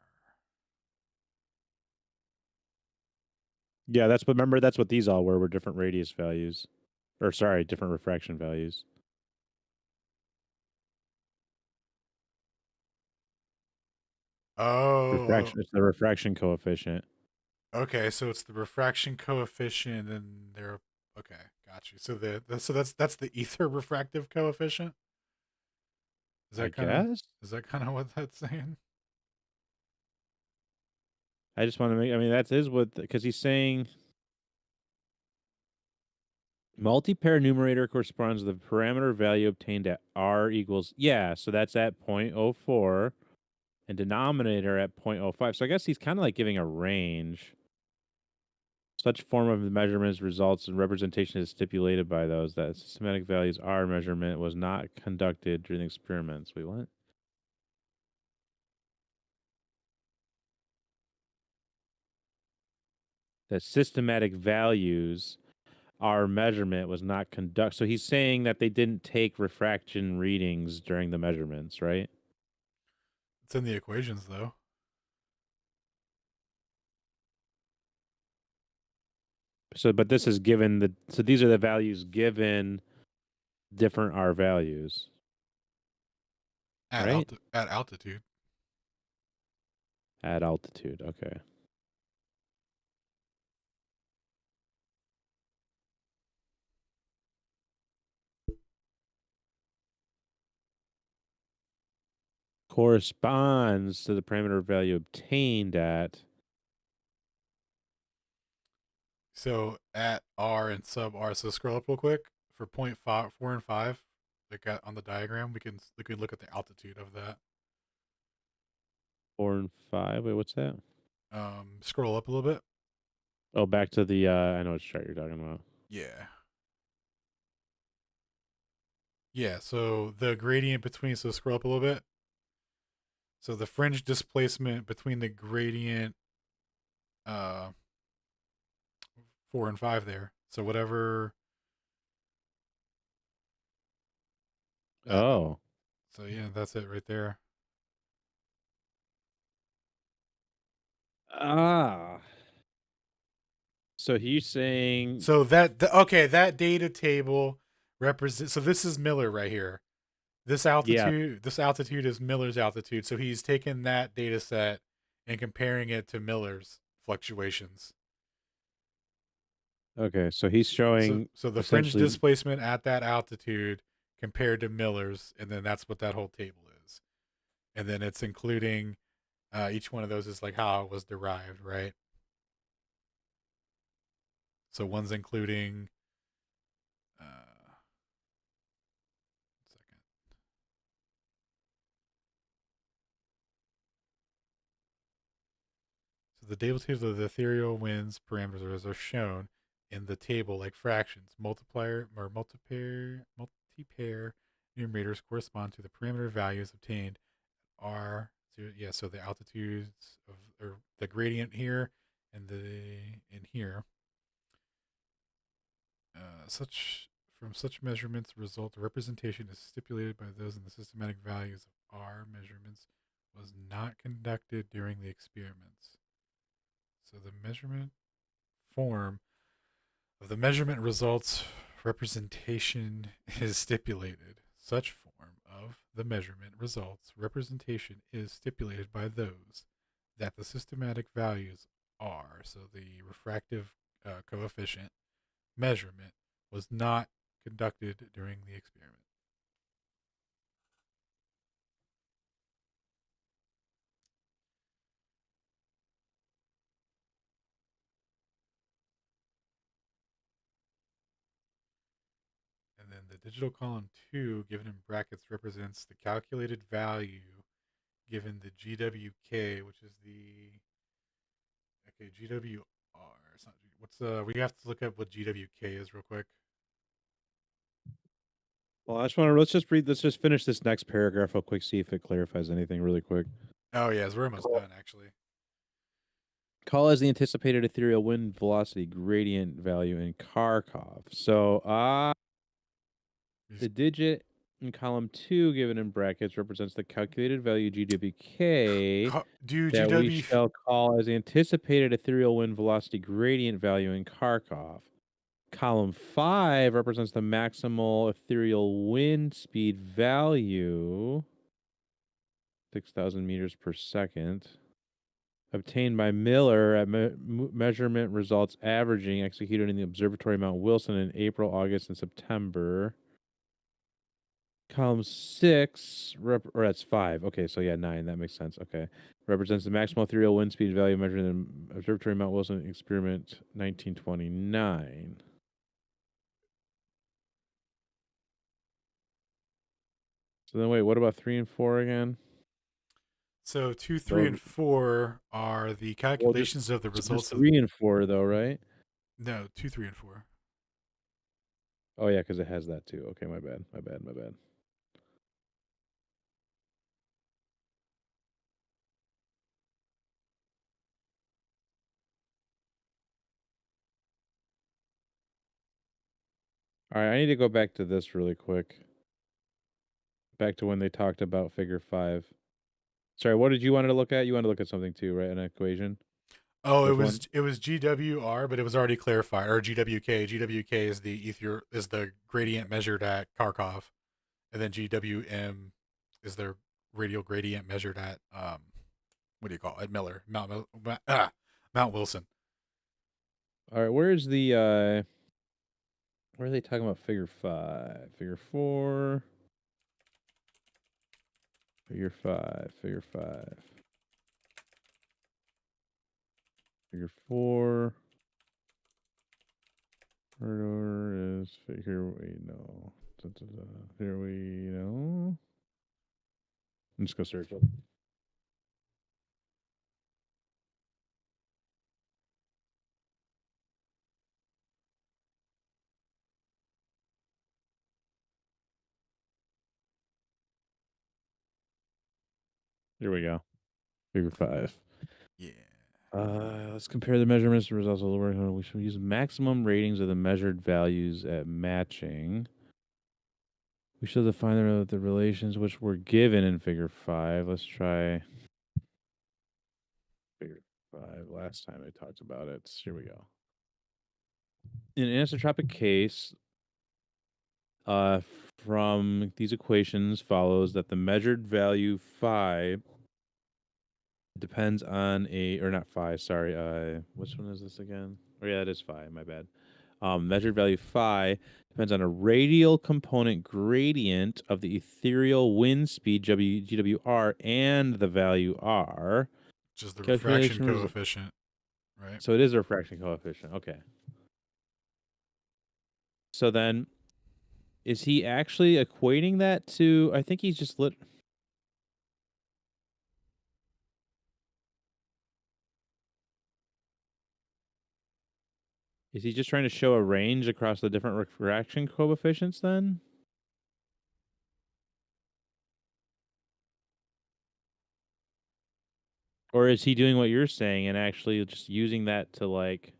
Yeah, that's remember that's what these all were different radius values. Or sorry, different refraction values. Oh. Refraction, it's the refraction coefficient. Okay. So it's the refraction coefficient, and they're okay. Got you. So that's the ether refractive coefficient. I guess. Is that kind of what that's saying? I just want to make. I mean, that is what because he's saying multi-pair numerator corresponds to the parameter value obtained at r equals so that's at 0.04 and denominator at 0.05. So I guess he's kind of like giving a range. Such form of measurements results in representation is stipulated by those that systematic values R measurement was not conducted during the experiments. Wait, what? That systematic values R measurement was not conduct. So he's saying that they didn't take refraction readings during the measurements, right? It's in the equations though. So, but this is given the. So these are the values given different R values, right? At altitude. At altitude. Okay. Corresponds to the parameter value obtained at. So at R and sub R. So scroll up real quick for 0.5, 4, and 5. Like on the diagram, we can look at the altitude of that. 4 and 5. Wait, what's that? Scroll up a little bit. Oh, back to the. I know which chart you're talking about. Yeah. Yeah. So the gradient between. So scroll up a little bit. So the fringe displacement between the gradient uh 4 and 5 there. So whatever. Oh. So yeah, that's it right there. Ah. So he's saying So that data table represents. So this is Miller right here. This altitude is Miller's altitude. So he's taken that data set and comparing it to Miller's fluctuations. okay, so he's showing So the fringe essentially displacement at that altitude compared to Miller's, and then that's what that whole table is. And then it's including each one of those is like how it was derived, right? So one's including second. So the data tables of the ethereal winds parameters are shown in the table like fractions. Multiplier or multi-pair numerators correspond to the parameter values obtained are so the altitudes of or the gradient here and in here. Such measurements result the representation is stipulated by those in the systematic values of R measurements was not conducted during the experiments. So the measurement form of the measurement results representation is stipulated. Such form of the measurement results representation is stipulated by those that the systematic values are. So the refractive coefficient measurement was not conducted during the experiment. And then the digital column 2, given in brackets, represents the calculated value given the GWK, which is the GWR. It's not, we have to look up what GWK is real quick. well, I just want to let's just finish this next paragraph real quick, see if it clarifies anything really quick. Oh yeah, we're almost done actually. Call as the anticipated ethereal wind velocity gradient value in Kharkov. So the digit in column 2 given in brackets represents the calculated value GWK that we shall call as the anticipated ethereal wind velocity gradient value in Kharkov. Column 5 represents the maximal ethereal wind speed value, 6,000 meters per second, obtained by Miller at measurement results averaging executed in the observatory Mount Wilson in April, August, and September. Column 6, or that's 5. Okay, so yeah, 9. That makes sense. Okay. Represents the maximal ethereal wind speed value measured in the observatory Mount Wilson experiment 1929. So then wait, what about 3 and 4 again? So 2, 3, and 4 are the calculations of the results of 3 and 4 though, right? No, 2, 3, and 4. Oh yeah, because it has that too. Okay, my bad. All right, I need to go back to this really quick. Back to when they talked about figure 5. Sorry, what did you want to look at? You want to look at something too, right? An equation? Oh, it was GWR, but it was already clarified, or GWK. GWK is the gradient measured at Kharkov, and then GWM is the radial gradient measured at what do you call it? At Miller, Mount Wilson. All right, where's the where are they talking about figure 5? Figure 4. Figure 5. Figure 5. Figure 4. Where is figure we know? Here we know. I'm just gonna search it. Here we go. Figure 5. Yeah. Let's compare the measurements to results of the work. We should use maximum ratings of the measured values at matching. We should define the relations which were given in Figure 5. Let's try Figure 5. Last time I talked about it. Here we go. In an anisotropic case, from these equations follows that the measured value phi depends on or not phi, sorry, which one is this again? Oh yeah, that is phi, my bad. Measured value phi depends on a radial component gradient of the ethereal wind speed GWR and the value R. Which is the refraction Calculation coefficient, right? So it is a refraction coefficient. Okay. So then, is he actually equating that to? I think he's just Is he just trying to show a range across the different refraction coefficients then? Or is he doing what you're saying and actually just using that to like...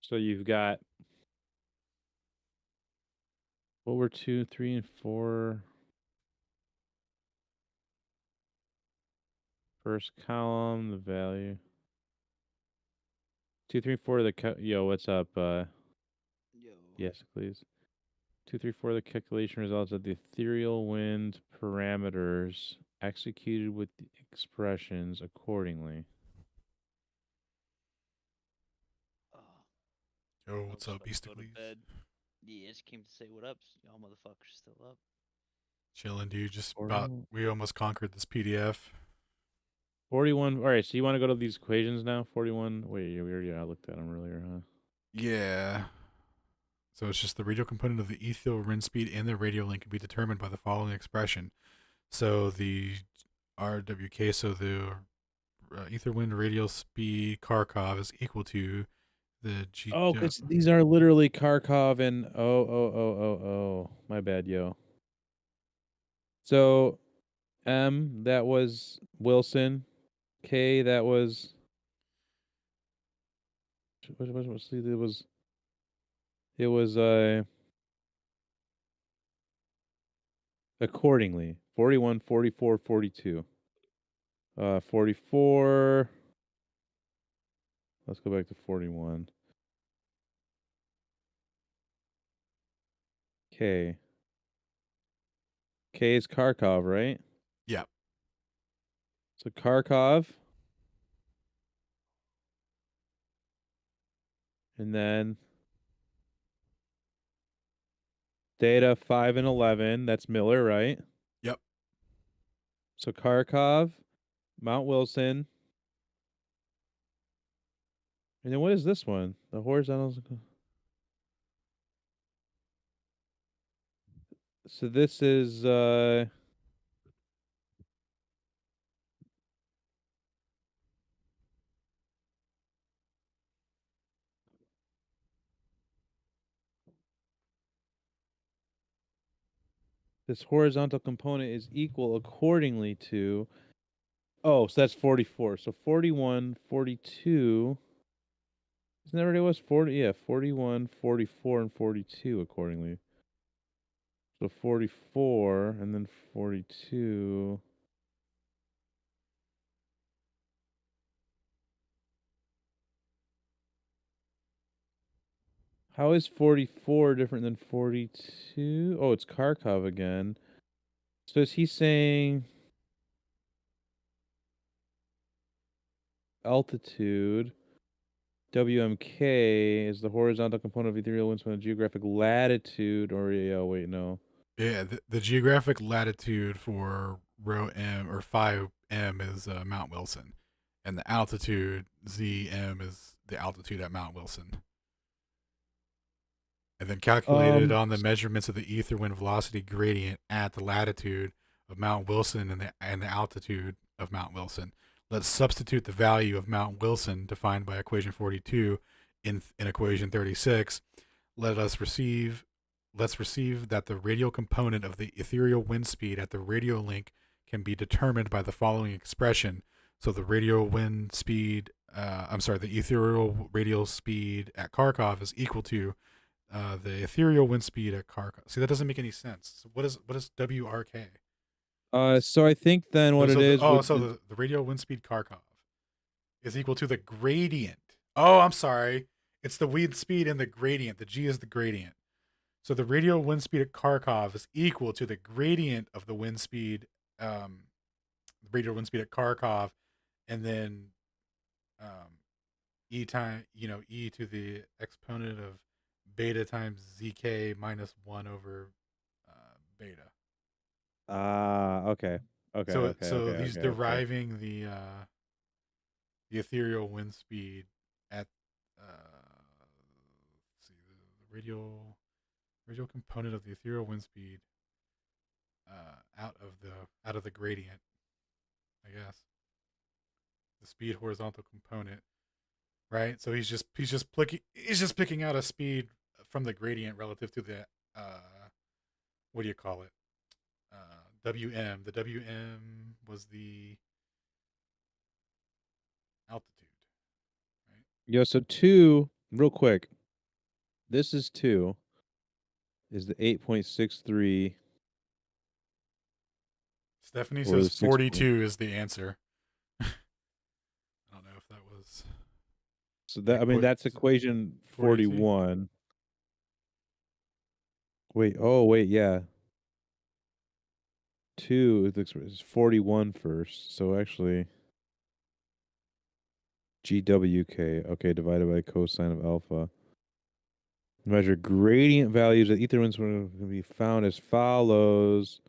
So you've got... What were 2, 3, and 4? First column, the value. 2, 3, 4, yo, what's up? Yo. Yes, please. 2, 3, 4, the calculation results of the ethereal wind parameters executed with the expressions accordingly. Yo, I what's was up, about to go to Beasticles? bed. Yeah, just came to say what up. Y'all motherfuckers still up. Chilling, dude. Just Or about, no. we almost conquered this PDF. 41. All right, so you want to go to these equations now? 41. Wait, we already looked at them earlier, huh? Yeah. So it's just the radial component of the ethereal wind speed and the radial length can be determined by the following expression. So the RWK, so the ether wind radial speed Kharkov is equal to the G. Oh, because these are literally Kharkov and oh. My bad, yo. So M, that was Wilson. K, that was... It was accordingly. 41, 44, 42. 44. Let's go back to 41. K. K is Kharkov, right? Yeah. So Kharkov. And then data 5 and 11. That's Miller, right? Yep. So Kharkov, Mount Wilson. And then what is this one? The horizontals. So this is this horizontal component is equal accordingly to... Oh, so that's 44. So 41, 42. Isn't that what it was? 40, yeah, 41, 44, and 42 accordingly. So 44 and then 42. How is 44 different than 42? Oh, it's Kharkov again. So is he saying altitude? WMK is the horizontal component of ethereal wind speed, geographic latitude, or yeah, wait, no. Yeah, the geographic latitude for rho m or phi m is Mount Wilson, and the altitude ZM is the altitude at Mount Wilson. And then calculated on the measurements of the ether wind velocity gradient at the latitude of Mount Wilson and the altitude of Mount Wilson. Let's substitute the value of Mount Wilson defined by equation 42 in equation 36. Let's receive that the radial component of the ethereal wind speed at the radio link can be determined by the following expression. So the radial wind speed, the ethereal radial speed at Kharkov is equal to the ethereal wind speed at Kharkov. See, that doesn't make any sense. So what is WRK? So I think then what it is. The radial wind speed Kharkov is equal to the gradient. Oh, I'm sorry. It's the wind speed and the gradient. The G is the gradient. So the radial wind speed at Kharkov is equal to the gradient of the wind speed, the radial wind speed at Kharkov, and then e to the exponent of beta times zk minus 1 over beta. Okay. So he's deriving the ethereal wind speed at let's see, the radial component of the ethereal wind speed out of the gradient, I guess. The speed horizontal component, right? So he's just picking out a speed from the gradient relative to the what do you call it? WM. The WM was the altitude, right? Yeah, so 2, real quick. This is 2. Is the 8.63. Stephanie Or says the 42 is the answer. I don't know if that was. So that's equation 41. Wait, yeah. 2 is 41 first. So actually, GWK. Okay, divided by cosine of alpha. Measure gradient values of ether winds can be found as follows.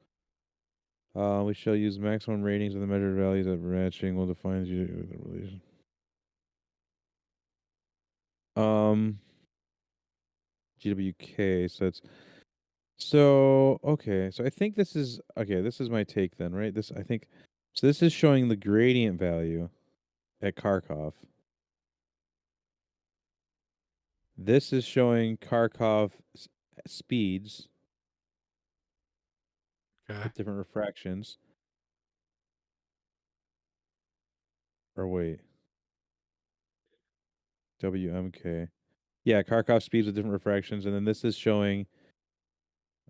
We shall use maximum ratings of the measured values at matching. We'll define the relation. GWK. Okay. So I think this is okay. This is my take then, right? This is showing the gradient value at Kharkov. This is showing Kharkov speeds with different refractions. Or wait. WMK. Yeah, Kharkov speeds with different refractions, and then this is showing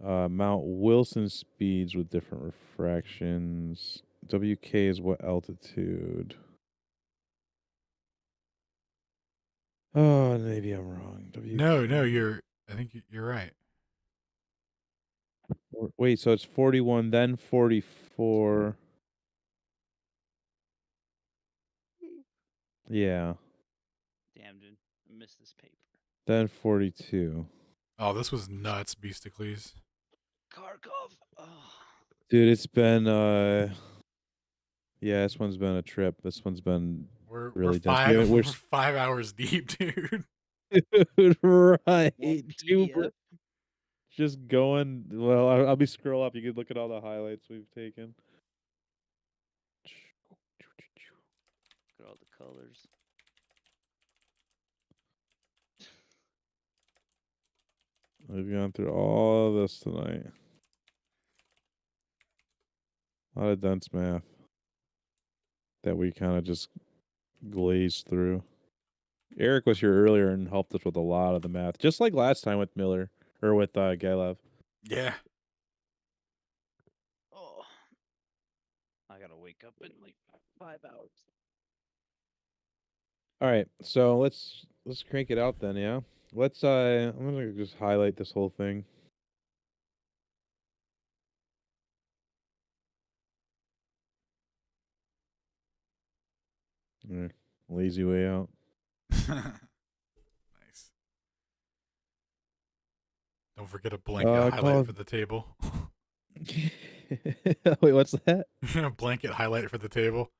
Mount Wilson speeds with different refractions. WK is what altitude? Oh, maybe I'm wrong. WK. No, I think you're right. Wait, so it's 41, then 44. Yeah. Damn, dude. I missed this paper. Then 42. Oh, this was nuts, Beasticles. Kharkov. Oh. Dude, it's been yeah, this one's been a trip. This one's been really dense. We're 5 hours deep, dude. Dude, right. PDF? Just going. Well, I'll be scroll up. You can look at all the highlights we've taken. Look at all the colors. We've gone through all of this tonight. A lot of dense math that we kind of just glazed through. Eric was here earlier and helped us with a lot of the math, just like last time with Miller or with Galaev. Yeah. Oh, I gotta wake up in like 5 hours. All right, so let's crank it out then. Yeah, let's. I'm gonna just highlight this whole thing. Lazy way out. Nice. Don't forget a blanket highlight for the table. Wait, what's that? Blanket highlight for the table.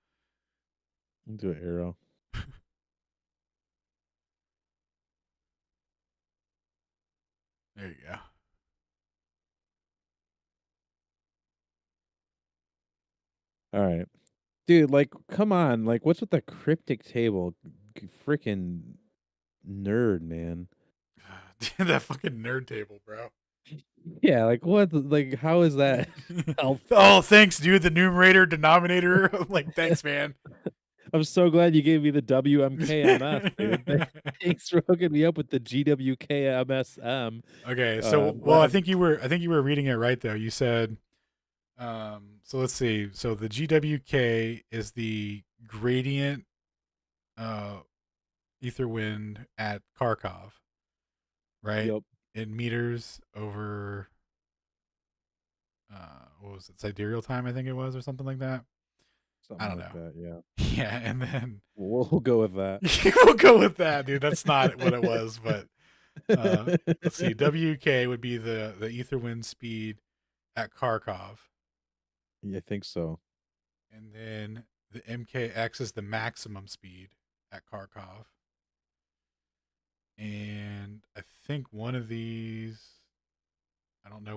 Do an arrow. There you go. All right. Dude, like, come on. Like, what's with the cryptic table? Freaking nerd, man. That fucking nerd table, bro. Yeah, like, what? Like, how is that helpful? Oh, thanks, dude. The numerator, denominator. Like, thanks, man. I'm so glad you gave me the WMKMS, dude. Thanks for hooking me up with the GWKMSM. Okay, so well, I think you were reading it right though. You said, so let's see. So the GWK is the gradient, ether wind at Kharkov, right? Yep. In meters over, what was it? Sidereal time, I think it was, or something like that. Something I don't like know. that, yeah. Yeah, and then We'll go with that. we'll go with that, dude. That's not what it was, but let's see. WK would be the ether wind speed at Kharkov, Yeah, I think so. and then the MKX is the maximum speed at Kharkov. And I think one of these, I don't know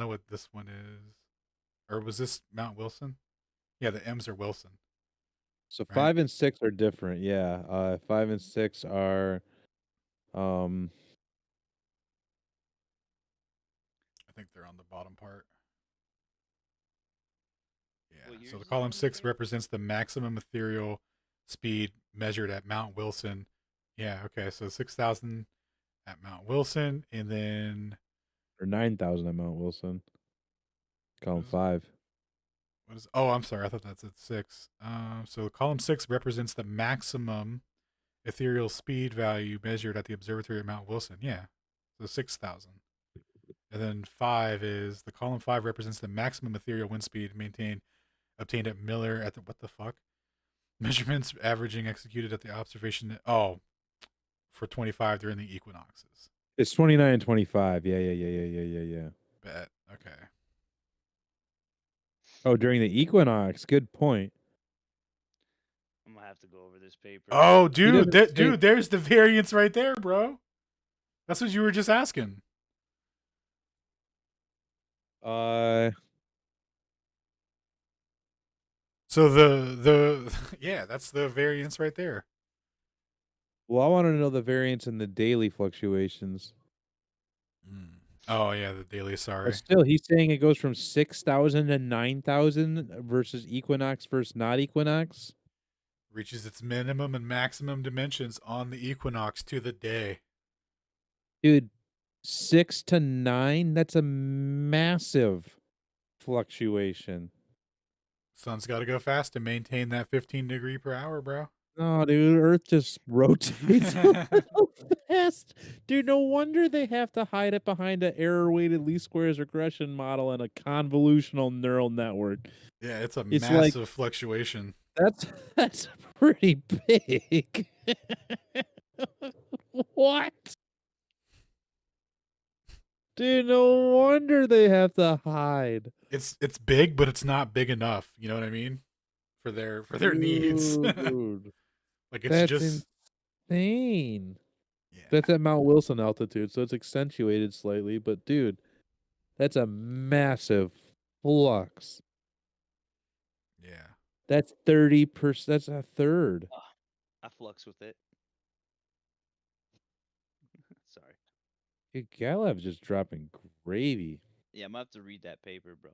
what this one is, or was this Mount Wilson? Yeah, the M's are Wilson. So Right. 5 and 6 are different, yeah. 5 and 6 are I think they're on the bottom part. Yeah. What years So the is it column on 6 there? represents the maximum ethereal speed measured at Mount Wilson. Yeah. Okay. So 6,000 at Mount Wilson, and then or 9,000 at Mount Wilson. Column What is it? 5. what is? Oh, I'm sorry. I thought that's at 6. So column 6 represents the maximum ethereal speed value measured at the observatory at Mount Wilson. Yeah. So 6,000. And then 5 is the column 5 represents the maximum ethereal wind speed obtained at Miller at the what the fuck? Measurements averaging executed at the observation for 25 during the equinoxes. It's 29 and 25. Yeah. Bet. Okay. Oh, during the equinox. Good point. I'm gonna have to go over this paper. Oh, dude, doesn't say- there's the variance right there, bro. That's what you were just asking. So the yeah, that's the variance right there. Well, I want to know the variance in the daily fluctuations. Oh yeah, the daily. But Sorry. still, he's saying it goes from 6,000 to 9,000 versus equinox versus not equinox. Reaches its minimum and maximum dimensions on the equinox to the day. Dude, 6 to 9, that's a massive fluctuation. Sun's got to go fast to maintain that 15 degree per hour, bro. Oh, dude, Earth just rotates so fast. Dude, no wonder they have to hide it behind an error-weighted least squares regression model and a convolutional neural network. Yeah, it's a It's massive fluctuation. That's pretty big. What? Dude, no wonder they have to hide. It's big, but it's not big enough. You know what I mean? For their needs. Dude, Like it's that's just insane. yeah. That's at Mount Wilson altitude, so it's accentuated slightly. But dude, that's a massive flux. Yeah. That's 30%. That's a third. I flux with it. Sorry. Dude, Galev's just dropping gravy. Yeah, I'm gonna have to read that paper, bro.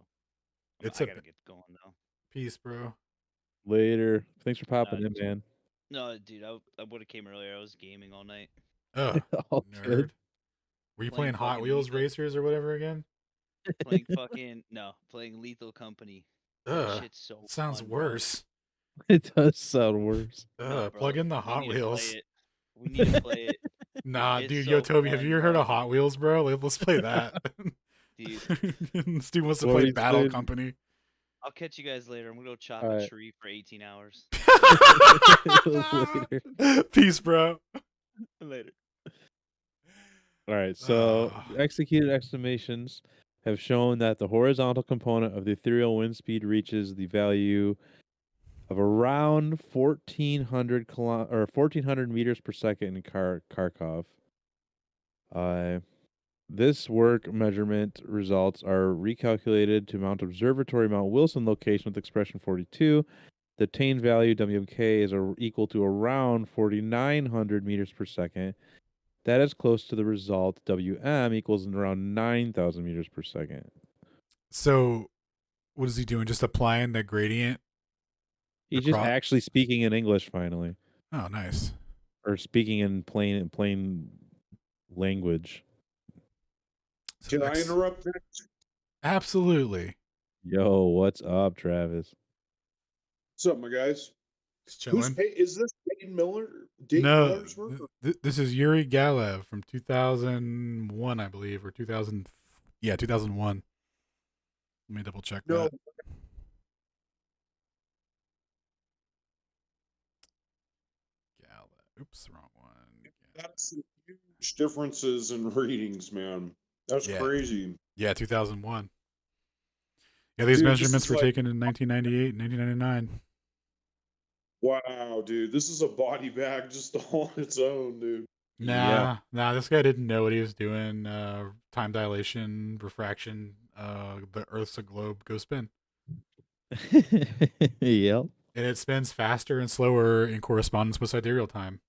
It's I a gotta get going though. piece, bro. Later. Thanks for popping in, man. No, dude, I would have came earlier. I was gaming all night. Ugh, All nerd. good. Were you Playing playing Hot fucking Wheels Lethal. Racers or whatever again? Playing Lethal Company. Ugh, That shit's so sounds fun, bro. worse. It does sound worse. No, bro, Plug in the we Hot need to play Wheels. it. We need to play it. Nah, It's dude, so yo, Toby, have fun, you ever heard bro. of Hot Wheels, bro? Let's play that. Dude, Steve wants to What play he's Battle saying- Company. I'll catch you guys later. I'm gonna go chop Alright. a tree for 18 hours. Later. Peace, bro. Later. All right, so executed estimations have shown that the horizontal component of the ethereal wind speed reaches the value of around 1,400 meters per second in Kharkov. This work measurement results are recalculated to Mount Observatory Mount Wilson location with expression 42. The obtained value WMK is equal to around 4,900 meters per second. That is close to the result WM equals around 9,000 meters per second. So, what is he doing? Just applying the gradient? He's just across- actually speaking in English finally, Oh, nice. or speaking in plain language. So Can I next- interrupt that? Absolutely. Yo, what's up, Travis? What's up, my guys? Just Who's chilling. is this Dayton Miller? Dayton No, Miller's work? this is Yuri Galaev from 2001, I believe, or 2000. Yeah, 2001. Let me double check No, that. Galaev. Oops, wrong one. that's some huge differences in readings, man. That's Yeah. crazy. Yeah, 2001. Yeah, these Dude, this measurements is were like- taken in 1998 and 1999. Wow, dude, this is a body bag just on its own, dude. Nah, this guy didn't know what he was doing. Time dilation, refraction, the Earth's a globe, go spin. Yep. And it spins faster and slower in correspondence with sidereal time.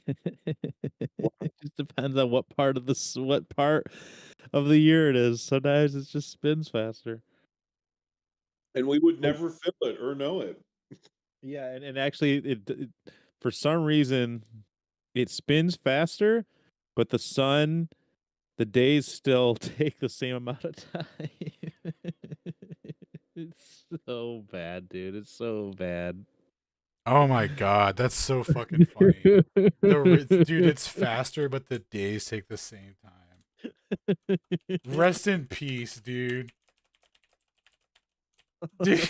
It just depends on what part of the year it is. Sometimes it just spins faster. And we would never feel it or know it. Yeah, and actually, it for some reason it spins faster, but the days still take the same amount of time. It's so bad, dude. It's so bad. Oh my god, that's so fucking funny. Dude, it's faster, but the days take the same time. Rest in peace, dude. Dude.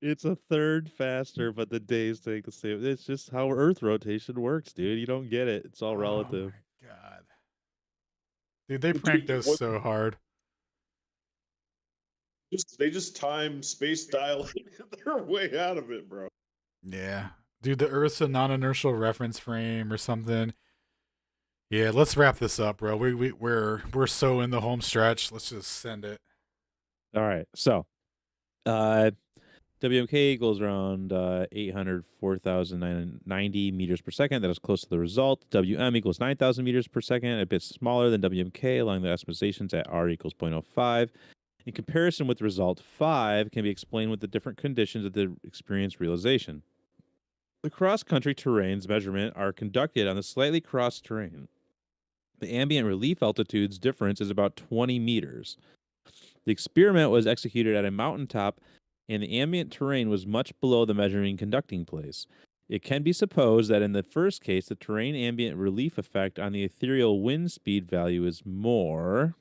It's a third faster, but the days take the same. It's just how Earth rotation works, dude. You don't get it. It's all relative. Oh my god. Dude, they pranked us so hard. They just time space dilated their way out of it, bro. Yeah. Dude, the Earth's a non-inertial reference frame or something. Yeah, let's wrap this up, bro. We're so in the home stretch. Let's just send it. All right. So, WMK equals around 804,990 meters per second. That is close to the result. WM equals 9,000 meters per second, a bit smaller than WMK along the estimations at R equals 0.05. In comparison with result 5 can be explained with the different conditions of the experience realization. The cross-country terrains measurement are conducted on the slightly crossed terrain. The ambient relief altitude's difference is about 20 meters. The experiment was executed at a mountaintop, and the ambient terrain was much below the measuring conducting place. It can be supposed that in the first case, the terrain ambient relief effect on the ethereal wind speed value is more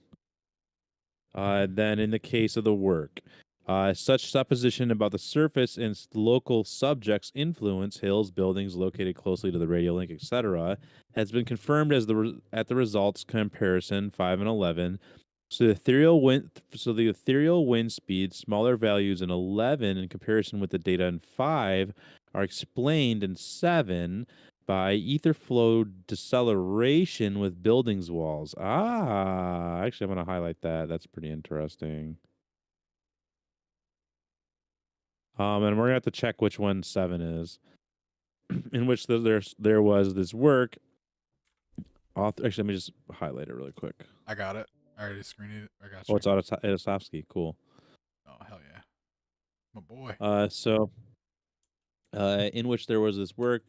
than in the case of the work. Such supposition about the surface and local subjects' influence, hills, buildings located closely to the radial link, etc., has been confirmed as at the results comparison 5 and 11. So the ethereal wind speed, smaller values in 11 in comparison with the data in 5 are explained in 7 by ether flow deceleration with buildings walls. Actually, I'm going to highlight that. That's pretty interesting. And we're going to have to check which one 7 is. In which there was this work. Actually, let me just highlight it really quick. I got it. I already screened it. I got you. Oh, it's Atos. Cool. Oh, hell yeah. My boy. In which there was this work,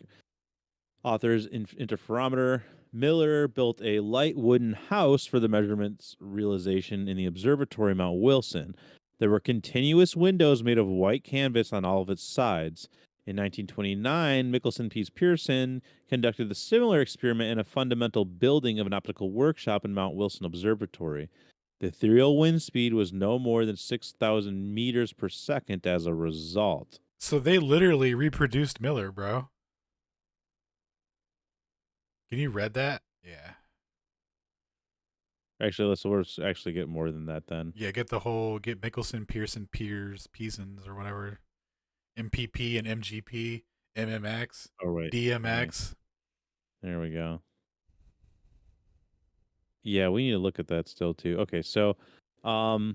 authors interferometer. Miller built a light wooden house for the measurements realization in the observatory Mount Wilson. There were continuous windows made of white canvas on all of its sides. In 1929, Michelson-Pearson conducted a similar experiment in a fundamental building of an optical workshop in Mount Wilson Observatory. The ethereal wind speed was no more than 6,000 meters per second as a result. So they literally reproduced Miller, bro. Can you read that? Yeah. Actually, let's actually get more than that then. Yeah, get Michelson, Pearson, Pearsons, or whatever. MPP and MGP. MMX, Oh wait, DMX. there we go. Yeah, we need to look at that still too. Okay, so, Yeah,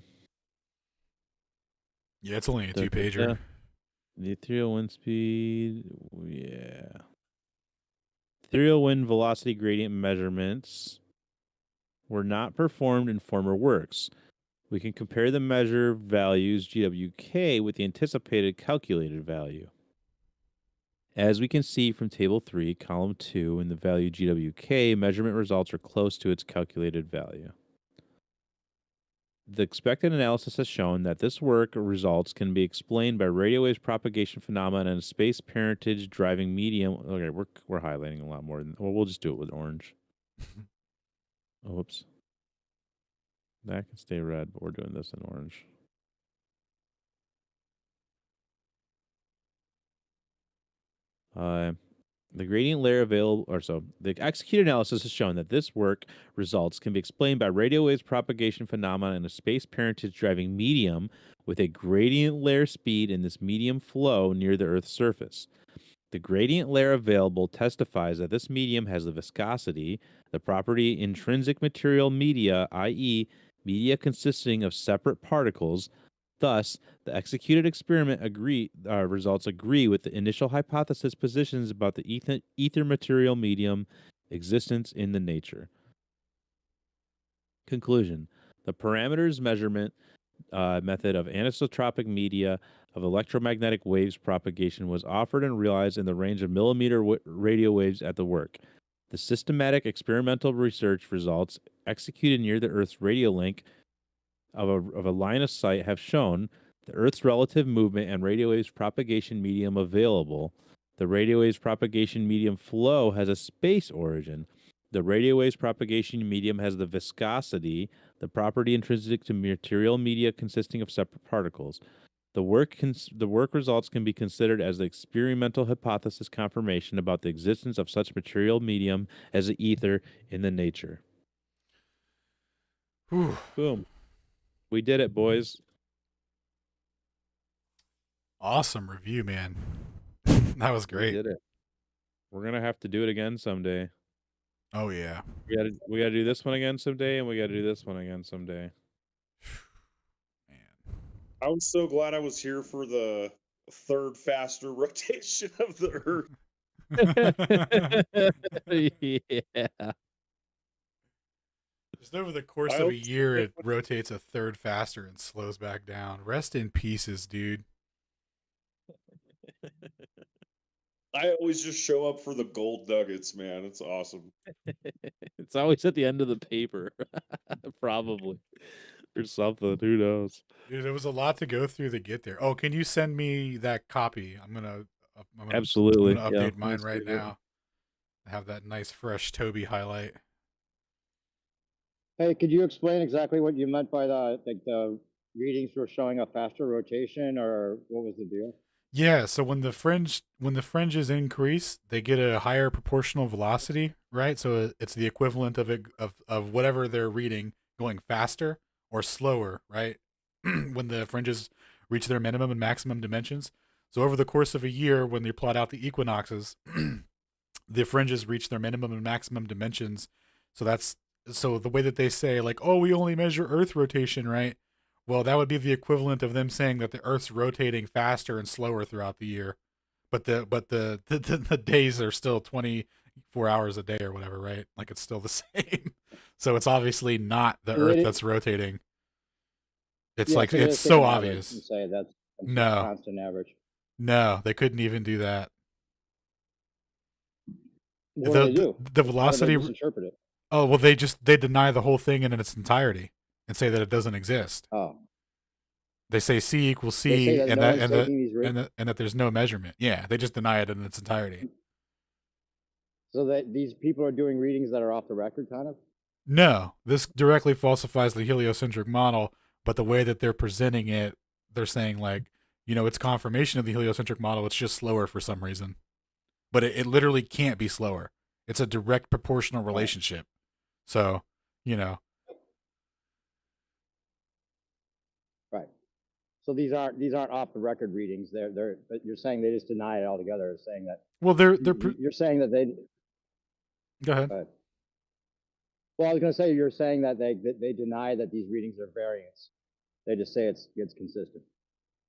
it's only a 2-pager. The ethereal wind speed, yeah. Ethereal wind velocity gradient measurements were not performed in former works. We can compare the measure values GWK with the anticipated calculated value. As we can see from Table 3, Column 2, in the value GWK, measurement results are close to its calculated value. The expected analysis has shown that this work results can be explained by radio waves propagation phenomena and a space parentage driving medium. Okay, we're highlighting a lot more than. Well, we'll just do it with orange. Oh, whoops. That can stay red, but we're doing this in orange. The gradient layer available, the executed analysis has shown that this work results can be explained by radio waves propagation phenomena in a space parentage driving medium with a gradient layer speed in this medium flow near the Earth's surface. The gradient layer available testifies that this medium has the viscosity, the property intrinsic material media, i.e., media consisting of separate particles. Thus, the executed experiment results agree with the initial hypothesis positions about the ether material medium existence in the nature. Conclusion: the parameters measurement method of anisotropic media of electromagnetic waves propagation was offered and realized in the range of millimeter radio waves at the work. The systematic experimental research results executed near the Earth's radio link of a line of sight have shown the Earth's relative movement and radio waves propagation medium available. The radio waves propagation medium flow has a space origin. The radio waves propagation medium has the viscosity, the property intrinsic to material media consisting of separate particles. The work results can be considered as the experimental hypothesis confirmation about the existence of such material medium as the ether in the nature. Whew. Boom. We did it, boys. Awesome review, man. That was great. We did it. We're gonna have to do it again someday. Oh yeah. We gotta do this one again someday, and we gotta do this one again someday. Man. I was so glad I was here for the third faster rotation of the Earth. Yeah. Just over the course of a year, it rotates a third faster and slows back down. Rest in pieces, dude. I always just show up for the gold nuggets, man. It's awesome. It's always at the end of the paper. Probably. Or something. Who knows? Dude, there was a lot to go through to get there. Oh, can you send me that copy? I'm gonna Absolutely. I'm gonna update mine let's right do it. now. Have that nice fresh Toby highlight. Hey, could you explain exactly what you meant by the readings were showing a faster rotation, or what was the deal? Yeah, so when the fringes increase, they get a higher proportional velocity, right? So it's the equivalent of whatever they're reading going faster or slower, right? When the fringes reach their minimum and maximum dimensions. So over the course of a year, when they plot out the equinoxes, the fringes reach their minimum and maximum dimensions. So the way that they say, like, oh, we only measure Earth rotation, right? Well, that would be the equivalent of them saying that the Earth's rotating faster and slower throughout the year, but the days are still 24 hours a day or whatever, right? Like it's still the same. So it's obviously not the Earth that's rotating. It's Yeah, like so it's just take so an average obvious. and say that's a No, constant average. no, they couldn't even do that. What do they do? The How do they velocity. misinterpret it? Oh well, they deny the whole thing in its entirety and say that it doesn't exist. Oh, They say C equals they say C, that and no one's taking these readings. and that there's no measurement. Yeah, they just deny it in its entirety. So that these people are doing readings that are off the record, kind of? No, this directly falsifies the heliocentric model, but the way that they're presenting it, they're saying like, it's confirmation of the heliocentric model. It's just slower for some reason, but it literally can't be slower. It's a direct proportional relationship. So, Right. So these aren't off the record readings. But you're saying they just deny it altogether. Saying that. Well, You're saying that they. Go ahead. Well, I was going to say you're saying that they deny that these readings are variance. They just say it's consistent.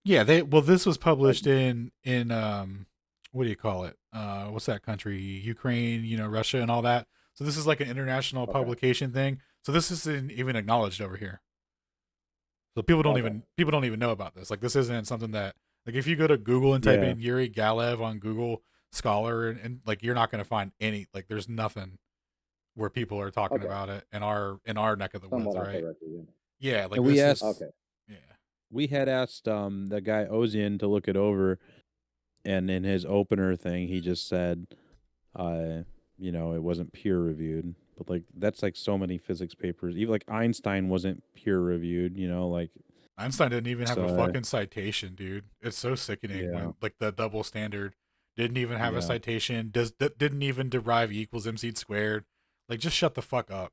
Yeah, this was published in what do you call it? What's that country? Ukraine, Russia and all that. So this is like an international publication thing. So this isn't even acknowledged over here. So people don't even know about this. Like this isn't something that, like, if you go to Google and type in Yuri Galaev on Google Scholar and like, you're not going to find any, like, there's nothing where people are talking about it in our neck of the woods, right? Yeah, like, and we asked. Yeah, we had asked the guy Ozian to look it over, and in his opener thing, he just said, it wasn't peer reviewed. But like that's like so many physics papers. Even like Einstein wasn't peer reviewed. Like Einstein didn't even have a fucking citation, dude. It's so sickening when like the double standard didn't even have a citation. Didn't even derive E equals MC squared. Like, just shut the fuck up.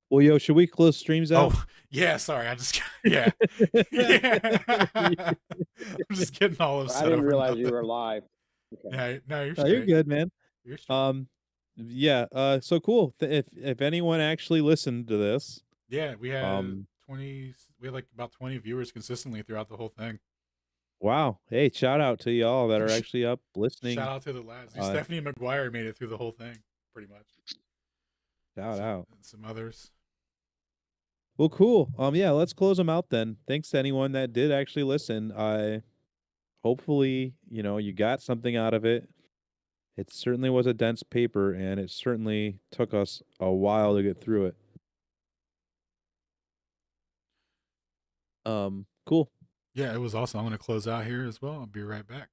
Well, yo, should we close streams out? Oh, yeah, sorry. I'm just getting all upset. I didn't realize you were live. Okay. No, you're straight. You're good, man. You're straight. Yeah. So cool. If anyone actually listened to this, yeah, we had 20. We had like about 20 viewers consistently throughout the whole thing. Wow. Hey, shout out to y'all that are actually up listening. Shout out to the lads. Stephanie McGuire made it through the whole thing, pretty much. Shout out. And some others. Well, cool. Yeah, let's close them out then. Thanks to anyone that did actually listen. Hopefully, you got something out of it. It certainly was a dense paper, and it certainly took us a while to get through it. Cool. Yeah, it was awesome. I'm going to close out here as well. I'll be right back.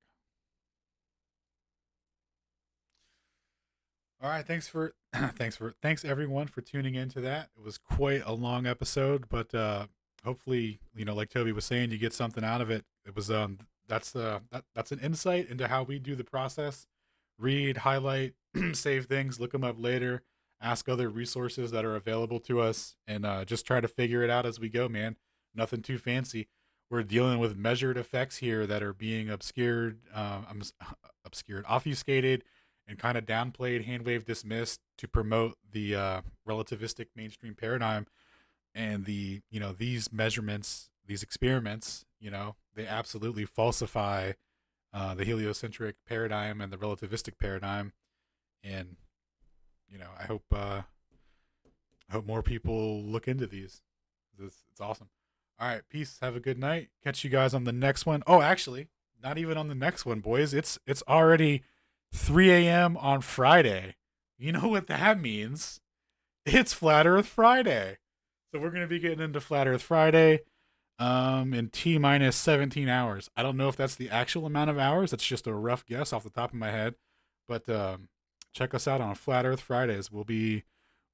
All right, thanks everyone for tuning into that. It was quite a long episode, but hopefully, like Toby was saying, you get something out of it. It was that's an insight into how we do the process. Read, highlight, save things, look them up later, ask other resources that are available to us, and just try to figure it out as we go, man. Nothing too fancy. We're dealing with measured effects here that are being obscured, obfuscated, and kind of downplayed, handwave dismissed to promote the relativistic mainstream paradigm. And these measurements, these experiments, they absolutely falsify the heliocentric paradigm and the relativistic paradigm. And I hope more people look into these. It's awesome. All right, peace. Have a good night. Catch you guys on the next one. Oh, actually, not even on the next one, boys. It's already 3 a.m. on Friday. You know what that means? It's Flat Earth Friday. So we're going to be getting into Flat Earth Friday in T-minus 17 hours. I don't know if that's the actual amount of hours. That's just a rough guess off the top of my head. But check us out on Flat Earth Fridays. We'll be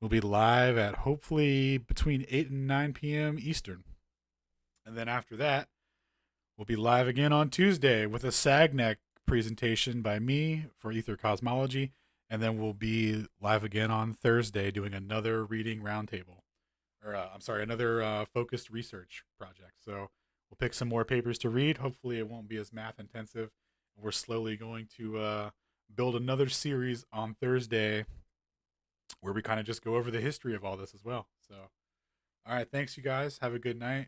live at hopefully between 8 and 9 p.m. Eastern. And then after that, we'll be live again on Tuesday with a SAGNEC presentation by me for Ether Cosmology. And then we'll be live again on Thursday doing another reading roundtable. Another focused research project. So we'll pick some more papers to read. Hopefully it won't be as math intensive. We're slowly going to build another series on Thursday where we kind of just go over the history of all this as well. So, all right, thanks you guys. Have a good night.